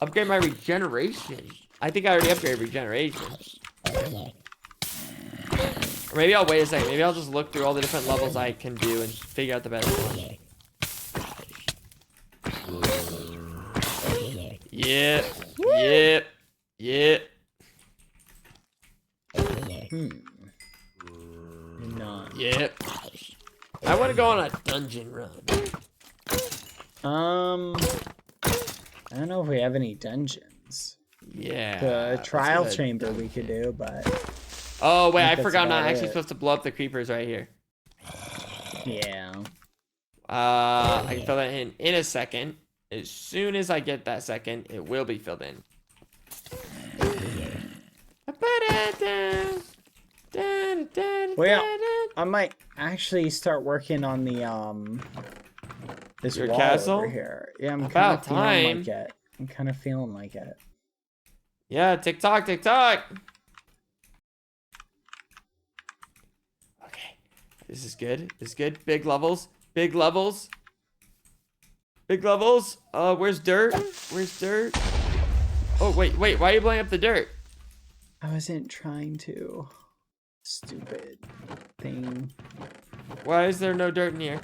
Upgrade my regeneration. I think I already upgraded regeneration. Or maybe I'll wait a second. Maybe I'll just look through all the different levels I can do and figure out the best one. Yep. Not. Yep. I want to go on a dungeon run. I don't know if we have any dungeons. Yeah. The trial good. chamber we could do, but Oh, wait, I that's forgot I'm not about actually it. supposed to blow up the creepers right here. yeah. I can fill that in a second. As soon as I get that second, it will be filled in. Well, yeah, I might actually start working on the this Your wall castle? over here. Yeah, I'm kind About of feeling time. like it. I'm kind of feeling like it. Yeah, TikTok. Okay. This is good. Big levels. Where's dirt? Oh, wait. Why are you blowing up the dirt? I wasn't trying to. Stupid thing. Why is there no dirt in here?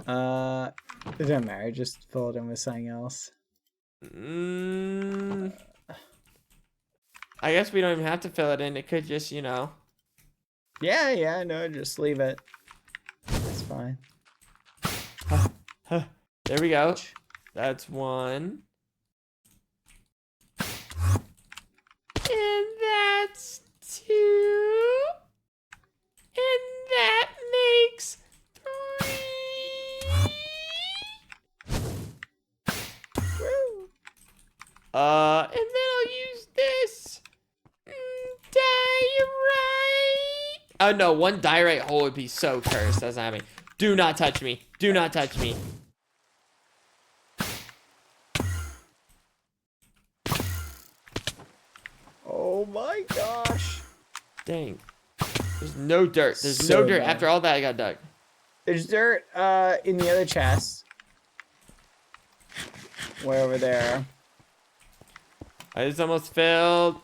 It doesn't matter. Just fill it in with something else. I guess we don't even have to fill it in. It could just, you know. Yeah, no, just leave it. It's fine. There we go. That's one. And that's two. And that makes three. And then I'll use this. Diorite. Oh no, one diorite hole would be so cursed. That's not happening. Do not touch me. Oh my gosh. Dang. There's no dirt. There's So no dirt. bad. After all that, I got dug. There's dirt in the other chest. Way over there. It's almost filled.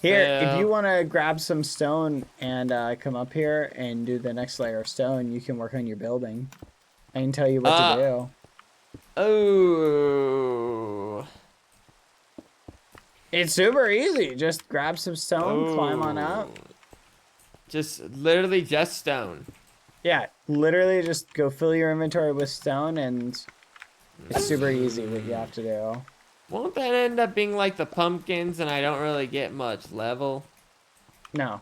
Here, if you want to grab some stone and come up here and do the next layer of stone, you can work on your building. I can tell you what to do. Oh. It's super easy. Just grab some stone, climb on up. Just literally just stone. Yeah, literally just go fill your inventory with stone, and it's super easy what you have to do. Won't that end up being like the pumpkins and I don't really get much level? No,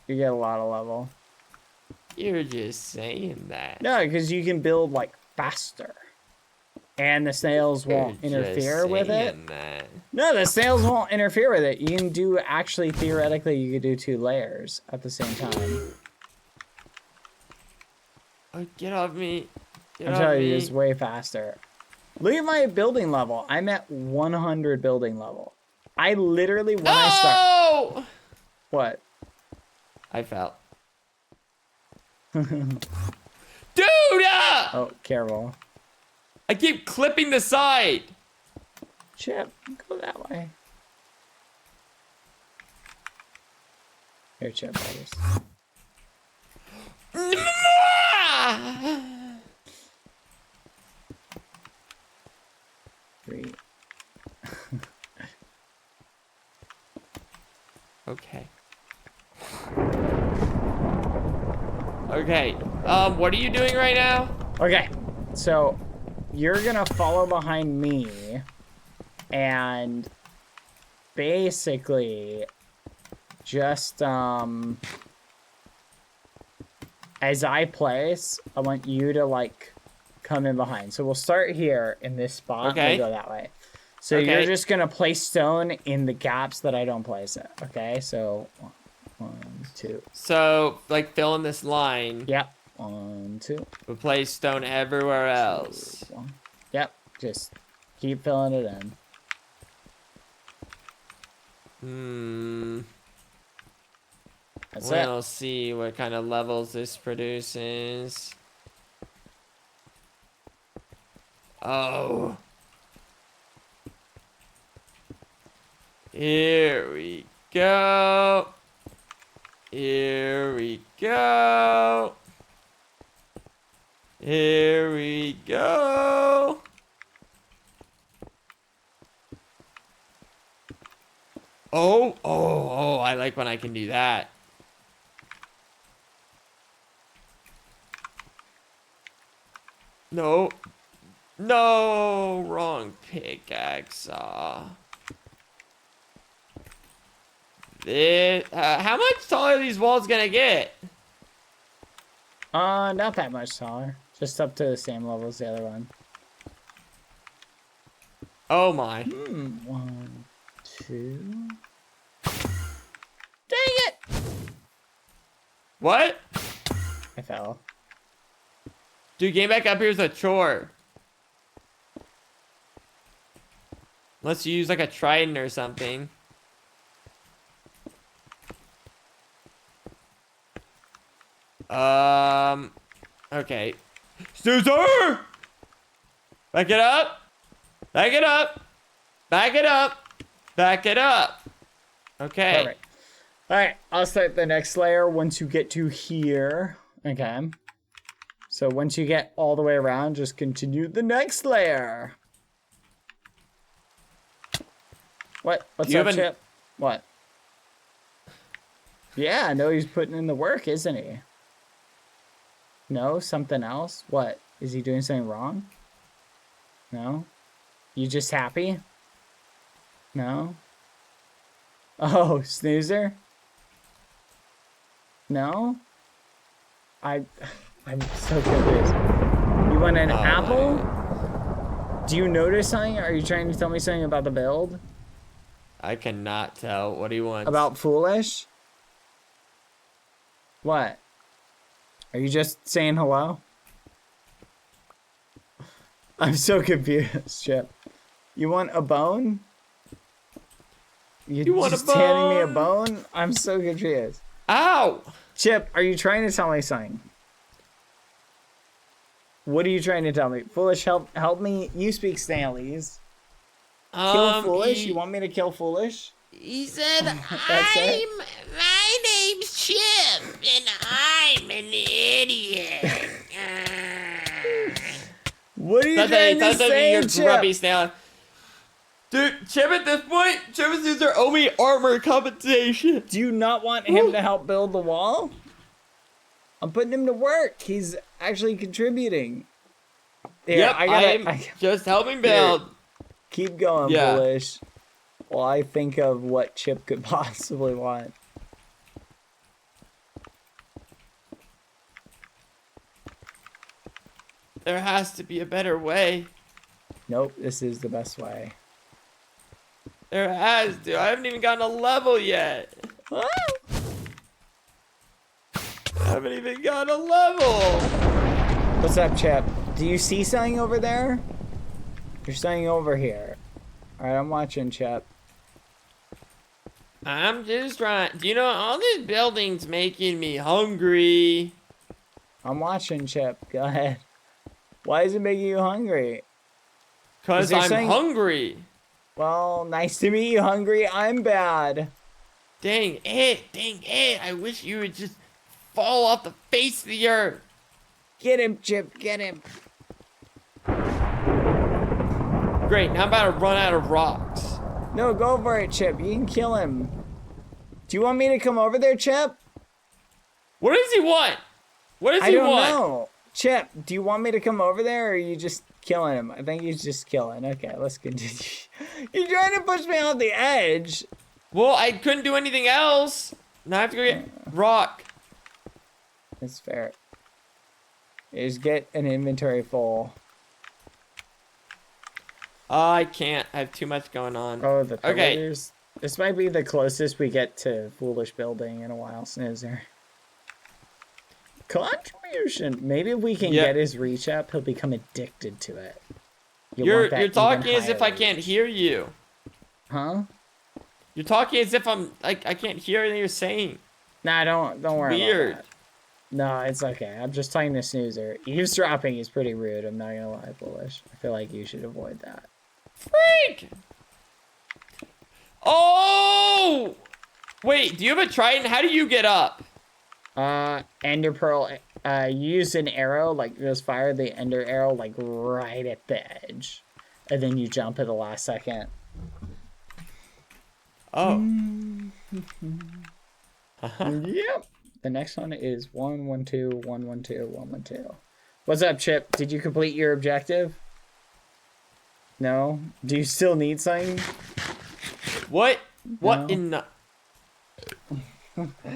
you get a lot of level. You're just saying that. No, because you can build like faster, and the snails won't You're just interfere with it. saying that. No, the snails won't interfere with it. You can do, actually, theoretically, you could do 2 layers at the same time. Oh, get off me. I'm telling you, it's way faster. Look at my building level. I'm at 100 building level. I literally, when I start... Oh! What? I fell. Dude! Oh, careful. I keep clipping the side. Chip, go that way. Here, Chip, brothers. Three. Okay. Okay. What are you doing right now? Okay, so you're gonna follow behind me and basically just as I place, I want you to like come in behind. So we'll start here in this spot. Okay. We'll go that way. So Okay. you're just gonna place stone in the gaps that I don't place it. Okay, so 1, 2. So, like, fill in this line. Yep. 1, 2. We'll place stone everywhere else. 1. Yep. Just keep filling it in. That's it. We'll see what kind of levels this produces. Oh. Here we go. Here we go. Here we go. Oh, I like when I can do that. No. No, wrong pickaxe. How much taller are these walls gonna get? Not that much taller. Just up to the same level as the other one. Oh my. 1, 2. Dang it! What? I fell. Dude, getting back up here is a chore. Unless you use like a trident or something. Okay. Snoozer! Back it up! Back it up! Back it up! Back it up! Okay. Perfect. Alright, I'll start the next layer once you get to here. Okay. So once you get all the way around, just continue the next layer. What? What's You up, haven't- Chip? What? Yeah, I know he's putting in the work, isn't he? No? Something else? What? Is he doing something wrong? No? You just happy? No? Oh, snoozer? No? I'm so confused. You want an apple? Do you notice something? Are you trying to tell me something about the build? I cannot tell what he wants. About foolish? What? Are you just saying hello? I'm so confused, Chip. You want a bone? You want a just handing me a bone? bone? I'm so confused. Ow! Chip, are you trying to tell me something? What are you trying to tell me? Foolish, help me. You speak Stanley's. Kill Foolish? You want me to kill Foolish? He said, That's it? my name's Chip, and I'm an idiot. What are you Sounds trying to like say, you're Chip? grubby snail. Dude, Chip at this point, Chip is user owe me armor compensation. Do you not want him to help build the wall? I'm putting him to work. He's actually contributing. Here, Yep, I just helping build. keep going, Yeah. Foolish. While I think of what Chip could possibly want. There has to be a better way. Nope, this is the best way. There has to. I haven't even gotten a level yet. I haven't even gotten a level. What's up, Chip? Do you see something over there? There's something over here. Alright, I'm watching, Chip. I'm just trying. You know, all these buildings making me hungry. I'm watching, Chip. Go ahead. Why is it making you hungry? Cause I'm hungry. Well, nice to meet you, hungry. I'm bad. Dang it. I wish you would just fall off the face of the earth. Get him, Chip. Get him. Great, now I'm about to run out of rocks. No, go for it, Chip. You can kill him. Do you want me to come over there, Chip? What does he want? What does I he don't want? know. Chip, do you want me to come over there, or are you just killing him? I think he's just killing. Okay, let's continue. You're trying to push me off the edge. Well, I couldn't do anything else. Now I have to go get rock. That's fair. Just get an inventory full. I can't. I have too much going on. Oh, the okay. pillars. This might be the closest we get to foolish building in a while, Snoozer. Contribution. Maybe if we can get his reach up, he'll become addicted to it. You're talking as if I can't hear you. Huh? You're talking as if I'm like I can't hear anything you're saying. Nah, don't worry. Weird. About that. No, it's okay. I'm just talking to Snoozer. Eavesdropping is pretty rude. I'm not gonna lie, Foolish. I feel like you should avoid that. Freak! Oh! Wait, do you have a trident? How do you get up? Ender Pearl, use an arrow, like just fire the Ender arrow, like right at the edge. And then you jump at the last second. Oh. Yep. The next one is 112, 112, 112. What's up, Chip? Did you complete your objective? No? Do you still need something? What? What No. in the...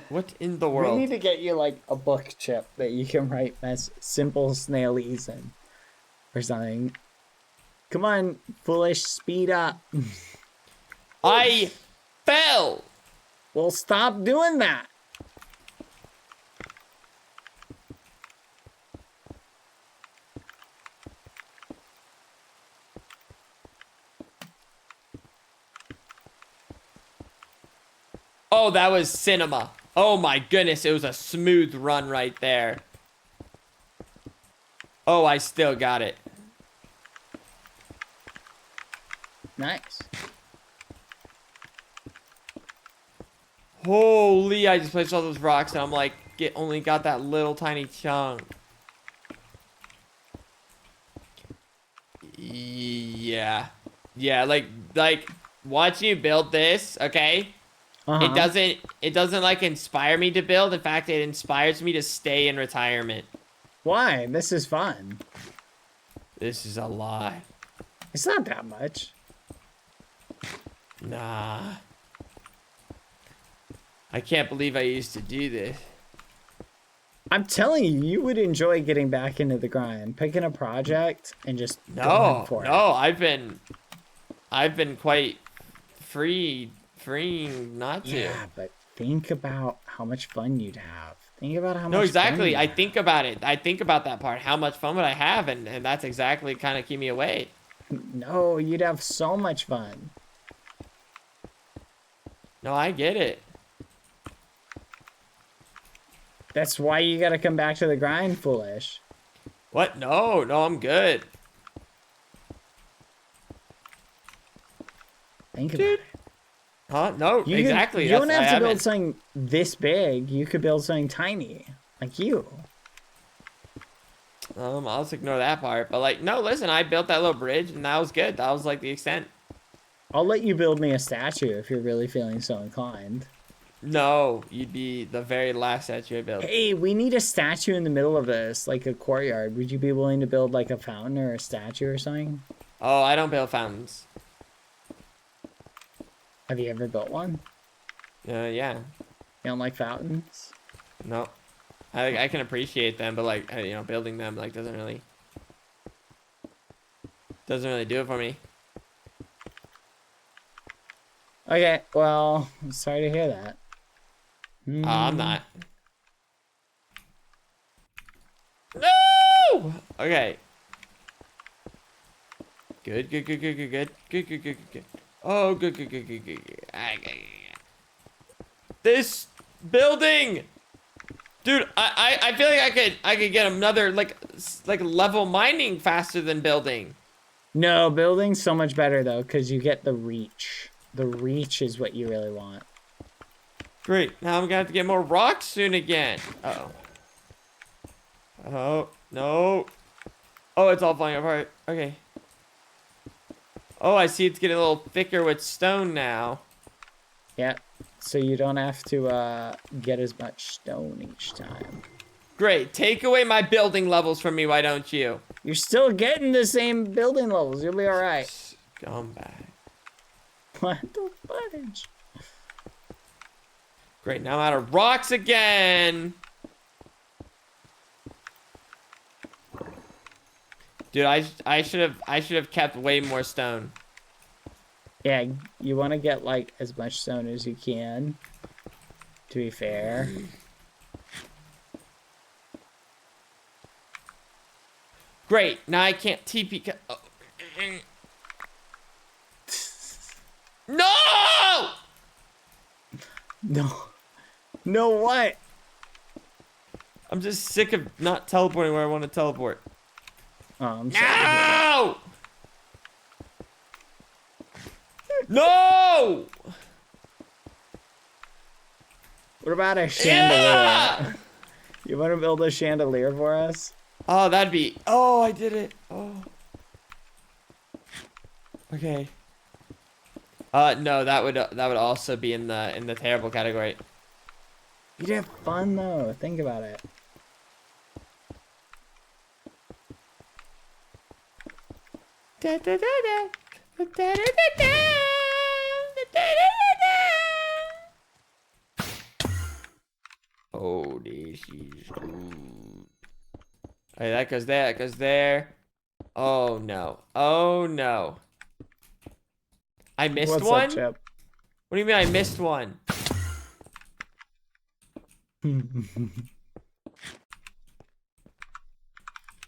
What in the world? We need to get you like a book, Chip, that you can write simple snailies in or something. Come on, Foolish, speed up. I fell. Well, stop doing that. Oh, that was cinema. Oh my goodness, it was a smooth run right there. Oh, I still got it. Nice. Holy, I just placed all those rocks and I'm like, only got that little tiny chunk. Yeah. Yeah, like watching you build this, okay? It doesn't like inspire me to build. In fact, it inspires me to stay in retirement. Why? This is fun. This is a lie. It's not that much. Nah. I can't believe I used to do this. I'm telling you, you would enjoy getting back into the grind, picking a project and just going for it. No, I've been quite freeing not to. Yeah, but think about how much fun you'd have. Think about how much No, exactly. fun I think about it. I think about that part. How much fun would I have? And that's exactly kind of keep me away. No, you'd have so much fun. No, I get it. That's why you gotta come back to the grind, Foolish. What? No, I'm good. Think about it. Huh? No, You exactly. You don't have to build something this big. You could build something tiny, like you. I'll just ignore that part. But like, no, listen, I built that little bridge and that was good. That was like the extent. I'll let you build me a statue if you're really feeling so inclined. No, you'd be the very last statue I built. Hey, we need a statue in the middle of this, like a courtyard. Would you be willing to build like a fountain or a statue or something? Oh, I don't build fountains. Have you ever built one? Yeah. You don't like fountains? No. I can appreciate them, but like, building them like doesn't really do it for me. Okay, well, I'm sorry to hear that. I'm not. No! Okay. Good. Oh, good. This building! Dude, I feel like I could get another like level mining faster than building. No, building's so much better though, because you get the reach. The reach is what you really want. Great. Now I'm gonna have to get more rocks soon again. Uh-oh. Oh, no. Oh, it's all falling apart. Okay. Oh, I see it's getting a little thicker with stone now. Yep. So you don't have to get as much stone each time. Great. Take away my building levels from me, why don't you? You're still getting the same building levels. You'll be all right. Scumbag. What the fudge? Great. Now I'm out of rocks again. Dude, I should have kept way more stone. Yeah, you want to get like as much stone as you can. To be fair. Great. Now I can't TP. Oh. No! No. No what? I'm just sick of not teleporting where I want to teleport. Oh, I'm sorry. No! No! What about a chandelier? Yeah! You want to build a chandelier for us? Oh, that'd be. Oh, I did it. Oh. Okay. No, that would also be in the terrible category. You'd have fun though. Think about it. Da, da, da, da. Da, da, da, da. Da, da, da, da. Oh, this is good. Okay, that goes there. That goes there. Oh no. Oh no. I missed What's one? up, Chip? What do you mean I missed one?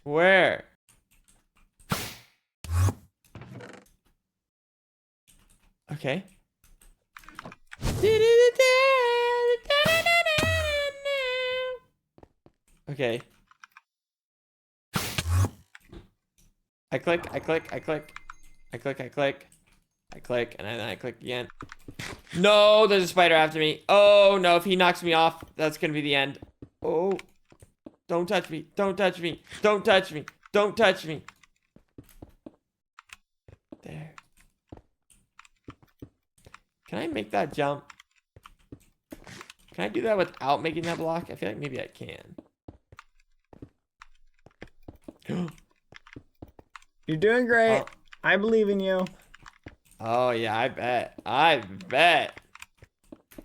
Where? Okay. Okay. I click, I click, I click. I click, I click. I click, and then I click again. No, there's a spider after me. Oh, no, if he knocks me off, that's gonna be the end. Oh. Don't touch me. Don't touch me. Don't touch me. Don't touch me. There. Can I make that jump? Can I do that without making that block? I feel like maybe I can. You're doing great. Oh. I believe in you. Oh, yeah, I bet. I bet.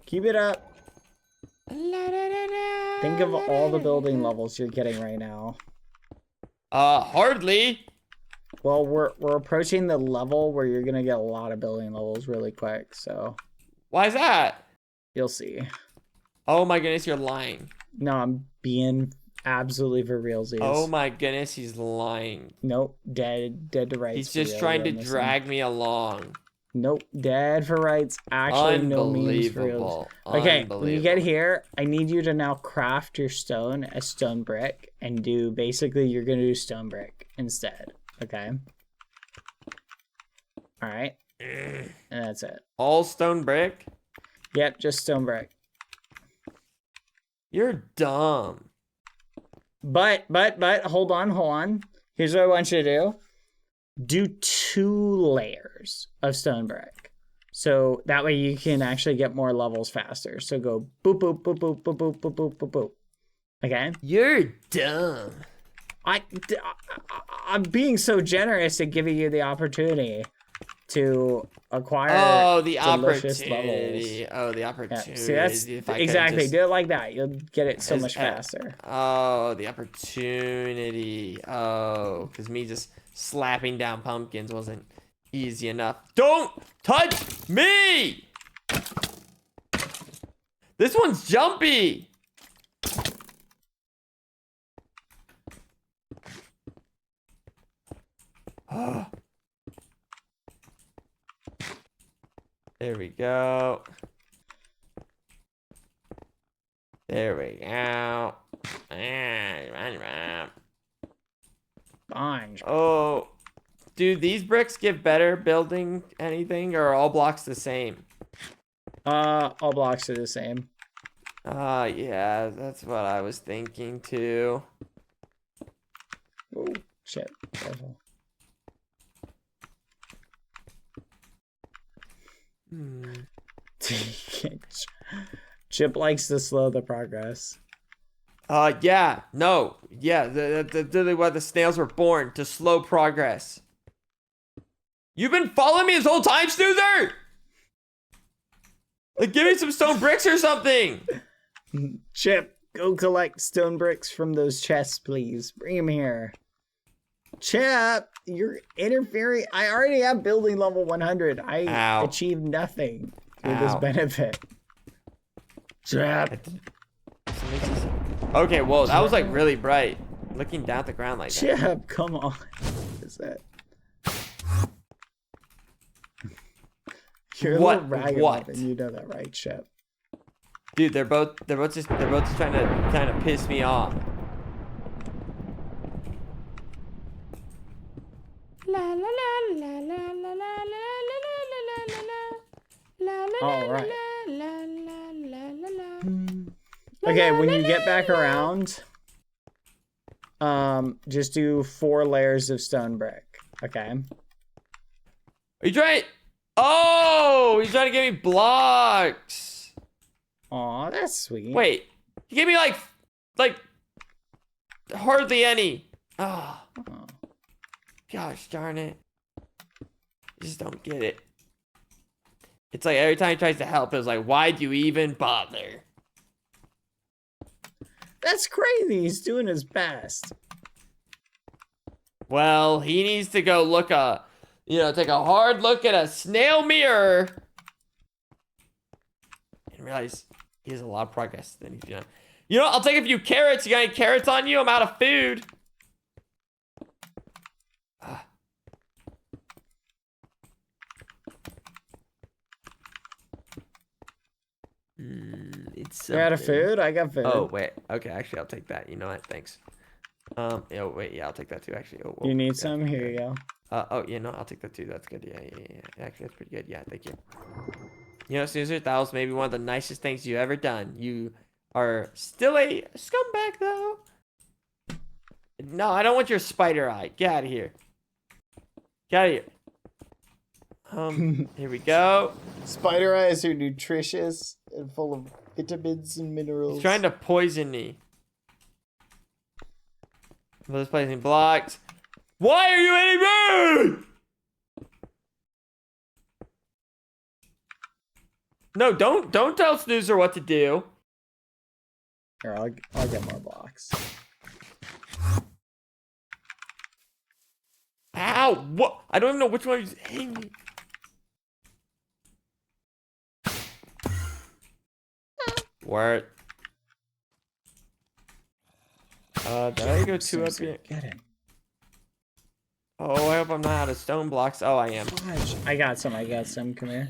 Keep it up. Think of all the building levels you're getting right now. Hardly. Well, we're approaching the level where you're gonna get a lot of building levels really quick, so Why is that? you'll see. Oh my goodness, you're lying. No, I'm being absolutely for realsies. Oh my goodness, he's lying. Nope, dead to rights. He's for just real trying to on this drag me along. Nope, dead for rights. Actually, no means for reals. Unbelievable. Okay, when you get Unbelievable. here, I need you to now craft your stone as stone brick and do basically you're gonna do stone brick instead. Okay. All right, and that's it. All stone brick? Yep, just stone brick. You're dumb. But hold on. Here's what I want you to do. Do 2 layers of stone brick. So that way you can actually get more levels faster. So go boop, boop, boop, boop, boop, boop, boop, boop, boop, boop. Okay? You're dumb. I'm being so generous at giving you the opportunity to acquire the delicious opportunity. levels. Oh, the Yeah. opportunity. See, that's If I could exactly. just- Do it like that. You'll get it so As- much faster. Oh, the opportunity. Oh, because me just slapping down pumpkins wasn't easy enough. Don't touch me! This one's jumpy. There we go. There we go. Sponge. Oh, do these bricks give better building anything, or are all blocks the same? All blocks are the same. Yeah, that's what I was thinking too. Oh, shit. Careful. Chip likes to slow the progress. Yeah, no, yeah, the why the snails were born, to slow progress. You've been following me this whole time, Snoozer? Like, give me some stone bricks or something. Chip, go collect stone bricks from those chests, please. Bring them here. Chip, you're interfering. I already have building level 100. I achieved nothing through this benefit. Chip. Okay, whoa, that was like really bright. Looking down at the ground like that. Chip, come on. What is that? You're a little ragamuffin, you know that, right, Chip? Dude, they're both just trying to piss me off. All right. Okay, when you get back around, just do 4 layers of stone brick. Okay. Are you trying? Oh, he's trying to give me blocks. Aw, that's sweet. Wait, he gave me like hardly any. Oh, gosh darn it. I just don't get it. It's like every time he tries to help, it's like, why'd you even bother? That's crazy. He's doing his best. Well, he needs to go take a hard look at a snail mirror and realize he has a lot of progress. Then he's gonna, I'll take a few carrots. You got any carrots on you? I'm out of food. You're out of food? I got food. Oh, wait. Okay, actually, I'll take that. You know what? Thanks. Oh, wait. Yeah, I'll take that too, actually. Oh, you need some? Here you go. I'll take that too. That's good. Yeah. Actually, that's pretty good. Yeah, thank you. Snoozer, that was maybe one of the nicest things you've ever done. You are still a scumbag, though. No, I don't want your spider eye. Get out of here. Get out of here. Here we go. Spider eyes are nutritious and full of vitamins and minerals. He's trying to poison me. Those placing blocks. Why are you hitting me? No, don't tell Snoozer what to do. Here, I'll get more blocks. Ow! What? I don't even know which one is hitting me. Word. Did I go 2 up here? Get him. Oh, I hope I'm not out of stone blocks. Oh, I am. I got some. Come here.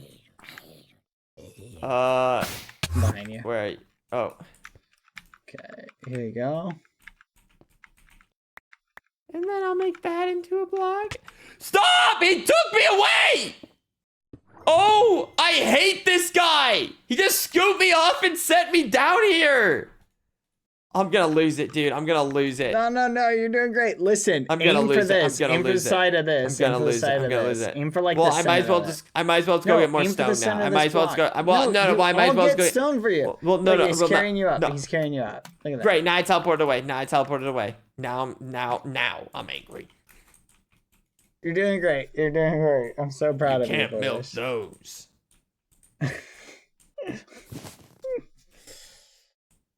Behind you. Where are you? Oh. Okay, here you go. And then I'll make that into a block. Stop! He took me away! Oh, I hate this guy. He just scooped me off and set me down here. I'm gonna lose it, dude. I'm gonna lose it. No, you're doing great. Listen, I'm gonna aim lose for this. It. I'm gonna aim for the lose side it. of this. I'm gonna lose it. I'm gonna lose it. Aim for like well, the I might as well just go get more stone now. I might as well just go. Well, no, I might as well go. Stone for you. Well, no, he's carrying you up. No. He's carrying you up. Look at that. Great. Now I teleported away. Now I'm angry. You're doing great. I'm so proud of you. Can't milk those.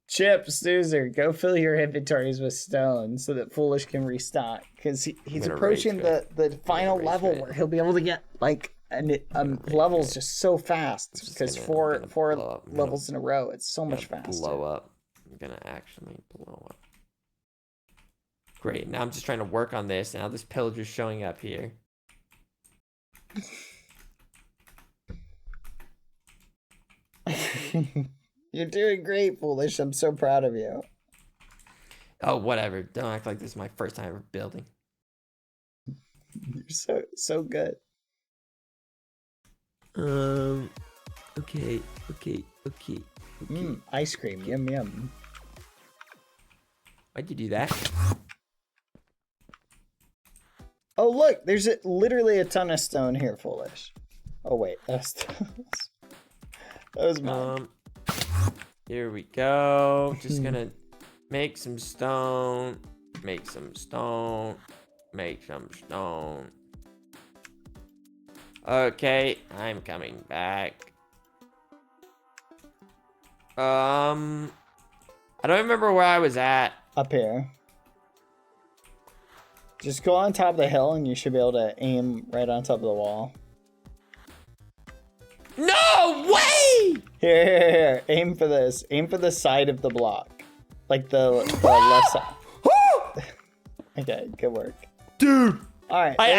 Chip, Snoozer, go fill your inventories with stone so that Foolish can restock. Because he's approaching the final level where he'll be able to get like levels just so fast. Because four levels in a row, it's so much faster. Blow up. I'm gonna actually blow up. Great. Now I'm just trying to work on this. Now this pillager's showing up here. You're doing great, Foolish. I'm so proud of you. Oh, whatever. Don't act like this is my first time ever building. You're so good. Okay. Ice cream. Yum yum. Why'd you do that? Oh look, there's literally a ton of stone here, foolish. Oh wait, that was mine. Here we go. Just gonna make some stone. Make some stone. Make some stone. Okay, I'm coming back. I don't remember where I was at. Up here. Just go on top of the hill and you should be able to aim right on top of the wall. No way! Here. Aim for this. Aim for the side of the block. Like the left side. Okay, good work. Dude! Alright, I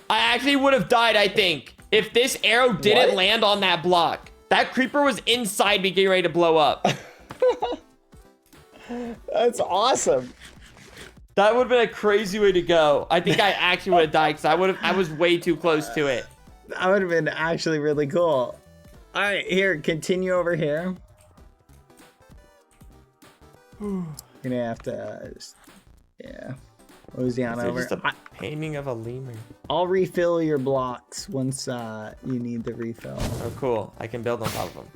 actually would have died, I think, if this arrow didn't land on that block. That creeper was inside me getting ready to blow up. That's awesome. That would have been a crazy way to go. I think I actually would have died because I was way too close to it. That would have been actually really cool. Alright, here, continue over here. You're gonna have to yeah. Mosey on over. Just a painting of a lemur. I'll refill your blocks once you need the refill. Oh, cool. I can build on top of them.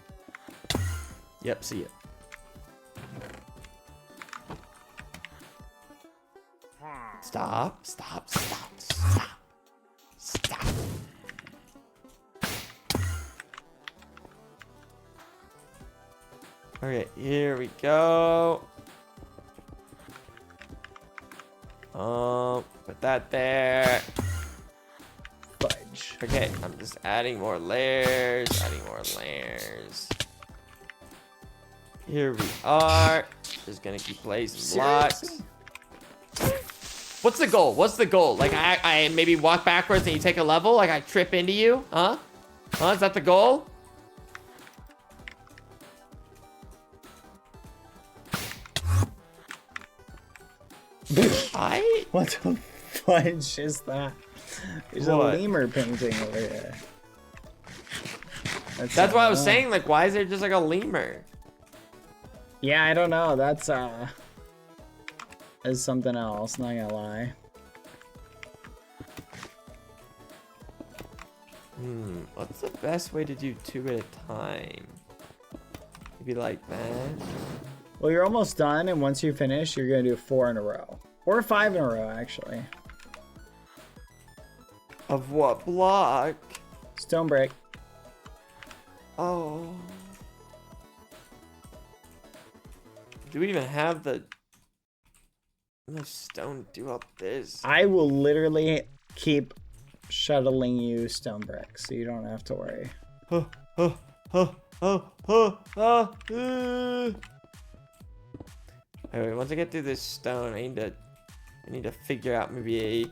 Yep, see it. Stop. Okay, here we go. Put that there. Fudge. Okay, I'm just adding more layers, Here we are. Just gonna keep placing blocks. What's the goal? Like I maybe walk backwards and you take a level? Like I trip into you? Huh? Is that the goal? What the fudge is that? There's a lemur painting over here. That's what I was saying. Like, why is there just like a lemur? Yeah, I don't know. That's something else. Not gonna lie. What's the best way to do 2 at a time? Maybe like that. Well, you're almost done, and once you finish, you're gonna do 4 in a row. Or 5 in a row, actually. Of what block? Stone brick. Oh. Do we even have the enough stone to do up this? I will literally keep shuttling you stone bricks, so you don't have to worry. Alright, once I get through this stone, I need to figure out maybe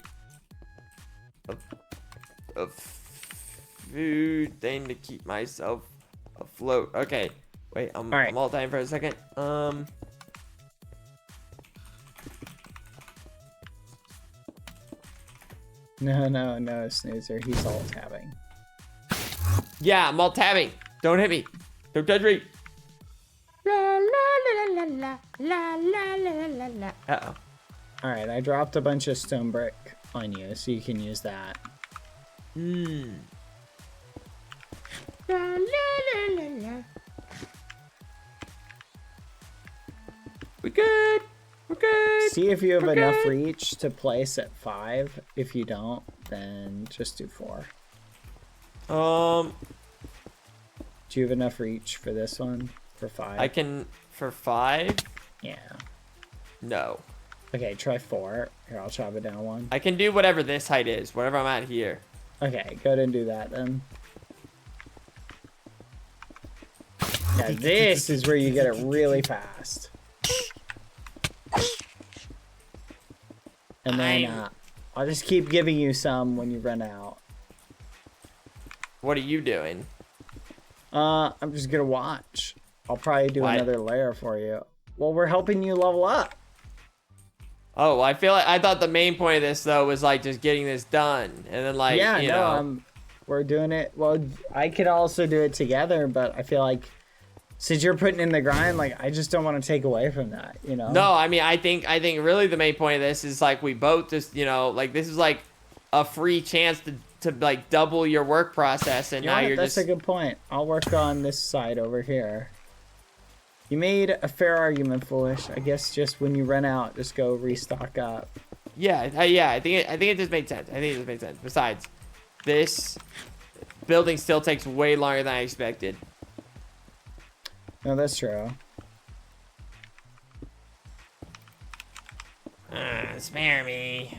a food thing to keep myself afloat. Okay, wait, I'm all time for a second. No, Snoozer. He's alt tabbing. Yeah, I'm alt tabbing. Don't hit me. Don't touch me. Uh-oh. Alright, I dropped a bunch of stone brick on you, so you can use that. We good. We're good. See if you have enough reach to place at 5. If you don't, then just do 4. Do you have enough reach for this one? For 5? I can for 5? Yeah. No. Okay, try 4. Here, I'll chop it down 1. I can do whatever this height is, whatever I'm at here. Okay, go ahead and do that then. Yeah, this is where you get it really fast. And then I'll just keep giving you some when you run out. What are you doing? I'm just gonna watch. I'll probably do another layer for you. Well, we're helping you level up. Oh, I thought the main point of this though was like just getting this done, and then like Yeah, you no, know. we're doing it. Well, I could also do it together, but I feel like since you're putting in the grind, like I just don't want to take away from that, you know? No, I mean I think really the main point of this is like we both just like this is like a free chance to like double your work process, and now you're that's just a good point. I'll work on this side over here. You made a fair argument, Foolish. I guess just when you run out, just go restock up. yeah. I think it just made sense. I think it just made sense. Besides, this building still takes way longer than I expected. No, that's true. Spare me.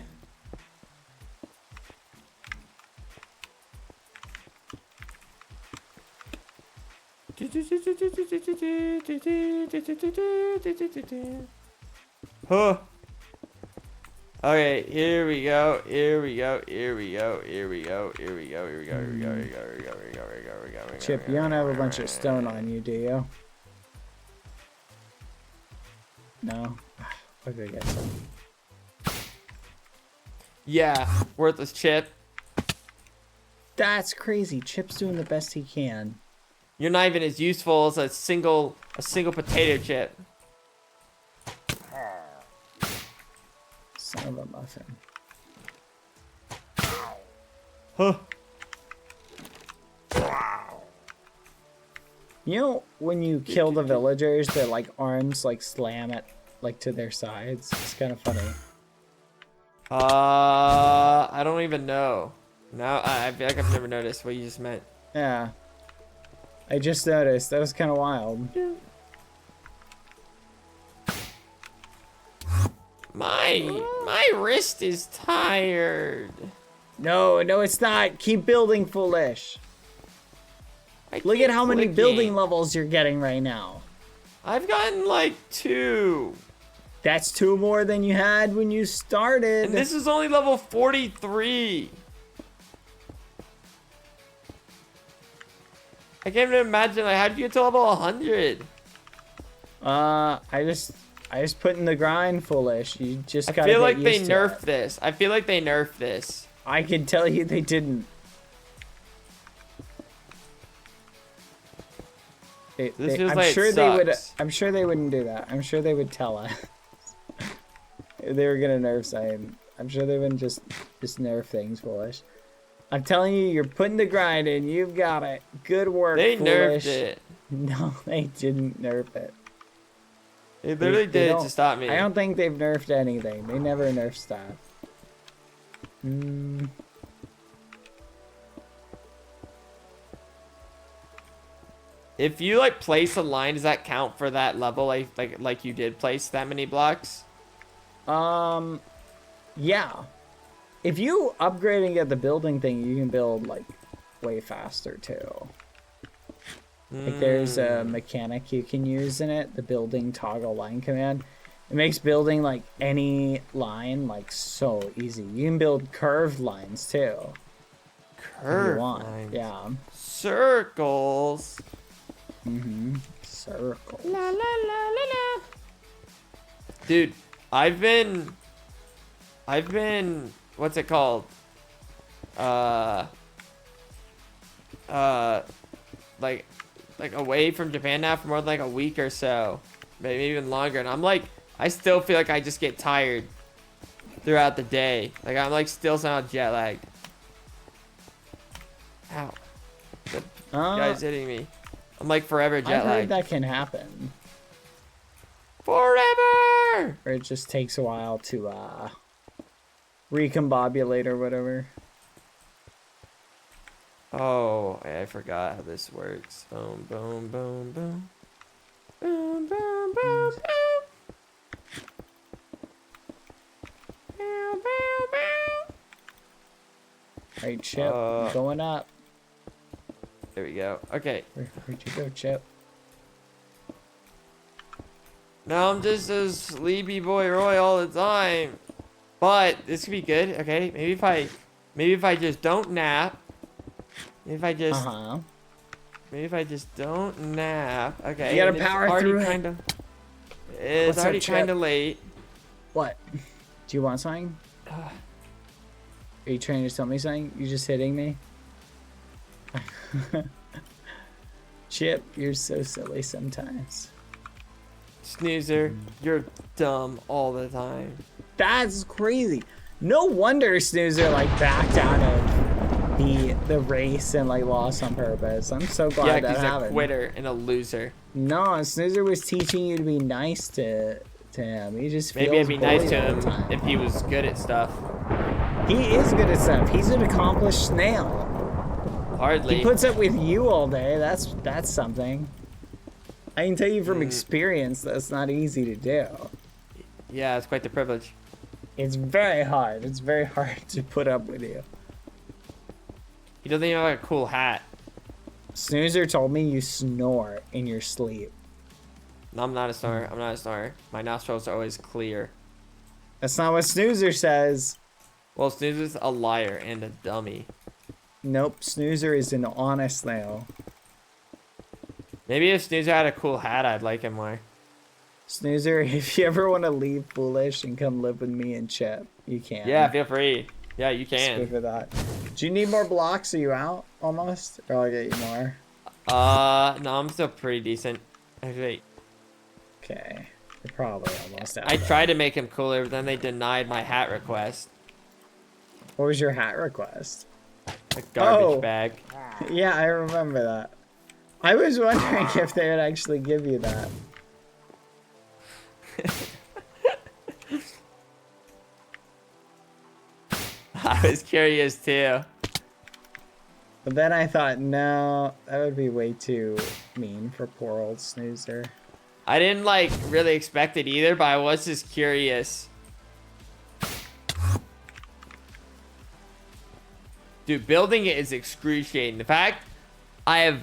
Huh. Okay, here we go. Chip, you don't have a bunch of stone on you, do you? No? I'll go get some. Yeah, worthless Chip. That's crazy. Chip's doing the best he can. You're not even as useful as a single potato chip. Son of a muffin. Huh. You know, when you kill the villagers, their like arms like slam it like to their sides. It's kind of funny. I don't even know. No, I feel like I've never noticed what you just meant. Yeah. I just noticed. That was kind of wild. My wrist is tired. No, it's not. Keep building, Foolish. I Look keep at how many clicking. building levels you're getting right now. I've gotten like 2. That's 2 more than you had when you started. And this is only level 43. I can't even imagine, like, how did you get to level 100? I just put in the grind, Foolish. You just I gotta feel get like they used to nerfed it. this. I feel like they nerfed this. I can tell you they didn't. This feels I'm like it sure they would. sucks. I'm sure they wouldn't do that. I'm sure they would tell us. They were gonna nerf something. I'm sure they wouldn't just nerf things, Foolish. I'm telling you, you're putting the grind in. You've got it. Good work, They Foolish. nerfed it. No, they didn't nerf it. They literally They did don't- to stop me. I don't think they've nerfed anything. They never nerf stuff. If you like place a line, does that count for that level? Like you did place that many blocks? Yeah. If you upgrade and get the building thing, you can build like way faster too. Like there's a mechanic you can use in it, the building toggle line command. It makes building like any line like so easy. You can build curved lines too. If you Curved want. lines. Yeah. Circles. Circles. La la la la la. Dude, I've been what's it called? Like away from Japan now for more than like a week or so. Maybe even longer. And I'm like, I still feel like I just get tired throughout the day. Like I'm like still somehow jet lagged. Ow. The guy's hitting me. I'm like forever jet I've heard lagged. that can happen. Forever! Or it just takes a while to recombobulate or whatever. Oh, I forgot how this works. Boom, boom, boom, boom. Boom, boom, boom, boom. Bow, bow, bow. Alright, Chip, going up. There we go. Okay. Where'd you go, Chip? Now I'm just a sleepy boy Roy all the time. But this could be good. Okay, maybe if I just don't nap. Maybe if I just don't nap. Okay. You gotta and it's power already through it. kind of. It's What's up, already Chip? kind of late. What? Do you want something? Are you trying to tell me something? You just hitting me? Chip, you're so silly sometimes. Snoozer, you're dumb all the time. That's crazy. No wonder Snoozer like backed out of the race and like lost on purpose. I'm so glad Yeah, that he's a happened. quitter and a loser. No, Snoozer was teaching you to be nice to him. He just feels Maybe I'd be nice bullied to all him the time. if he was good at stuff. He is good at stuff. He's an accomplished snail. Hardly. He puts up with you all day. That's something. I can tell you from experience that's not easy to do. Yeah, it's quite the privilege. It's very hard. It's very hard to put up with you. He doesn't even have a cool hat. Snoozer told me you snore in your sleep. No, I'm not a snorer. I'm not a snorer. My nostrils are always clear. That's not what Snoozer says. Well, Snoozer's a liar and a dummy. Nope, Snoozer is an honest snail. Maybe if Snoozer had a cool hat, I'd like him more. Snoozer, if you ever want to leave Foolish and come live with me and Chip, you can. Yeah, feel free. Yeah, you Just can. go for that. Do you need more blocks? Are you out almost? Or I'll get you more. No, I'm still pretty decent. Actually, Okay. You're probably almost out. I though. tried to make him cooler, but then they denied my hat request. What was your hat request? A garbage Oh. bag. Yeah, I remember that. I was wondering if they would actually give you that. I was curious too. But then I thought, no, that would be way too mean for poor old Snoozer. I didn't like really expect it either, but I was just curious. Dude, building it is excruciating. The fact I've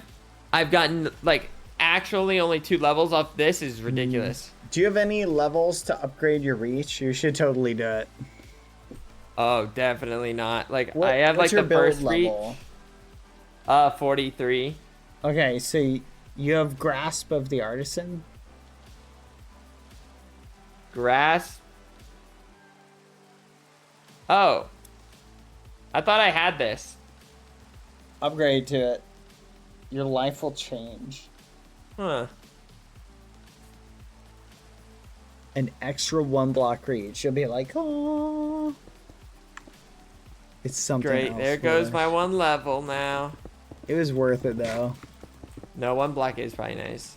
gotten like actually only 2 levels off this is ridiculous. Do you have any levels to upgrade your reach? You should totally do it. Oh, definitely not. Like What- I have what's like your the build first level? reach. 43. Okay, so you have Grasp of the Artisan? Grass. Oh. I thought I had this. Upgrade to it. Your life will change. Huh. An extra 1 block reach. You'll be like, oh. It's something Great. else, There goes Foolish. my 1 level now. It was worth it though. No, 1 block is probably nice.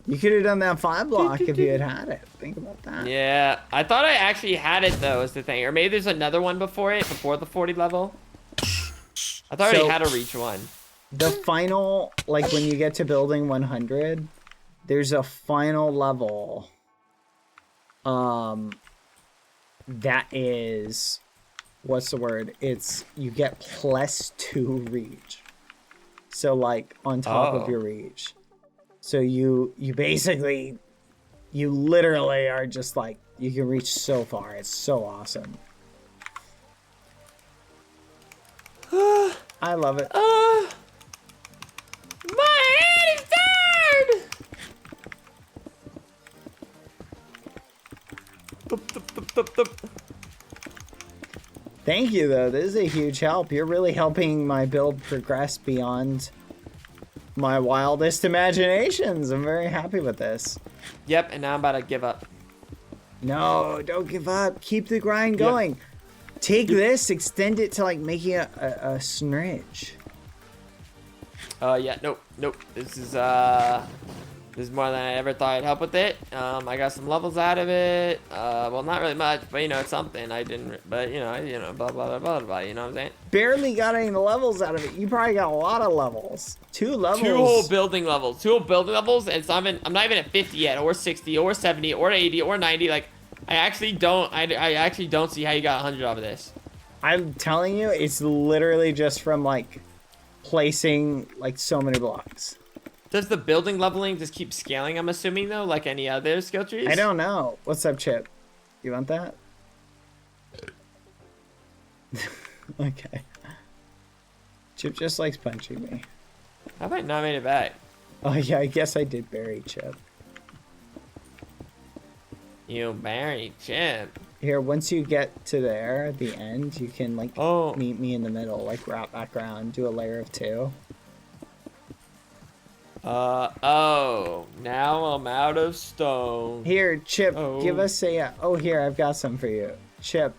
You could have done that 5 block if you had it. Think about that. Yeah, I thought I actually had it though, is the thing. Or maybe there's another one before it, before the 40 level. I thought I So- already had a reach one. The final, like when you get to building 100, there's a final level. That is, what's the word? It's, you get +2 reach. So like on top of Oh. your reach. So you basically, you literally are just like, you can reach so far. It's so awesome. I love it. My head is tired! Thank you, though. This is a huge help. You're really helping my build progress beyond my wildest imaginations. I'm very happy with this. Yep, and now I'm about to give up. No, don't give up. Keep the grind going. Take this, extend it to like making a snridge. Yeah, nope. This is more than I ever thought I'd help with it. I got some levels out of it. Well, not really much, but you know, it's something. I didn't, but you know, blah blah blah blah blah. You know what I'm saying? Barely got any levels out of it. You probably got a lot of levels. 2 levels. 2 whole building levels. 2 whole building levels, and I'm not even at 50 yet, or 60, or 70, or 80, or 90. Like, I actually don't see how you got 100 off of this. I'm telling you, it's literally just from like placing like so many blocks. Does the building leveling just keep scaling, I'm assuming, though, like any other skill trees? I don't know. What's up, Chip? You want that? Okay. Chip just likes punching me. How have I not made it back? Oh yeah, I guess I did bury Chip. You berry chip. Here, once you get to there at the end, you can like Oh. meet me in the middle, like wrap back around, do a layer of 2. Oh. Now I'm out of stone. Here, Chip, Oh. give us a. Oh, here, I've got some for you. Chip,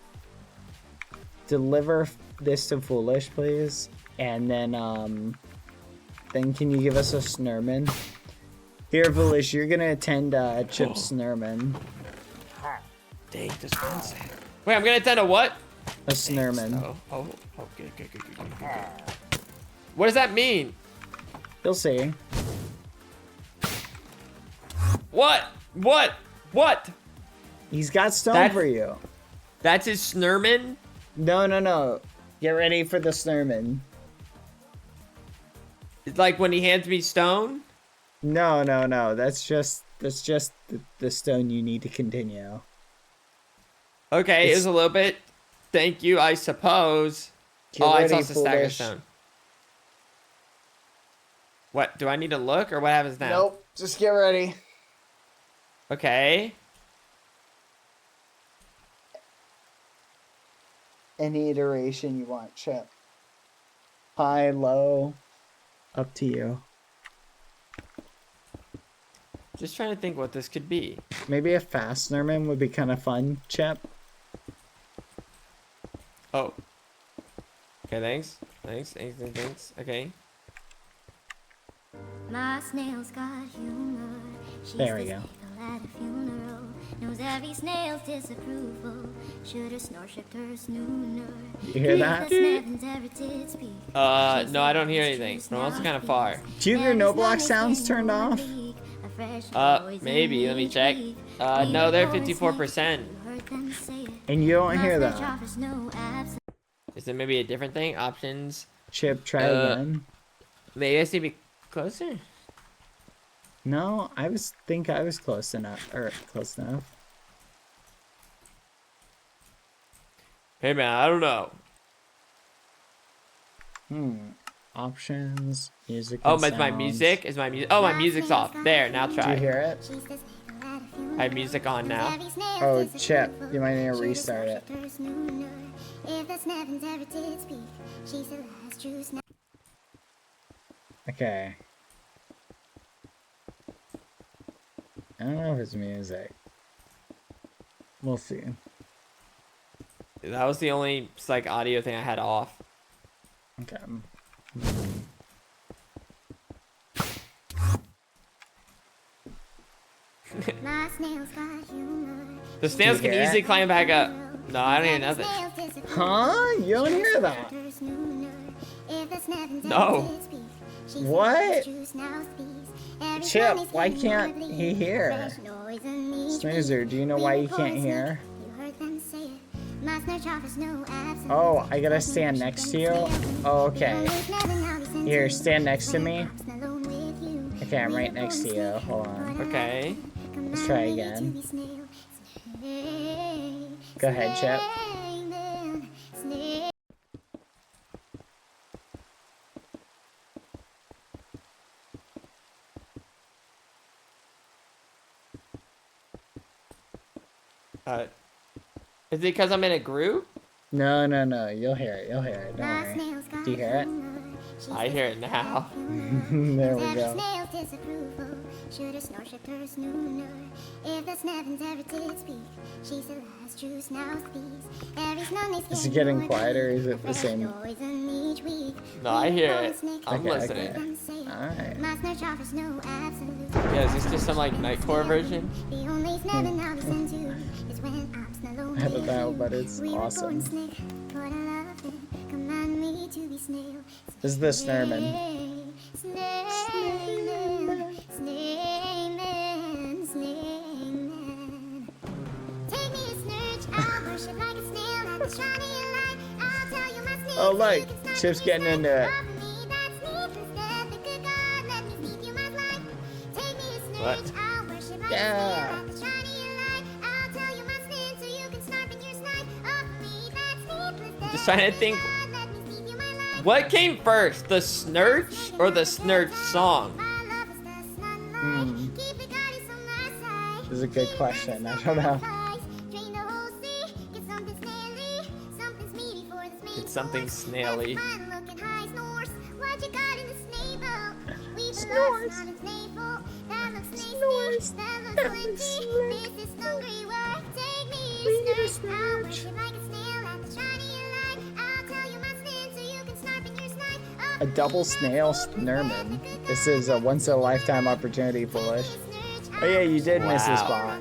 deliver this to Foolish, please, and then can you give us a Snurman? Here, Foolish, you're gonna attend Chip's Snurman. Dang, dispense. Wait, I'm gonna attend a what? A Snurman. Oh, good. What does that mean? You'll see. What? He's got stone That's- for you. That's his Snurman? No. Get ready for the Snurman. It's like when he hands me stone? No. That's just the stone you need to continue. Okay, it was a little bit. Thank you, I suppose. Get I ready, saw the stagger Foolish. stone. What, do I need to look or what happens now? Nope. Just get ready. Okay. Any iteration you want, Chip. High, low, up to you. Just trying to think what this could be. Maybe a fast Snurman would be kind of fun, Chip. Oh. Okay, thanks. Okay. My snail's got humor. She's There we the go. snail at a funeral. Knows every snail's disapproval. Should have snore shipped her snooner. You hear that? The snappings ever did speak. No, I don't hear anything. I'm also kind of far. Do you have your no block sounds turned off? Maybe. Let me check. No, they're 54%. And you don't hear that. Is there maybe a different thing? Options. Chip, try again. Maybe I need to be closer. No, I think I was close enough. Close enough. Hey man, I don't know. Options, music. Oh, and is my sounds. music? Is my music? Oh, my music's off. There, now Do you try. hear it? I have music on now. Oh, Chip, you might need to restart it. Okay. I don't know if it's music. We'll see. That was the only like audio thing I had off. Okay. My snail's got humor. The snails can hear easily it? climb back up. No, I don't hear nothing. Huh? You don't hear that? No. What? Chip, why can't he hear? Snoozer, do you know why you can't hear? Oh, I gotta stand next to you? Oh, okay. Here, stand next to me. Okay, I'm right next to you. Hold on. Okay. Let's try again. Go ahead, Chip. Is it because I'm in a group? No. You'll hear it. Don't worry. Do you hear it? I hear it now. There we go. Is it getting quieter? Is it the same? No, I hear it. I'm Okay, listening. Alright. Yeah, is this just some like nightcore version? I don't know, but it's awesome. This is the Snurman. Oh, look, Chip's getting into it. What? Yeah. Just trying to think. What came first, the Snurch or the Snurch song? Is a good question. I don't know. It's something snaily. A double snail snurman. This is a once in a lifetime opportunity, foolish. Oh yeah, you did miss a spot.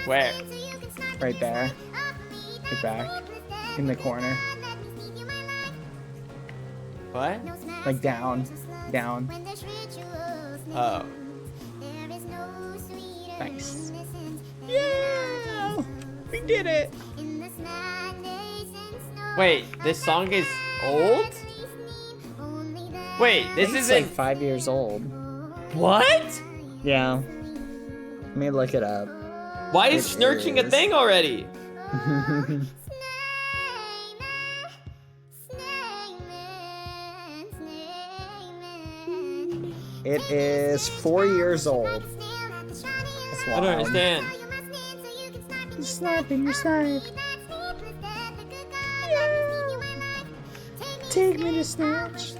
Where? Right there. Right back. In the corner. What? Like down. Down. Oh. Nice. Yeah! We did it! Wait, this song is old? Wait, this It's isn't. like 5 years old. What? Yeah. Let me look it up. Why is It snurching a is. thing already? It is 4 years old. That's I wild. don't understand. You're sniping, you're sniping. Take me to snatch.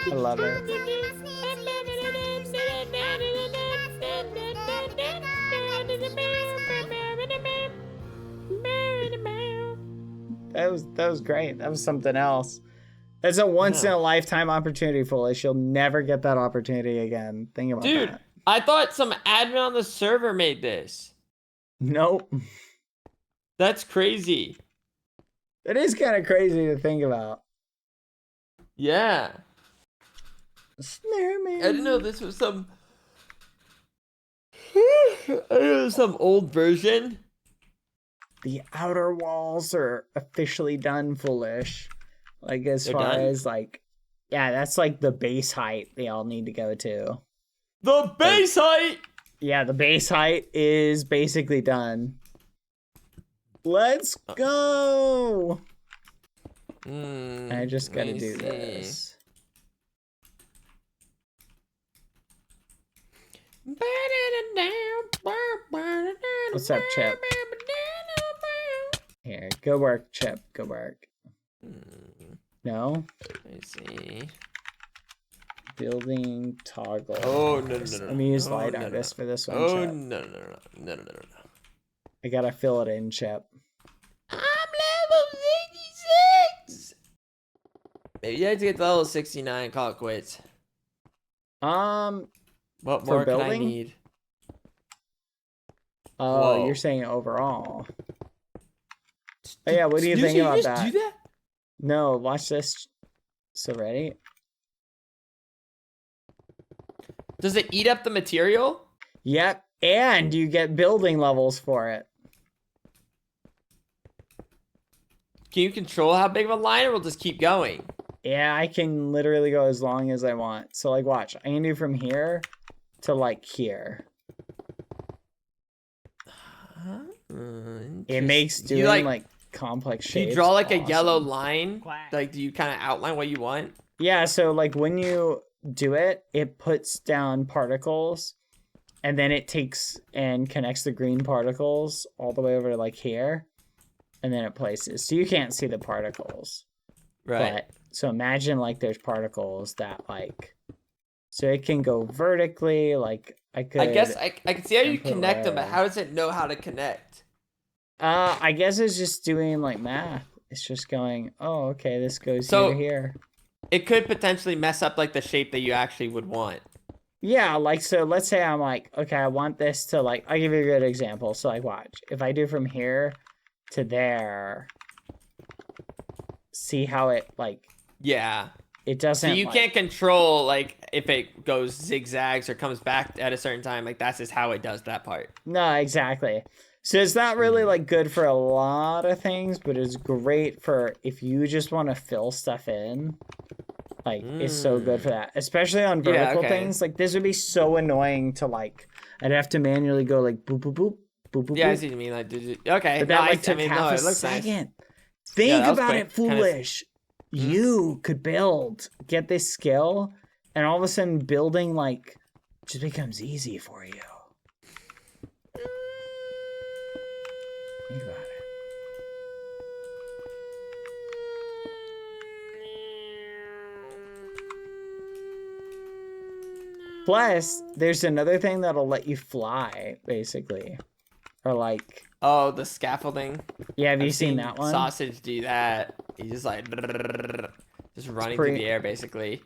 I love it. That was great. That was something else. It's a once in a lifetime opportunity, foolish. You'll never get that opportunity again. Think about Dude, that. I thought some admin on the server made this. Nope. That's crazy. It is kind of crazy to think about. Yeah. Snowman. I didn't know this was some. I didn't know it was some old version. The outer walls are officially done, foolish. Like as They're far done? as like, yeah, that's like the base height they all need to go to. The base height. Yeah, the base height is basically done. Let's go. I just gotta let me do see. this. What's up, Chip? Here, go work, Chip. Go work. No? Let me see. Building toggle. Oh, no. Let me use Oh, light no, no. artist for this one, Oh, Chip. no. I gotta fill it in, Chip. I'm level 66. Maybe you have to get to level 69 and call it quits. For What more can I building? need? Oh, Whoa. you're saying overall. Oh, yeah, what do you Excuse think me, about just that? do that? No, watch this. So ready? Does it eat up the material? Yep, and you get building levels for it. Can you control how big of a line, or will just keep going? Yeah, I can literally go as long as I want. So like, watch. I can do from here to like here. It makes Do doing you, like complex Do shapes. you draw like a awesome. yellow line? Like, do you kind of outline what you want? Yeah, so like when you do it, it puts down particles, and then it takes and connects the green particles all the way over to like here, and then it places. So you can't see the particles. Right. But so imagine like there's particles that like, so it can go vertically. Like I guess I can see how you input connect them, but layer. how does it know how to connect? I guess it's just doing like math. It's just going, oh, okay, this goes So- here to here. It could potentially mess up like the shape that you actually would want. Yeah, like, so let's say I'm like, okay, I want this to like, I'll give you a good example. So like, watch, if I do from here to there, see how it like, Yeah. it So doesn't. you like- can't control like if it goes zigzags or comes back at a certain time. Like that's just how it does that part. No, exactly. So it's not really like good for a lot of things, but it's great for if you just want to fill stuff in. Like it's so good for that, especially on vertical okay. things. Like this would be so annoying to like. I'd have to manually go like boop boop boop boop boop. Yeah, I boop. see what you mean. Like, okay. But no, that like took no, half it a looks nice. second. Think that was about quick. it, foolish. You could get this skill, and all of a sudden building like just becomes easy for you. Think about it. Plus, there's another thing that'll let you fly, basically. Or like... Oh, the scaffolding. Yeah, have you I've seen that one? Sausage do that. He's just like... Just running through the air, basically.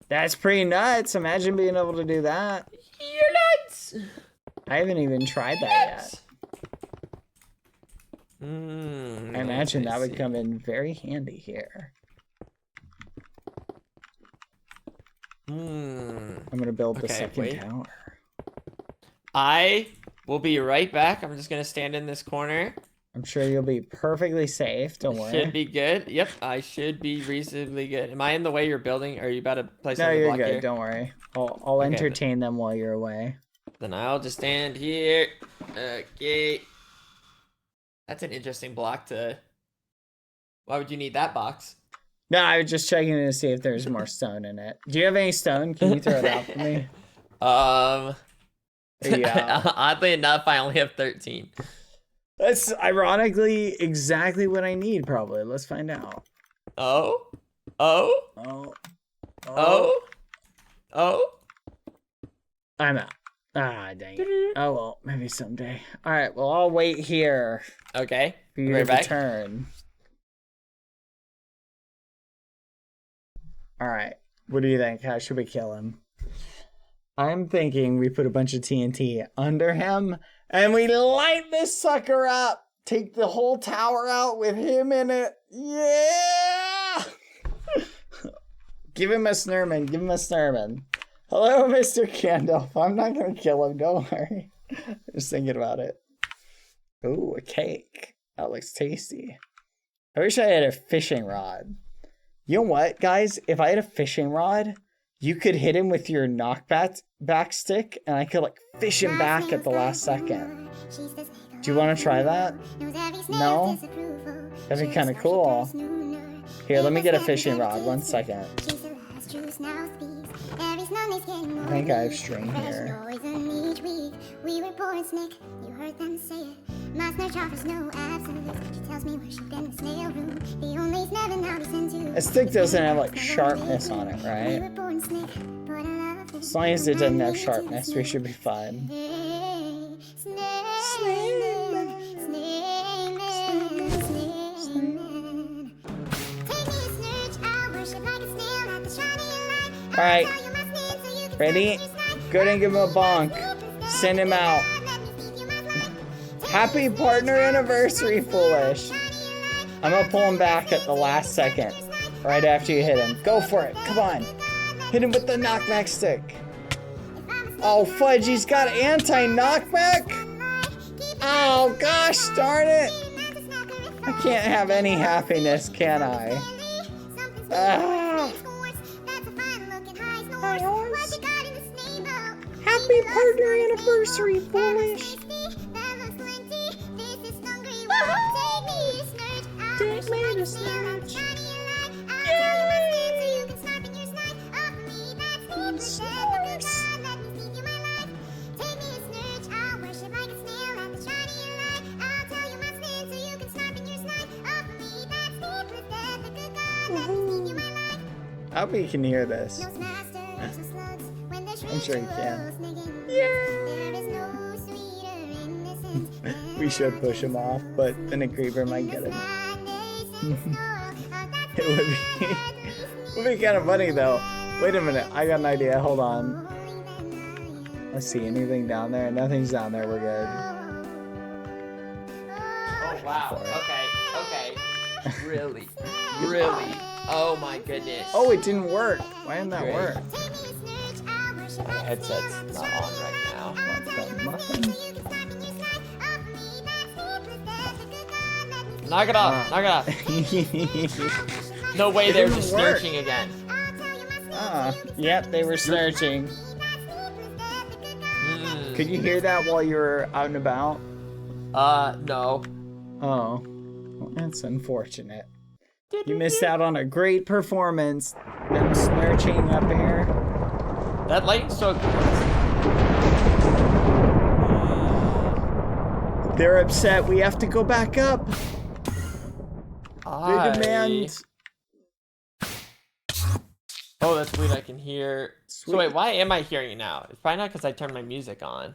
That's pretty nuts. Imagine being able to do that. You're nuts! I haven't even tried that yet. I imagine that would come in very handy here. I'm gonna build the second tower. I will be right back. I'm just gonna stand in this corner. I'm sure you'll be perfectly safe. Don't worry. Should be good. Yep, I should be reasonably good. Am I in the way you're building? Or are you about to place No, on the you're block good. here? Don't worry. I'll entertain them while you're away. Then I'll just stand here. Okay. That's an interesting block to... Why would you need that box? No, I was just checking to see if there's more stone in it. Do you have any stone? Can you throw it out for me? Yeah. Oddly enough, I only have 13. That's ironically exactly what I need, probably. Let's find out. Oh? I'm out. Ah, dang it. Oh, well, maybe someday. All right, well, I'll wait here Okay. for you to return. All right, what do you think? How should we kill him? I'm thinking we put a bunch of TNT under him and we light this sucker up. Take the whole tower out with him in it. Yeah! Give him a snurman. Give him a snurman. Hello, Mr. Gandalf. I'm not going to kill him. Don't worry. Just thinking about it. Ooh, a cake. That looks tasty. I wish I had a fishing rod. You know what, guys? If I had a fishing rod, you could hit him with your knockback stick, and I could, like, fish him back at the last second. Do you want to try that? No? That'd be kind of cool. Here, let me get a fishing rod. 1 second. I think I have string here. A stick doesn't have like sharpness on it, right? As long as it doesn't have sharpness, we should be fine. Alright. Ready? Go ahead and give him a bonk. Send him out. Happy partner anniversary, Foolish. I'm gonna pull him back at the last second. Right after you hit him. Go for it. Come on. Hit him with the knockback stick. Oh, fudge. He's got anti-knockback? Oh, gosh darn it. I can't have any happiness, can I? Happy partner anniversary, Foolish. Take me to snatch. Yay! I hope you can hear this. I'm sure you can. We should push him off, but then a creeper might get him. It would be kind of funny though. Wait a minute, I got an idea. Hold on. Let's see, anything down there? Nothing's down there. We're good. Oh wow. Okay. Really? Oh my goodness. Oh, it didn't work. Why didn't that work? My headset's not on right now. Knock it off. No way they're just searching again. Yep, they were searching. Could you hear that while you were out and about? No. Oh, well, that's unfortunate. You missed out on a great performance. Them searching up here. That light stroke. They're upset. We have to go back up. They demand. Oh, that's weird. I can hear. Sweet. So wait, why am I hearing it now? It's probably not because I turned my music on.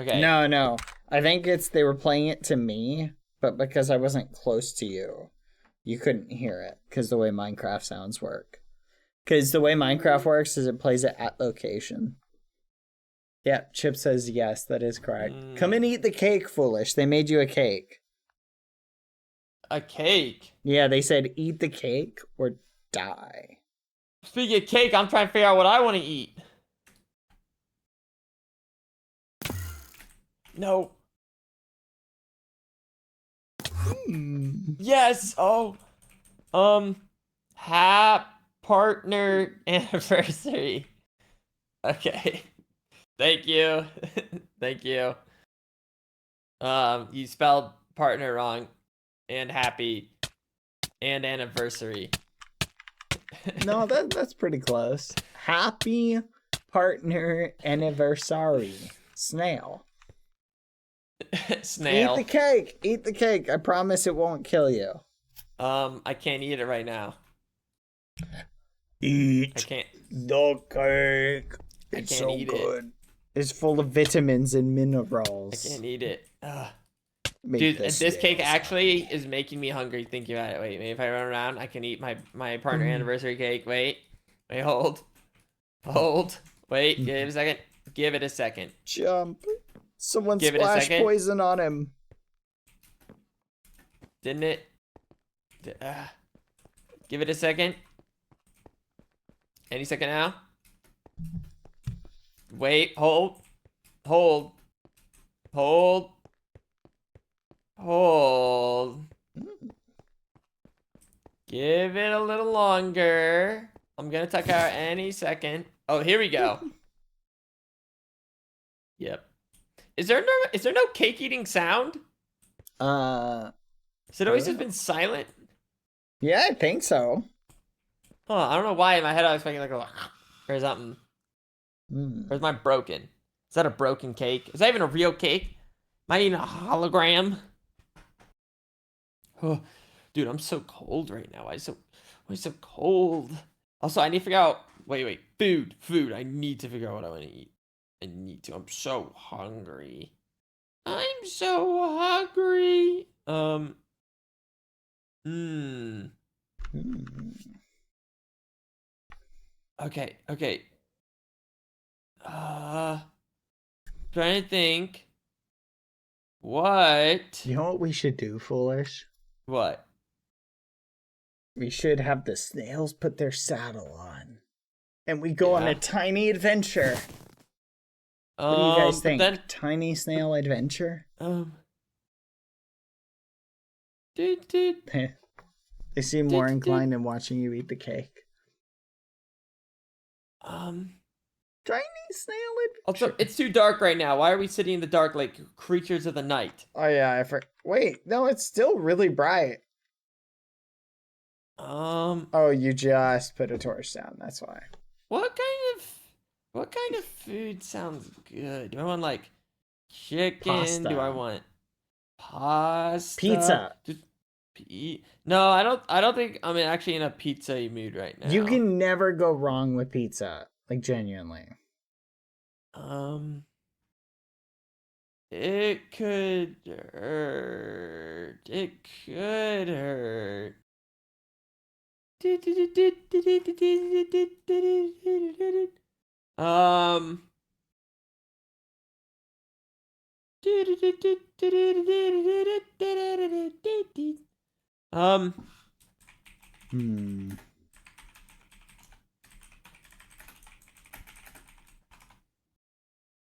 Okay. No. I think it's they were playing it to me, but because I wasn't close to you, you couldn't hear it because the way Minecraft sounds work. Because the way Minecraft works is it plays it at location. Yeah, Chip says yes, that is correct. Come and eat the cake, foolish. They made you a cake. A cake? Yeah, they said eat the cake or die. Speaking of cake, I'm trying to figure out what I want to eat. No. Yes. Oh. Partner anniversary. Okay. Thank you. Thank you. You spelled partner wrong. And happy. And anniversary. No, that's pretty close. Happy partner anniversary. Snail. Snail. Eat the cake. Eat the cake. I promise it won't kill you. I can't eat it right now. Eat I can't. the cake. It's I can't so eat good. It's full of vitamins and minerals. I can't eat it. Make Dude, the this snail cake sound. actually is making me hungry thinking about it. Wait, maybe if I run around, I can eat my partner anniversary cake. Wait, hold. Wait, give it a second. Give it a second. Jump. Someone Give it a splashed second. poison on him. Didn't it? Give it a second. Any second now. Wait, hold. Give it a little longer. I'm gonna tuck out any second. Oh, here we go. Yep. Is there no cake eating sound? Has it always just been silent? Yeah, I think so. Oh, I don't know why in my head I was thinking like or something. Mm. Or is mine broken? Is that a broken cake? Is that even a real cake? Am I eating a hologram? Oh, dude, I'm so cold right now. Why so cold? Also, I need to figure out. Wait. Food. I need to figure out what I want to eat. I need to. I'm so hungry. Okay. Trying to think. What? You know what we should do, foolish? What? We should have the snails put their saddle on. And we go on a tiny adventure. What do you guys think? Tiny snail adventure? They seem more inclined in watching you eat the cake. Tiny snail adventure. Also, it's too dark right now. Why are we sitting in the dark like creatures of the night? Oh yeah, wait, no, it's still really bright. Oh, you just put a torch down, that's why. What kind of food sounds good? Do I want like chicken? Pasta. Do I want pasta? Pizza. No, I don't think I'm actually in a pizza mood right now. You can never go wrong with pizza, like genuinely. It could hurt.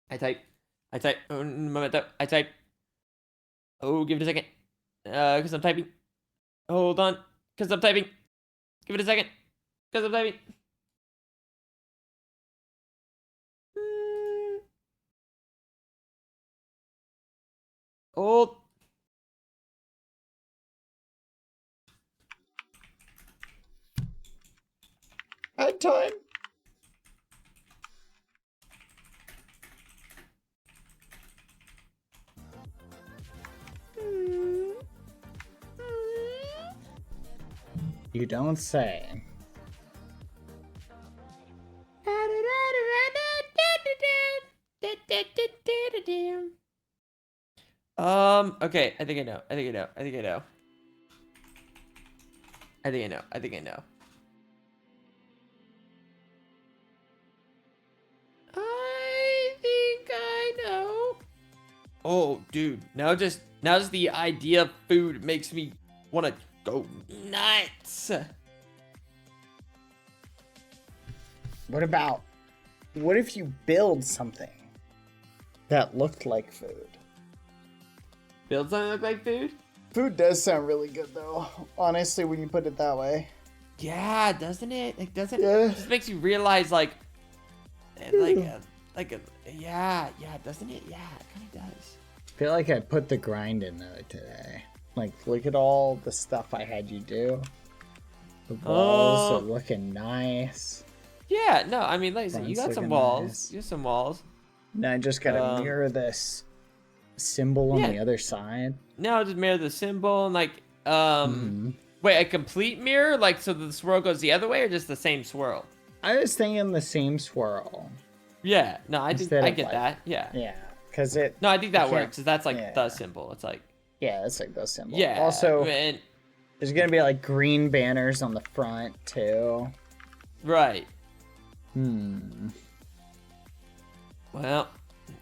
I type. I type. Oh, give it a second. Cause I'm typing. Hold on. Cause I'm typing. Give it a second. Cause I'm typing. Hold. Had time. You don't say. Okay, I think I know. I think I know. I think I know. I think I know. I think I know. I think I know. Oh, dude. Now just the idea of food makes me want to go nuts. What if you build something that looked like food? Build something look like food? Food does sound really good though, honestly, when you put it that way. Yeah, doesn't it? Like, doesn't Yeah. it just makes you realize, yeah, doesn't it? Yeah, it kind of does. I feel like I put the grind in though today. Like, look at all the stuff I had you do. The walls are looking nice. Yeah, no, I mean, like I said, you got Front's some looking walls. nice. You have some walls. Now I just gotta mirror this symbol on yeah. the other side. No, just mirror the symbol and like, wait, a complete mirror? Like, so the swirl goes the other way or just the same swirl? I was thinking the same swirl. Yeah, no, I Instead I of, get like- that. Yeah. Yeah, because it. No, I think that you can't- works. 'Cause that's like yeah. the symbol. It's like, Yeah, that's like the symbol. yeah. Also, and, there's gonna be like green banners on the front too. right. Well,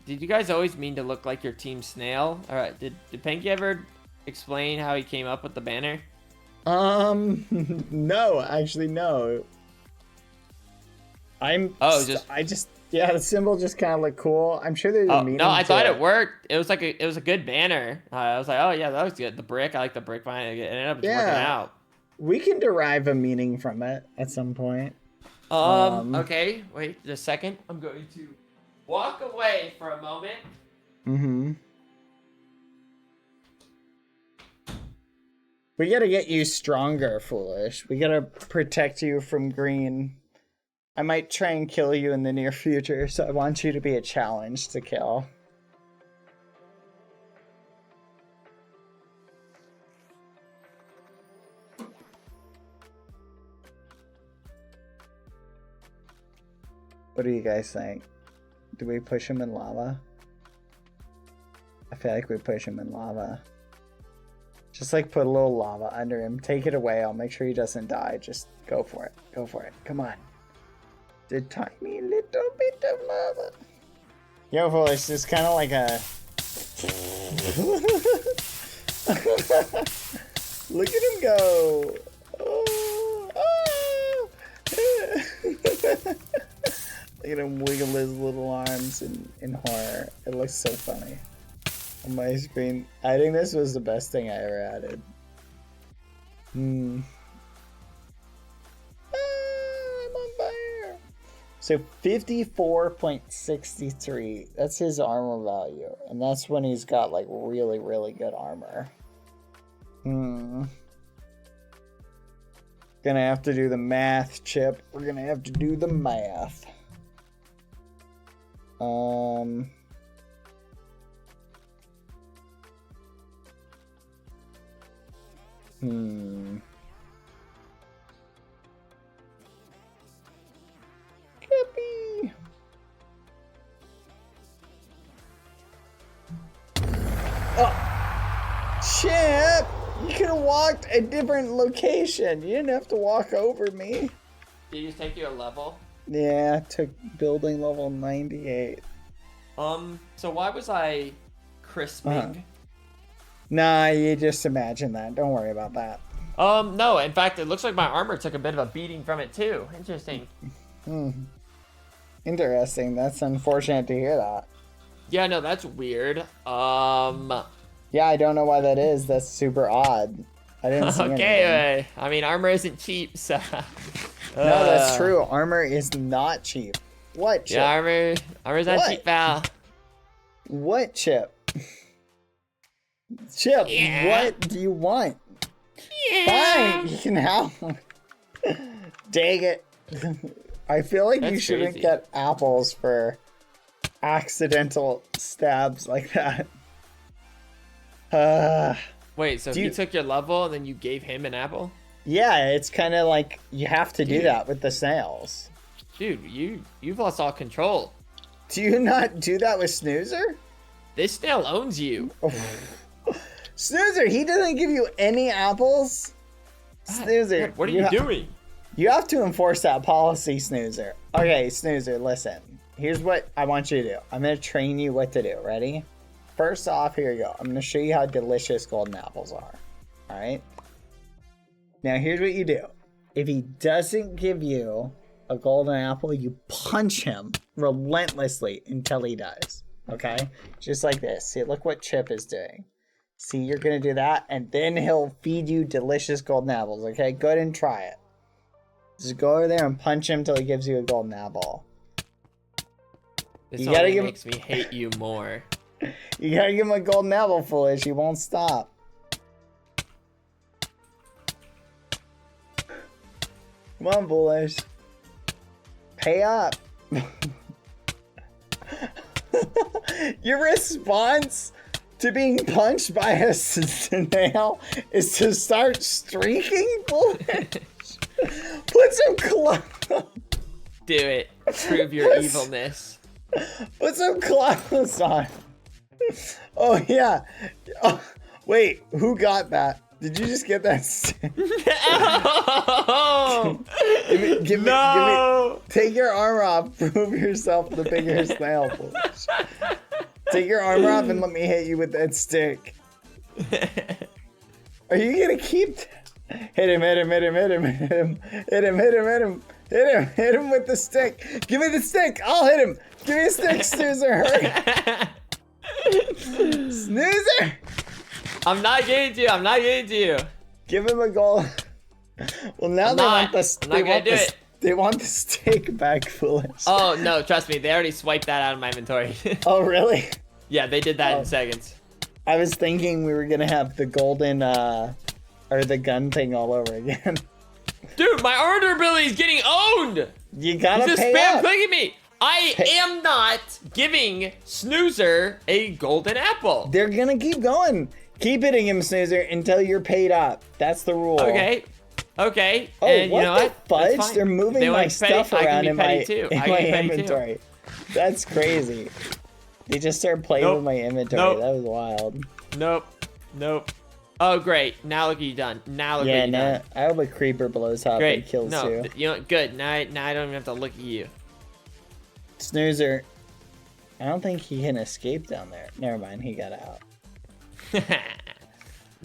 Did you guys always mean to look like your team snail? All right. Did Panky ever explain how he came up with the banner? no, actually, no. The symbol just kind of looked cool. I'm sure there's a Oh meaning no, I to thought it worked. It was like it was a good banner. I was like, oh yeah, that was good. The brick, I like the brick vine. It ended up working out. We can derive a meaning from it at some point. Okay, wait just a second. I'm going to walk away for a moment. We gotta get you stronger, Foolish. We gotta protect you from green. I might try and kill you in the near future, so I want you to be a challenge to kill. What do you guys think? Do we push him in lava? I feel like we push him in lava. Just like put a little lava under him. Take it away. I'll make sure he doesn't die. Just go for it. Go for it. Come on. The tiny little bit of lava. Yo, Foolish, it's kind of like a... Look at him go. Oh, oh. Look at him wiggle his little arms in horror. It looks so funny. On my screen. I think this was the best thing I ever added. I'm on fire. So 54.63. That's his armor value. And that's when he's got like really, really good armor. Gonna have to do the math, Chip. We're gonna have to do the math. Yippee! Oh! Chip! You could have walked a different location. You didn't have to walk over me. Did you just take you a level? Yeah, I took building level 98. So why was I crisping? Nah, you just imagine that. Don't worry about that. No, in fact, it looks like my armor took a bit of a beating from it too. Interesting. Interesting. That's unfortunate to hear that. Yeah, no, that's weird. Yeah, I don't know why that is. That's super odd. I didn't see anything. Okay, I mean, armor isn't cheap, so... No, that's true. Armor is not cheap. What, Chip? Yeah, armor's not cheap, pal. What, Chip? Chip, Yeah. what do you want? Yeah. Fine, you can have one. Dang it. I feel like you That's shouldn't crazy. get apples for accidental stabs like that. Wait, so Do he you- took your level and then you gave him an apple? Yeah, it's kind of like you have to do that with the snails. Dude, you've lost all control. Do you not do that with Snoozer? This snail owns you. Snoozer, he doesn't give you any apples. Snoozer, What are you doing? You have to enforce that policy, Snoozer. Okay, Snoozer, listen. Here's what I want you to do. I'm going to train you what to do. Ready? First off, here you go. I'm going to show you how delicious golden apples are. All right? Now, here's what you do. If he doesn't give you a golden apple, you punch him relentlessly until he does. Okay? Just like this. See, look what Chip is doing. See, you're going to do that, and then he'll feed you delicious golden apples. Okay? Go ahead and try it. Just go over there and punch him till he gives you a golden apple. This You gotta only give- makes me hate you more. You gotta give him a golden apple, Foolish. He won't stop. Come on, Foolish. Pay up. Your response to being punched by a snail is to start streaking, Foolish. Put some Do it. Prove your evilness. Put some clothes on. Oh yeah. Oh, wait, who got that? Did you just get that stick? Oh! Give me. Take your armor off. Prove yourself the bigger snail, Foolish. Take your armor off and let me hit you with that stick. Are you gonna keep? Hit him! Hit him! Hit him! Hit him! Hit him! Hit him! Hit him! Hit him! Hit him! Hit him with the stick! Give me the stick! I'll hit him! Give me a stick, Snoozer! Hurry! Snoozer! I'm not getting to you. I'm not getting to you. Give him a goal. Well, now they want the. I'm not gonna do it. They want the stick back, Foolish. Oh no, trust me. They already swiped that out of my inventory. Oh really? Yeah, they did that in seconds. I was thinking we were gonna have the golden or the gun thing all over again. Dude, my armor ability is getting owned. You gotta He's just pay spam up. clicking me. I am not giving Snoozer a golden apple. They're gonna keep going. Keep hitting him, Snoozer, until you're paid up. That's the rule. Okay. Okay. Oh, and what you know the what? fudge? That's fine. They're moving They my want petty- stuff I can around be in my, petty too. in I my can be petty too. inventory. That's crazy. They just started playing Nope. with my inventory. Nope. That was wild. Nope. Nope. Oh, great. Now look at you done. Now look Yeah, at you nah, done. I hope a creeper blows up Great. and kills No, you. you know, good. Now I don't even have to look at you. Snoozer. I don't think he can escape down there. Never mind, he got out.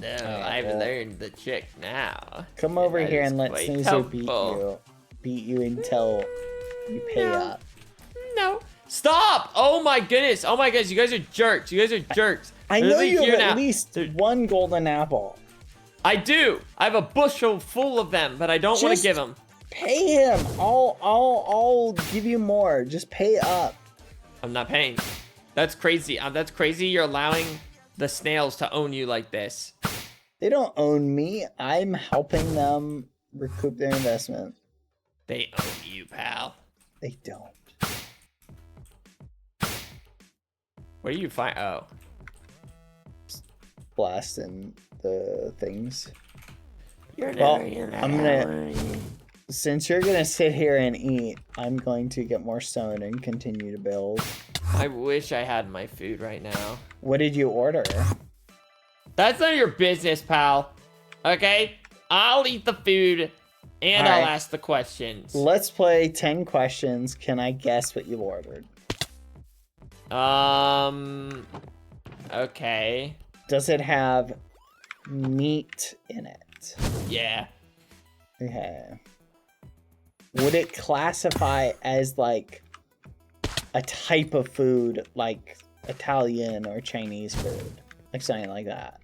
No, Alright, I've well. learned the trick now. Come over That here is and let quite Snoozer beat helpful. you. Beat you until you pay up. No. Stop! Oh my goodness. Oh my goodness. You guys are jerks. You guys are jerks. I They're know literally you here have now. at least one golden apple. I do. I have a bushel full of them, but I don't want to Just give them. Pay him. I'll give you more. Just pay up. I'm not paying. That's crazy. That's crazy. You're allowing the snails to own you like this. They don't own me. I'm helping them recoup their investment. They own you, pal. They don't. Where do you find? Oh. Blasting the things. You're Well, never gonna I'm gonna- own me. Since you're gonna sit here and eat, I'm going to get more stone and continue to build. I wish I had my food right now. What did you order? That's none of your business, pal. Okay? I'll eat the food and I'll Alright. ask the questions. Let's play 10 questions. Can I guess what you ordered? Okay. Does it have meat in it? Yeah. Okay. Would it classify as like a type of food, like Italian or Chinese food? Like something like that?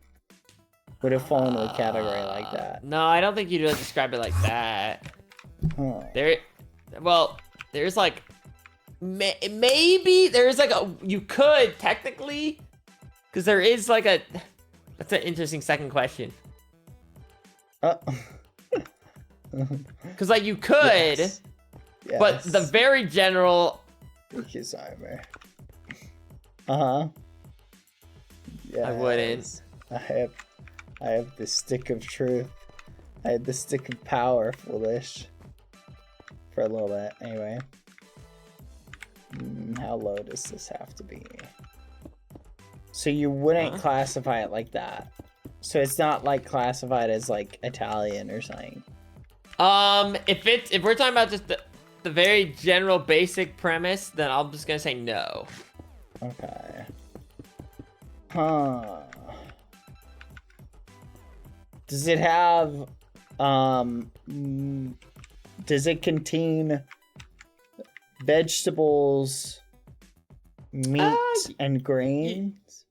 Would it fall into a category like that? No, I don't think you'd really describe it like that. Huh. There's like, maybe there's like you could technically, because there is like that's an interesting second question. Because like you could, Yes. but the Yes. very general, Thank you, Simon. Uh-huh. I wouldn't. I have the stick of truth. I had the stick of power, foolish. For a little bit, anyway. How low does this have to be? So you wouldn't classify it like that. So it's not like classified as like Italian or something. If we're talking about just the very general basic premise, then I'm just gonna say no. Okay. Huh. Does it have does it contain vegetables, meat, and grains?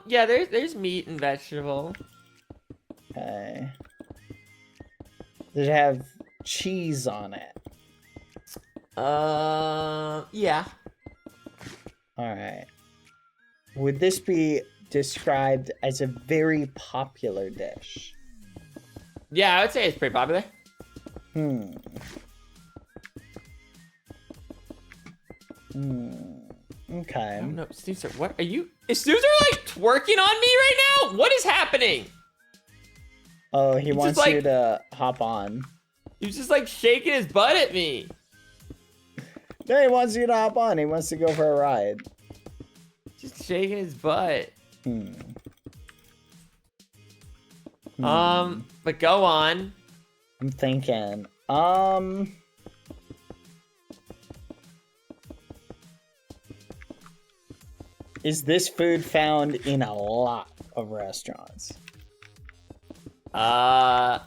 Yeah, there's meat and vegetable. Okay. Does it have cheese on it? Yeah. Alright. Would this be described as a very popular dish? Yeah, I would say it's pretty popular. Okay. I don't know, Snoozer, what are you? Is Snoozer like twerking on me right now? What is happening? Oh, he wants you to hop on. He's just like shaking his butt at me. No, he wants you to hop on. He wants to go for a ride. Just shaking his butt. But go on. I'm thinking. Is this food found in a lot of restaurants? I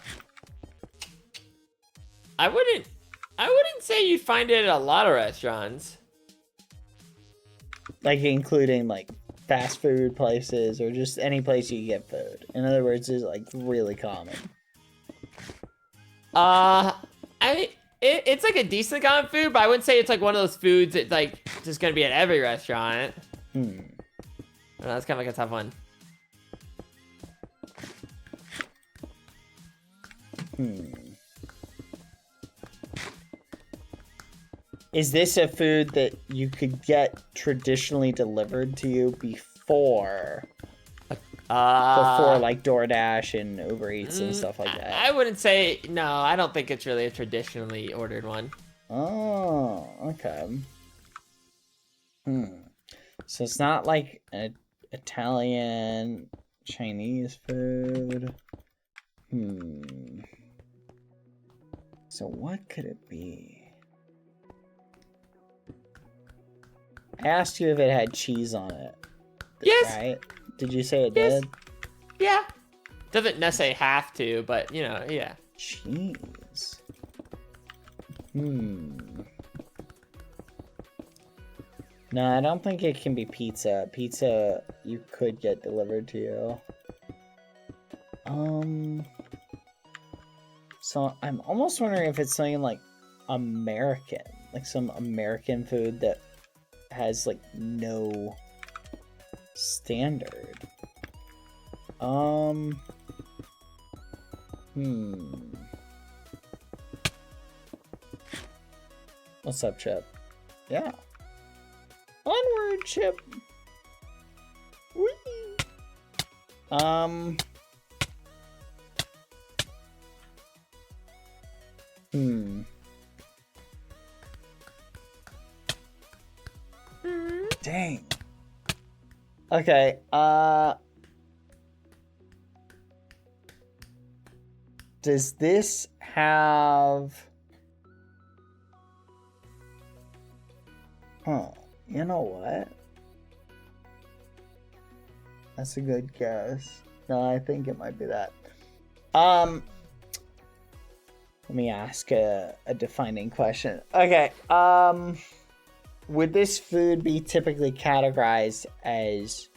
wouldn't say you'd find it at a lot of restaurants. Like including like fast food places or just any place you get food. In other words, it's like really common. It's like a decent common food, but I wouldn't say it's like one of those foods that's like just gonna be at every restaurant. That's kind of like a tough one. Is this a food that you could get traditionally delivered to you before like DoorDash and Uber Eats and stuff like that? I wouldn't say, no, I don't think it's really a traditionally ordered one. Oh, okay. So it's not like an Italian, Chinese food. So what could it be? I asked you if it had cheese on it. Yes. Right? Did you say it Yes. did? Yeah. Doesn't necessarily have to, but you know, yeah. Cheese. No, I don't think it can be pizza. Pizza you could get delivered to you. So I'm almost wondering if it's something like American, like some American food that has like no standard. What's up, Chip? Yeah. Onward, Chip. Whee! Dang. Okay, does this have... You know what? That's a good guess. No, I think it might be that. Let me ask a defining question. Okay, would this food be typically categorized as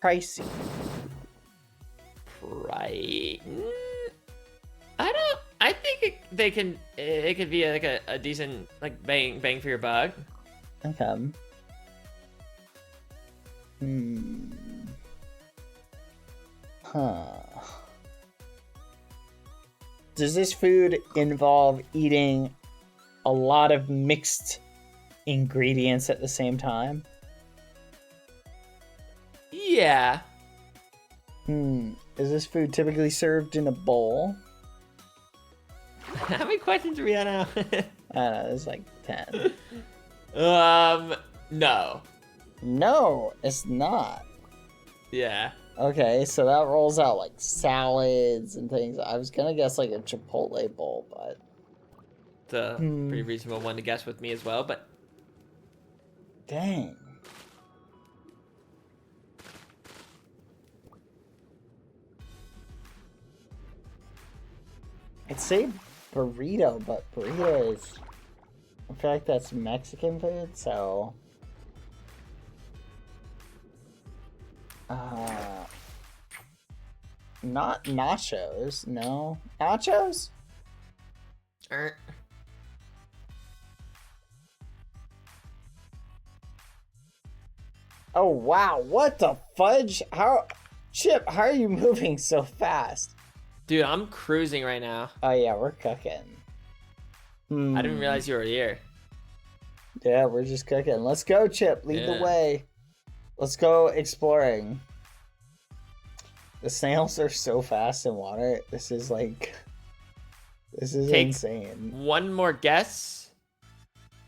pricey? Right. I think it could be like a decent like bang for your buck. Okay. Does this food involve eating a lot of mixed ingredients at the same time? Yeah. Is this food typically served in a bowl? How many questions are we on now? I don't know, there's like 10. No. No, it's not. Yeah. Okay, so that rolls out like salads and things. I was gonna guess like a Chipotle bowl, but It's a pretty reasonable one to guess with me as well, but dang. I'd say burrito, but burrito is, in fact, that's Mexican food, so. Not nachos, no. Nachos? Oh wow, what the fudge? Chip, how are you moving so fast? Dude, I'm cruising right now. Oh yeah, we're cooking. I didn't realize you were here. Yeah, we're just cooking. Let's go, Chip. Lead the way. Let's go exploring. The snails are so fast in water. This is insane. One more guess,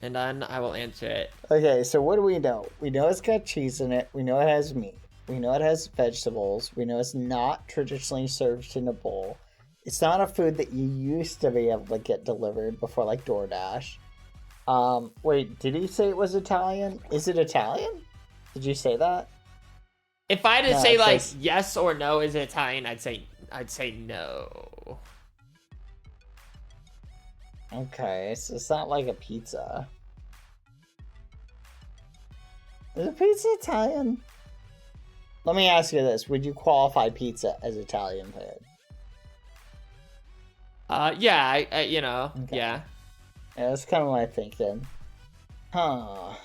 and then I will answer it. Okay, so what do we know? We know it's got cheese in it. We know it has meat. We know it has vegetables. We know it's not traditionally served in a bowl. It's not a food that you used to be able to get delivered before, like DoorDash. Wait, did he say it was Italian? Is it Italian? Did you say that? If I had to say like yes or no, is it Italian? I'd say no. Okay, so it's not like a pizza. Is a pizza Italian? Let me ask you this: would you qualify pizza as Italian food? Yeah, I you know, Okay. yeah. Yeah, that's kind of what I'm thinking. Huh.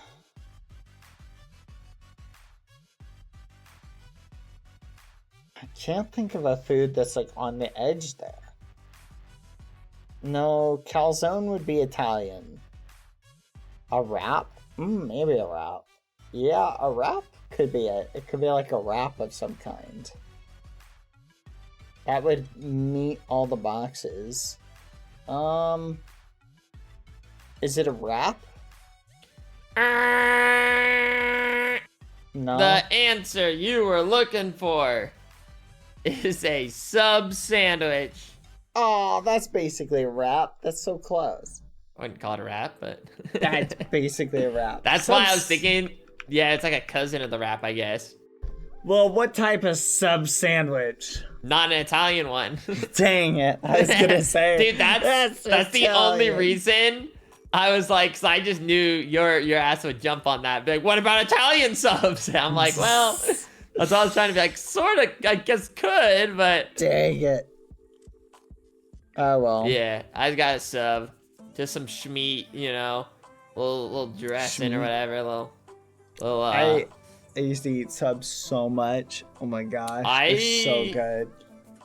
I can't think of a food that's like on the edge there. No, calzone would be Italian. A wrap? Maybe a wrap. Yeah, a wrap could be it. It could be like a wrap of some kind. That would meet all the boxes. Is it a wrap? No. The answer you were looking for is a sub sandwich. Oh, that's basically a wrap. That's so close. I wouldn't call it a wrap, but That's basically a wrap. that's why I was thinking. Yeah, it's like a cousin of the wrap, I guess. Well, what type of sub sandwich? Not an Italian one. Dang it. I was gonna say. Dude, that's the only Italian. reason I was like, cause I just knew your ass would jump on that. Be like, what about Italian subs? And I'm like, well, that's all I was trying to be like, sort of, I guess could, but Dang it. Oh well. yeah, I just got a sub, just some schmeat, you know, little dressing or Schmeat. whatever, little. I used to eat subs so much. Oh my gosh. They're so good.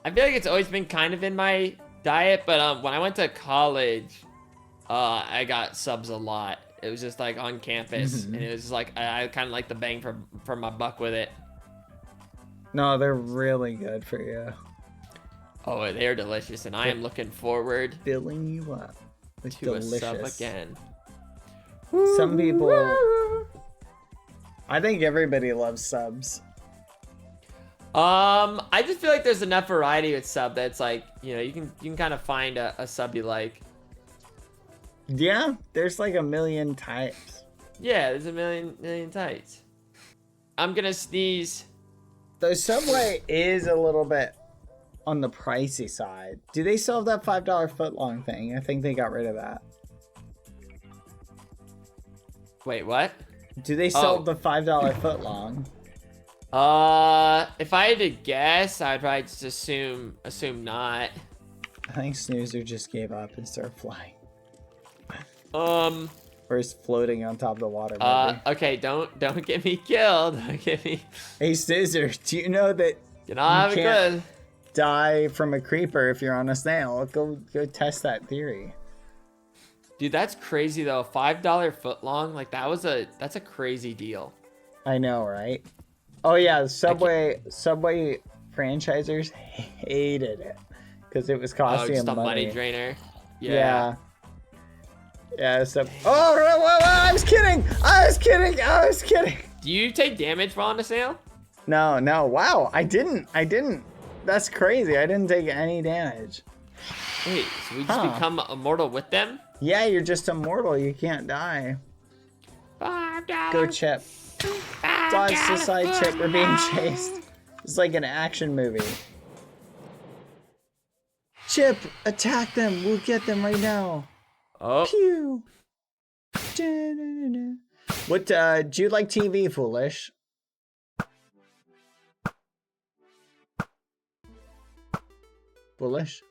I feel like it's always been kind of in my diet, but when I went to college, I got subs a lot. It was just like on campus, and it was just like I kind of like the bang for my buck with it. No, they're really good for you. Oh, they're delicious, and I am looking forward Filling you up with to delicious. a sub again. Some people. I think everybody loves subs. I just feel like there's enough variety with sub that it's like, you know, you can kind of find a sub you like. Yeah, there's like a million types. Yeah, there's a million types. I'm gonna sneeze. The Subway is a little bit on the pricey side. Do they still have that $5 footlong thing? I think they got rid of that. Wait, what? Do they still have the $5 footlong? If I had to guess, I'd probably just assume not. I think Snoozer just gave up and started flying. Or is floating on top of the water. Maybe. Okay, don't get me killed. Don't get me. Hey Snoozer, do you know that You know, have it can't good. die from a creeper if you're on a snail? Go test that theory. Dude, that's crazy though. $5 footlong, like that's a crazy deal. I know, right? Oh yeah, Subway franchisers hated it because it was costing Just them a money money. drainer. Yeah. Yeah, so... Oh, no, I was kidding! I was kidding! Do you take damage while on the snail? No. Wow, I didn't. That's crazy. I didn't take any damage. Wait, so we just become immortal with them? Yeah, you're just immortal. You can't die. $5. Go, Chip. Dodge to the side, Chip. We're being chased. It's like an action movie. Chip, attack them. We'll get them right now. Oh. Pew. What, do you like TV, Foolish? Foolish?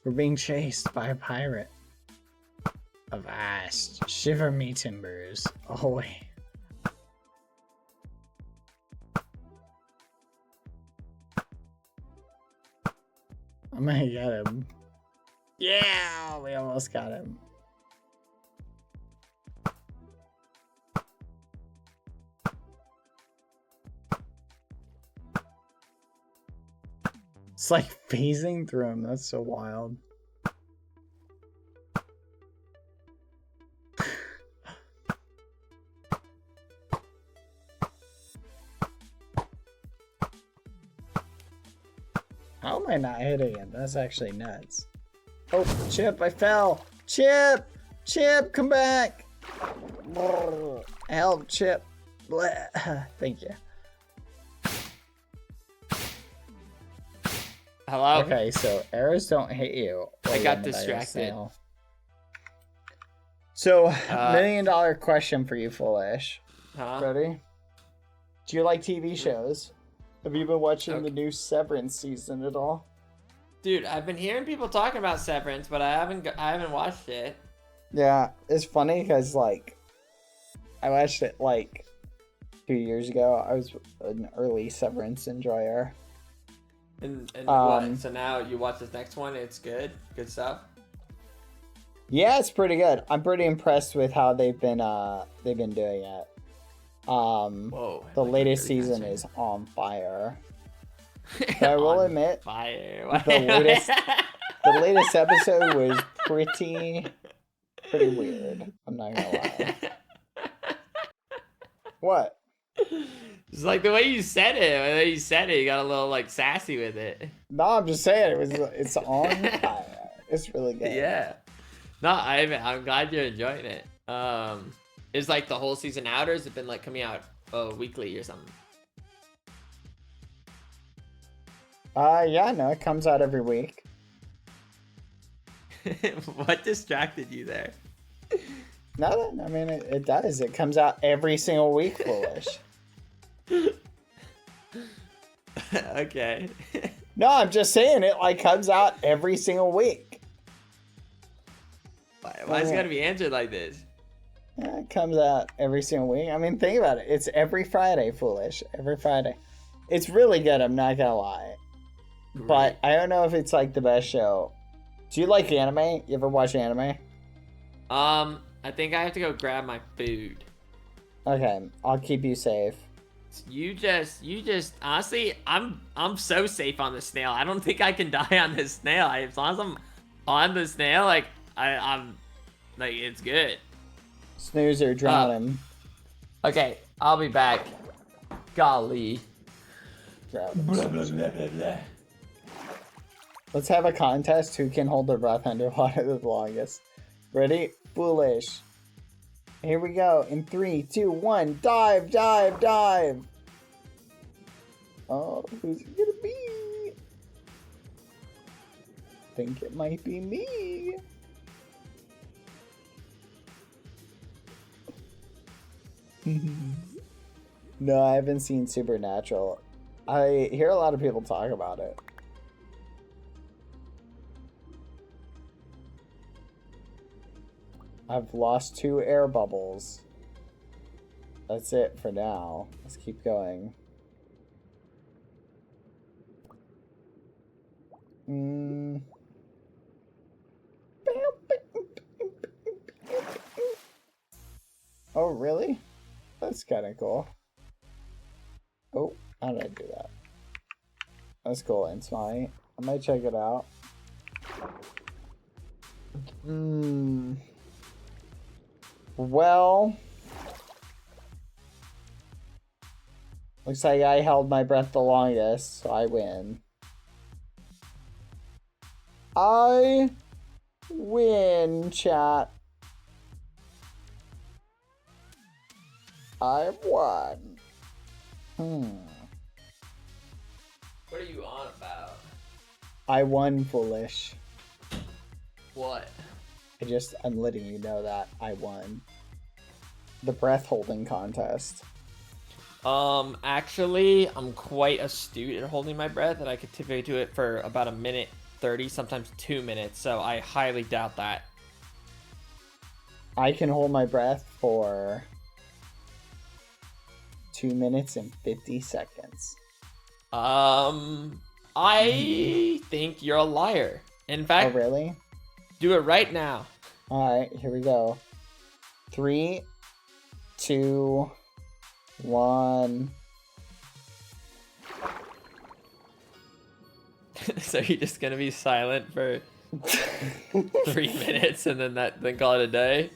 We're being chased by a pirate. Avast, shiver me timbers, ahoy. I'm gonna get him. Yeah, we almost got him. It's like phasing through him. That's so wild. How am I not hitting him? That's actually nuts. Oh, Chip, I fell. Chip, come back. Help, Chip. Thank you. Hello? Okay, so arrows don't hit you. I got distracted. So, $1 million question for you, Foolish. Huh? Ready? Do you like TV shows? Have you been watching the new Severance season at all? Dude, I've been hearing people talking about Severance, but I haven't watched it. Yeah, it's funny because like I watched it like 2 years ago. I was an early Severance enjoyer. And what? So now you watch this next one. It's good stuff. Yeah, it's pretty good. I'm pretty impressed with how they've been doing it. Whoa! The like latest really season concerned. is on fire. But I will admit, fire. the latest episode was pretty weird. I'm not gonna lie. What? It's like the way you said it. You got a little like sassy with it. No, I'm just saying it's on fire. It's really good. Yeah. No, I'm glad you're enjoying it. Is like the whole season out, or has it been like coming out weekly or something? Yeah, no, it comes out every week. What distracted you there? Nothing. I mean, it does. It comes out every single week, Foolish. Okay. No, I'm just saying it like comes out every single week. Why is it gotta be answered like this? Yeah, it comes out every single week. I mean, think about it. It's every Friday, Foolish. Every Friday. It's really good, I'm not gonna lie. But I don't know if it's like the best show. Do you like anime? You ever watch anime? I think I have to go grab my food. Okay, I'll keep you safe. You just honestly, I'm so safe on the snail. I don't think I can die on this snail. As long as I'm on the snail, like I'm like it's good. Snoozer, drown him. Okay, I'll be back. Golly. Blah, blah, blah, blah. Let's have a contest who can hold their breath underwater the longest. Ready? Foolish. Here we go. In 3, 2, 1. Dive, dive, dive. Oh, who's it gonna be? Think it might be me. No, I haven't seen Supernatural. I hear a lot of people talk about it. I've lost 2 air bubbles. That's it for now. Let's keep going. Oh, really? That's kind of cool. Oh, how did I do that? That's cool, and smite. I might check it out. Well, looks like I held my breath the longest, so I win. I win, chat. I won. What are you on about? I won, foolish. What? I'm letting you know that I won. The breath holding contest. Actually, I'm quite astute at holding my breath, and I could typically do it for about 1:30, sometimes 2 minutes, so I highly doubt that. I can hold my breath for 2 minutes and 50 seconds. I think you're a liar. In fact, Oh, really? do it right now. Alright, here we go. 3, 2, 1. So you're just gonna be silent for 3 minutes and then call it a day?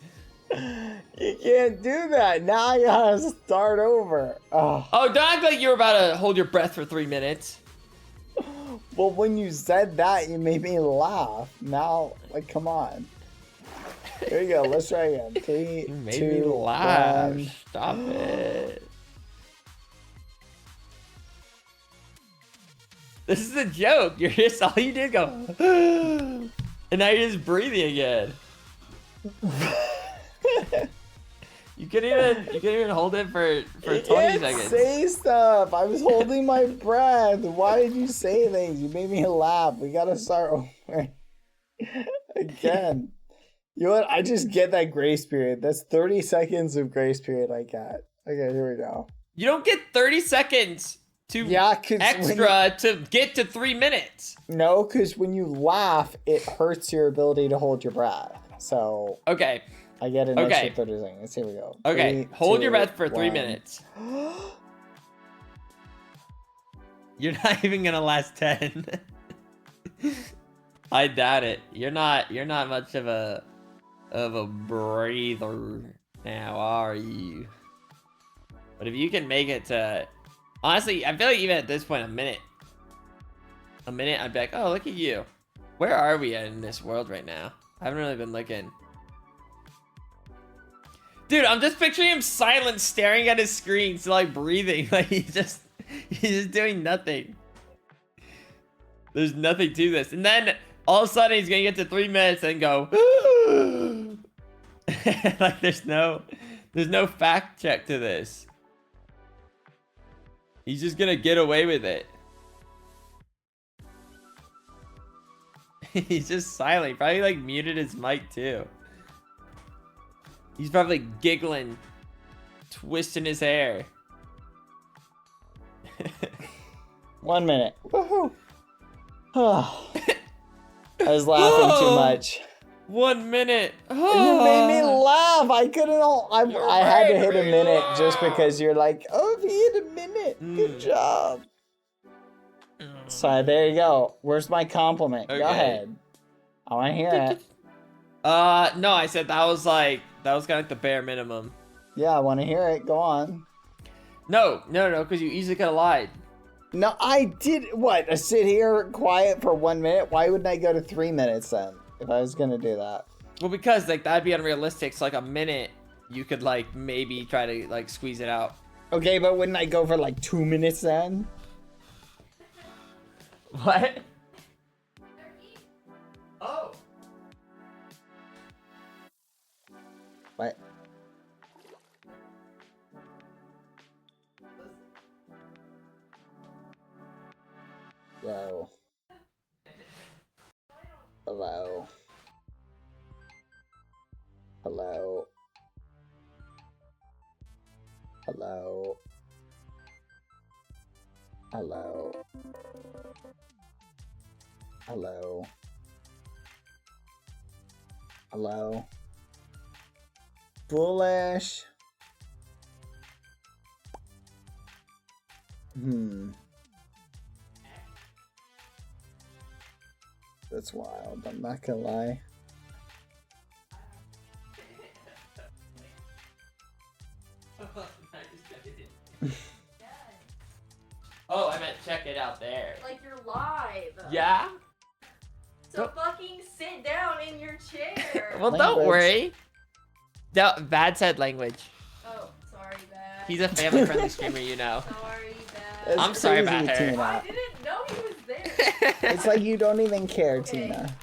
You can't do that. Now I gotta start over. Oh. Oh, don't act like you're about to hold your breath for 3 minutes. Well, when you said that, you made me laugh. Now, like, come on. Here you go. Let's try again. 3, You made 2, me laugh. 1. Stop it. This is a joke. You're just all you did go, and now you're just breathing again. You couldn't even hold it for 20 seconds. Say stuff. I was holding my breath. Why did you say things? You made me laugh. We gotta start over again. You know what? I just get that grace period. That's 30 seconds of grace period I got. Okay, here we go. You don't get 30 seconds to extra to get to 3 minutes. No, because when you laugh, it hurts your ability to hold your breath. So okay, I get an extra 30 seconds. Here we go. Okay, 3, hold 2, your breath for 3 1. minutes. You're not even gonna last 10. I doubt it. You're not much of a breather now, are you? But if you can make it to, honestly, I feel like even at this point, a minute, I'd be like, oh, look at you. Where are we in this world right now? I haven't really been looking. Dude, I'm just picturing him silent, staring at his screen, so like breathing, like he's just doing nothing. There's nothing to this, and then all of a sudden he's gonna get to 3 minutes and go, like there's no fact check to this. He's just gonna get away with it. He's just silent. Probably like muted his mic too. He's probably giggling, twisting his hair. 1 minute. Woohoo! I was laughing too much. 1 minute. You made me laugh. I couldn't. I had to hit a minute just because you're like, oh, he hit a minute. Good job. So there you go. Where's my compliment? Okay. Go ahead. I want to hear it. No, I said that was kind of like the bare minimum. Yeah, I want to hear it. Go on. No, because you easily could have lied. No, I did. What? I sit here quiet for 1 minute? Why wouldn't I go to 3 minutes then? If I was gonna do that. Well, because like that'd be unrealistic. So like a minute, you could like maybe try to like squeeze it out. Okay, but wouldn't I go for like 2 minutes then? What? Oh. What? Whoa. Hello. Hello. Hello. Hello. Hello. Hello. Foolish. That's wild. I'm not gonna lie. Oh, I meant check it out there. Like you're live. Yeah? So fucking sit down in your chair. Well, don't worry. Bad said language. Oh, sorry, Bad. He's a family-friendly streamer, you know. Sorry, Bad. It's I'm sorry about crazy, her. Tina. I didn't know he was there. It's like you don't even care, Okay. Tina.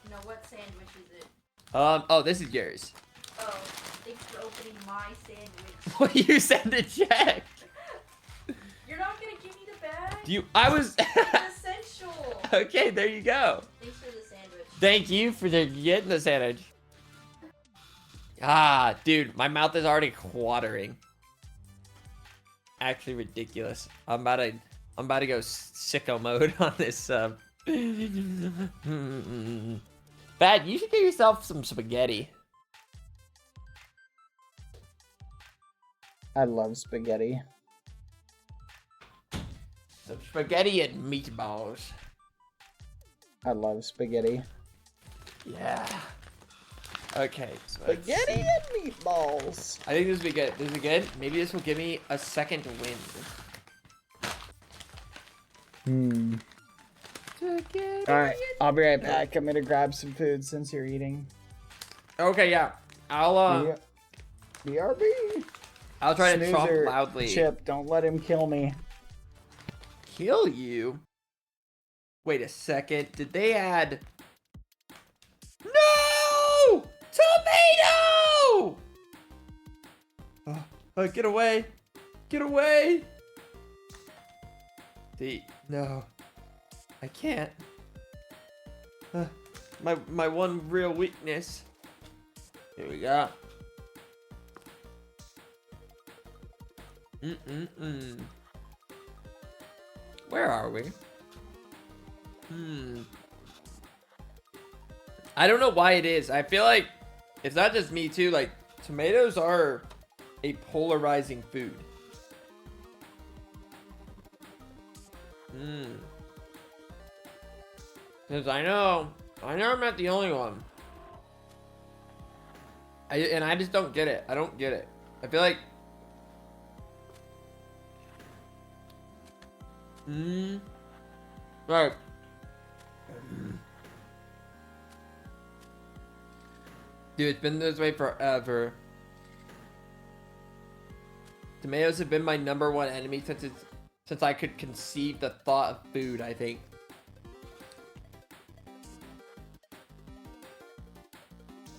No, what sandwich is it? Oh, this is yours. Oh, thanks for opening my sandwich. Well, you said to check. You're not gonna give me the bag? I was... It's essential. Okay, there you go. Thanks for the sandwich. Thank you for getting the sandwich. Ah, dude, my mouth is already watering. Actually ridiculous. I'm about to go sicko mode on this Bad, you should get yourself some spaghetti. I love spaghetti. Some spaghetti and meatballs. I love spaghetti. Yeah. Okay. So Spaghetti and meatballs. I think this will be good. This will be good. Maybe this will give me a second win. Alright, I'll be right back. I'm gonna grab some food since you're eating. Okay, yeah. I'll BRB. I'll try to Snoozer, chomp loudly. Chip, don't let him kill me. Kill you? Wait a second. Did they add... No! Tomato! Oh, get away. Get away. No. I can't. My one real weakness. Here we go. Where are we? I don't know why it is. I feel like it's not just me too. Like tomatoes are a polarizing food. Because I know I'm not the only one. I just don't get it. I don't get it. I feel like right. Dude, it's been this way forever. Tomatoes have been my #1 enemy since I could conceive the thought of food, I think.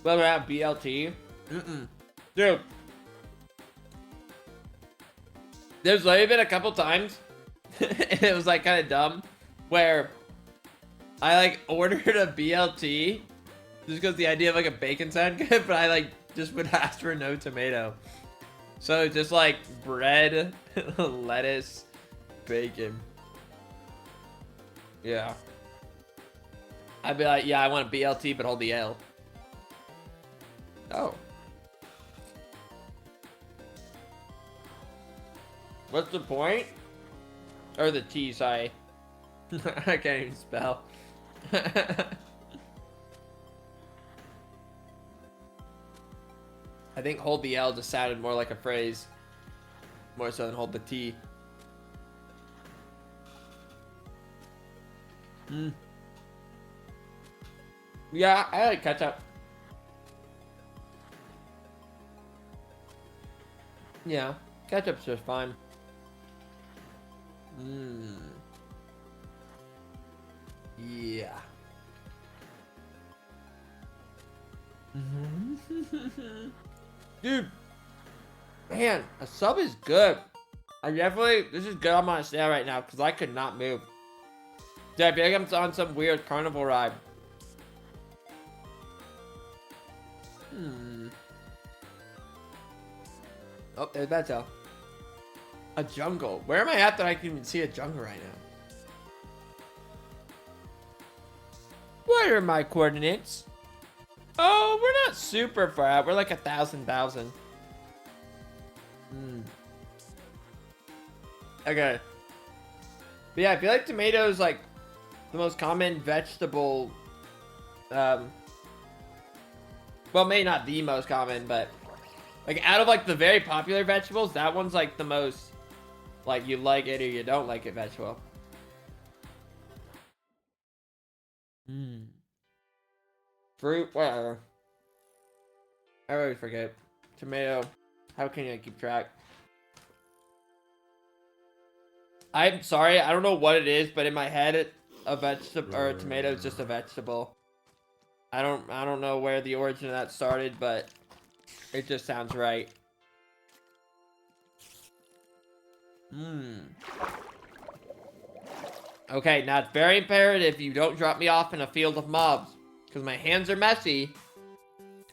Whether at BLT? Dude. There's literally been a couple times, and it was like kind of dumb, where I like ordered a BLT just because the idea of like a bacon sounded good, but I like just would ask for no tomato. So just like bread, lettuce, bacon. Yeah. I'd be like, yeah, I want a BLT, but hold the L. Oh. What's the point? Or the T, sorry. I can't even spell. I think hold the L just sounded more like a phrase. More so than hold the T. Yeah, I like ketchup. Yeah, ketchup's just fine. Yeah. Dude, man, a sub is good. This is good. I'm on a snail right now because I could not move. Dude, I feel like I'm on some weird carnival ride. Oh, there's that tail. A jungle. Where am I at that I can even see a jungle right now? What are my coordinates? Oh, we're not super far out. We're like 1,000. Okay. But yeah, I feel like tomato is like the most common vegetable. Well, maybe not the most common, but like out of like the very popular vegetables, that one's like the most like you like it or you don't like it vegetable. Fruit, whatever. I always forget. Tomato. How can you keep track? I'm sorry, I don't know what it is, but in my head, a vegetable or a tomato is just a vegetable. I don't know where the origin of that started, but it just sounds right. Okay, now it's very imperative you don't drop me off in a field of mobs, because my hands are messy,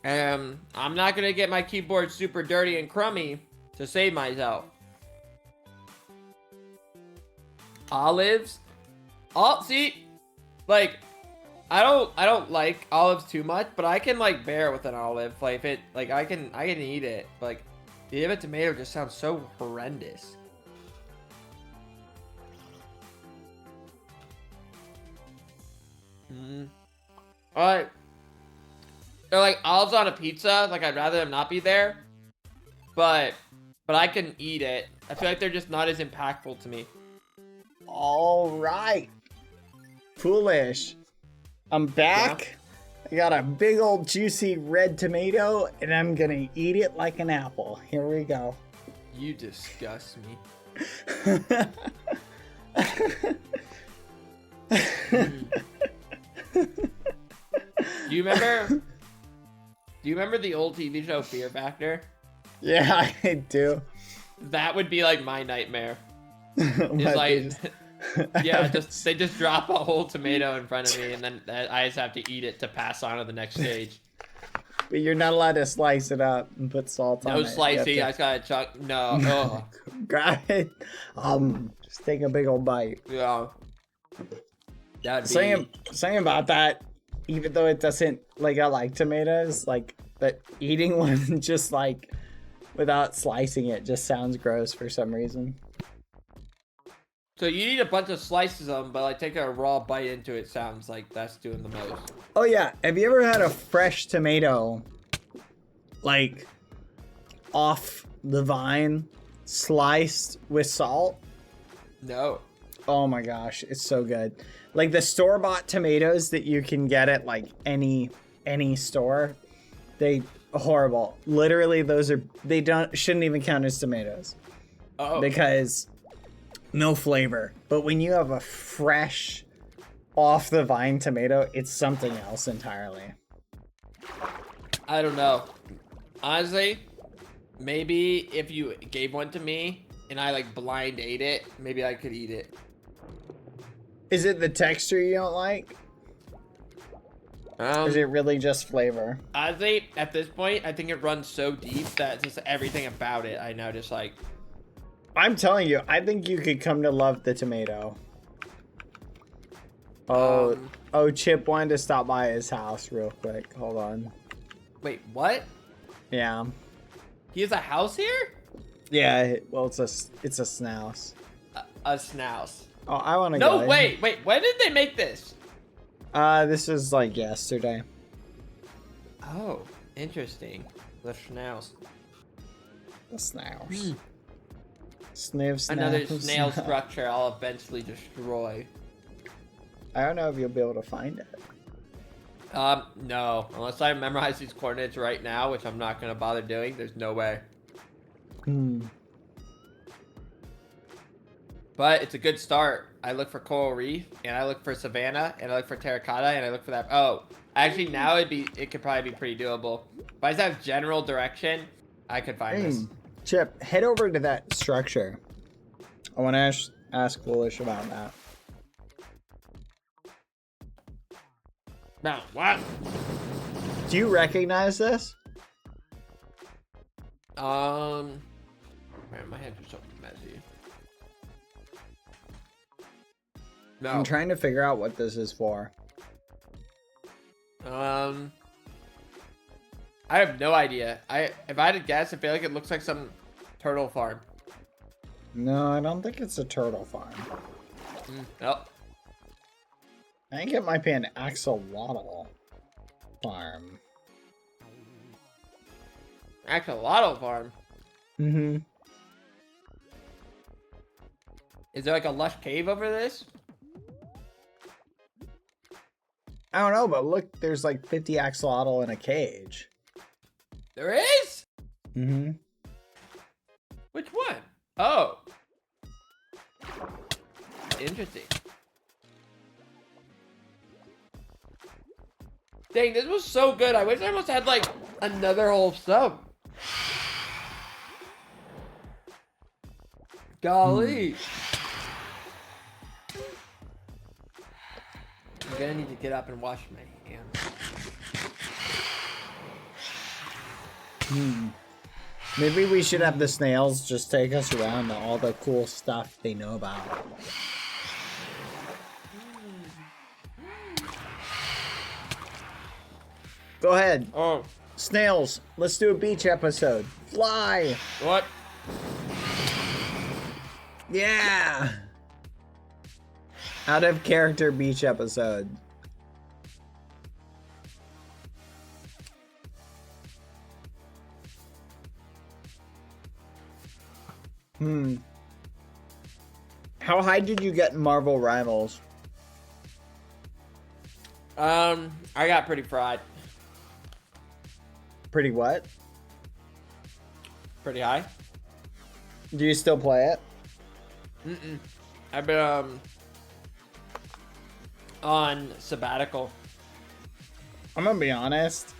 and I'm not gonna get my keyboard super dirty and crummy to save myself. Olives? Oh, see, like, I don't like olives too much, but I can like bear with an olive. Like if it, like I can eat it. Like the other tomato just sounds so horrendous. Alright. They're like olives on a pizza. Like I'd rather them not be there, but I can eat it. I feel like they're just not as impactful to me. All right. Foolish. I'm back. I got a big old juicy red tomato and I'm gonna eat it like an apple. Here we go. You disgust me. Do you remember the old TV show Fear Factor? Yeah, I do. That would be like my nightmare. It's like yeah, they just drop a whole tomato in front of me, and then I just have to eat it to pass on to the next stage. But you're not allowed to slice it up and put salt on it. No slicing. I just gotta chuck. No. Oh. Grab it. Just take a big old bite. Yeah. That'd be... Saying about that, even though it doesn't, like, I like tomatoes, like, but eating one just like without slicing it just sounds gross for some reason. So you need a bunch of slices of them, but like taking a raw bite into it sounds like that's doing the most. Oh yeah, have you ever had a fresh tomato, like, off the vine, sliced with salt? No. Oh my gosh, it's so good. Like the store-bought tomatoes that you can get at like any store, they horrible. Literally, they shouldn't even count as tomatoes. Oh. Because no flavor. But when you have a fresh, off the vine tomato, it's something else entirely. I don't know. Honestly, maybe if you gave one to me and I like blind ate it, maybe I could eat it. Is it the texture you don't like? Or is it really just flavor? Honestly, at this point, I think it runs so deep that just everything about it, I now just like. I'm telling you, I think you could come to love the tomato. Oh, Chip wanted to stop by his house real quick. Hold on. Wait, what? Yeah. He has a house here? Yeah, well, it's a snouse. A snouse. Oh, I want to go. No, wait. When did they make this? This is like yesterday. Oh, interesting. The schnauz. The snouse. Sniv, Another snail structure I'll eventually destroy. I don't know if you'll be able to find it. No. Unless I memorize these coordinates right now, which I'm not going to bother doing, there's no way. But it's a good start. I look for coral reef, and I look for savanna, and I look for terracotta, and I look for that. Oh, actually now it could probably be pretty doable. If I just have general direction, I could find this. Chip, head over to that structure. I want to ask Foolish about that. Now, what? Do you recognize this? Man, my hands are so messy. No. I'm trying to figure out what this is for. I have no idea. If I had to guess, I feel like it looks like some turtle farm. No, I don't think it's a turtle farm. Oh. I think it might be an axolotl farm. Axolotl farm. Mm-hmm. Is there like a lush cave over this? I don't know, but look, there's like 50 axolotl in a cage. There is? Mm-hmm. Which one? Oh. Interesting. Dang, this was so good. I wish I almost had like another whole sub. Golly. I'm gonna need to get up and wash my hands. Maybe we should have the snails just take us around to all the cool stuff they know about. Go ahead. Oh. Snails, let's do a beach episode. Fly! What? Yeah! Out of character beach episode. How high did you get in Marvel Rivals? I got pretty fried. Pretty what? Pretty high. Do you still play it? I've been on sabbatical. I'm gonna be honest.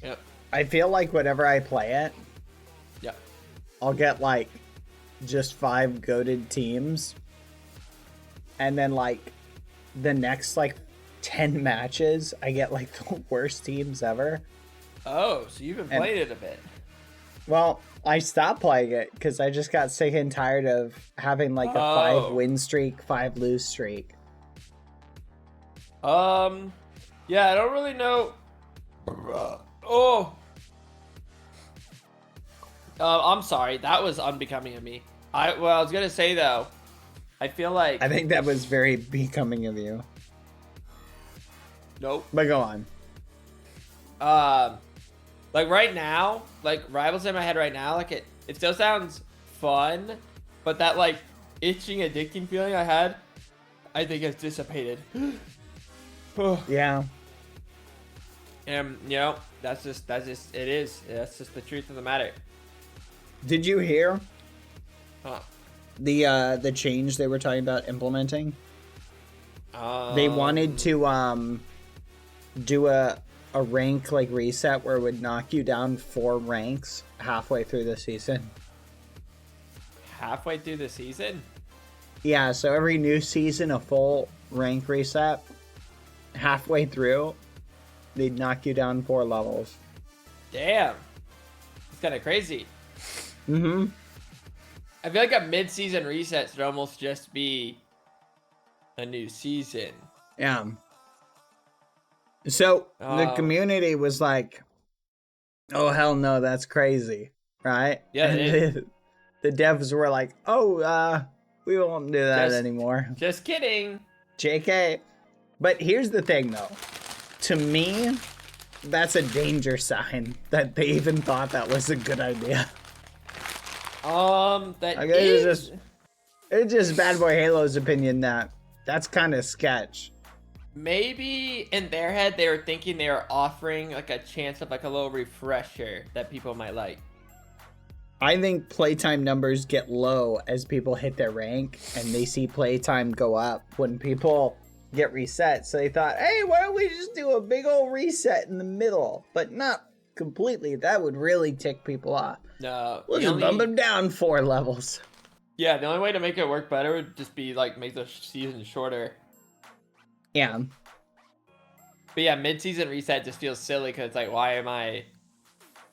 Yep. I feel like whenever I play it, Yep. I'll get like just 5 goated teams. And then like the next like 10 matches, I get like the worst teams ever. Oh, so you've been playing it a bit. Well, I stopped playing it because I just got sick and tired of having like a 5 win streak, 5 lose streak. Yeah, I don't really know. Oh. I'm sorry. That was unbecoming of me. I was gonna say though, I feel like I think that was very becoming of you. Nope. But go on. Like right now, like Rivals in my head right now, like it still sounds fun, but that like itching, addicting feeling I had, I think has dissipated. Yeah. And you know, that's just it is. That's just the truth of the matter. Did you hear Huh. the change they were talking about implementing? They wanted to do a rank like reset where it would knock you down 4 ranks halfway through the season. Halfway through the season? Yeah, so every new season a full rank reset. Halfway through, they'd knock you down 4 levels. Damn. It's kind of crazy. Mm-hmm. I feel like a mid-season reset should almost just be a new season. Yeah. So the community was like, "Oh hell no, that's crazy," right? Yeah, and the devs were like, "Oh, we won't do that anymore." Just kidding. JK. But here's the thing, though. To me, that's a danger sign that they even thought that was a good idea. It's just Badboyhalo's opinion that that's kind of sketch. Maybe in their head they were thinking they were offering like a chance of like a little refresher that people might like. I think playtime numbers get low as people hit their rank, and they see playtime go up when people get reset. So they thought, hey, why don't we just do a big old reset in the middle? But not completely. That would really tick people off. No. We'll just bump them down 4 levels. Yeah, the only way to make it work better would just be like make the season shorter. Yeah. But yeah, mid-season reset just feels silly because it's like, why am I...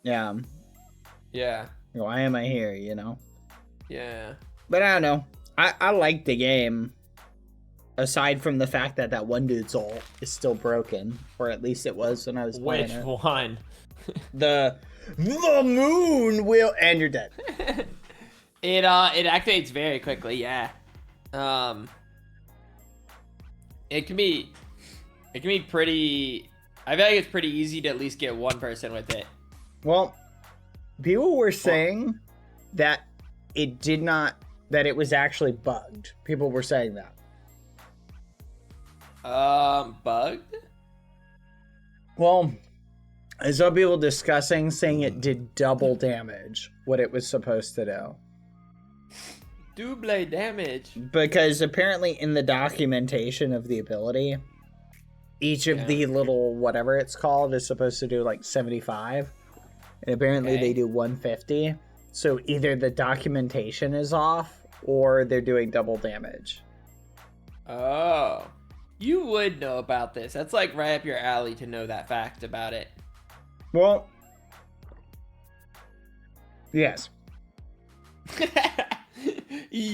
Yeah. Yeah. Why am I here, you know? Yeah. But I don't know. I like the game. Aside from the fact that one dude's ult is still broken. Or at least it was when I was playing it. Which one? The moon will... And you're dead. It activates very quickly, yeah. It can be pretty. I feel like it's pretty easy to at least get one person with it. Well, people were saying that that it was actually bugged. People were saying that. Bugged? Well, I saw people discussing saying it did double damage what it was supposed to do. Double damage. Because apparently in the documentation of the ability, each of the little whatever it's called is supposed to do like 75. And apparently they do 150. So either the documentation is off or they're doing double damage. Oh. You would know about this. That's like right up your alley to know that fact about it. Well, yes.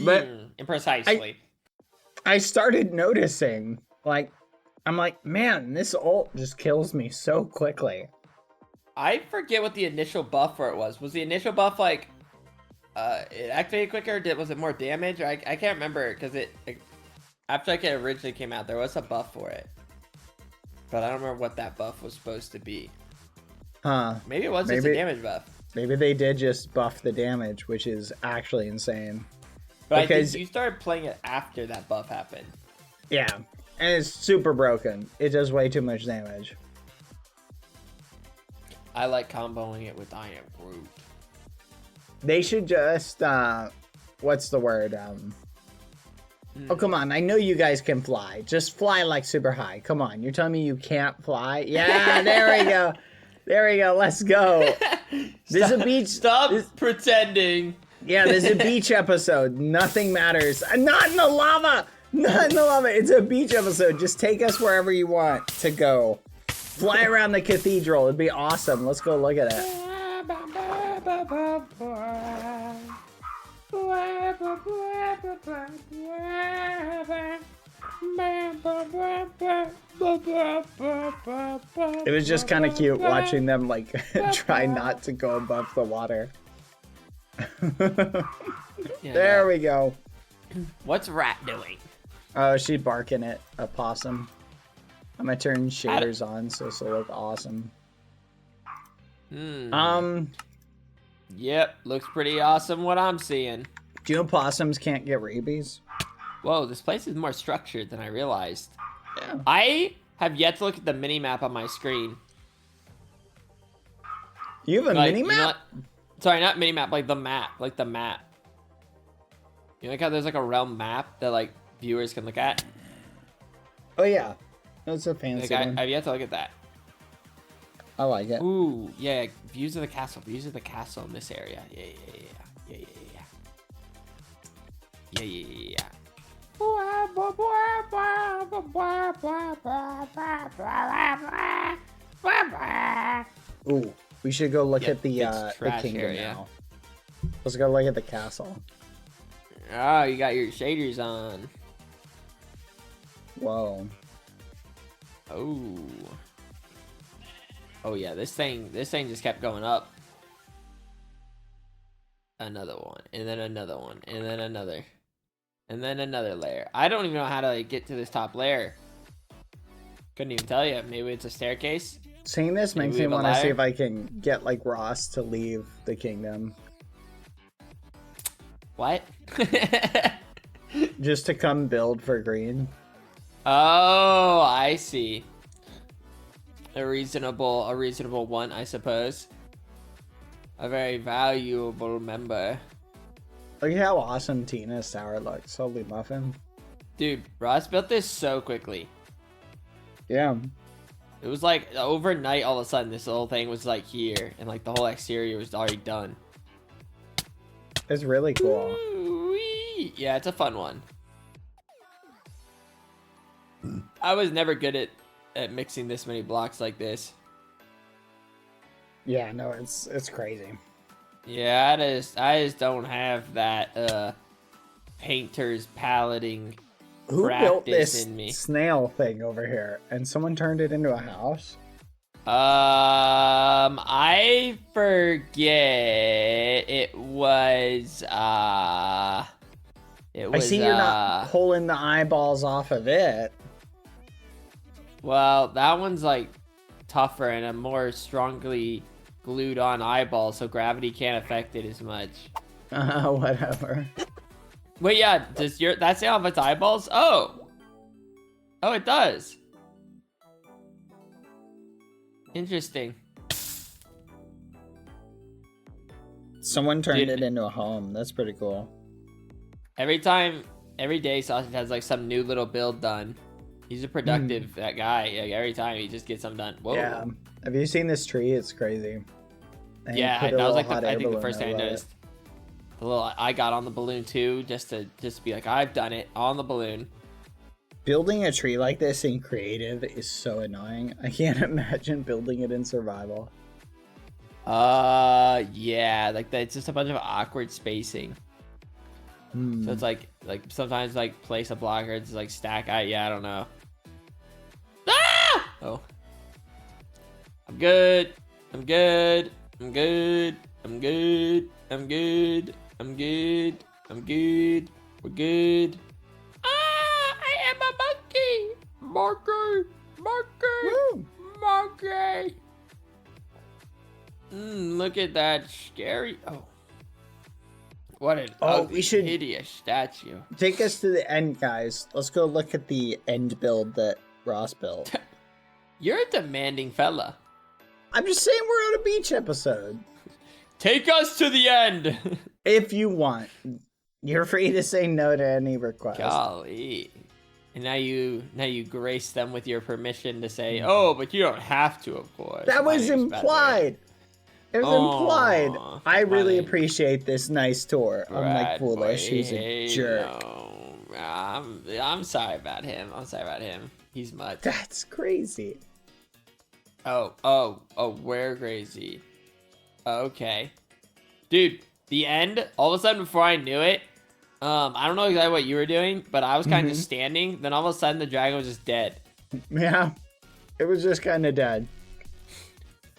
But precisely. I started noticing, like, I'm like, man, this ult just kills me so quickly. I forget what the initial buff for it was. Was the initial buff like it activated quicker? Was it more damage? I can't remember because after it originally came out, there was a buff for it, but I don't remember what that buff was supposed to be. Huh? Maybe it was just a damage buff. Maybe they did just buff the damage, which is actually insane. But because I think you started playing it after that buff happened. Yeah, and it's super broken. It does way too much damage. I like comboing it with I Am Groot. They should just what's the word? Oh, come on. I know you guys can fly. Just fly like super high. Come on. You're telling me you can't fly? Yeah, there we go. There we go. Let's go. There's a beach. Stop pretending. Yeah, there's a beach episode. Nothing matters. Not in the lava. Not in the lava. It's a beach episode. Just take us wherever you want to go. Fly around the cathedral. It'd be awesome. Let's go look at it. It was just kind of cute watching them like try not to go above the water. There we go. What's Rat doing? Oh, she's barking at a possum. I'm gonna turn shaders on so this will look awesome. Yep, looks pretty awesome what I'm seeing. Do you know possums can't get rabies? Whoa, this place is more structured than I realized. Yeah. I have yet to look at the mini map on my screen. You have a mini map? Sorry, not mini map, like the map. Like the map. You know, like how there's like a realm map that like viewers can look at? Oh yeah. That's a fancy like, one. I've yet to look at that. I like it. Ooh, yeah, views of the castle. Views of the castle in this area. Yeah. Ooh, we should go look at the kingdom area. now. Let's go look at the castle. Oh, you got your shaders on. Whoa. Oh yeah, this thing just kept going up. Another one, and then another one, and then another. And then another layer. I don't even know how to like, get to this top layer. Couldn't even tell you. Maybe it's a staircase. Seeing this makes me want to see if I can get like Ross to leave the kingdom. What? Just to come build for green. Oh, I see. A reasonable one, I suppose. A very valuable member. Look at how awesome Tina's tower looks. Holy muffin. Dude, Ross built this so quickly. Yeah. It was like overnight, all of a sudden, this whole thing was like here, and like the whole exterior was already done. It's really cool. Ooh-wee. Yeah, it's a fun one. I was never good at mixing this many blocks like this. Yeah, no, it's crazy. Yeah, I just don't have that painter's paleting Who built this in me. snail thing over here? And someone turned it into a house? I forget. It was I see you're not pulling the eyeballs off of it. Well, that one's like tougher and a more strongly glued on eyeball, so gravity can't affect it as much. Whatever. Wait, yeah, does that say off its eyeballs? Oh, it does. Interesting. Someone turned Dude. it into a home. That's pretty cool. Every day, Sausage has like some new little build done. He's a productive that guy. Like, every time he just gets something done. Whoa. Yeah. Have you seen this tree? It's crazy. And he Yeah, put a that was little like hot I air think the balloon first thing I above it. noticed. The little I got on the balloon too, just to be like, I've done it on the balloon. Building a tree like this in creative is so annoying. I can't imagine building it in survival. Yeah, like it's just a bunch of awkward spacing. So it's like sometimes like place a blocker, it's like stack. I don't know. Ah! Oh, I'm good. I'm good. I'm good. I'm good. I'm good. I'm good. I'm good. We're good. I am a monkey. Monkey. Monkey. Monkey. Look at that scary. Oh. What an ugly, we should hideous statue. take us to the end, guys. Let's go look at the end build that Ross built. You're a demanding fella. I'm just saying we're on a beach episode. Take us to the end. If you want. You're free to say no to any request. Golly. And now you grace them with your permission to say, oh, but you don't have to, of course. That My was name's implied. It was implied. Aw, I really funny. appreciate this nice tour. Unlike Foolish, who's a jerk. Badboyhalo. I'm sorry about him. He's much. That's crazy. Oh, we're crazy. Okay. Dude, the end, all of a sudden before I knew it, I don't know exactly what you were doing, but I was kind of just standing, then all of a sudden the dragon was just dead. Yeah. It was just kind of dead.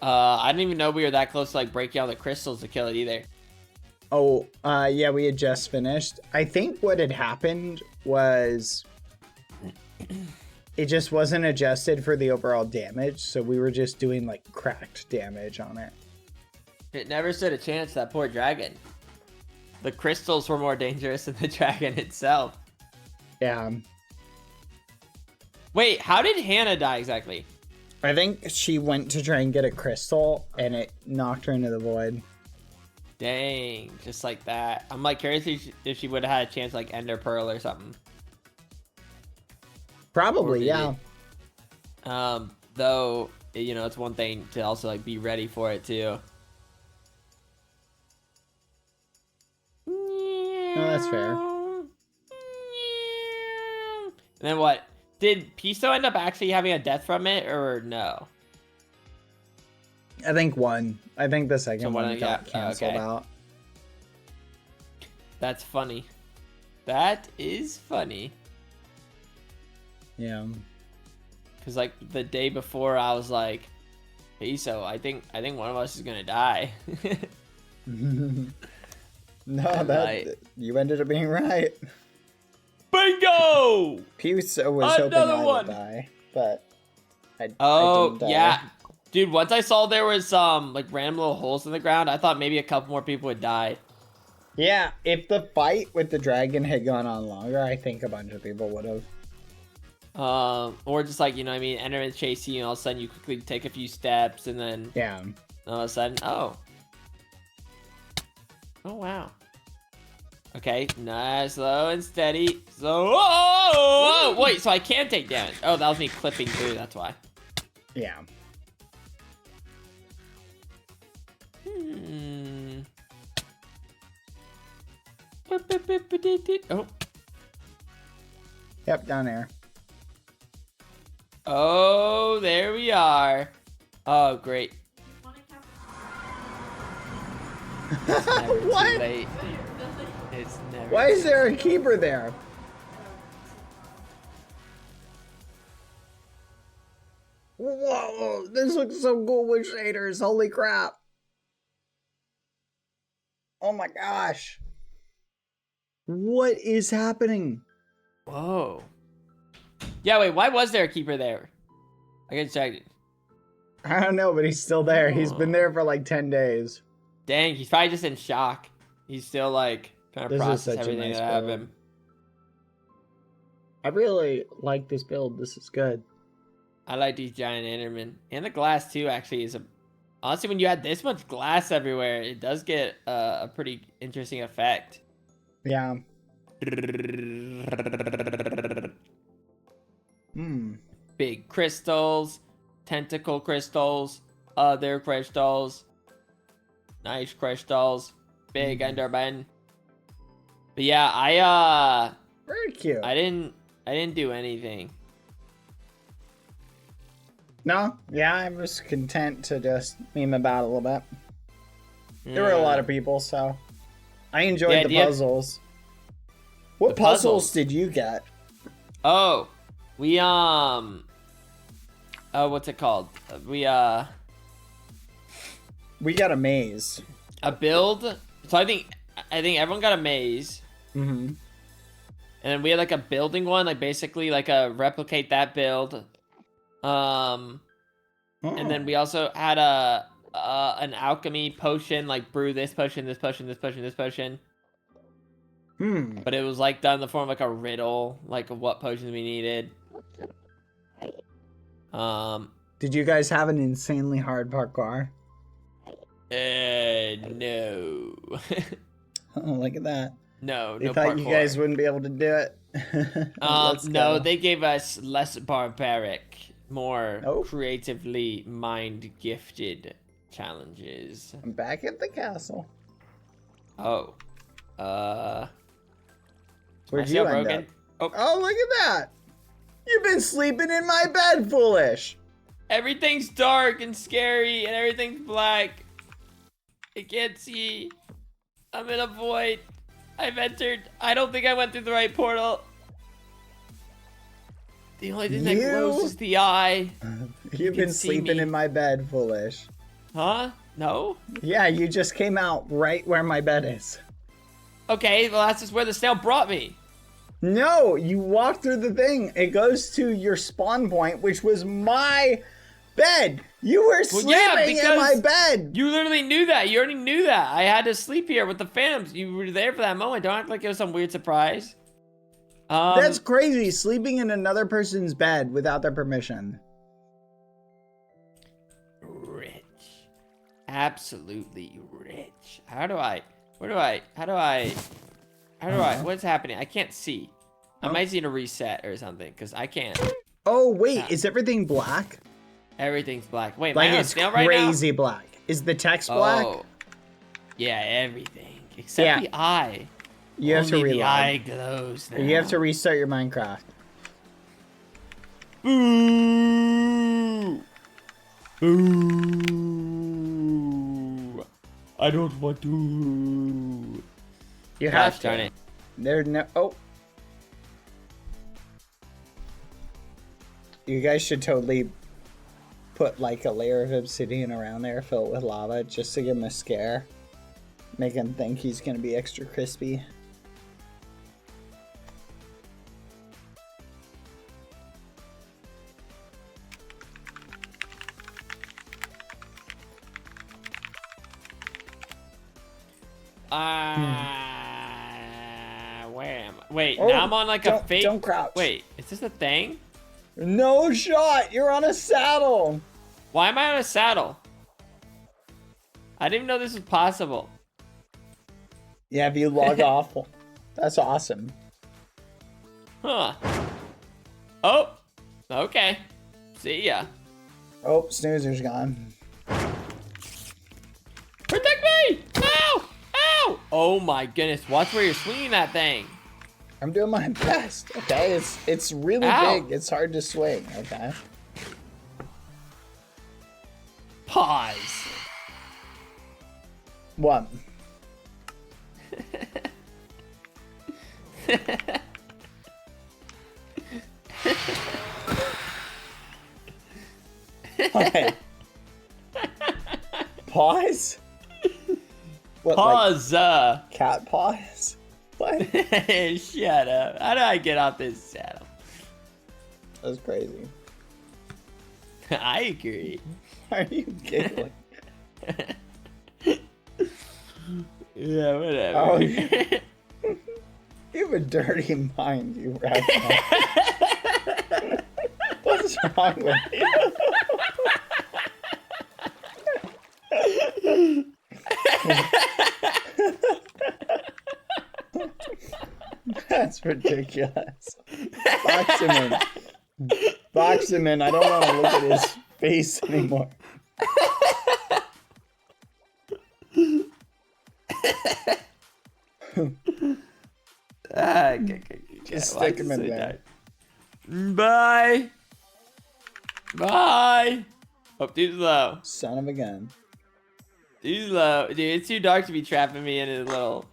I didn't even know we were that close to like breaking all the crystals to kill it either. Oh, yeah, we had just finished. I think what had happened was it just wasn't adjusted for the overall damage, so we were just doing like cracked damage on it. It never stood a chance, that poor dragon. The crystals were more dangerous than the dragon itself. Yeah. Wait, how did Hannah die exactly? I think she went to try and get a crystal and it knocked her into the void. Dang, just like that. I'm like curious if she would have had a chance like Ender Pearl or something. Probably, yeah. Though, you know, it's one thing to also like be ready for it too. No, that's fair. And then what? Did Piso end up actually having a death from it or no? I think one. I think the second one, one got yeah, canceled okay. out. That's funny. That is funny. Yeah. Cause like the day before I was like, Piso, I think one of us is gonna die. No, you ended up being right. Bingo! Piso was hoping Another I one! would die, but I Oh, didn't die. yeah. Dude, once I saw there was like random little holes in the ground, I thought maybe a couple more people would die. Yeah, if the fight with the dragon had gone on longer, I think a bunch of people would have. Or just like, you know what I mean, Enderman chasing you, and all of a sudden you quickly take a few steps, and then Yeah. all of a sudden, oh, wow. Okay, nice, slow and steady. So, oh, wait, so I can take damage. Oh, that was me clipping through, that's why. Yeah. Oh. Yep, down there. Oh, there we are. Oh, great. It's never too What? late. It's never. Why is there a keeper there? Whoa, this looks so cool with shaders. Holy crap. Oh my gosh. What is happening? Whoa. Yeah, wait, why was there a keeper there? I get checked. I don't know, but he's still there. He's been there for like 10 days. Dang, he's probably just in shock. He's still like trying to This is process such a everything nice that happened. build. I really like this build. This is good. I like these giant Endermen. And the glass too, actually, is a... Honestly, when you add this much glass everywhere, it does get a pretty interesting effect. Yeah. Big crystals, tentacle crystals, other crystals, nice crystals, big Enderman. But yeah, Very cute. I didn't do anything. No, yeah, I was content to just meme about it a little bit. There were a lot of people, so I enjoyed the puzzles. What The puzzles puzzles. did you get? Oh, we what's it called? We got a maze. a build. So I think everyone got a maze. Mm-hmm. And then we had like a building one, like basically like a replicate that build. And then we also had an alchemy potion, like brew this potion, this potion, this potion, this potion. But it was like done in the form of like a riddle, like of what potions we needed. Did you guys have an insanely hard parkour? No. Oh, look at that. No, They no thought you parkour. guys wouldn't be able to do it. Let's No, go. they gave us less barbaric, more Oh. creatively mind-gifted challenges. I'm back at the castle. Oh. Where'd I see you how end broken? up? Oh, Oh, look at that. You've been sleeping in my bed, foolish. everything's dark and scary, and everything's black. I can't see. I'm in a void. I've entered. I don't think I went through the right portal. The only thing that You- glows is the eye. You've can been see sleeping me. in my bed, foolish. Huh? No? Yeah, you just came out right where my bed is. Okay, well that's just where the snail brought me. No, you walk through the thing. It goes to your spawn point, which was my bed. You were Well, sleeping yeah, in because my bed. You literally knew that. You already knew that. I had to sleep here with the Phantoms. You were there for that moment. Don't act like it was some weird surprise. That's crazy. Sleeping in another person's bed without their permission. Rich. Absolutely rich. What's happening? I can't see. I might need a reset or something, because I can't. Oh, wait. Is everything black? Everything's black. Wait, Like, am I on a it's snail right now? crazy black. Is the text black? Oh. Yeah, everything. Except Yeah. the eye. You have to Only the reload. eye glows now. You have to restart your Minecraft. Boo! Boo! I don't want to. You Gosh have darn to. it. There's no. Oh. You guys should totally put like a layer of obsidian around there, fill it with lava, just to give him a scare. Make him think he's gonna be extra crispy. Where am I? Wait, Oh, now I'm on like a don't- fake. don't crouch. Wait, is this a thing? No shot! You're on a saddle! Why am I on a saddle? I didn't even know this was possible. Yeah, if you log off, that's awesome. Huh. Oh. Okay. See ya. Oh, Snoozer's gone. Protect me! Ow! Ow! Oh my goodness! Watch where you're swinging that thing. I'm doing my best. Okay, it's really Ow. big. It's hard to swing. Okay. Pause. What? Okay. Pause? What, Pause. like cat paws? What? Shut up. How do I get off this saddle? That was crazy. I agree. Why are you giggling? Yeah, whatever. Oh, you have a dirty mind, you ragdoll. What's wrong with you? That's ridiculous. Box him in. Box him in. I don't want to look at his face anymore. Just stick him in there. Bye. Bye. Oh, too low. Son of a gun. Too low. Dude, it's too dark to be trapping me in a little...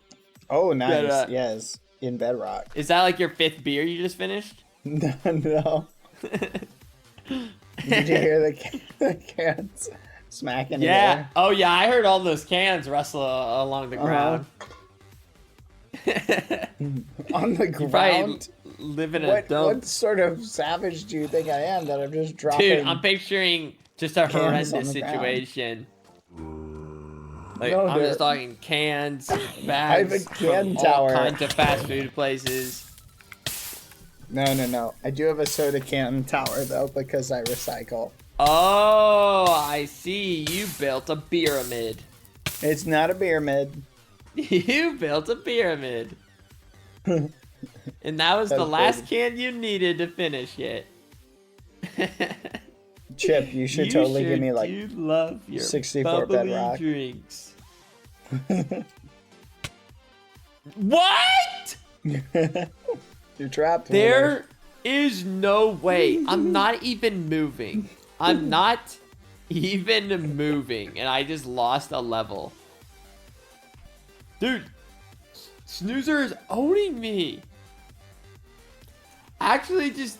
Oh, nice. Bedrock. Yes. In bedrock. Is that like your 5th beer you just finished? No. Did you hear the cans smacking in Yeah. there? Oh, yeah. I heard all those cans rustle along the ground. On the You probably ground? live in a What dump. sort of savage do you think I am that I'm just dropping? Dude, I'm picturing just a cans on horrendous the ground. situation. Like, No, I'm dude. just talking cans, I have a bags, can from all tower. kinds of fast food places. No. I do have a soda can tower, though, because I recycle. Oh, I see. You built a pyramid. It's not a pyramid. You built a pyramid. And that was the That's last crazy. can you needed to finish it. Chip, you should totally give me, like, You love your 64 bubbly bedrock. drinks. What? You're trapped. There is no way. I'm not even moving. I'm not even moving. And I just lost a level. Dude, Snoozer is owning me. Actually, just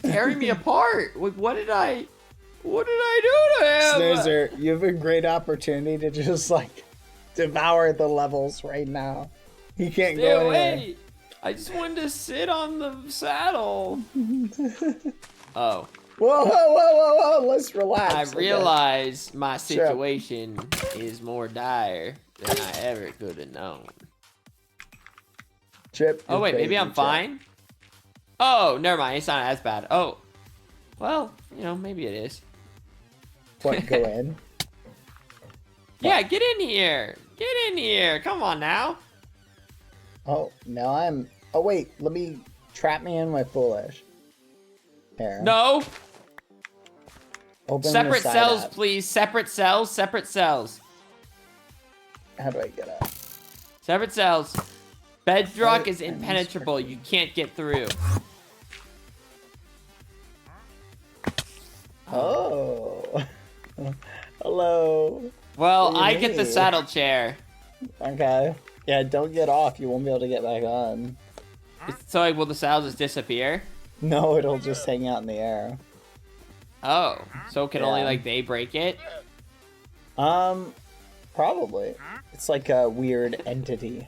tearing me apart. Like, what did I do to him? Snoozer, you have a great opportunity to just, like, devour the levels right now. You can't Stay go away. anywhere. I just wanted to sit on the saddle. Oh. Whoa. Let's relax. I okay? realize my situation is more dire than I ever could have known. Chip. Oh, is wait, maybe crazy, I'm Chip. fine? Oh, never mind. It's not as bad. Oh. Well, maybe it is. What, go in? Yeah, get in here. Get in here. Come on now. Oh, now I'm... Oh, wait. Let me... Trap me in with foolish. There. No. Open the Separate side cells, up. please. Separate cells. Separate cells. How do I get up? Separate cells. Bedrock Right, is and impenetrable. You can't get through. Oh. Hello. Well, What do you I get the mean? saddle chair. Okay. Yeah, don't get off. You won't be able to get back on. So, like, will the saddle just disappear? No, it'll just hang out in the air. Oh, so can only, Yeah. like, they break it? Probably. It's like a weird entity.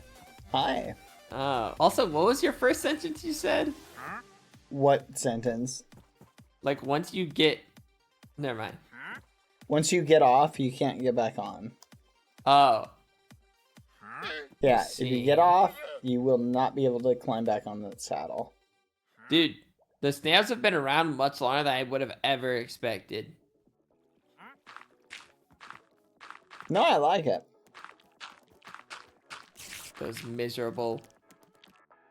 Hi. Oh. Also, what was your first sentence you said? What sentence? Like, once you get... Never mind. Once you get off, you can't get back on. Oh. Yeah, if see. you get off, you will not be able to climb back on the saddle. Dude, the snails have been around much longer than I would have ever expected. No, I like it. Those miserable...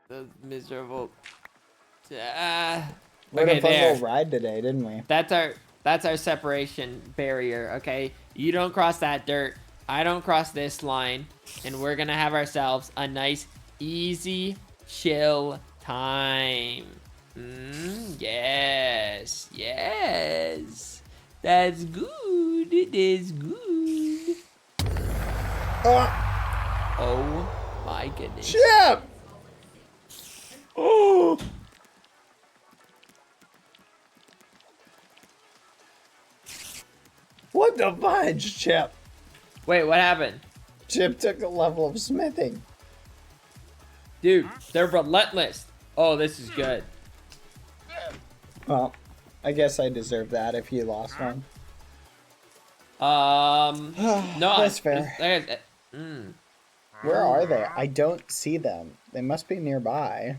We had Okay, a fun there. little ride today, didn't we? That's our separation barrier, okay? You don't cross that dirt. I don't cross this line. And we're gonna have ourselves a nice, easy, chill time. Yes. Yes. That's good. It is good. Oh my goodness. Chip! Oh! What the fudge, Chip? Wait, what happened? Chip took a level of smithing. Dude, they're relentless. Oh, this is good. Well, I guess I deserve that if you lost one. No, That's fair. Where are they? I don't see them. They must be nearby.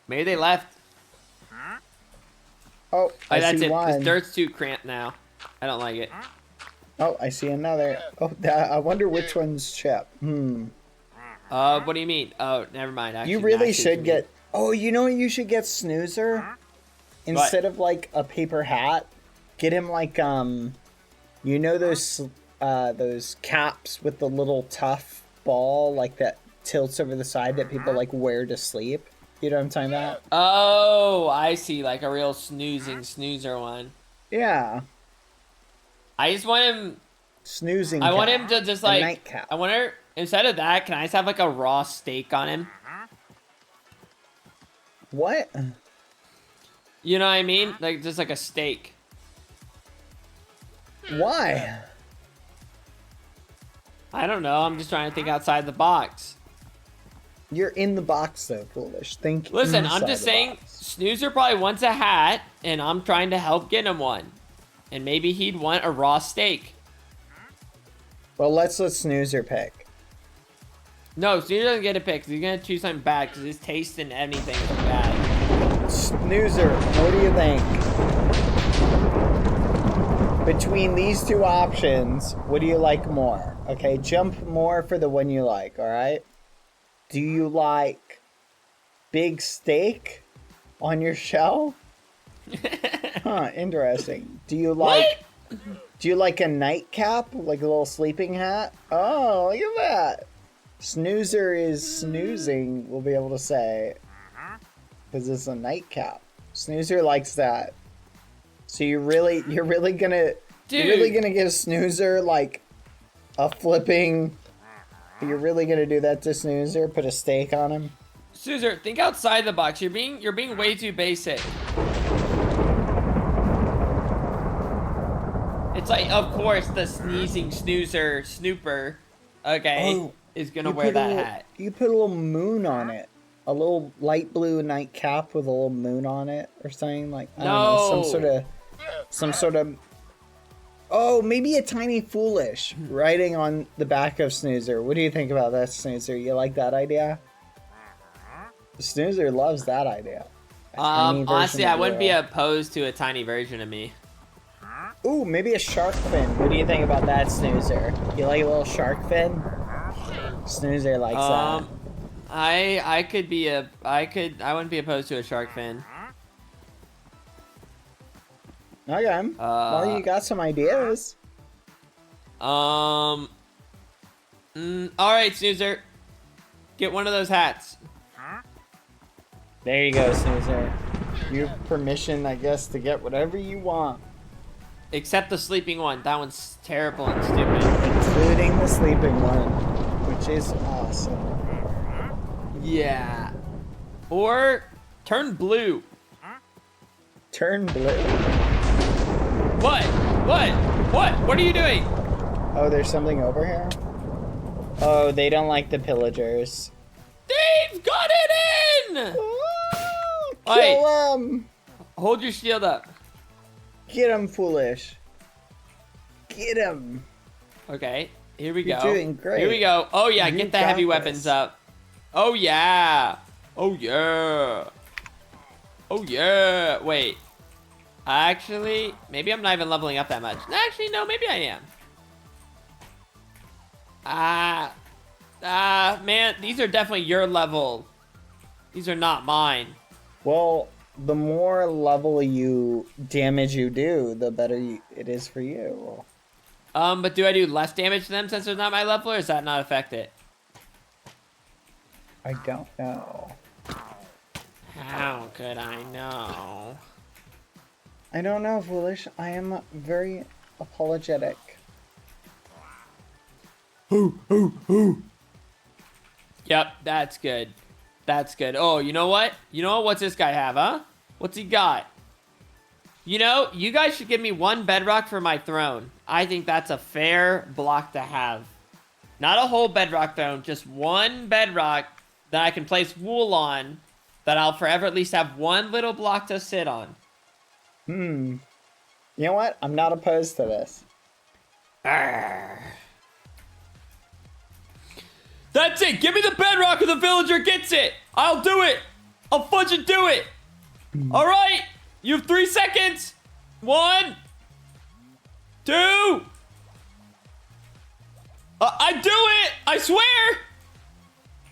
Maybe they left. Oh, I that's see it. one. This dirt's too cramped now. I don't like it. Oh, I see another. Oh, I wonder which one's Chip. What do you mean? Oh, never mind. Actually, You really should get... Oh, you know what you should get, Snoozer? Instead of, like, a paper hat, get him, like, you know those caps with the little tough ball, like, that tilts over the side that people, like, wear to sleep? You know what I'm talking about? Oh, I see. Like a real snoozer one. Yeah. I just want him... Snoozing I want cap. him to just, like... Nightcap. I wonder... Instead of that, can I just have, like, a raw steak on him? What? You know what I mean? Like, just like a steak. Why? I don't know. I'm just trying to think outside the box. You're in the box, though, Foolish. Think Listen, I'm inside just the saying, box. Snoozer probably wants a hat, and I'm trying to help get him one. And maybe he'd want a raw steak. Well, let's let Snoozer pick. No, Snoozer doesn't get a pick. He's going to choose something bad, because his taste in anything is bad. Snoozer, what do you think? Between these two options, what do you like more? Okay, jump more for the one you like, alright? Do you like big steak on your shell? Huh, interesting. Do you like a nightcap? Like a little sleeping hat? Oh, look at that. Snoozer is snoozing, we'll be able to say. Because it's a nightcap. Snoozer likes that. So you're really gonna give Snoozer like a flipping. You're really gonna do that to Snoozer? Put a steak on him? Snoozer, think outside the box. You're being way too basic. It's like, of course, the sneezing snooper, okay, is gonna wear that hat. You put a little moon on it. A little light blue nightcap with a little moon on it or something, like, I don't know, some sort of oh, maybe a tiny Foolish writing on the back of Snoozer. What do you think about that, Snoozer? You like that idea? Snoozer loves that idea. Honestly, I wouldn't be opposed to a tiny version of me. Ooh, maybe a shark fin. What do you think about that, Snoozer? You like a little shark fin? Snoozer likes that. I wouldn't be opposed to a shark fin. Okay. Well, you got some ideas. All right, Snoozer. Get one of those hats. There you go, Snoozer. You have permission, I guess, to get whatever you want. Except the sleeping one. That one's terrible and stupid. Including the sleeping one, which is awesome. Yeah. Or turn blue. Turn blue. What? What are you doing? Oh, there's something over here? Oh, they don't like the pillagers. They've got it in! Kill him! Hold your shield up. Get him, Foolish. Get him. Okay, here we go. You're doing great. Here we go. Oh yeah, You get the got heavy this. weapons up. Oh yeah. Oh yeah. Oh yeah. Wait. Actually, maybe I'm not even leveling up that much. Actually, no, maybe I am. Man, these are definitely your level. These are not mine. Well, the more level damage you do, the better it is for you. But do I do less damage to them since they're not my level, or does that not affect it? I don't know. How could I know? I don't know, Foolish. I am very apologetic. Yep, that's good. That's good. Oh, you know what? What's this guy have, huh? What's he got? You know, you guys should give me one bedrock for my throne. I think that's a fair block to have. Not a whole bedrock throne, just one bedrock that I can place wool on, that I'll forever at least have one little block to sit on. You know what? I'm not opposed to this. That's it. Give me the bedrock or the villager gets it. I'll do it. I'll fudge do it. All right. You have 3 seconds. 1, 2. I do it. I swear.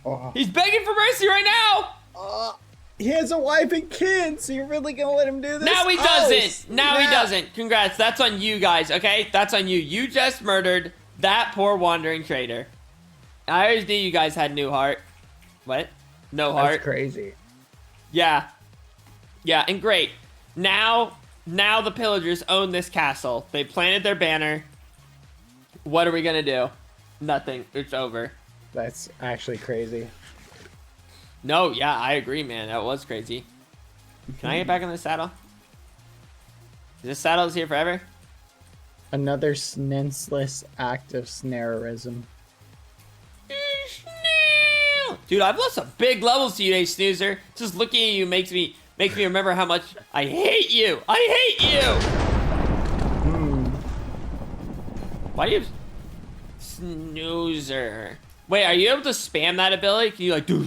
Oh. He's begging for mercy right now. He has a wife and kids, so you're really gonna let him do this? Now he Oh, doesn't. Now he snap. doesn't. Congrats. That's on you guys, okay? That's on you. You just murdered that poor wandering trader. I always knew you guys had new heart. What? No heart. That's crazy. Yeah. Yeah, and great. Now the pillagers own this castle. They planted their banner. What are we gonna do? Nothing. It's over. That's actually crazy. No, yeah, I agree, man. That was crazy. Can I get back on the saddle? This saddle is here forever? Another senseless act of snarerism. Dude, I've lost some big levels today, Snoozer. Just looking at you makes me remember how much I hate you. I hate you. Why do you have Snoozer? Wait, are you able to spam that ability? Can you like do?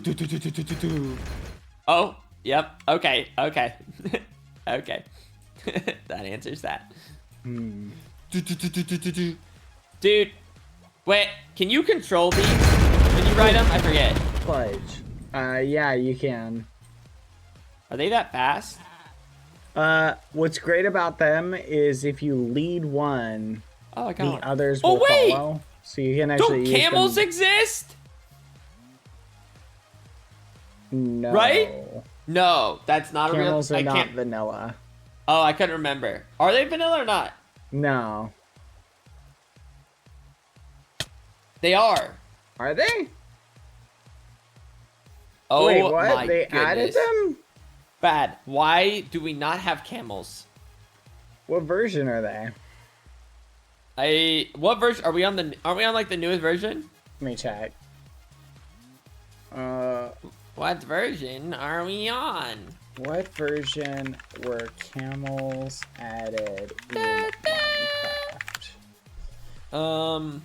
Oh, yep. Okay. Okay. Okay. That answers that. Dude, wait. Can you control these when you ride them? I forget. Fudge. Yeah, you can. Are they that fast? What's great about them is if you lead one, Oh, I got the others will follow. So you can actually Don't use camels them. exist? No. Right? No, that's not Camels a are real. not I can't. vanilla. Oh, I couldn't remember. Are they vanilla or not? No. They are. Are they? Oh Wait, what? my They goodness. added them? Bad. Why do we not have camels? What version are they? What version are we on? Aren't we on like the newest version? Let me check. What version are we on? What version were camels added in Minecraft?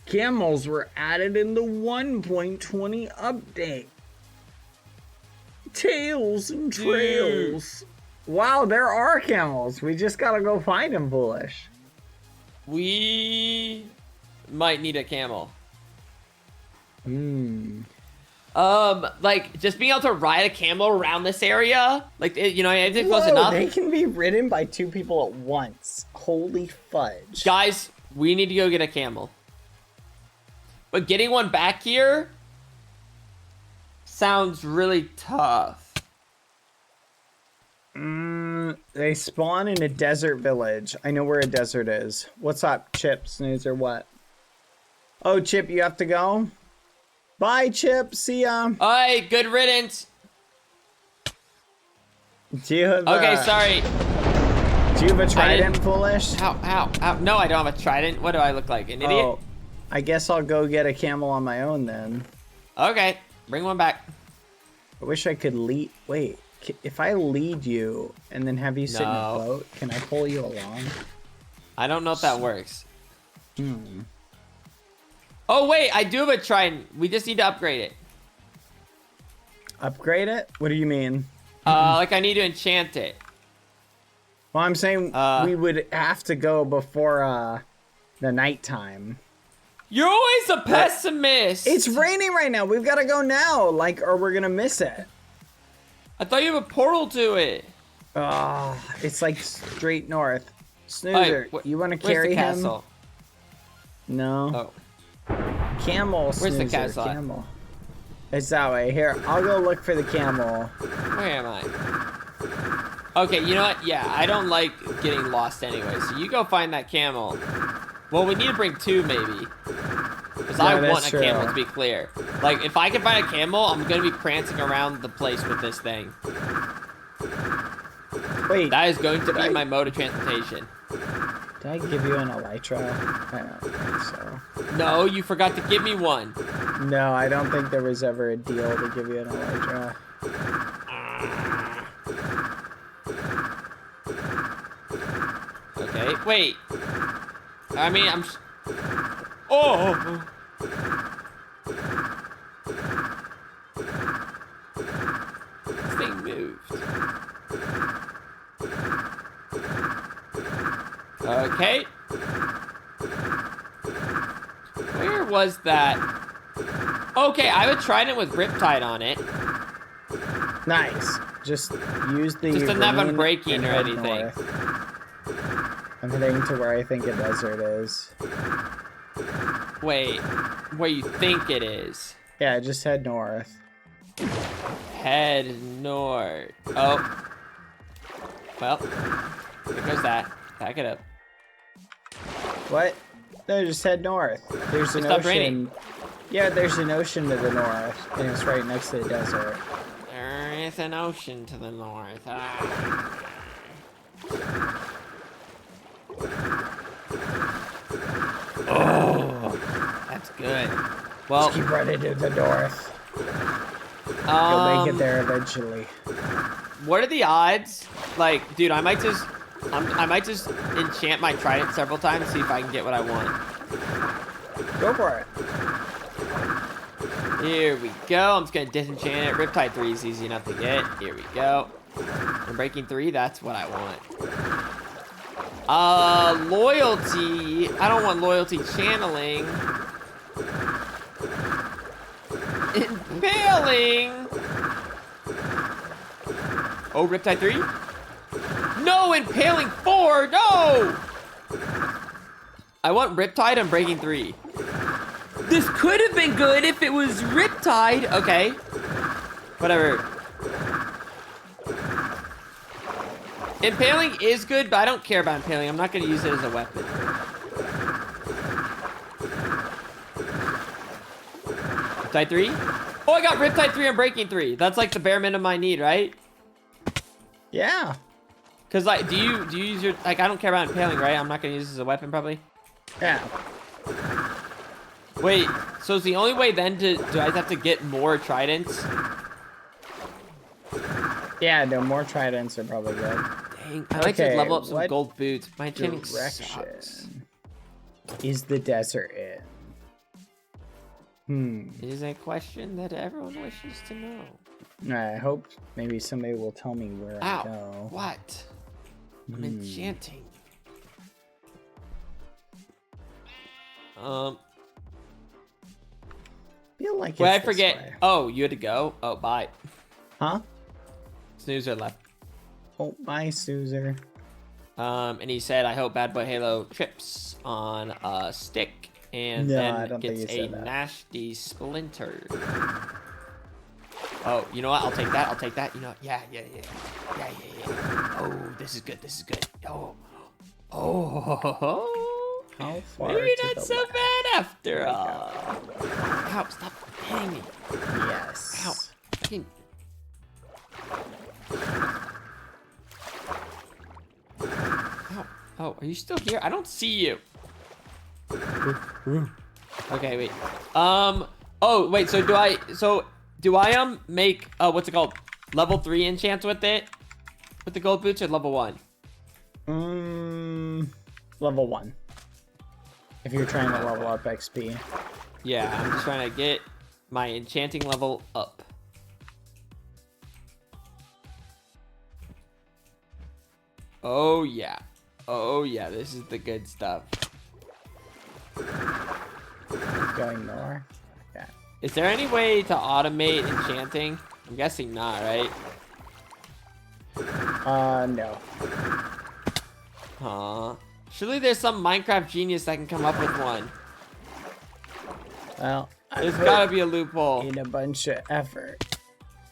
Camels were added in the 1.20 update. Tails and trails. Wow, there are camels. We just gotta go find them, foolish. We might need a camel. Like just being able to ride a camel around this area, like you know, I think close enough. They can be ridden by 2 people at once. Holy fudge. Guys, we need to go get a camel. But getting one back here sounds really tough. They spawn in a desert village. I know where a desert is. What's up, Chip, Snoozer, what? Oh, Chip, you have to go? Bye, Chip. See ya. Alright, good riddance. Do you have Okay, sorry. Do you have a trident, foolish? Ow. No, I don't have a trident. What do I look like? An idiot? Oh, I guess I'll go get a camel on my own then. Okay, bring one back. I wish I could lead. Wait, if I lead you and then have you sit in a boat, can I pull you along? I don't know if that works. Oh, wait, I do have a trident. We just need to upgrade it. Upgrade it? What do you mean? Like I need to enchant it. Well, I'm saying we would have to go before the nighttime. You're always a pessimist. It's raining right now. We've got to go now, like, or we're gonna miss it. I thought you have a portal to it. It's like straight north. Snoozer, you want to carry where's the him? castle? No. Oh. Camel. Where's the Snoozer, castle at? Camel. It's that way. Here, I'll go look for the camel. Where am I? Okay, you know what? Yeah, I don't like getting lost anyway. So you go find that camel. Well, we need to bring 2 maybe. Because I want a camel to be clear. Like, if I can find a camel, I'm going to be prancing around the place with this thing. Wait. That is going to be my mode of transportation. Did I give you an elytra? I don't think so. No, you forgot to give me one. No, I don't think there was ever a deal to give you an elytra. Wait. I mean, oh. This thing moved. Okay. Where was that? Okay, I have a trident with Riptide on it. Nice. Just use the. Just doesn't have green unbreaking and or head anything. north. I'm heading to where I think a desert is. Wait, where you think it is? Yeah, just head north. Head north. Oh. Well, there goes that. Back it up. What? No, just head north. There's an It stopped ocean. raining. Yeah, there's an ocean to the north, and it's right next to the desert. There is an ocean to the north. Ah. Oh, that's good. Well, Just keep running to the north. You'll make it there eventually. What are the odds? Like, dude, I might just enchant my trident several times, see if I can get what I want. Go for it. Here we go. I'm just gonna disenchant it. Riptide 3 is easy enough to get. Here we go. And breaking 3, that's what I want. Loyalty. I don't want loyalty channeling. Impaling. Oh, Riptide 3? No, Impaling 4, no! I want Riptide and Breaking 3. This could have been good if it was Riptide. Okay. Whatever. Impaling is good, but I don't care about Impaling. I'm not going to use it as a weapon. Riptide 3? Oh, I got Riptide 3 and Breaking 3. That's like the bare minimum I need, right? Yeah. Cause like, do you use your, like, I don't care about Impaling, right? I'm not gonna use this as a weapon, probably. Yeah. Wait, so is the only way then do I have to get more tridents? Yeah, no, more tridents are probably good. Dang, I like to Okay, level up some what gold boots. My enchanting Direction sucks. is the desert in? It is a question that everyone wishes to know. I hope maybe somebody will tell me where I Ow, go. what? I'm enchanting. Feel like Wait, I it's this forget. way. Oh, you had to go? Oh, bye. Huh? Snoozer left. Oh, bye, Snoozer. And he said, I hope Badboyhalo trips on a stick and No, I then don't think gets he a said that. nasty splinter. Oh, you know what? I'll take that. I'll take that. You know what? Yeah. Oh, this is good. This is good. Oh. How far Maybe to not the so left? bad after all. Ow, stop hitting me. Yes. Ow. Fucking- Ow. Oh, are you still here? I don't see you. Okay, wait. Oh, wait, so do I make, what's it called? Level 3 enchants with it? With the gold boots or level 1? Level 1. If you're trying to level up XP. Yeah, I'm just trying to get my enchanting level up. Oh, yeah. Oh, yeah, this is the good stuff. Going north. Okay. Is there any way to automate enchanting? I'm guessing not, right? No. Huh. Surely there's some Minecraft genius that can come up with one. Well, I There's put gotta be a loophole. in a bunch of effort,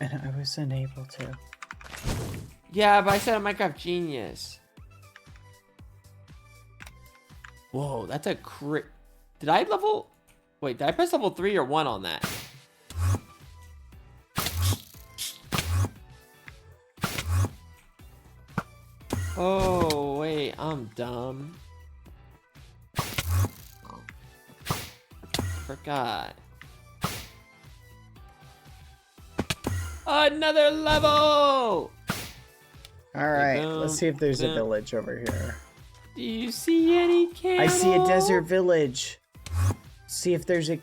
and I was unable to. Yeah, but I said a Minecraft genius. Whoa, that's a crit. Did I level? Wait, did I press level 3 or 1 on that? Oh, wait, I'm dumb. Forgot. Another level! All right, Boom, let's see if there's a boom. village over here. Do you see any camel? I see a desert village. See if there's a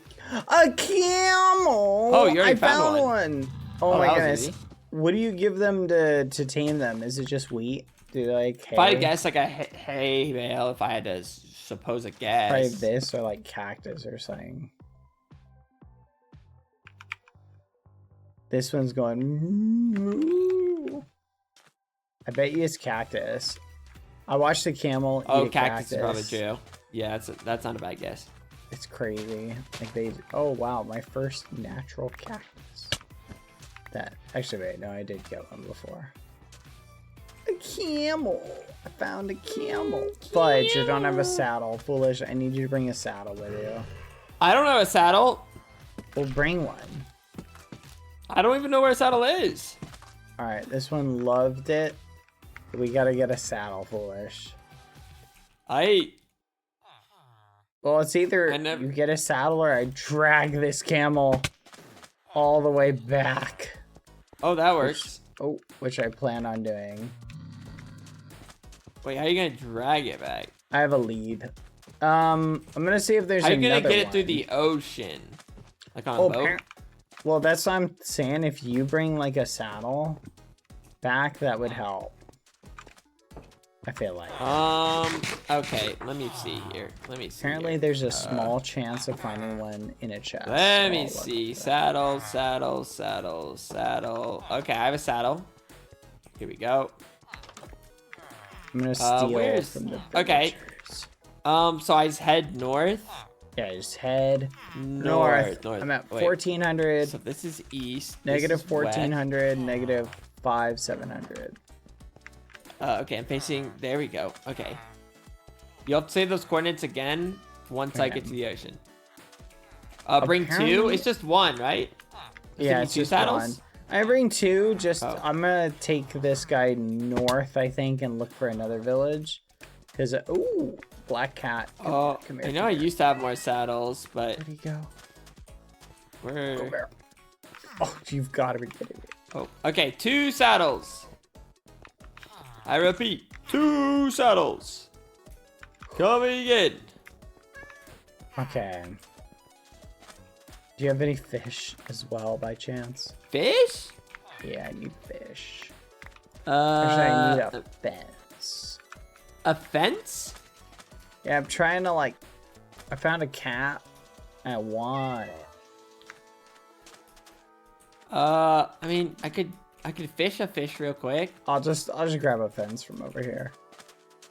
camel. Oh, you already I found found one. one. Oh, Oh, my that was goodness. easy. What do you give them to tame them? Is it just wheat? Do they like hay? If I had to guess, like a hay bale, if I had to suppose a guess. Probably this or like cactus or something. This one's going. I bet you it's cactus. I watched the camel Oh, eat a cactus is probably true. Yeah, that's not a bad guess. It's crazy. Like they. Oh wow, my first natural cactus. That actually wait, no, I did get one before. A camel. I found a camel. Fudge, I don't have a saddle. Foolish. I need you to bring a saddle with you. I don't have a saddle. We'll bring one. I don't even know where a saddle is. All right, this one loved it. We gotta get a saddle, Foolish. Well, it's either you get a saddle or I drag this camel all the way back. Oh, that works. Which I plan on doing. Wait, how are you gonna drag it back? I have a lead. I'm gonna see if there's How are you another gonna get it one. through the ocean? Like on a boat? Well, that's what I'm saying. If you bring like a saddle back, that would help. I feel like. Okay, let me see here. Let me see. Apparently, here. there's a small chance of finding one in a chest. Let so me I'll look see. at that. Saddle, saddle, saddle, saddle. Okay, I have a saddle. Here we go. I'm gonna steal where's- from the okay. villagers. So I just head north. Yeah, just head North. I'm at Wait. 1400. So this is east. Negative this is west. 1400. Negative 700. Okay, I'm facing. There we go. Okay. You'll have to say those coordinates again once I get to the ocean. Bring two. Apparently- It's just one, right? Yeah, it's two just saddles. one. I bring two. Just Oh. I'm gonna take this guy north, I think, and look for another village. Cause ooh, black cat. Oh, come here. I know I used to have more saddles, but Where'd he go? where? Go there. Oh, you've got to be kidding me. Oh, okay, 2 saddles. I repeat, 2 saddles. Coming in. Okay. Do you have any fish as well, by chance? Fish? Yeah, I need fish. Actually, I need a fence. A fence? Yeah, I'm trying to like. I found a cat. And I want it. I mean, I could fish a fish real quick. I'll just grab a fence from over here.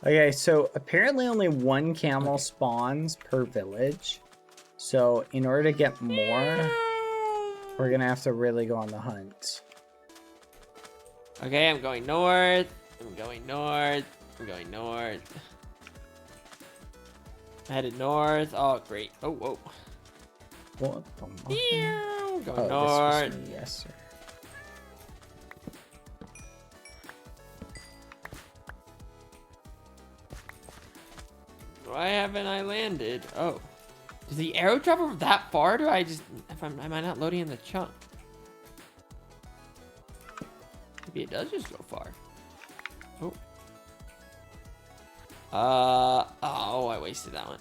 Okay, so apparently only one camel spawns per village. So in order to get more, we're gonna have to really go on the hunt. Okay, I'm going north. I'm going north. I'm going north. I'm headed north. Oh, great. Oh, whoa. What the muffin? Ew, going Oh, north. this was me, yes, sir. Why haven't I landed? Oh. Does the arrow travel that far? Do I just... am I not loading in the chunk? Maybe it does just go far. Oh. Oh, I wasted that one.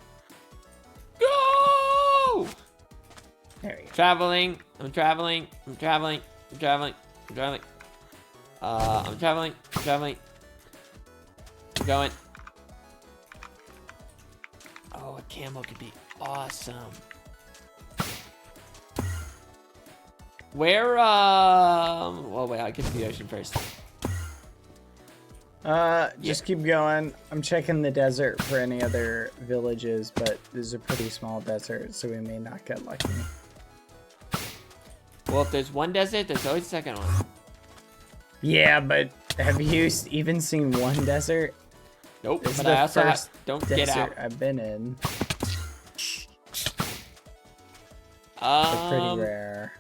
Go! There you go. Traveling. I'm traveling. I'm traveling. I'm traveling. I'm traveling. I'm traveling. I'm traveling. I'm going. Oh, a camel could be awesome. Where, well, wait, I'll get to the ocean first. Just keep going. I'm checking the desert for any other villages, but this is a pretty small desert, so we may not get lucky. Well, if there's one desert, there's always a second one. Yeah, but have you even seen one desert? Nope, This is but the I also first don't desert get out. I've been in. They're pretty rare.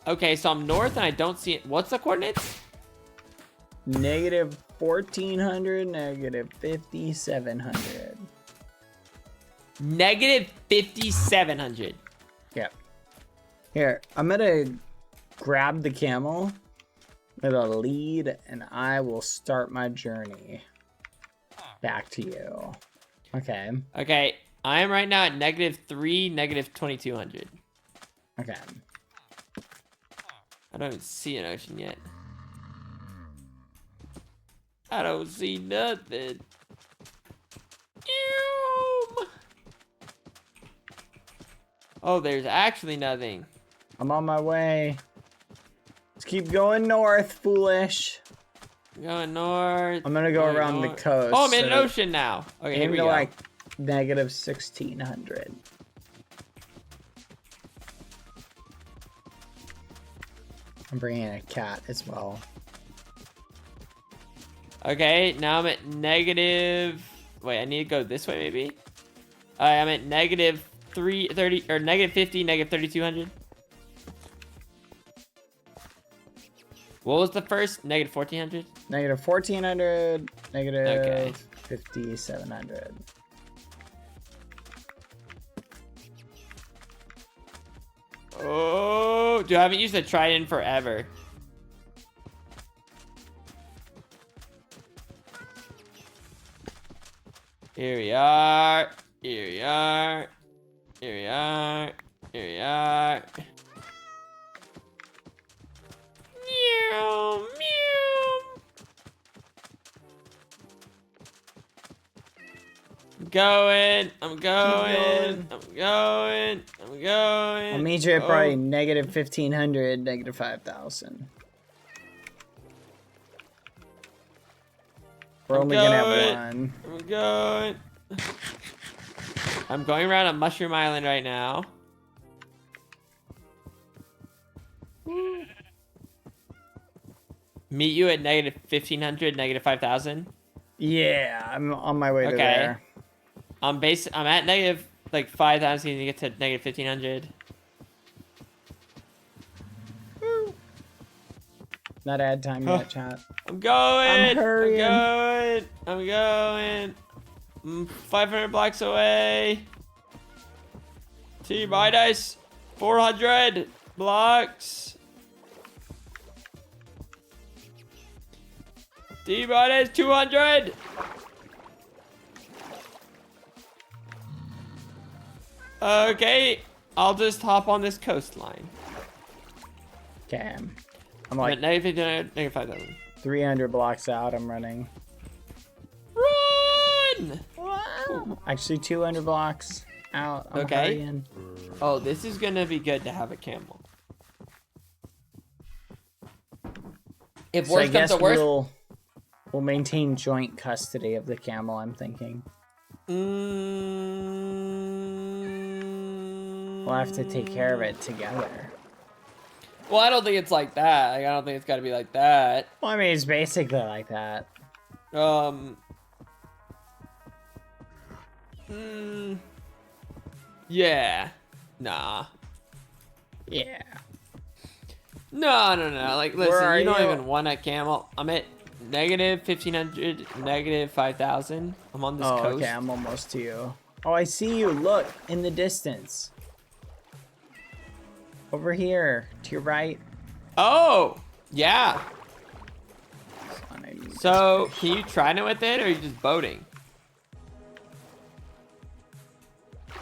Okay, so I'm north and I don't see it. What's the coordinates? Negative 1400, negative 5700. Negative 5,700. Yep. Here, I'm gonna grab the camel with a lead, and I will start my journey back to you. Okay. Okay, I am right now at -3, -2200. Okay. I don't even see an ocean yet. I don't see nothing. Ew. Oh, there's actually nothing. I'm on my way. Let's keep going north, foolish. Going north. I'm gonna go going around the north. coast. Oh, I'm in an so ocean now. Okay, here aim we to go. like -1600. I'm bringing a cat as well. Okay, now I'm at negative. Wait, I need to go this way maybe. I'm at -330 or -50, -3200. What was the first? -1400. -1400, Okay. -5700. Oh, dude, I haven't used a trident forever. Here we are. Here we are. Here we are. Here we are. Meow, meow. I'm going. I'm going. I'm going. I'm going. I'll meet you at probably -1500, -5000. We're only gonna have one. I'm going. I'm going around a mushroom island right now. Meet you at -1500, -5000. Yeah, I'm on my way to Okay. there. I'm at negative like 5000 to get to -1500. Not ad time yet, chat. I'm going. I'm hurrying. I'm going. I'm 500 blocks away. T-minus 400 blocks. T-minus 200. Okay, I'll just hop on this coastline. Okay. I'm I'm like at -1500, -5000. 300 blocks out. I'm running. Run! Wow. Actually, 200 blocks out. I'm Okay. hurrying. Oh, this is gonna be good to have a camel. If So I worse comes guess to worse, we'll maintain joint custody of the camel. I'm thinking we'll have to take care of it together. Well, I don't think it's like that. Like, I don't think it's got to be like that. Well, I mean, it's basically like that. Yeah. Nah. Yeah. No. Like, listen, are you don't you? even want a camel. I'm at -1500, -5000. I'm on this Oh, coast. okay. I'm almost to you. Oh, I see you. Look in the distance. Over here, to your right. Oh, yeah. Hold on, I need So, can you trident with it, or are you just boating?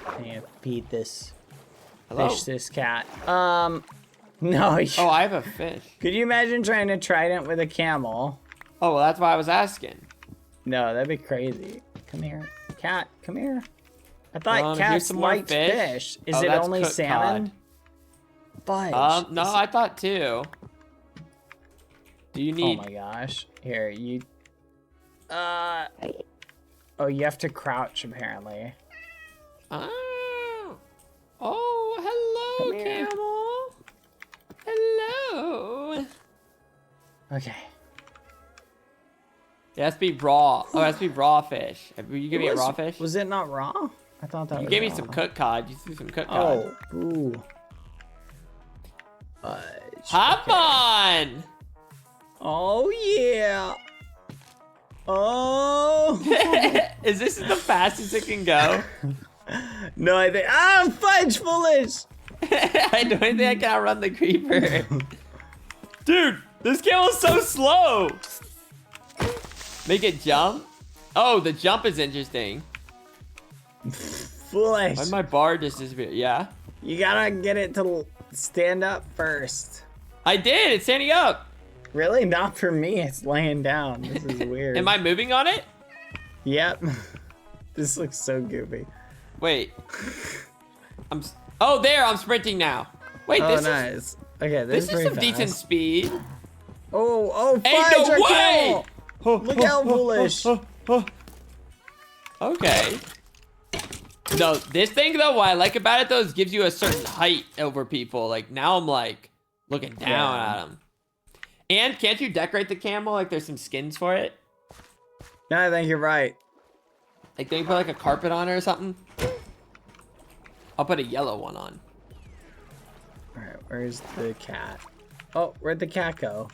I need to feed this Hello? fish, this cat. No. Oh, I have a fish. Could you imagine trying to trident with a camel? Oh, well, that's why I was asking. No, that'd be crazy. Come here, cat. Come here. I thought Here's cats some more liked fish. Is Oh, it that's only cooked salmon? Fudge. No, I thought too. Do you Oh need? my gosh. Here, you. Oh, you have to crouch apparently. Oh, hello, Come here. camel. Hello. Okay. It has to be raw. Oh, it has to be raw fish. Will you give me a raw fish? Was it not raw? I thought that You was gave me raw. some cooked cod. You threw some cooked cod. Oh, ooh. Hop on! Oh yeah. Oh. Is this the fastest it can go? No, I think I'm fudge foolish. I don't think I can outrun the creeper. Dude, this camel is so slow. Make it jump? Oh, the jump is interesting. Foolish. Why'd my bar just disappear? Yeah. You gotta get it to stand up first. I did. It's standing up. Really? Not for me. It's laying down. This is weird. Am I moving on it? Yep. This looks so goofy. Wait. Oh, there. I'm sprinting now. Wait, Oh, this is nice. Okay, this is is pretty some fast. decent speed. Oh, Ain't fudge, no our way! camel! Look how foolish. Okay. No, this thing though, what I like about it though is gives you a certain height over people. Like now I'm like looking down at them. And can't you decorate the camel? Like there's some skins for it. No, I think you're right. Like they put like a carpet on it or something. I'll put a yellow one on. All right, where's the cat? Oh, where'd the cat go?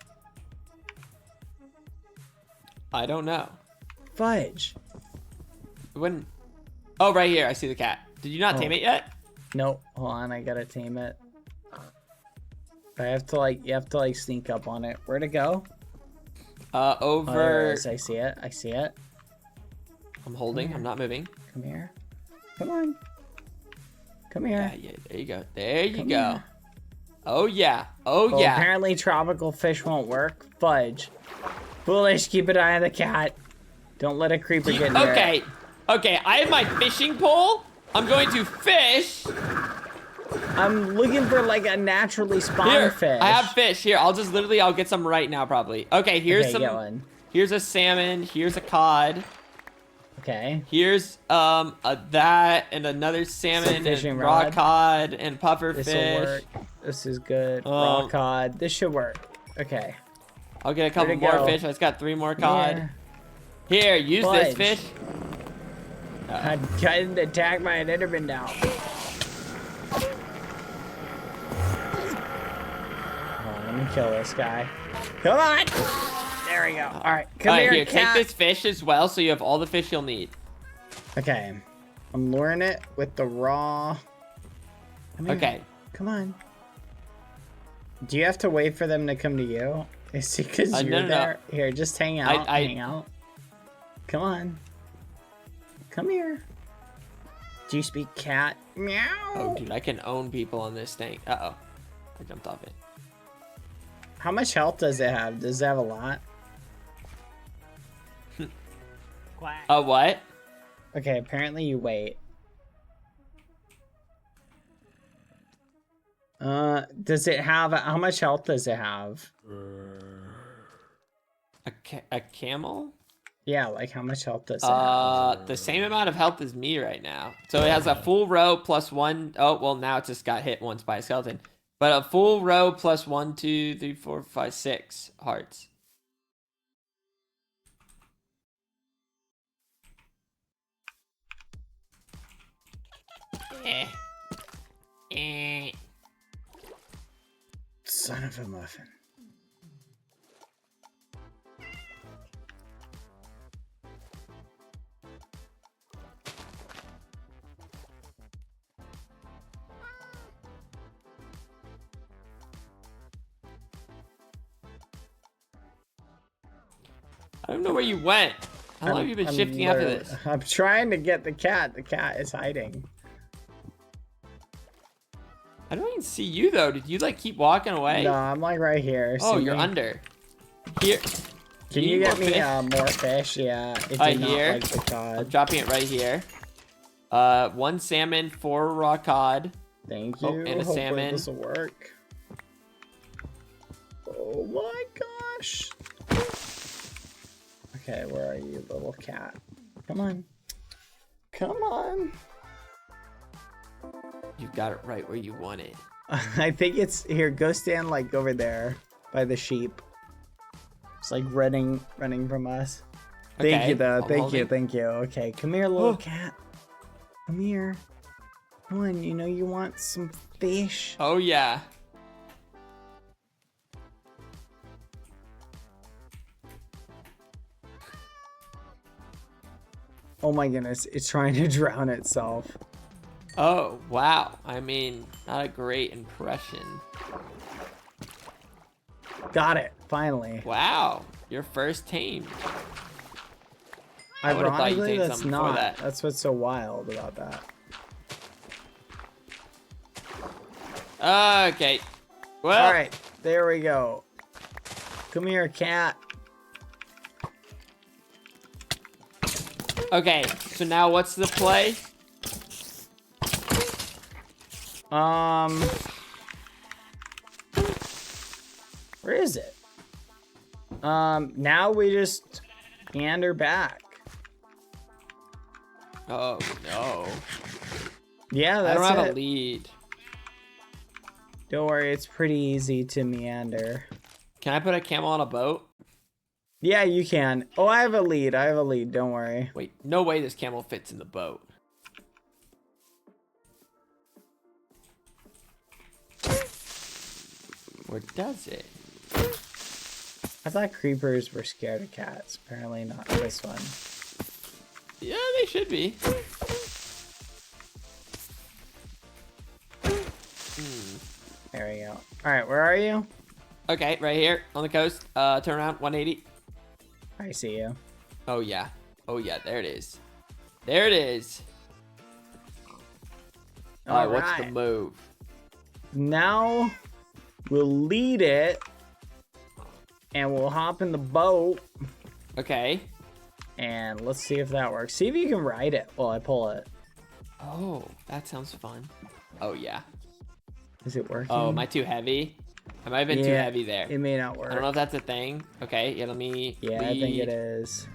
I don't know. Fudge. When? Oh, right here. I see the cat. Did you not tame it yet? Nope. Hold on, I gotta tame it. I have to like, you have to like sneak up on it. Where'd it go? Over. Oh, there it is. I see it. I see it. I'm holding. I'm not moving. Come here. Come on. Come here. Yeah. There you go. There you Come go. here. Oh yeah. Oh Well, yeah. apparently tropical fish won't work. Fudge. Foolish, keep an eye on the cat. Don't let a creeper get near it. Okay. Okay. I have my fishing pole. I'm going to fish. I'm looking for like a naturally spawned Here, fish. I have fish. Here, I'll get some right now probably. Okay, here's Okay, get one. Here's a salmon. Here's a cod. Okay. Here's that and another salmon fishing and raw rod. cod and puffer This will fish. work. This is good. Raw cod. This should work. Okay. I'll get a couple Where'd it more go? fish. I just got 3 more cod. Here. Here, use this Fudge. fish. I got attacked by an Enderman now. Let me kill this guy. Come on! There we go. All right, come All right, here, take cat. this fish as well, so you have all the fish you'll need. Okay, I'm luring it with the raw. Come here. Okay. Come on. Do you have to wait for them to come to you? Is it because you're no. there? Here, just hang out. I- Hang out. Come on. Come here. Do you speak cat? Meow. Oh, dude, I can own people on this thing. Uh-oh. I jumped off it. How much health does it have? Does it have a lot? What? Okay, apparently you wait. Does it have, how much health does it have? A camel? Yeah, like how much health does it have? The same amount of health as me right now. So it has a full row plus 1. Oh, well, now it just got hit once by a skeleton. But a full row plus 1, 2, 3, 4, 5, 6 hearts. Son of a muffin. I don't know where you went. How long have you been shifting after this? I'm trying to get the cat. The cat is hiding. I don't even see you though. Did you like keep walking away? No, I'm like right here. Oh, See you're me? under. Here. Can you get me more fish? Yeah. It did not here. like the I'm cod. dropping it right here. 1 salmon, 4 raw cod. Thank you. Oh, and a Hopefully salmon. this will work. Oh my gosh. Okay, where are you, little cat? Come on. Come on. You've got it right where you want it. I think it's here. Go stand like over there by the sheep. It's like running from us. Thank Okay, you though. I'm Thank you. holding. Thank you. Okay, come here, little cat. Come here. Come on. You know you want some fish. Oh yeah. Oh my goodness, it's trying to drown itself. Oh wow. I mean, not a great impression. Got it. Finally. Wow. Your first tame. I would have thought you'd Ironically, take that's something before not. that. That's what's so wild about that. Okay. Well. All right, there we go. Come here, cat. Okay, so now what's the play? Where is it? Now we just meander back. Oh no. Yeah, I that's don't have it. a lead. Don't worry, it's pretty easy to meander. Can I put a camel on a boat? Yeah, you can. Oh, I have a lead. I have a lead. Don't worry. Wait, no way this camel fits in the boat. Or does it? I thought creepers were scared of cats. Apparently not this one. Yeah, they should be. There we go. All right, where are you? Okay, right here on the coast. Turn around, 180. I see you. Oh yeah. Oh yeah, there it is. There it is. All right, what's the move? Now we'll lead it and we'll hop in the boat Okay. and let's see if that works. See if you can ride it while I pull it. Oh, that sounds fun. Oh yeah. Is it working? Oh, am I too heavy? I might have been too Yeah, heavy there. It may not work. I don't know if that's a thing. Okay, yeah, let me Yeah, I think it is.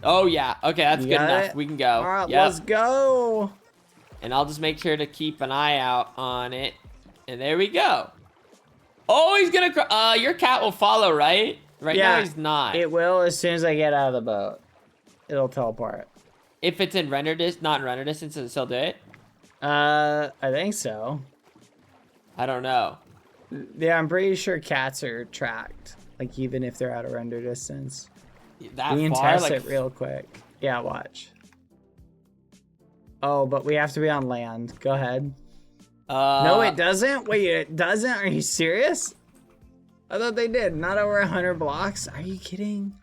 Oh yeah, okay, that's You good got enough. it? We can go. All right, Yep. let's go. And I'll just make sure to keep an eye out on it. And there we go. Oh, he's gonna your cat will follow, right? Right now he's not. It will as soon as I get out of the boat. It'll teleport. If it's in render not in render distance, does it still do it? I think so. I don't know. Yeah, I'm pretty sure cats are tracked. Like even if they're out of render distance. That We can far, test like it real quick. Yeah, watch. Oh, but we have to be on land. Go ahead. No, it doesn't. Wait, it doesn't? Are you serious? I thought they did. Not over 100 blocks. Are you kidding?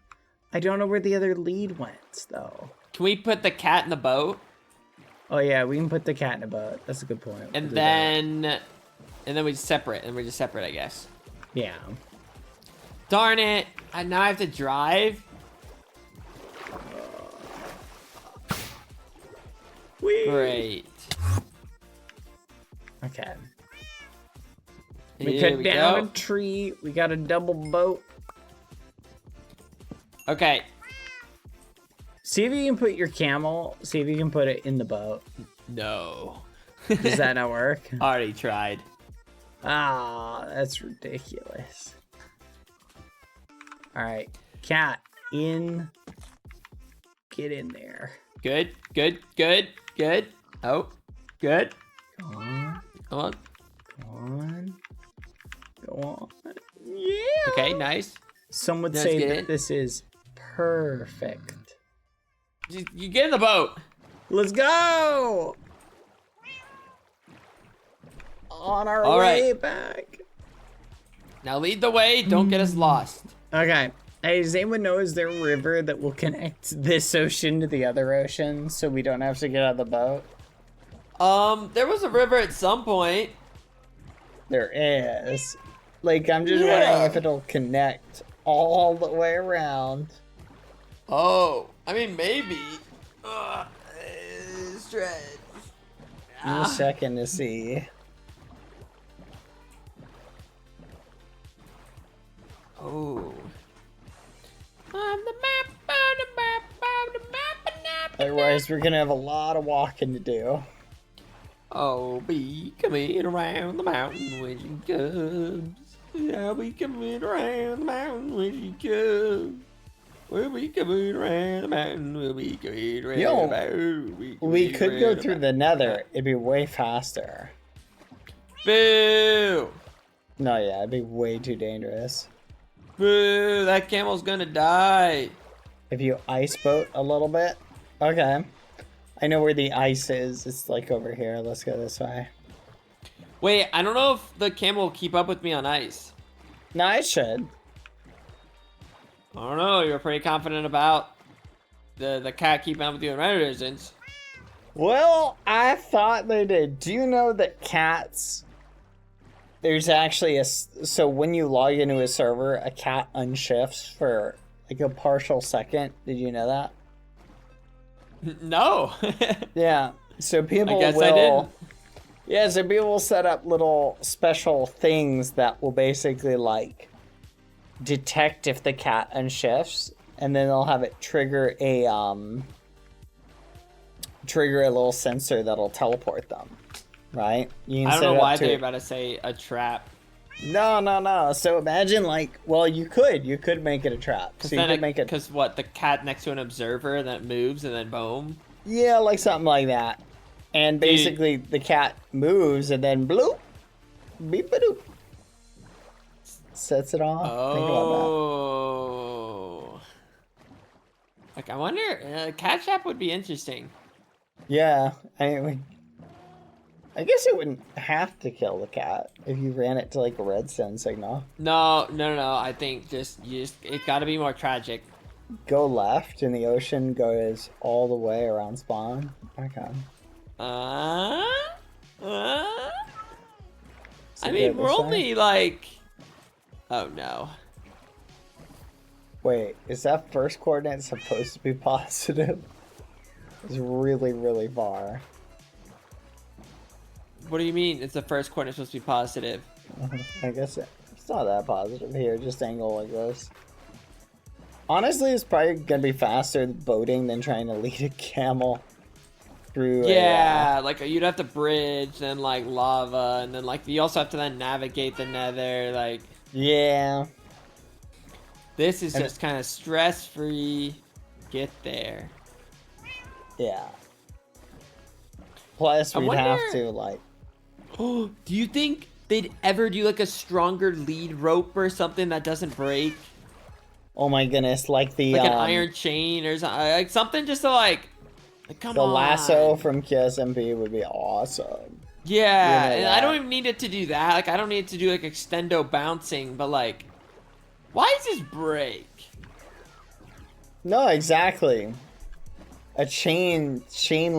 I don't know where the other lead went, though. Can we put the cat in the boat? Oh, yeah, we can put the cat in a boat. That's a good point. We'll And do that. then we separate, and we're just separate, I guess. Yeah. Darn it! Now I have to drive. Whee! Great. Okay. We Here cut we down go. a tree. We got a double boat. Okay. See if you can put your camel. See if you can put it in the boat. No. Does that not work? Already tried. Ah, that's ridiculous. All right, cat in. Get in there. Good, good, good, good. Oh, good. Go on, Come on. go on, go on. Yeah. Okay, nice. Some would Let's say get that in. this is perfect. You get in the boat. Let's go. On our All way right. back. Now lead the way. Don't get us lost. Okay. Hey, does anyone know, is there a river that will connect this ocean to the other ocean so we don't have to get out of the boat? There was a river at some point. There is. Like, I'm just wondering if it'll connect all the way around. Oh, I mean, maybe. Stretch. I'm just checking to see. Oh. Otherwise, we're gonna have a lot of walking to do. Oh, be coming around the mountain when she comes. I'll be coming around the mountain when she comes. We'll be coming around the mountain. We'll be coming around Yo, the mountain. We could go through the nether. It'd be way faster. Boo! No, yeah, it'd be way too dangerous. Boo! That camel's gonna die. If you ice boat a little bit. Okay. I know where the ice is. It's like over here. Let's go this way. Wait, I don't know if the camel will keep up with me on ice. No, I should. I don't know. You're pretty confident about the cat keep on with you in residence. Well, I thought they did. Do you know that cats... There's actually so when you log into a server, a cat unshifts for like a partial second. Did you know that? No. Yeah. So people I guess will. I didn't. Yeah, so people will set up little special things that will basically like detect if the cat unshifts, and then they'll have it trigger a little sensor that'll teleport them. Right? You I don't set know it up why to- they're about to say a trap. No. So imagine like, well, you could make it a trap. So you could make it. Because what, the cat next to an observer that moves and then boom. Yeah, like something like that. And basically, the cat moves and then bloop, beep a doop, sets it off. Think about Oh. Like I wonder, cat trap would be interesting. that. Yeah, I guess it wouldn't have to kill the cat if you ran it to like a redstone signal. No. I think it got to be more tragic. Go left, and the ocean goes all the way around spawn. Okay. I So mean, go we're this way? only like. Oh no. Wait, is that first coordinate supposed to be positive? It's really, really far. What do you mean? It's the first coordinate supposed to be positive. I guess it's not that positive here, just angle like this. Honestly, it's probably gonna be faster boating than trying to lead a camel through Yeah, like you'd have to bridge, then like lava, and then like you also have to then navigate the nether. Like yeah. this is And- just kind of stress-free. Get there. Yeah. Plus, I we'd have wonder- to, like... Oh, do you think they'd ever do like a stronger lead rope or something that doesn't break? Oh my goodness, like the... Like an iron chain or something, like something just to like come The on. lasso from SMP would be awesome. Yeah, You know and I don't that. even need it to do that. Like I don't need it to do like extendo bouncing, but like, why does this break? No, exactly. A chain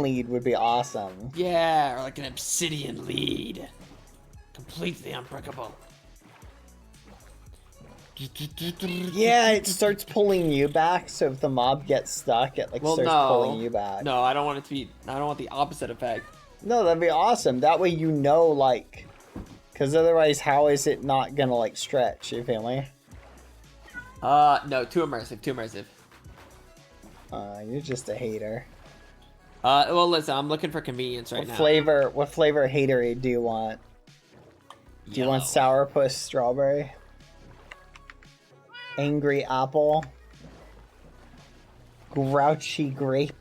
lead would be awesome. Yeah, or like an obsidian lead. Completely unbreakable. Yeah, it starts pulling you back, so if the mob gets stuck, it like Well, starts no. pulling you back. No, I don't want it to be. I don't want the opposite effect. No, that'd be awesome. That way you know, like... Because otherwise, how is it not gonna, like, stretch, you feel me? No, too immersive. Too immersive. You're just a hater. Well, listen, I'm looking for convenience right What now. flavor haterade do you want? Do you want sourpuss strawberry? Angry apple? Grouchy grape?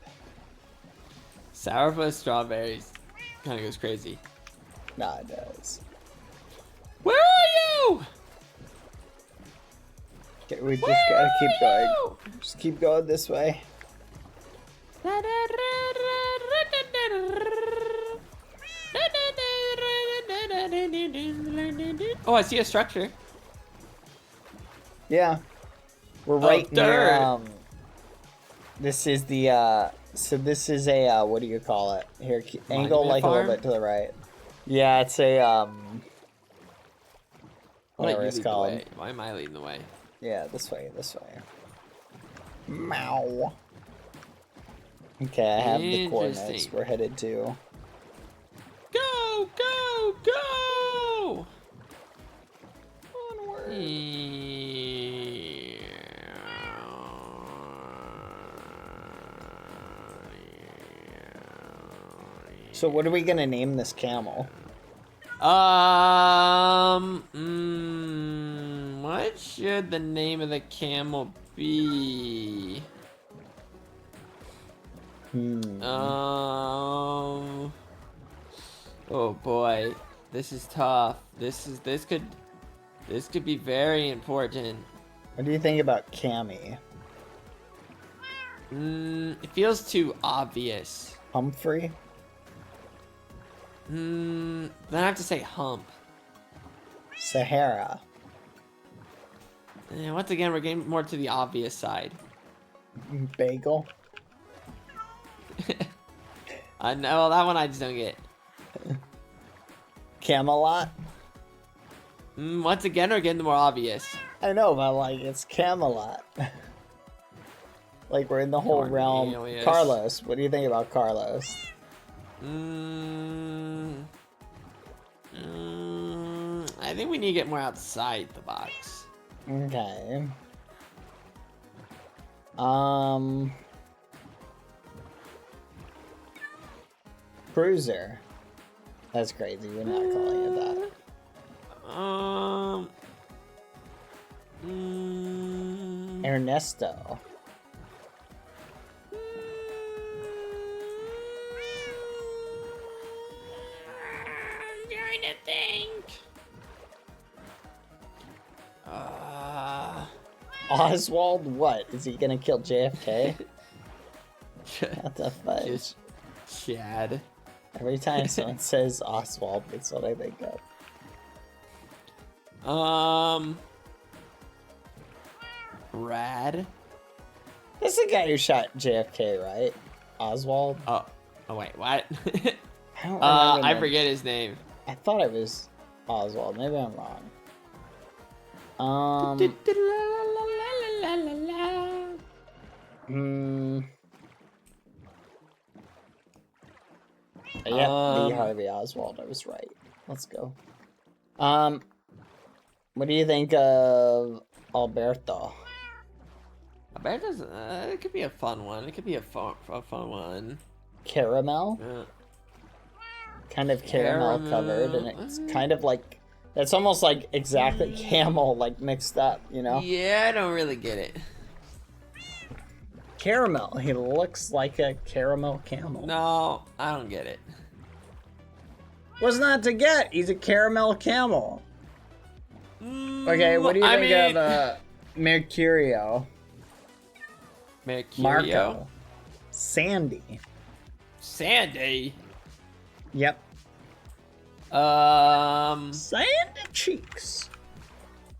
Sourpuss strawberries. Kind of goes crazy. Nah, it does. Where are you? Okay, we just gotta keep going. Just keep going this way. Oh, I see a structure. Yeah. We're right near, dirt. this is the, so this is a, what do you call it? Here, angle Monument like a farm? little bit to the right. Yeah, it's a, Why whatever you it's lead the called. way? Why am I leading the way? Yeah, this way. Meow. Okay, I have the coordinates Interesting. we're headed to. Go, go, go! So what are we gonna name this camel? What should the name of the camel be? Oh boy, this is tough. This could be very important. What do you think about Cammy? It feels too obvious. Humphrey? Then I have to say hump. Sahara? Once again, we're getting more to the obvious side. Bagel? I know that one I just don't get. Camelot? Once again, we're getting more obvious. I know, but like it's Camelot. Like we're in the whole realm. Cornelius. Carlos, what do you think about Carlos? I think we need to get more outside the box. Okay. Cruiser. That's crazy. We're not calling it that. Ernesto. Trying to think. Oswald, what? Is he gonna kill JFK? What the fudge? Just Chad. Every time someone says Oswald, that's what I think of. Rad. This is the guy who shot JFK, right? Oswald? Oh wait, what? I don't remember. I the- forget his name. I thought it was Oswald. Maybe I'm wrong. Yep, the Harvey Oswald. I was right. Let's go. What do you think of Alberto? Alberto's, it could be a fun one. It could be a fun one. Caramel? Kind of caramel covered, and it's kind of like it's almost like exactly camel like mixed up, you know? Yeah, I don't really get it. Caramel. He looks like a caramel camel. No, I don't get it. What's not to get? He's a caramel camel. Okay, what do you think of Mercurio? Mercurio? Marco. Sandy. Sandy? Yep. Um, Sandy cheeks.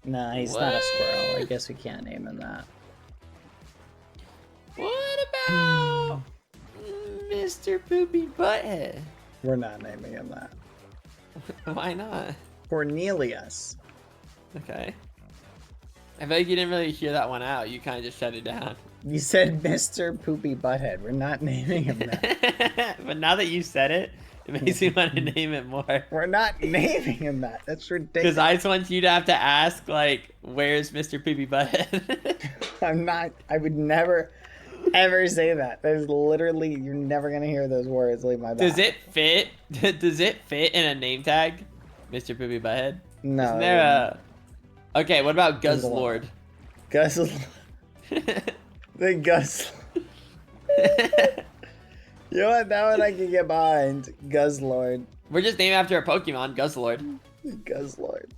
Nah, he's not a squirrel. I guess we can't name him that. What about Mr. Poopy Butthead? We're not naming him that. Why not? Cornelius. Okay. I feel like you didn't really hear that one out. You kind of just shut it down. You said Mr. Poopy Butthead. We're not naming him that. But now that you said it, it makes me want to name it more. We're not naming him that. That's ridiculous. Because I just want you to have to ask, like, where's Mr. Poopy Butthead? I'm not. I would never, ever say that. There's literally, you're never going to hear those words leave my mouth. Does it fit? Does it fit in a name tag? Mr. Poopy Butthead? No. Isn't there a... Okay, what about Guzzlord? Guzzlord. The Guzzlord. You know what? That one I can get behind. Guzzlord. We're just named after a Pokemon, Guzzlord. Guzzlord.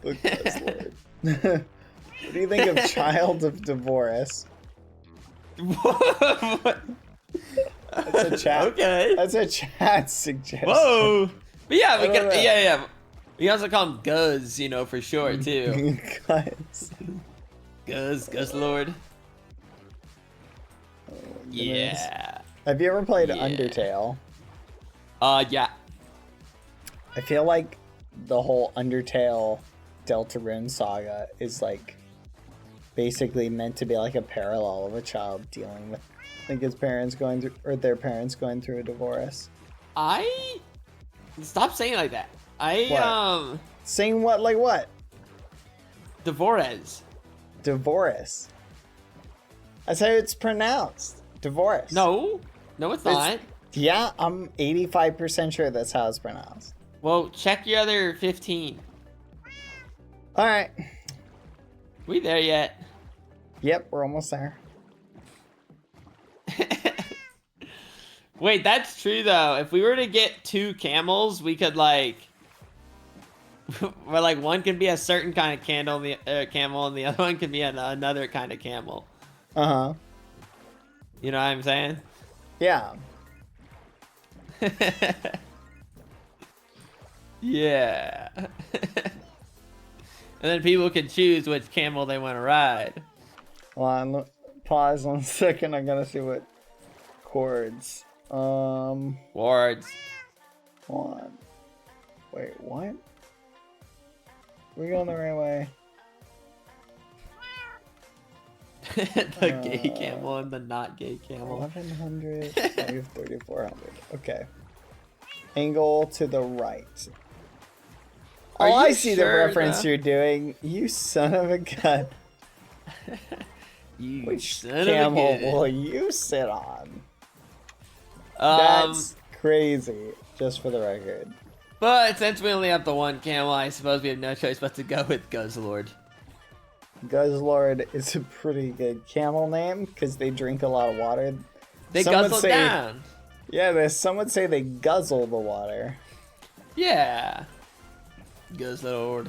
The Guzzlord. What do you think of Child of Divorce? What? That's a chat. Okay. That's a chat suggestion. Whoa. But yeah, we I don't can. know. Yeah. We can also call him Guzz, you know, for short too. Guzzlord. Yeah. Have you ever played Yeah. Undertale? Yeah. I feel like the whole Undertale Deltarune saga is like basically meant to be like a parallel of a child dealing with like his parents going through or their parents going through a divorce. Stop saying it like that. What? Saying what? Like what? Divorce. Divorce. That's how it's pronounced. Divorce. No, it's not. Yeah, I'm 85% sure that's how it's pronounced. Well, check your other 15. All right. We there yet? Yep, we're almost there. Wait, that's true though. If we were to get 2 camels, we could like, where like one could be a certain kind of camel, and the other one could be another kind of camel. Uh-huh. You know what I'm saying? Yeah. Yeah. And then people can choose which camel they want to ride. Hold on, pause 1 second. I gotta see what chords Wards. Hold on. Wait, what? We going the right way? The gay camel and the not gay camel. 1100, negative 3400. Okay. Angle to the right. Are Oh, I you see sure, the reference though? you're doing. You son of a gun. You Which son of a camel gun. will you sit on? That's crazy, just for the record. But since we only have the one camel, I suppose we have no choice but to go with Guzzlord. Guzzlord is a pretty good camel name because they drink a lot of water. They Some would guzzle say- down. Yeah, some would say they guzzle the water. Yeah. Guzzlord.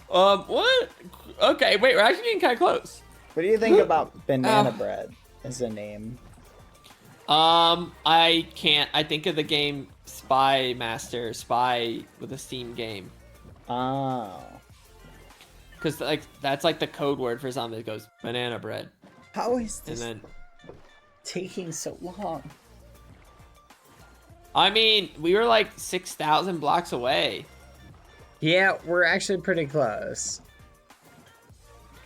What? Okay, wait, we're actually getting kind of close. What do you think about banana bread as a name? I can't. I think of the game Spy Master, Spy with a Steam game. Oh. Because like that's like the code word for something that goes banana bread. How is And this then, taking so long? I mean, we were like 6,000 blocks away. Yeah, we're actually pretty close.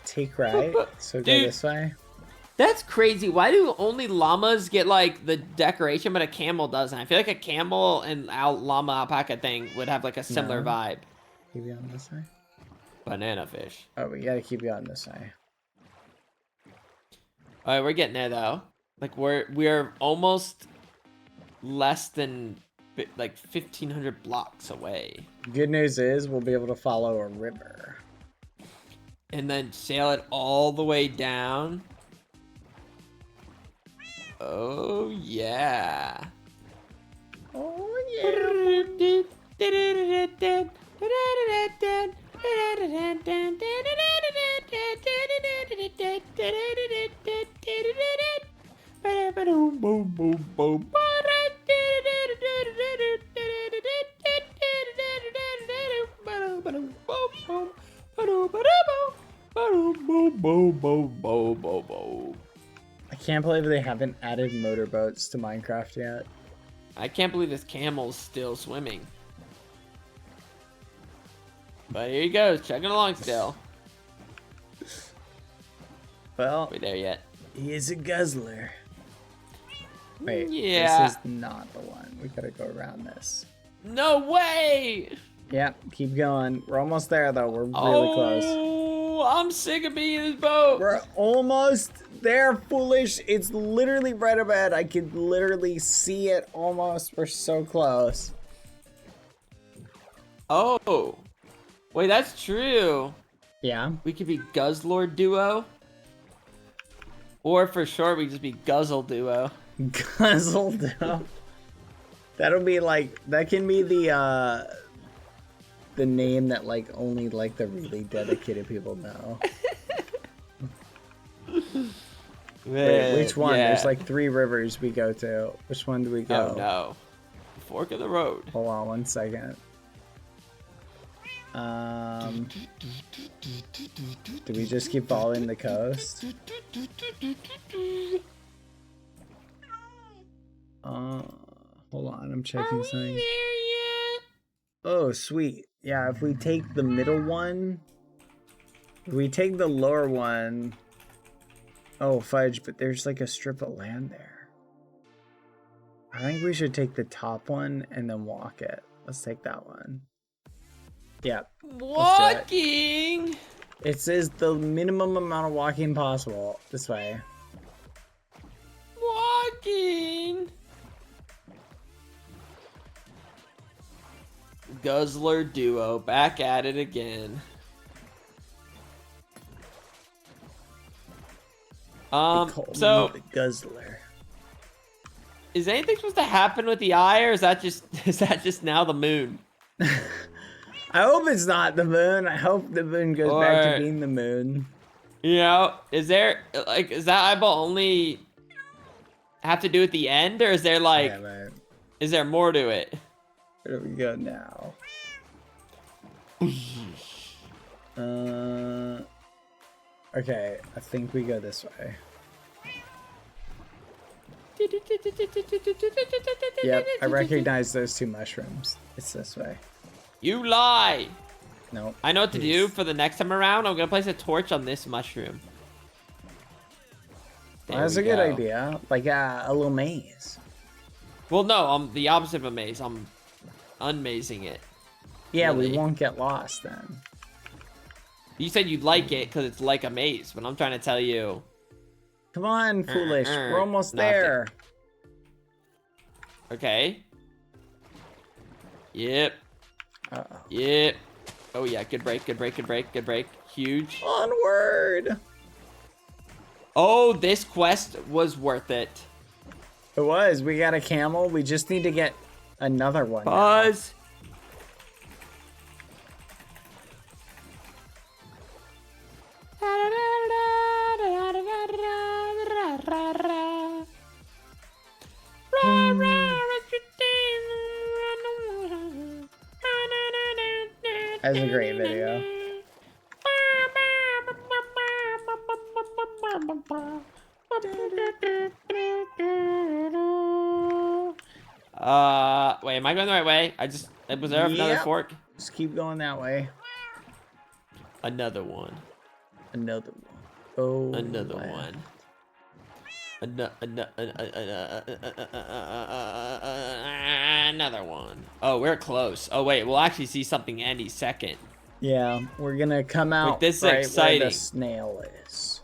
Take right, so go Dude. this way. That's crazy. Why do only llamas get like the decoration, but a camel doesn't? I feel like a camel and llama alpaca thing would have like a similar No. vibe. Keep going this way. Banana fish. Oh, we gotta keep going this way. All right, we're getting there though. Like we're almost less than like 1,500 blocks away, Good news is we'll be able to follow a river. and then sail it all the way down. Oh yeah. Oh yeah. I can't believe they haven't added motorboats to Minecraft yet. I can't believe this camel's still swimming. But here he goes, chugging along still. Well, We there yet? he is a guzzler. Wait, Yeah. this is not the one. We gotta go around this. No way! Yep, keep going. We're almost there though. We're really close. Oh, I'm sick of being in this boat. We're almost there, foolish. It's literally right ahead. I can literally see it almost. We're so close. Oh. Wait, that's true. Yeah. We could be Guzzlord Duo. Or for short, we could just be Guzzle Duo. Guzzled up. That'll be like, that can be the name that like only like the really dedicated people know. Wait, which one? Yeah. There's like 3 rivers we go to. Which one do we go? Oh no. Fork of the road. Hold on 1 second. Do we just keep following the coast? Hold on, I'm checking something. Oh, sweet. Yeah, if we take the middle one, if we take the lower one. Oh, fudge, but there's like a strip of land there. I think we should take the top one and then walk it. Let's take that one. Yeah. Walking. It says the minimum amount of walking possible. This way. Walking. Guzzler Duo back at it again. Call So me the Guzzler. is anything supposed to happen with the eye, or is that just now the moon? I hope it's not the moon. I hope the moon goes back to being the moon. You know, is there like is that eyeball only have to do at the end, or is there like Damn it. is there more to it? Where do we go now? Okay, I think we go this way. Yep, I recognize those two mushrooms. It's this way. You lie. Nope. I know what to do for the next time around. I'm gonna place a torch on this mushroom. There That's we a good go. idea. Like a little maze. Well, no, I'm the opposite of a maze. I'm unmazing it. Yeah, we Really? won't get lost then. You said you'd like it because it's like a maze, but I'm trying to tell you. Come on, foolish. We're almost Nothing. there. Okay. Yep. Uh-oh. Yep. Oh yeah, good break, good break, good break, good break. Huge. Onward. Oh, this quest was worth it. It was. We got a camel. We just need to get another one. now. Pause. That's a great video. Wait, am I going the right way? Was there another Yep. fork? Just keep going that way. Another one. Another one. Oh. Another wow. one. Another one. Oh, we're close. Oh wait, we'll actually see something any second. Yeah, we're gonna come out this is right where exciting. the snail is.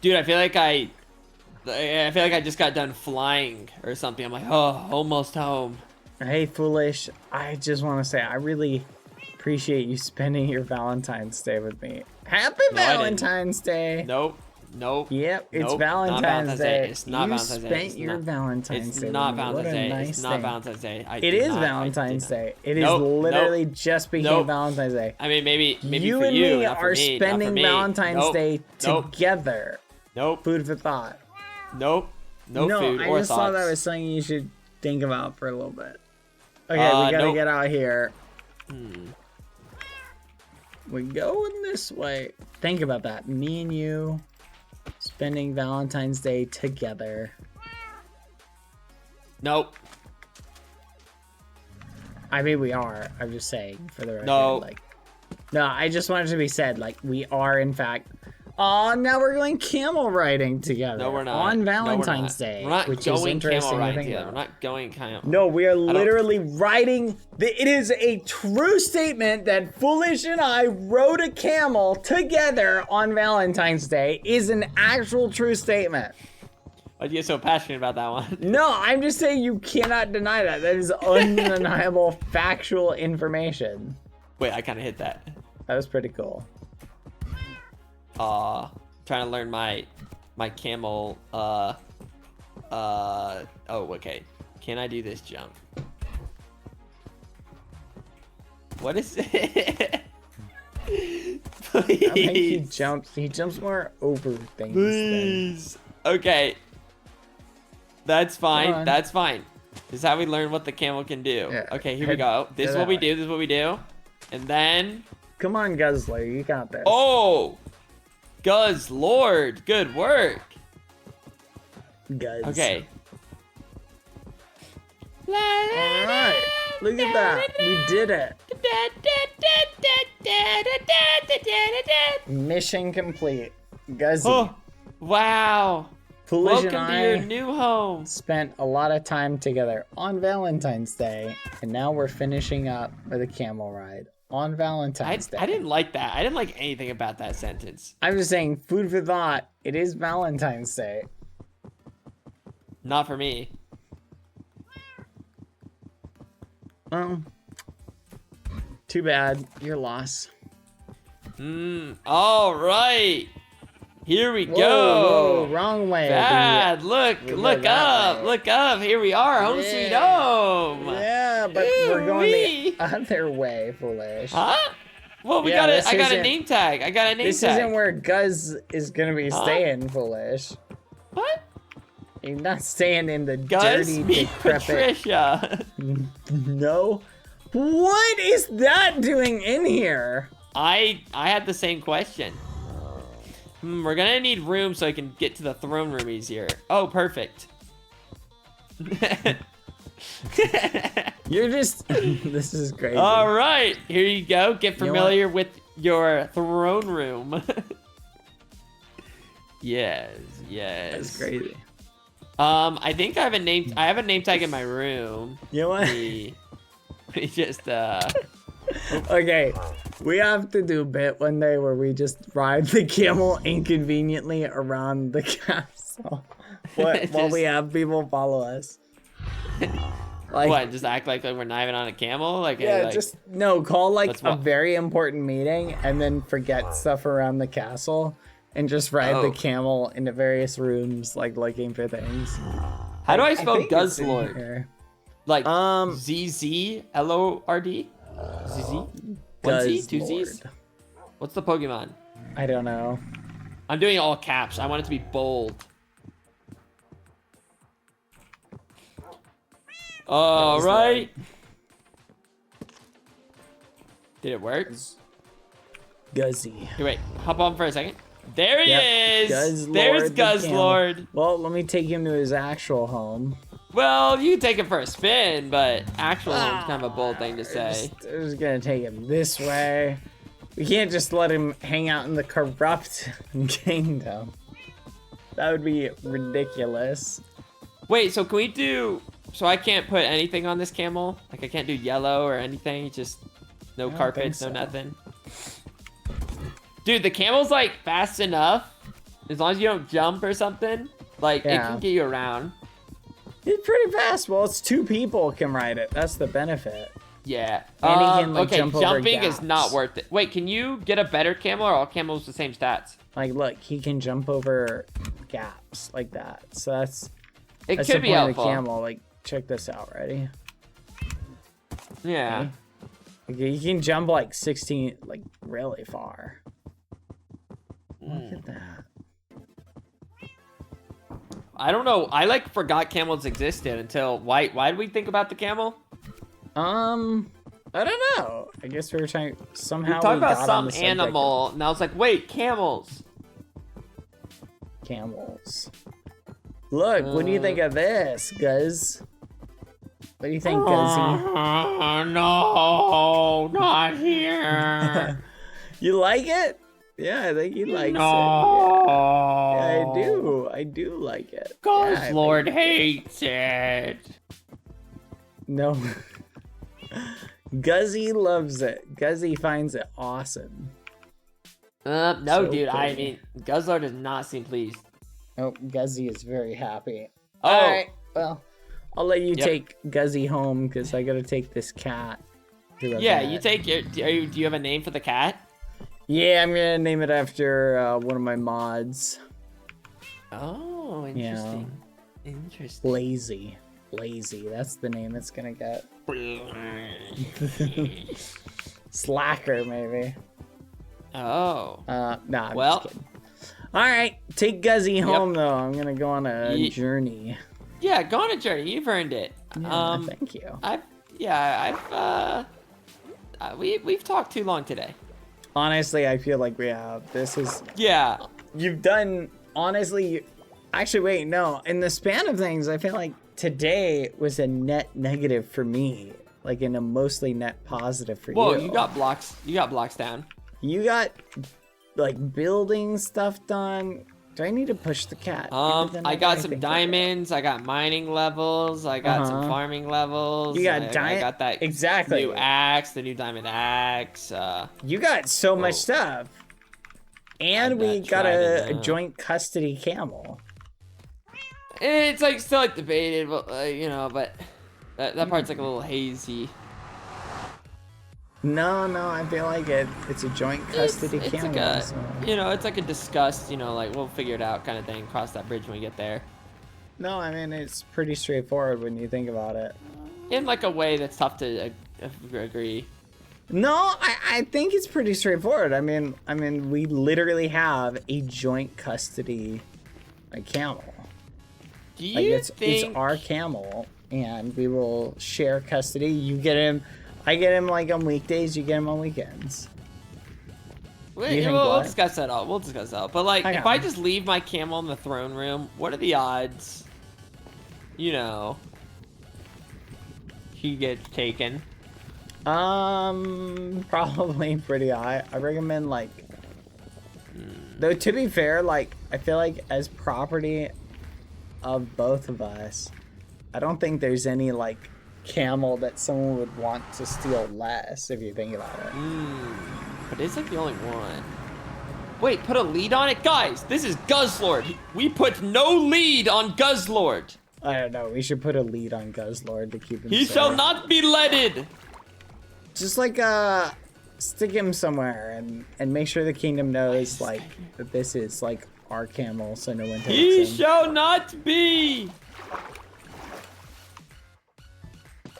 Dude, I feel like I just got done flying or something. I'm like, oh, almost home. Hey, foolish. I just want to say I really appreciate you spending your Valentine's Day with me. Happy No, I didn't. Valentine's Day. Nope. Nope. Yep, it's Nope, not Valentine's Day. It's not you Valentine's Day. spent It's your not- Valentine's It's Day. not with me. Valentine's What a Day. nice It's not thing. Valentine's Day. It is Valentine's Day. It is Nope, literally nope, just became nope. Valentine's Day. I mean, maybe You for and you, me not for are me, not for spending me. Valentine's Nope, Day nope, together. Nope. Food for thought. Nope. No food I or just thoughts. thought that was something you should think about for a little bit. Okay, we gotta Nope. get out here. We're going this way. Think about that. Me and you spending Valentine's Day together. Nope. I mean, we are. I'm just saying for the record. No. Like, no, I just wanted to be said. Like, we are in fact. Oh, now we're going camel riding together. No, we're not. On No, we're Valentine's not. Day. We're not which is going interesting camel to riding think together. about. We're not going camel. No, we are literally riding. It is a true statement that Foolish and I rode a camel together on Valentine's Day. Is an actual true statement. Why'd you get so passionate about that one? No, I'm just saying you cannot deny that. That is undeniable factual information. Wait, I kind of hit that. That was pretty cool. Trying to learn my camel. Oh, okay. Can I do this jump? What is it? I think he Please. jumps. He jumps more over things. Than, Please. Okay. That's Come fine. on. That's fine. This is how we learn what the camel can do. Yeah, Okay, here we head- go. This is head what we that do. This is what we do. And then... come on, Guzzler, you got this. Oh! Guz Lord. Good work. Guzz. Okay. All right. Look at that. We did it. Mission complete. Guzzy. Oh, wow. Foolish Welcome and to I your new home. spent a lot of time together on Valentine's Day, and now we're finishing up with a camel ride on Valentine's Day. I didn't like that. I didn't like anything about that sentence. I'm just saying, food for thought. It is Valentine's Day. Not for me. Oh, too bad. Your loss. All right. Here we Whoa, go. whoa, wrong way. Bad. Look go up. that way. Look up. Here we are. Home sweet home. Yeah, but we're going the other way, Foolish. Huh? Well, Yeah, this I got a isn't- name tag. I got a name This tag. isn't where Guz is gonna be staying, Foolish. What? He's not staying in the Gus, dirty, meet decrepit. Patricia. No. What is that doing in here? I had the same question. We're gonna need room so I can get to the throne room easier. Oh, perfect. You're just. This is crazy. All right, here you go. Get You know familiar with your throne room. Yes. That's crazy. I think I have a name. I have a name tag in my room. You know what? We just Okay, we have to do a bit one day where we just ride the camel inconveniently around the castle while we have people follow us. Like, what? Just act like we're not even on a camel? Like, yeah, like, just no. Call like Let's a walk. very important meeting and then forget stuff around the castle and just ride the Oh. camel into various rooms, like looking for things. How do I spell think it's in Guzzlord? here. Like Um, ZZLORD? ZZ? One Z? Two Z's? Guzzlord. What's the Pokemon? I don't know. I'm doing all caps. I want it to be bold. All right. Did it work? Guzzy. Here, wait. Hop on for a second. There he Yep, is. Guzzlord There's the camel. Guzzlord. Well, let me take him to his actual home. Well, you can take it for a spin, but actual home's kind of a bold thing to say. I'm just gonna take him this way. We can't just let him hang out in the corrupt kingdom. That would be ridiculous. Wait, so can we do... So I can't put anything on this camel? Like I can't do yellow or anything? Just no don't carpets, think no so. nothing? Dude, the camel's like fast enough. As long as you don't jump or something. Like it Yeah. can get you around. It's pretty fast. Well, it's 2 people can ride it. That's the benefit. Yeah. And he can, like, okay, jump over jumping is gaps. not worth it. Wait, can you get a better camel or all camels the same stats? Like, look, he can jump over gaps like that. So that's It the could be point helpful. of the camel. Like, check this out. Ready? Yeah. Okay, you can jump like 16, like really far. Look at that. I don't know. I like forgot camels existed until why did we think about the camel? I don't know. I guess we were trying somehow. We talked got about on some the subject of animal, and I was like, wait, camels. camels. Look, what do you think of this, Guz? What do you think, Guzzy? No, not here. You like it? Yeah, I think he likes it. No. Yeah, I do. I do like it. Cause Yeah, I Lord think- hates it. No. Guzzy loves it. Guzzy finds it awesome. No, So dude. I pretty. mean, Guzzlord does not seem pleased. Oh, Guzzy is very happy. Oh. All right. Well, I'll let you Yep. take Guzzy home because I gotta take this cat. to the Yeah, vet. you take your. Do you have a name for the cat? Yeah, I'm gonna name it after one of my mods. Oh, interesting. Interesting. Lazy. Lazy. That's the name it's gonna get. Slacker, maybe. Oh. Nah, I'm Well. just kidding. All right, take Guzzy home though. I'm gonna go on a Ye- journey. Yeah, go on a journey. You've earned it. Yeah, thank you. We've talked too long today. Honestly, I feel like we have. This is Yeah. you've done. Honestly, actually, wait, no. In the span of things, I feel like today was a net negative for me, like in a mostly net positive for Whoa, you. you got blocks. You got blocks down. You got like building stuff done. Do I need to push the cat? I got some diamonds. I got mining levels. I got some Uh-huh. farming levels. You got I got that exactly. new axe, the new diamond axe. You got so much Whoa. stuff, and I'm we not got a trying to- joint custody camel. It's like still like debated, but but that part's like a little hazy. No, I feel like it's a joint custody it's camel. like a, so- it's like a discussed, like we'll figure it out kind of thing. Cross that bridge when we get there. No, I mean it's pretty straightforward when you think about it. In like a way that's tough to agree. No, I think it's pretty straightforward. I mean, we literally have a joint custody camel. Do you Like it's think? our camel, and we will share custody. You get him, I get him like on weekdays. You get him on weekends. You think We'll what? discuss that all. We'll discuss that. But like, I if got I it. just leave my camel in the throne room, what are the odds? he gets taken? Probably pretty high. I recommend like. Though to be fair, like I feel like as property of both of us, I don't think there's any like camel that someone would want to steal less if you think about it. But it's like the only one. Wait, put a lead on it? Guys, this is Guzzlord. We put no lead on Guzzlord. I don't know. We should put a lead on Guzzlord to keep him He safe. shall not be leaded. Just like stick him somewhere and make sure the kingdom knows like that this is like our camel, so no one takes He him. shall not be.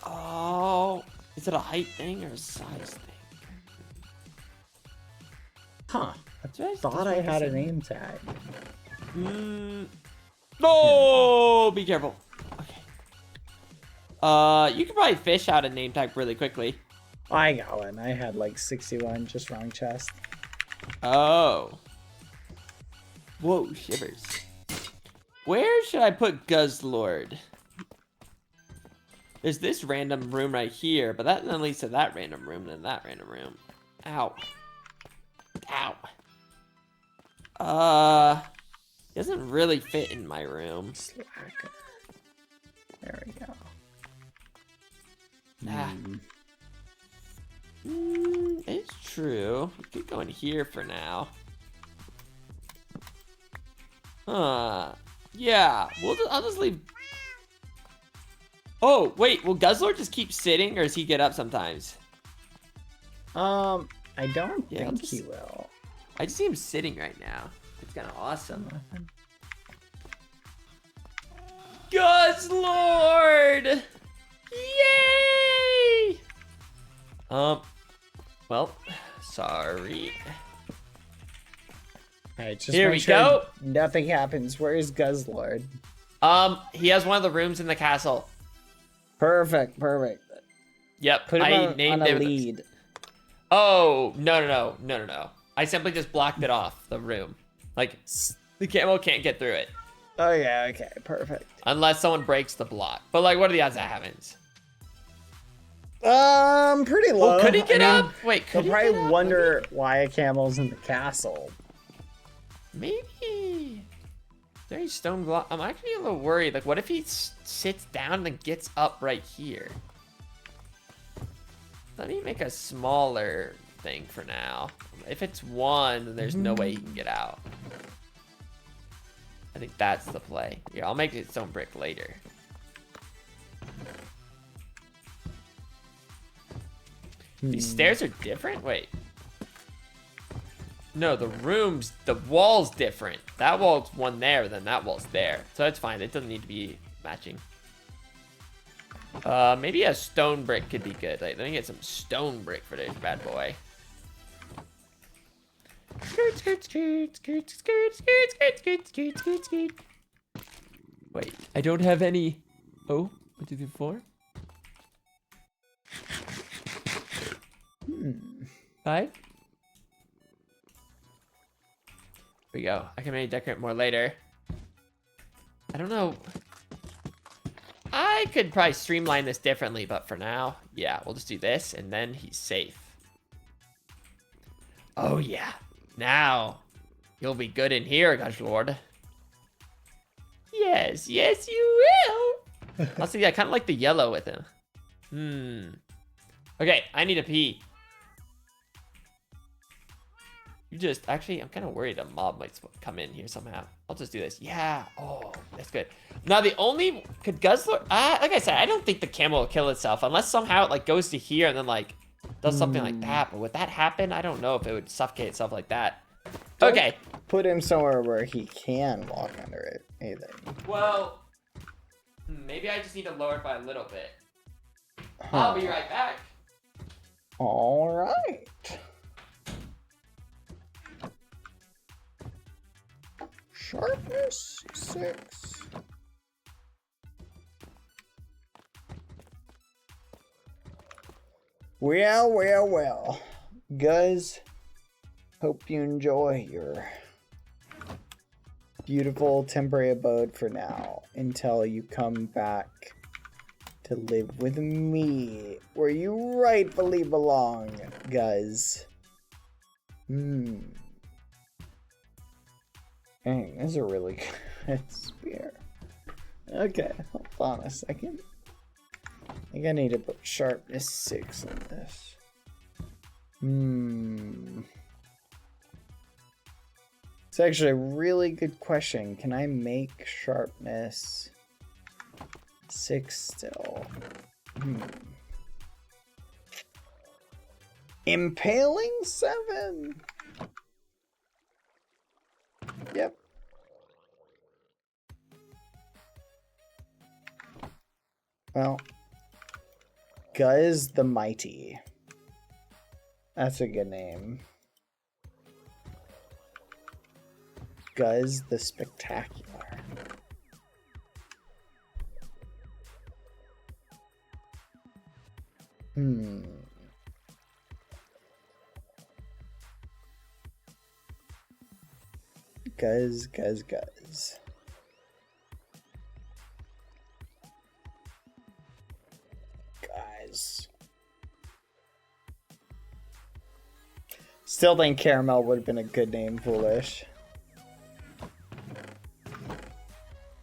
Oh, is it a height thing or a size thing? Huh? I thought I had a name tag. No, be careful. Okay. You could probably fish out a name tag really quickly. I got one. I had like 61, just wrong chest. Oh. Whoa, shivers. Where should I put Guzzlord? There's this random room right here, but that then leads to that random room, then that random room. Ow. Ow. Doesn't really fit in my room. Slacker. There we go. It's true. We could go in here for now. Yeah. I'll just leave. Oh, wait. Will Guzzlord just keep sitting, or does he get up sometimes? I don't Yeah, think he will. I just see him sitting right now. It's kind of awesome. Guzzlord! Yay! Well, sorry. Alright, just Here make we sure go. nothing happens. Where is Guzzlord? He has one of the rooms in the castle. Perfect. Yep, Put him I on named a it. lead. Oh, no. I simply just blocked it off, the room. Like, the camel can't get through it. Oh yeah, okay, perfect. Unless someone breaks the block. But, like, what are the odds that happens? Pretty low. Oh, could he get I mean, up? Wait, could They'll he probably get up? wonder why a camel's in the castle. Maybe. There he's stone block. I'm actually a little worried. Like, what if he sits down and gets up right here? Let me make a smaller thing for now. If it's one, then there's no way he can get out. I think that's the play. Here, I'll make it stone brick later. These stairs are different? Wait. No, the wall's different. That wall's one there, then that wall's there. So that's fine. It doesn't need to be matching. Maybe a stone brick could be good. Like, let me get some stone brick for this bad boy. Wait, I don't have any. Oh, 1, 2, 3, 4. 5. Here we go. I can maybe decorate more later. I don't know. I could probably streamline this differently, but for now, yeah, we'll just do this, and then he's safe. Oh, yeah. Now, you'll be good in here, Guzzlord. Yes, you will. Also, yeah, I kind of like the yellow with him. Okay, I need a pee. Actually, I'm kind of worried a mob might come in here somehow. I'll just do this. Yeah. Oh, that's good. Now, could Guzzlord, like I said, I don't think the camel will kill itself unless somehow it like goes to here and then like does something like that. But would that happen? I don't know if it would suffocate itself like that. Okay. Put him somewhere where he can walk under it, either. Well, maybe I just need to lower it by a little bit. I'll be right back. All right. Sharpness 6. Well. Guys, hope you enjoy your beautiful temporary abode for now until you come back to live with me, where you rightfully belong, guys. Dang, this is a really good spear. Okay, hold on a second. I think I need to put sharpness 6 on this. It's actually a really good question. Can I make sharpness 6 still? Impaling 7? Yep. Well, Guz the Mighty. That's a good name. Guz the Spectacular. Guz. Guys. Still think Caramel would have been a good name, Foolish.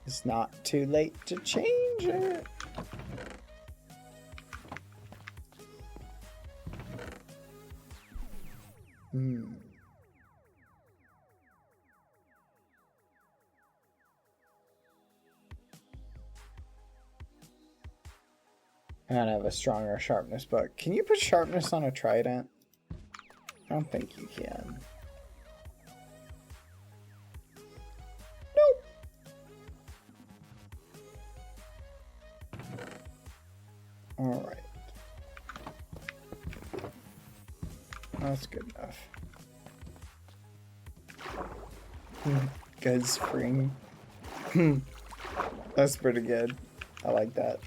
It's not too late to change it. I gotta have a stronger sharpness book. Can you put sharpness on a trident? I don't think you can. Nope. Alright. That's good enough. Good spring. That's pretty good. I like that.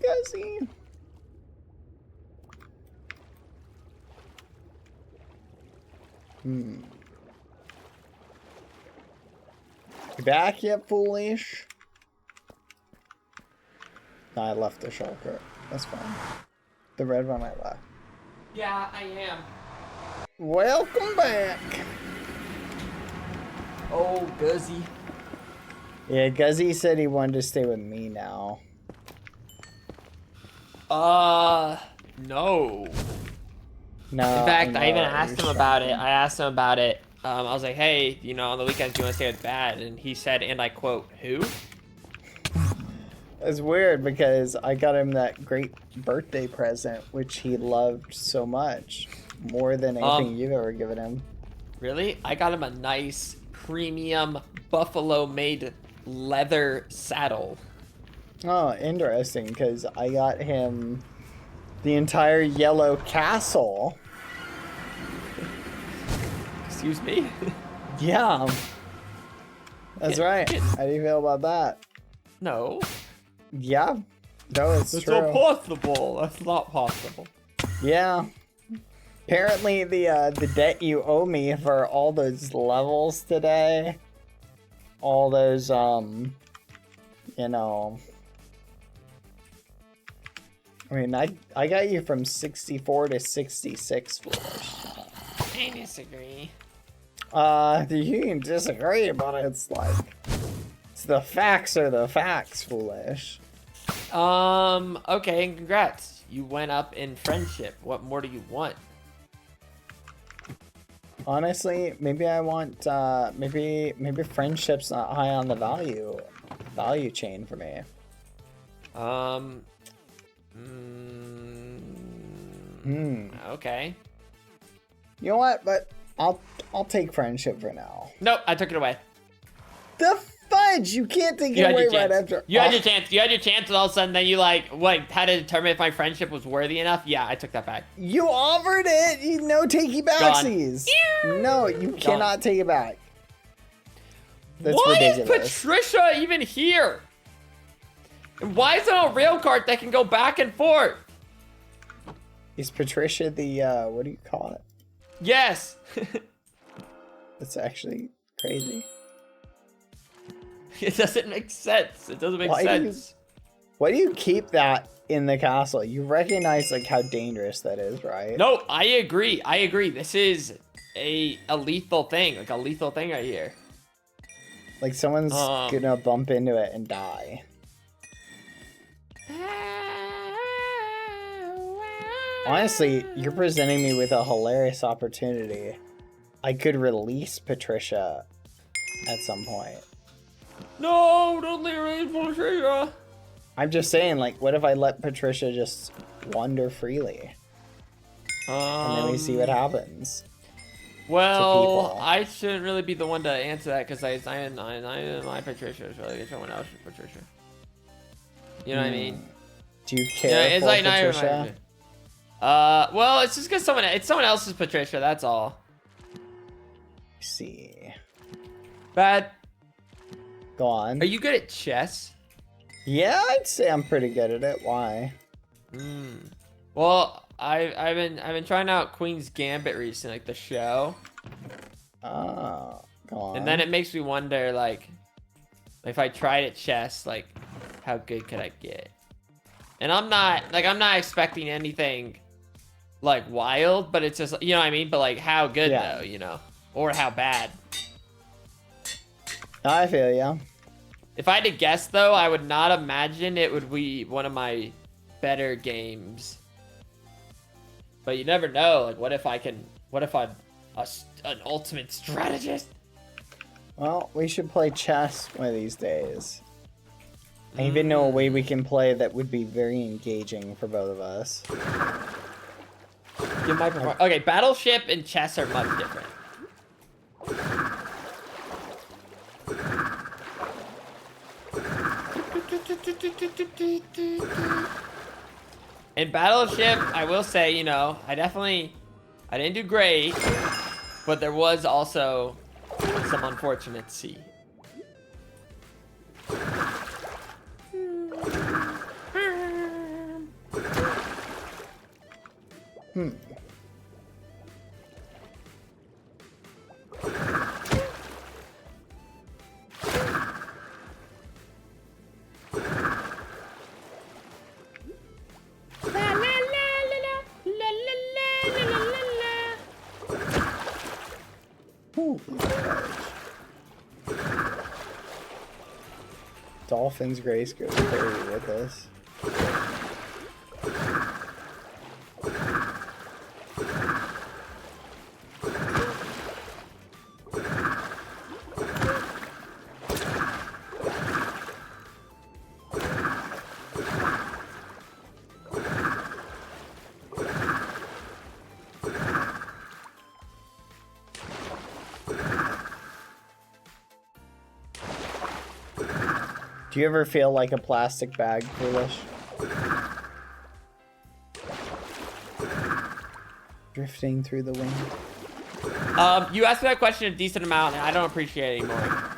Guzzy. You back yet, Foolish? No, I left the shulker. That's fine. The red one I left. Yeah, I am. Welcome back. Oh, Guzzy. Yeah, Guzzy said he wanted to stay with me now. No. No. In fact, I even no, asked him you're about it. shocking. I asked him about it. I was like, hey, you know, on the weekends, do you want to stay with Bad? And he said, and I quote, who? It's weird because I got him that great birthday present, which he loved so much. More than anything you've ever given him. Really? I got him a nice, premium, buffalo-made leather saddle. Oh, interesting, because I got him the entire yellow castle. Excuse me? Yeah. That's right. How do you feel about that? No. Yeah. No, it's It's true. not possible. That's not possible. Yeah. Apparently the debt you owe me for all those levels today, all those you know, I mean, I got you from 64 to 66, Foolish. I disagree. You can disagree, but it's like, it's the facts are the facts, Foolish. Okay, and congrats. You went up in friendship. What more do you want? Honestly, maybe I want, maybe friendship's not high on the value chain for me. Okay. You know what? But I'll take friendship for now. Nope, I took it away. The fudge! You can't take it away right after. You had your chance. You had your chance, and all of a sudden, then you had to determine if my friendship was worthy enough. Yeah, I took that back. You offered it. You no takey backsies. No, you cannot take it back. That's Why ridiculous. is Patricia even here? And why is there a rail cart that can go back and forth? Is Patricia the what do you call it? Yes. That's actually crazy. It doesn't make sense. It doesn't make Why do you- sense. Why do you keep that in the castle? You recognize like how dangerous that is, right? No, I agree. I agree. This is a lethal thing. Like a lethal thing right here. Like someone's gonna bump into it and die. Honestly, you're presenting me with a hilarious opportunity. I could release Patricia at some point. No, don't leave Patricia. I'm just saying, like, what if I let Patricia just wander freely? And then we see what happens. Well, I shouldn't really be the one to answer that because I my Patricia is really someone else's Patricia. You know what I mean? Do you care for Patricia? Well, it's just because it's someone else's Patricia. That's all. Let's see. Bad. Go on. Are you good at chess? Yeah, I'd say I'm pretty good at it. Why? Well, I've been trying out Queen's Gambit recently, like the show. Oh, go on. And then it makes me wonder, like, if I tried at chess, like, how good could I get? And I'm not expecting anything, like, wild, but it's just, you know what I mean? But, like, how good, though, you know? Or how bad. I feel ya. If I had to guess, though, I would not imagine it would be one of my better games. But you never know. Like, what if I'm an ultimate strategist? Well, we should play chess one of these days. I even know a way we can play that would be very engaging for both of us. Okay, Battleship and chess are much different. In Battleship, I will say, you know, I didn't do great, but there was also some unfortunate C. Dolphin's Grace goes crazy with this. Do you ever feel like a plastic bag, Foolish? Drifting through the wind. You asked me that question a decent amount, and I don't appreciate it anymore.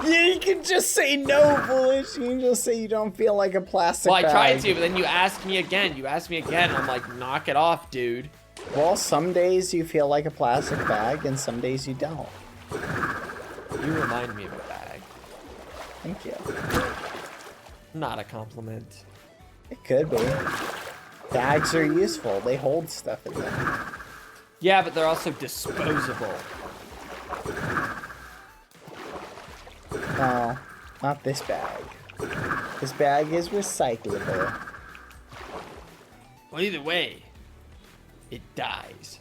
Yeah, you can just say no, Foolish. You can just say you don't feel like a plastic bag. Well, I tried to, but then you asked me again. And I'm like, knock it off, dude. Well, some days you feel like a plastic bag, and some days you don't. You remind me of a bag. Thank you. Not a compliment. It could be. Bags are useful. They hold stuff in them. Yeah, but they're also disposable. No, not this bag. This bag is recyclable. Well, either way, it dies.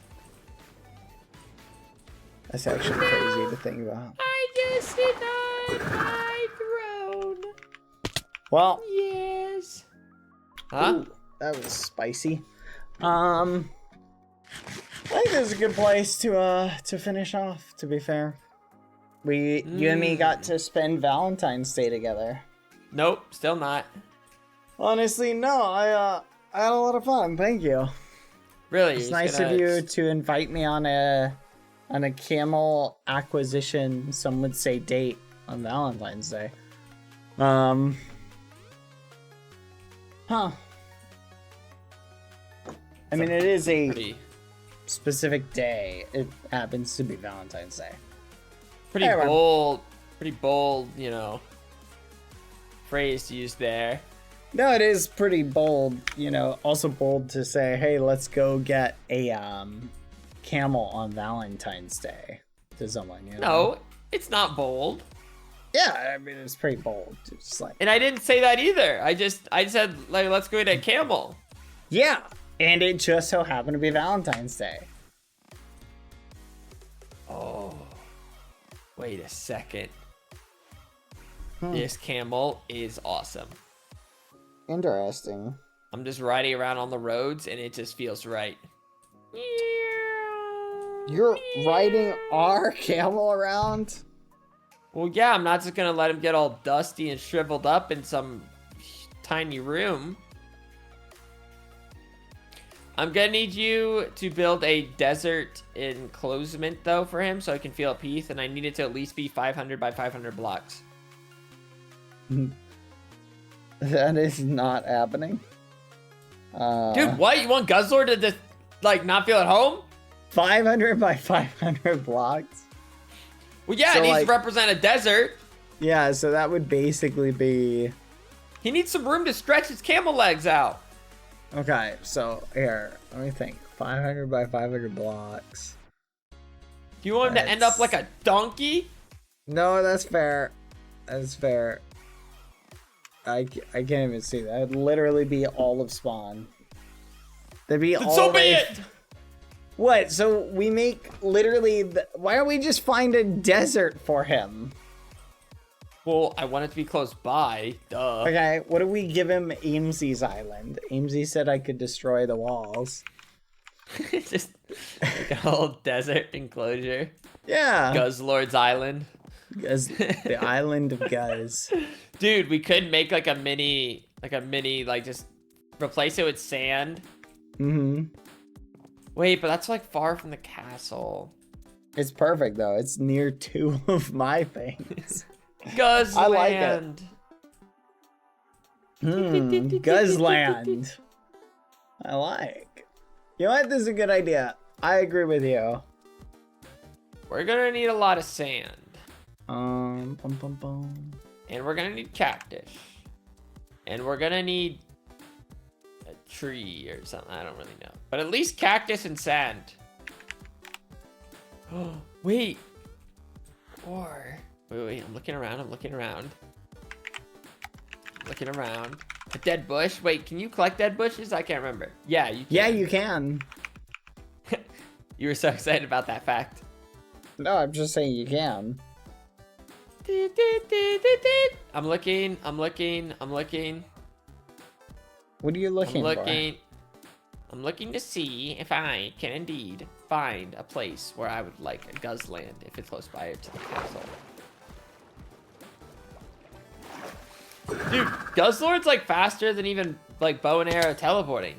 That's actually crazy to think about. I just did not my throne. Well. Yes. Huh? Ooh, that was spicy. I think this is a good place to finish off, to be fair. You and me got to spend Valentine's Day together. Nope, still not. Honestly, no. I had a lot of fun. Thank you. Really? It's nice of you to invite me on a camel acquisition, some would say date, on Valentine's Day. Huh. I mean, it is a specific day. It happens to be Valentine's Day. Pretty Hey, man. bold, you know, phrase used there. No, it is pretty bold, you know, also bold to say, hey, let's go get a camel on Valentine's Day to someone, you know? No, it's not bold. Yeah, I mean, it's pretty bold. It's like, And I didn't say that either. I said, like, let's go get a camel. yeah, and it just so happened to be Valentine's Day. Oh, wait a second. This camel is awesome. Interesting. I'm just riding around on the roads and it just feels right. You're riding our camel around? Well, yeah, I'm not just gonna let him get all dusty and shriveled up in some tiny room. I'm gonna need you to build a desert enclosement though for him so I can feel at peace, and I need it to at least be 500 by 500 blocks. That is not happening. Dude, what? You want Guzzlord to just, like, not feel at home? 500 by 500 blocks? Well, yeah, So, it needs like- to represent a desert. Yeah, so that would basically be... He needs some room to stretch his camel legs out. Okay, so here, let me think. 500 by 500 blocks. Do you want him to end up like a donkey? No, that's fair. That's fair. I can't even see that. It'd literally be all of spawn. That'd be all So be they- it! What? So we make literally... Why don't we just find a desert for him? Well, I want it to be close by. Duh. Okay, what do we give him Amesy's island? Amesy said I could destroy the walls. Just like a whole desert enclosure. Yeah. Guzzlord's Island. The island of Guz. Dude, we could make like a mini, like just replace it with sand. Mm-hmm. Wait, but that's like far from the castle. It's perfect though. It's near two of my things. Guzzland. I like it. Guzland. I like. You know what? This is a good idea. I agree with you. We're gonna need a lot of sand. Bum, bum, bum. And we're gonna need cactus. And we're gonna need a tree or something. I don't really know. But at least cactus and sand. Oh, wait. Or, wait, I'm looking around. Looking around. A dead bush. Wait, can you collect dead bushes? I can't remember. Yeah, you can. Yeah, you can. You were so excited about that fact. No, I'm just saying you can. I'm looking. What are you looking for? I'm looking to see if I can indeed find a place where I would like a Guzzland if it's close by to the castle. Dude, Guzzlord's like faster than even like bow and arrow teleporting.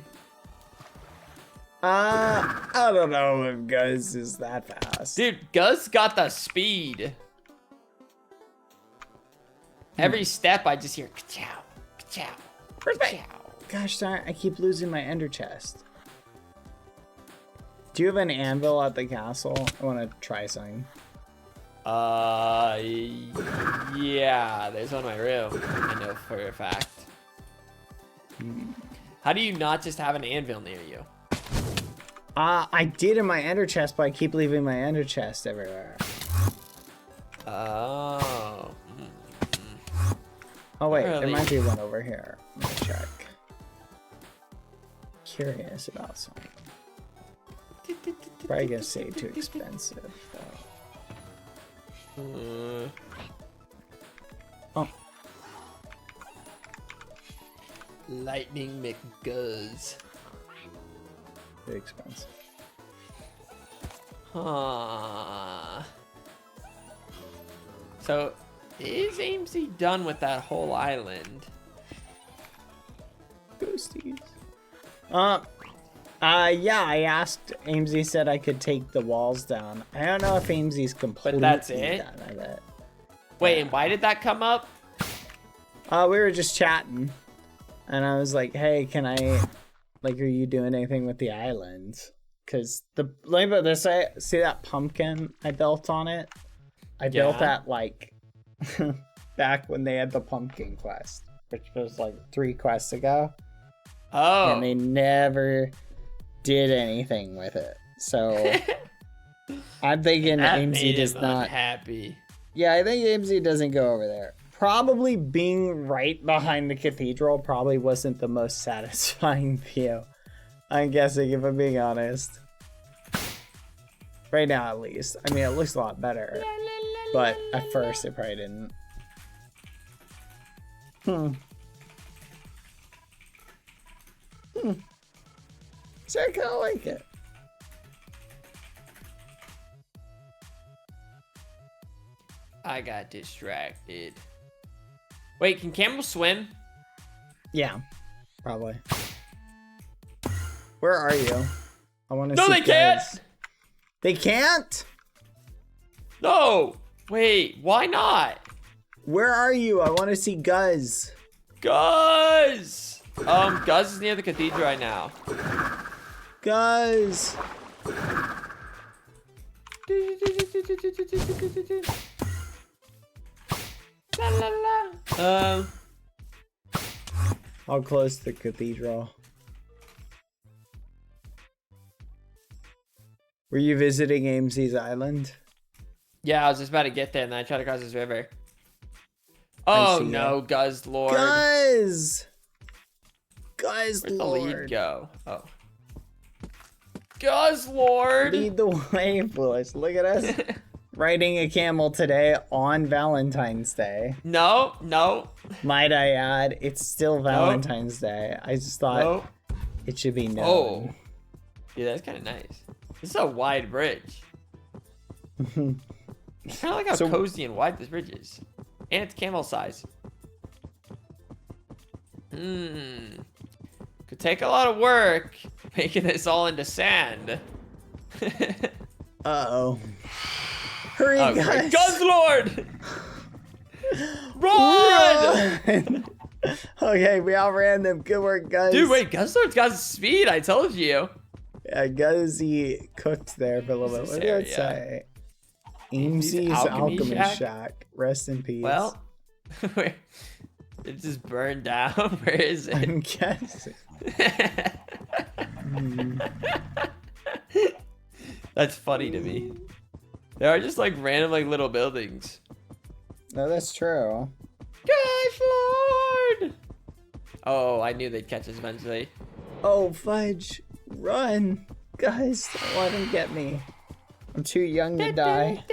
I don't know if Guz is that fast. Dude, Guz got the speed. Every step I just hear ka-chow, ka-chow, ka-chow. Gosh darn, I keep losing my ender chest. Do you have an anvil at the castle? I want to try something. Yeah, there's one in my room. I know for a fact. How do you not just have an anvil near you? I did in my ender chest, but I keep leaving my ender chest everywhere. Oh. Oh wait, there Really? might be one over here. Let me check. Curious about something. Probably gonna say too expensive though. Oh, Lightning McGuzz. too expensive. Huh. So, is Amesy done with that whole island? Ghosties. Yeah, I asked. Amesy said I could take the walls down. I don't know if Amesy's completely that's it? done with it. Wait, and why did that come up? We were just chatting, and I was like, "Hey, can I, like, are you doing anything with the island? Cause the like about this, I see that pumpkin I built on it. I built Yeah. that like back when they had the pumpkin quest, which was like 3 quests ago, Oh. and they never did anything with it. So I'm thinking that AMZ made does him not. unhappy. Yeah, I think AMZ doesn't go over there. Probably being right behind the cathedral probably wasn't the most satisfying view. I'm guessing, if I'm being honest. Right now, at least. I mean, it looks a lot better. But at first, it probably didn't. So I kind of like it. I got distracted. Wait, can camels swim? Yeah, probably. Where are you? I want to No, see they can't! guys. They can't? No! Wait, why not? Where are you? I want to see Guz. Guz! Guz is near the cathedral right now. Guz. La, la, la. I'll close the cathedral. Were you visiting AMZ's island? Yeah, I was just about to get there and then I tried to cross this river. I Oh see no, Guz Lord. Guz! Guz Where'd the Lord. lead go? Oh. Guz Lord! Lead the way, foolish. Look at us. Riding a camel today on Valentine's Day. No, no, Might I add, it's still Valentine's Day. I just thought no. it should be known. Oh. Yeah, that's kind of nice. This is a wide bridge. Kind of like how So- cozy and wide this bridge is. And it's camel size. Could take a lot of work making this all into sand. Uh-oh. Hurry, Oh, guys. great. Guz Lord! Run! Run! Okay, we outran them. Good work, guys. Dude, wait, Guz Lord's got speed, I told you. Yeah, Guzzy cooked there for a little bit. This What did it area. say? AMZ's AMZ's Alchemy Alchemy Shack? Shack. Rest in peace. Well, it just burned down. Where is it? I'm guessing. That's funny to me. There are just like random like little buildings. No, that's true. Gosh, Lord! Oh, I knew they'd catch us eventually. Oh, fudge. Run. Guys, don't let him get me. I'm too young to die.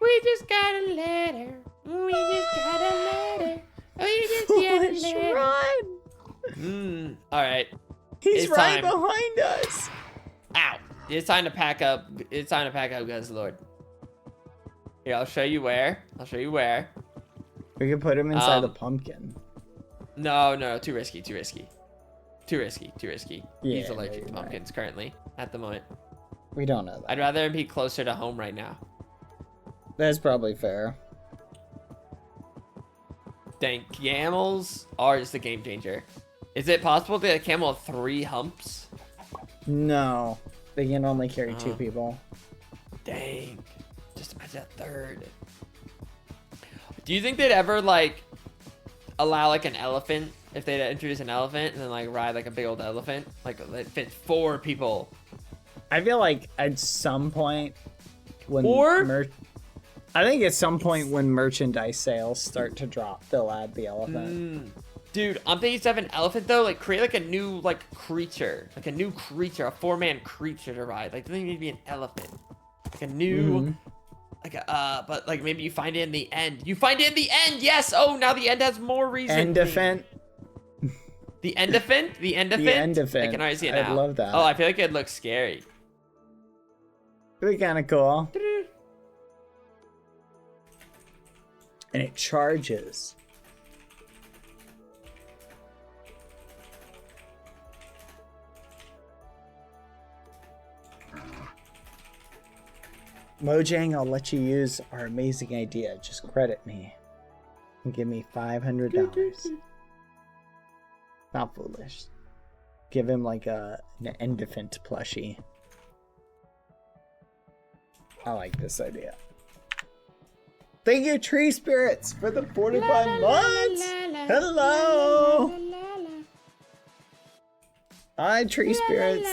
We just got a letter. We just got a letter. We just got a Fudge, letter. run. All right. He's It's right time. behind us. Ow. It's time to pack up. It's time to pack up, Guz Lord. Here, I'll show you where. I'll show you where. We can put him inside the Um, pumpkin. No, too risky, too risky. Too risky, too risky. He's Yeah, allergic you're to right. pumpkins currently, at the moment. We don't know that. I'd rather him be closer to home right now. That's probably fair. Dang, camels are just a game changer. Is it possible to get a camel with 3 humps? No. They can only carry 2 Oh. people. Dang. Just imagine a 3rd. Do you think they'd ever, like, allow, like, an elephant? If they'd introduce an elephant and then, like, ride, like, a big old elephant? Like, it fits 4 people. I feel like at some point when Or- I think at some point when merchandise sales start to drop, they'll add the elephant. Dude, I'm thinking to have an elephant, though. Like, create, like, a new, like, creature. Like, a new creature. A 4-man creature to ride. Like, doesn't need to be an elephant. Like, a new... Like, but, like, maybe you find it in the end. You find it in the end! Yes! Oh, now the end has more reason. Endophant. The endophant? The endophant? The endophant. I can already see it I'd now. love that. Oh, I feel like it'd look scary. It'd be kind of cool. And it charges. Mojang, I'll let you use our amazing idea. Just credit me and give me $500. Not foolish. Give him like an Endifant plushie. I like this idea. Thank you, Tree Spirits, for the 45 months. Hello. Hi, Tree Spirits.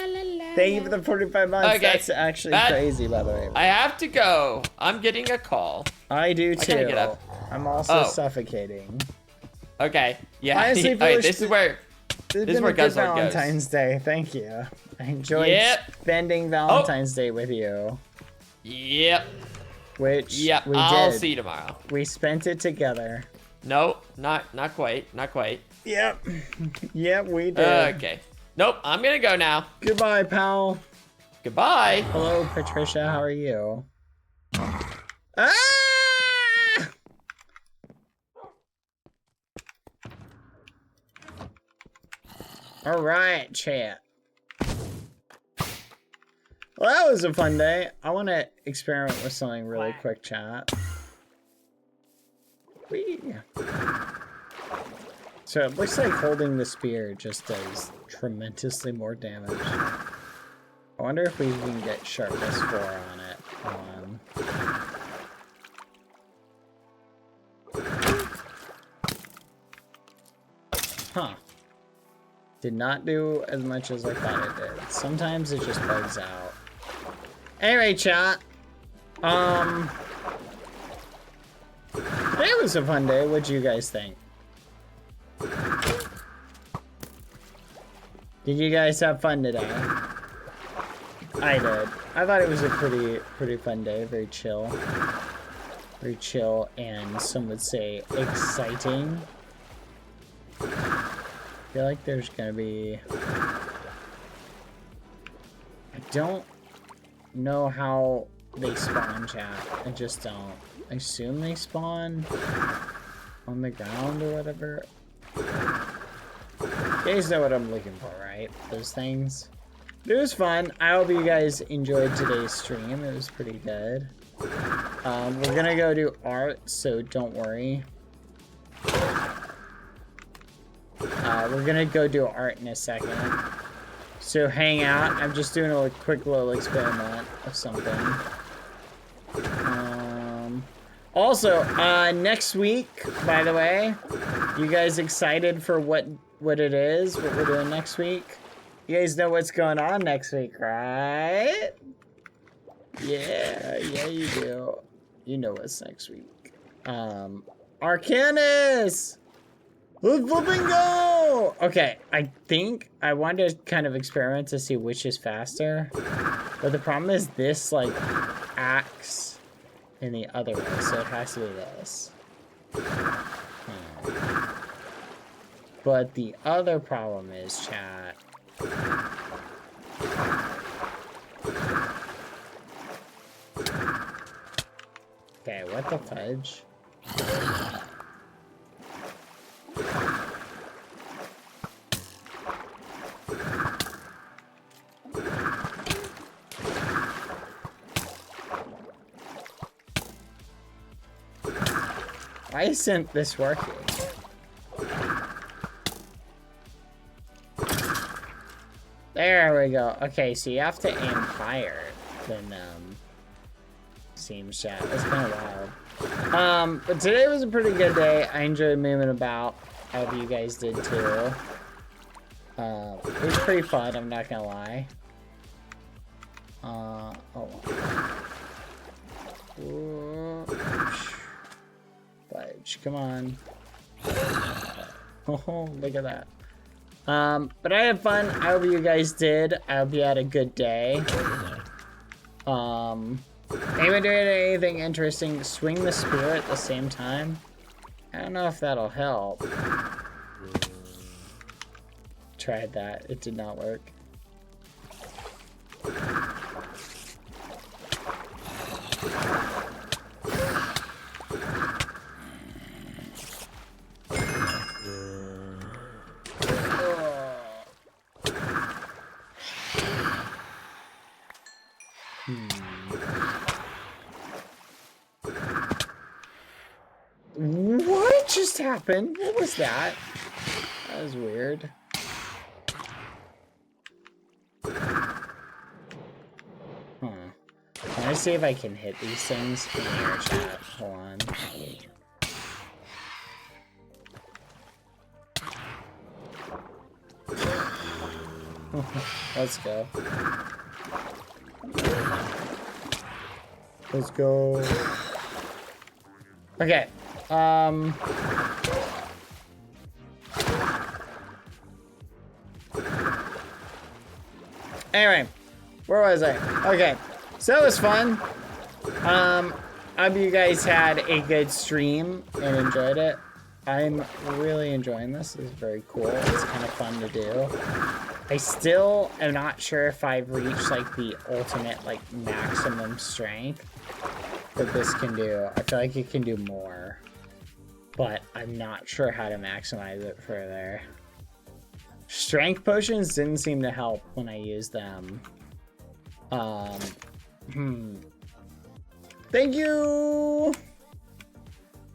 Thank you for the 45 months. Okay, That's actually crazy, by the way. I have to go. I'm getting a call. I do too. I gotta get up. I'm also Oh. suffocating. Okay. Yeah. Honestly, All right, Foolish, this is where It's this is been where a good Guzzlord goes. Valentine's Day. Thank you. I enjoyed Yep. spending Valentine's Day with you. Yep. Which Yep. we I'll did. see you tomorrow. We spent it together. No, not quite. Not quite. Yep. Yep, we did. Okay. Nope. I'm gonna go now. Goodbye, pal. Goodbye. Hello, Patricia. How are you? Ah! All right, chat. Well, that was a fun day. I want to experiment with something really quick, chat. Whee. So it looks like holding the spear just does tremendously more damage. I wonder if we can get sharpness 4 on it. Huh. Did not do as much as I thought it did. Sometimes it just bugs out. Anyway, chat. It was a fun day. What'd you guys think? Did you guys have fun today? I did. I thought it was a pretty fun day. Very chill. Very chill, and some would say exciting. I feel like there's gonna be... I don't know how they spawn, chat. I just don't. I assume they spawn on the ground or whatever. You guys know what I'm looking for, right? Those things. It was fun. I hope you guys enjoyed today's stream. It was pretty good. We're gonna go do art, so don't worry. We're gonna go do art in a second. So hang out. I'm just doing a quick little experiment of something. Also, next week, by the way, you guys excited for what it is, what we're doing next week? You guys know what's going on next week, right? Yeah, you do. You know what's next week. Arcanus! Let's flipping go! Okay, I think I wanted to kind of experiment to see which is faster. But the problem is this, like, acts in the other way, so it has to be this. But the other problem is, chat. Okay, what the fudge? Why isn't this working? There we go. Okay, so you have to aim higher than seems chat. It's kind of wild. But today was a pretty good day. I enjoyed moving about. I hope you guys did too. It was pretty fun, I'm not gonna lie. Fudge, come on. Oh, look at that. But I had fun. I hope you guys did. I hope you had a good day. Anyone doing anything interesting? Swing the spear at the same time? I don't know if that'll help. Tried that. It did not work. What just happened? What was that? That was weird. me see if I can hit these things in the air chat. Hold on. Let's go. Let's go. Okay. Anyway, where was I? Okay. So it was fun. I hope you guys had a good stream and enjoyed it. I'm really enjoying this. It's very cool. It's kind of fun to do. I still am not sure if I've reached like the ultimate like maximum strength that this can do. I feel like it can do more, but I'm not sure how to maximize it further. Strength potions didn't seem to help when I used them. Thank you,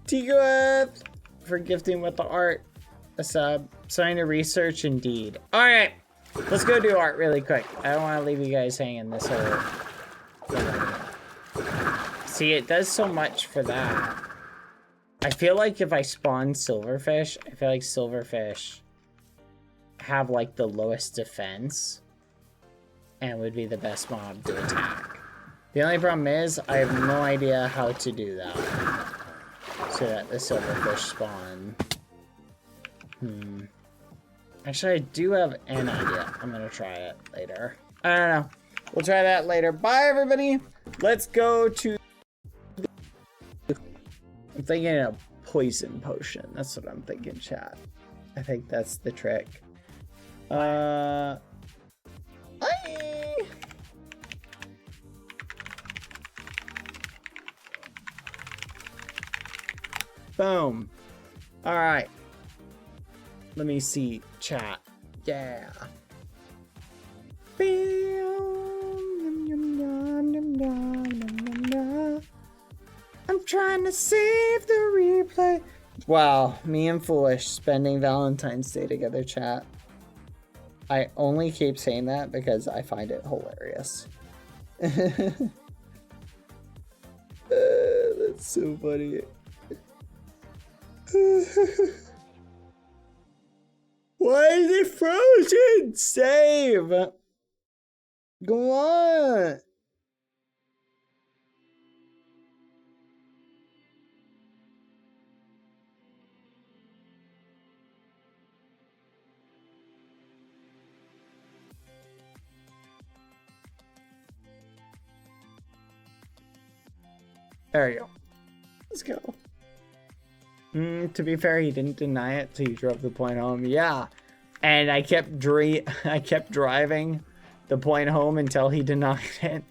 Tigo, for gifting with the art. A sub. Starting to research indeed. All right, let's go do art really quick. I don't want to leave you guys hanging this whole thing. See, it does so much for that. I feel like if I spawn silverfish, I feel like silverfish have like the lowest defense and would be the best mob to attack. The only problem is I have no idea how to do that so that the silverfish spawn. Actually, I do have an idea. I'm gonna try it later. I don't know. We'll try that later. Bye, everybody. Let's go to... I'm thinking a poison potion. That's what I'm thinking, chat. I think that's the trick. Boom. All right. Let me see chat. Yeah. I'm trying to save the replay. Wow, me and Foolish spending Valentine's Day together, chat. I only keep saying that because I find it hilarious. That's so funny. Why is it frozen? Save! Go on! There you go. Let's go. To be fair, he didn't deny it, so he drove the point home. Yeah, and I kept driving the point home until he denied it.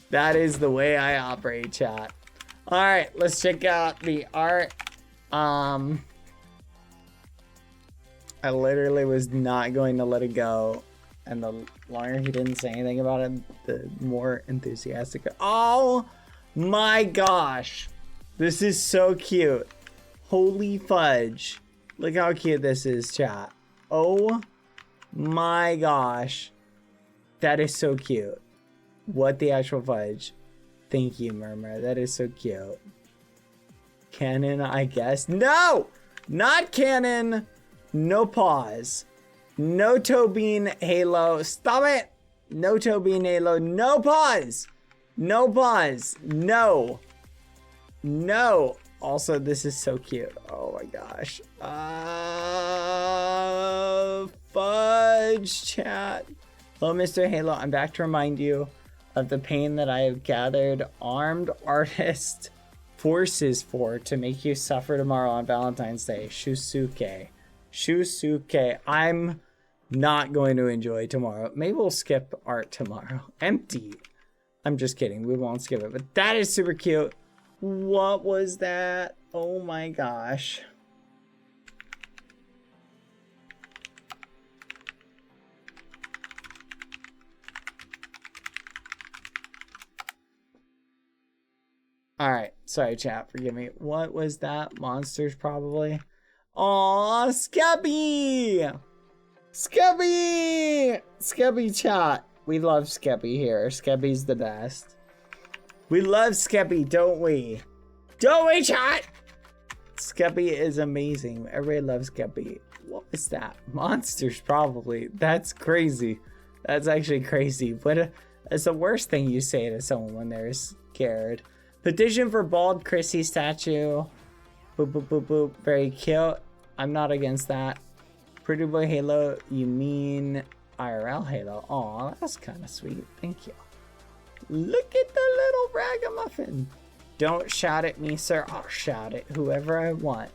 That is the way I operate, chat. All right, let's check out the art. I literally was not going to let it go, and the longer he didn't say anything about it, the more enthusiastic. Oh my gosh. This is so cute. Holy fudge. Look how cute this is, chat. Oh my gosh. That is so cute. What the actual fudge. Thank you, Murmur. That is so cute. Canon, I guess. No! Not canon. No pause. No Tobin Halo. Stop it! No Tobin Halo. No pause! No pause. No. No. Also, this is so cute. Oh my gosh. Fudge chat. Hello, Mr. Halo. I'm back to remind you of the pain that I have gathered armed artist forces for to make you suffer tomorrow on Valentine's Day. Shusuke. Shusuke. I'm not going to enjoy tomorrow. Maybe we'll skip art tomorrow. Empty. I'm just kidding. We won't skip it. But that is super cute. What was that? Oh my gosh. All right. Sorry, chat. Forgive me. What was that? Monsters, probably. Aw, Scubby! Scubby! Scubby chat. We love Skeppy here. Skeppy's the best. We love Skeppy, don't we? Don't we, chat? Skeppy is amazing. Everybody loves Skeppy. What was that? Monsters, probably. That's crazy. That's actually crazy. What is the worst thing you say to someone when they're scared? Petition for bald Chrissy statue. Boop, boop, boop, boop. Very cute. I'm not against that. Pretty boy Halo, you mean IRL Halo? Aw, that's kind of sweet. Thank you. Look at the little ragamuffin. Don't shout at me, sir. I'll shout at whoever I want.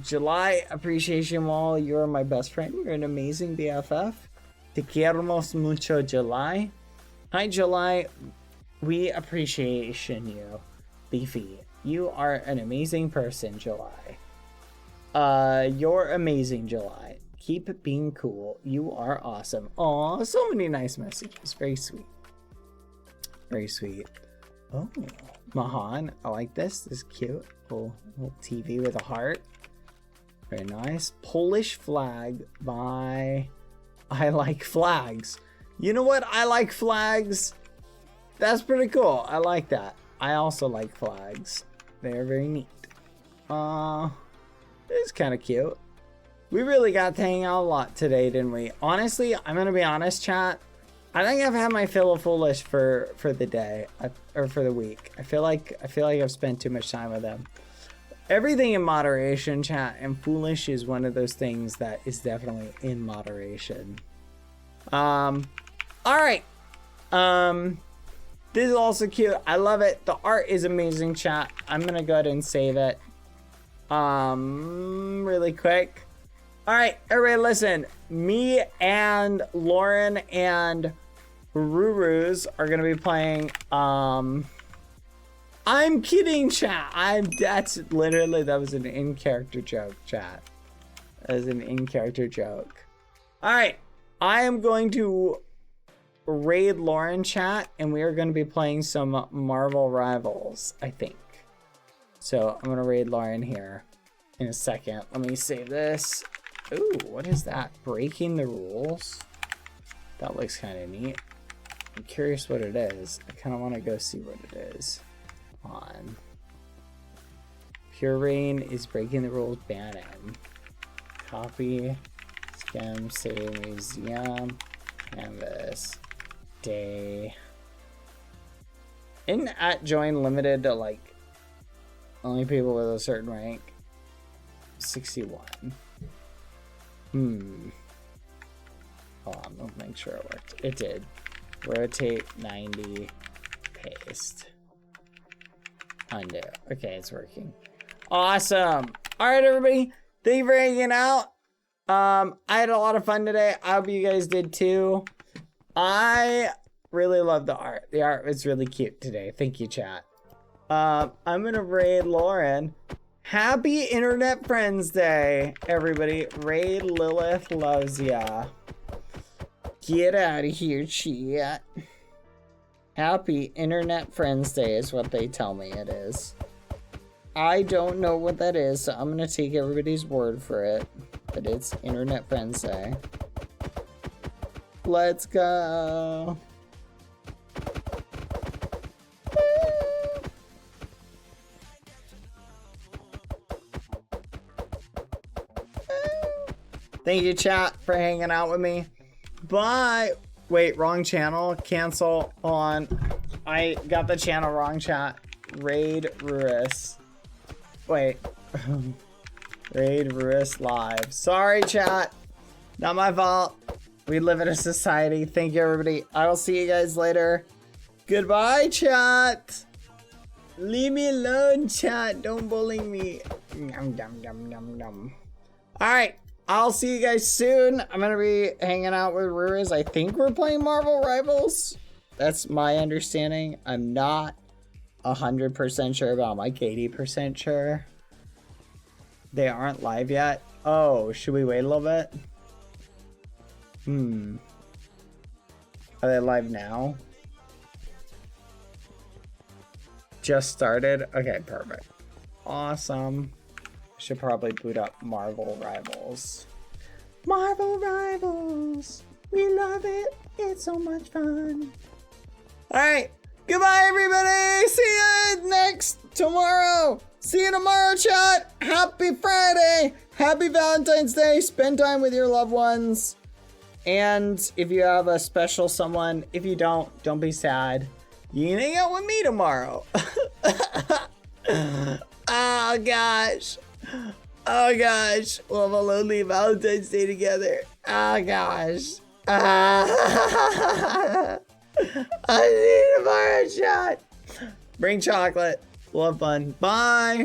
July appreciation wall. You're my best friend. You're an amazing BFF. Te queremos mucho, July. Hi, July. We appreciation you, Beefy. You are an amazing person, July. You're amazing, July. Keep being cool. You are awesome. Aw, so many nice messages. Very sweet. Very sweet. Oh, Mahan. I like this. This is cute. Little TV with a heart. Very nice. Polish flag by I Like Flags. You know what? I like flags. That's pretty cool. I like that. I also like flags. They're very neat. It's kind of cute. We really got to hang out a lot today, didn't we? Honestly, I'm gonna be honest, chat. I think I've had my fill of Foolish for the day or for the week. I feel like I've spent too much time with them. Everything in moderation, chat, and Foolish is one of those things that is definitely in moderation. All right. This is also cute. I love it. The art is amazing, chat. I'm gonna go ahead and save it. Really quick. All right, everybody, listen. Me and Lauren and Rurus are gonna be playing. I'm kidding, chat. That's literally, that was an in-character joke, chat. That was an in-character joke. All right, I am going to raid Lauren, chat, and we are going to be playing some Marvel Rivals, I think. So I'm gonna raid Lauren here in a second. Let me save this. Ooh, what is that? Breaking the rules? That looks kind of neat. I'm curious what it is. I kind of want to go see what it is. On. Pure Rain is breaking the rules. Ban him. Copy. Scam. City Museum. Canvas. Day. Isn't at join limited to like only people with a certain rank? 61. Hold on, let's make sure it worked. It did. Rotate 90. Paste. Undo. Okay, it's working. Awesome. All right, everybody. Thank you for hanging out. I had a lot of fun today. I hope you guys did too. I really love the art. The art was really cute today. Thank you, chat. I'm gonna raid Lauren. Happy Internet Friends Day, everybody. Raid Lilith loves ya. Get out of here, chat. Happy Internet Friends Day is what they tell me it is. I don't know what that is, so I'm gonna take everybody's word for it. But it's Internet Friends Day. Let's go. Thank you, chat, for hanging out with me. Bye. Wait, wrong channel. Cancel on. I got the channel wrong, chat. Raid Ruris. Wait. Raid Ruris live. Sorry, chat. Not my fault. We live in a society. Thank you, everybody. I will see you guys later. Goodbye, chat. Leave me alone, chat. Don't bully me. Nom, nom, nom, nom, nom. All right. I'll see you guys soon. I'm going to be hanging out with Ruris. I think we're playing Marvel Rivals. That's my understanding. I'm not 100% sure, but I'm like 80% sure. They aren't live yet. Oh, should we wait a little bit? Are they live now? Just started? Okay, perfect. Awesome. Should probably boot up Marvel Rivals. Marvel Rivals! We love it! It's so much fun. All right. Goodbye, everybody. See you next tomorrow. See you tomorrow, chat. Happy Friday. Happy Valentine's Day. Spend time with your loved ones. And if you have a special someone, if you don't be sad. You can hang out with me tomorrow. Oh, gosh. Oh, gosh. We'll have a lonely Valentine's Day together. Oh, gosh. I see you tomorrow, chat. Bring chocolate. We'll have fun. Bye.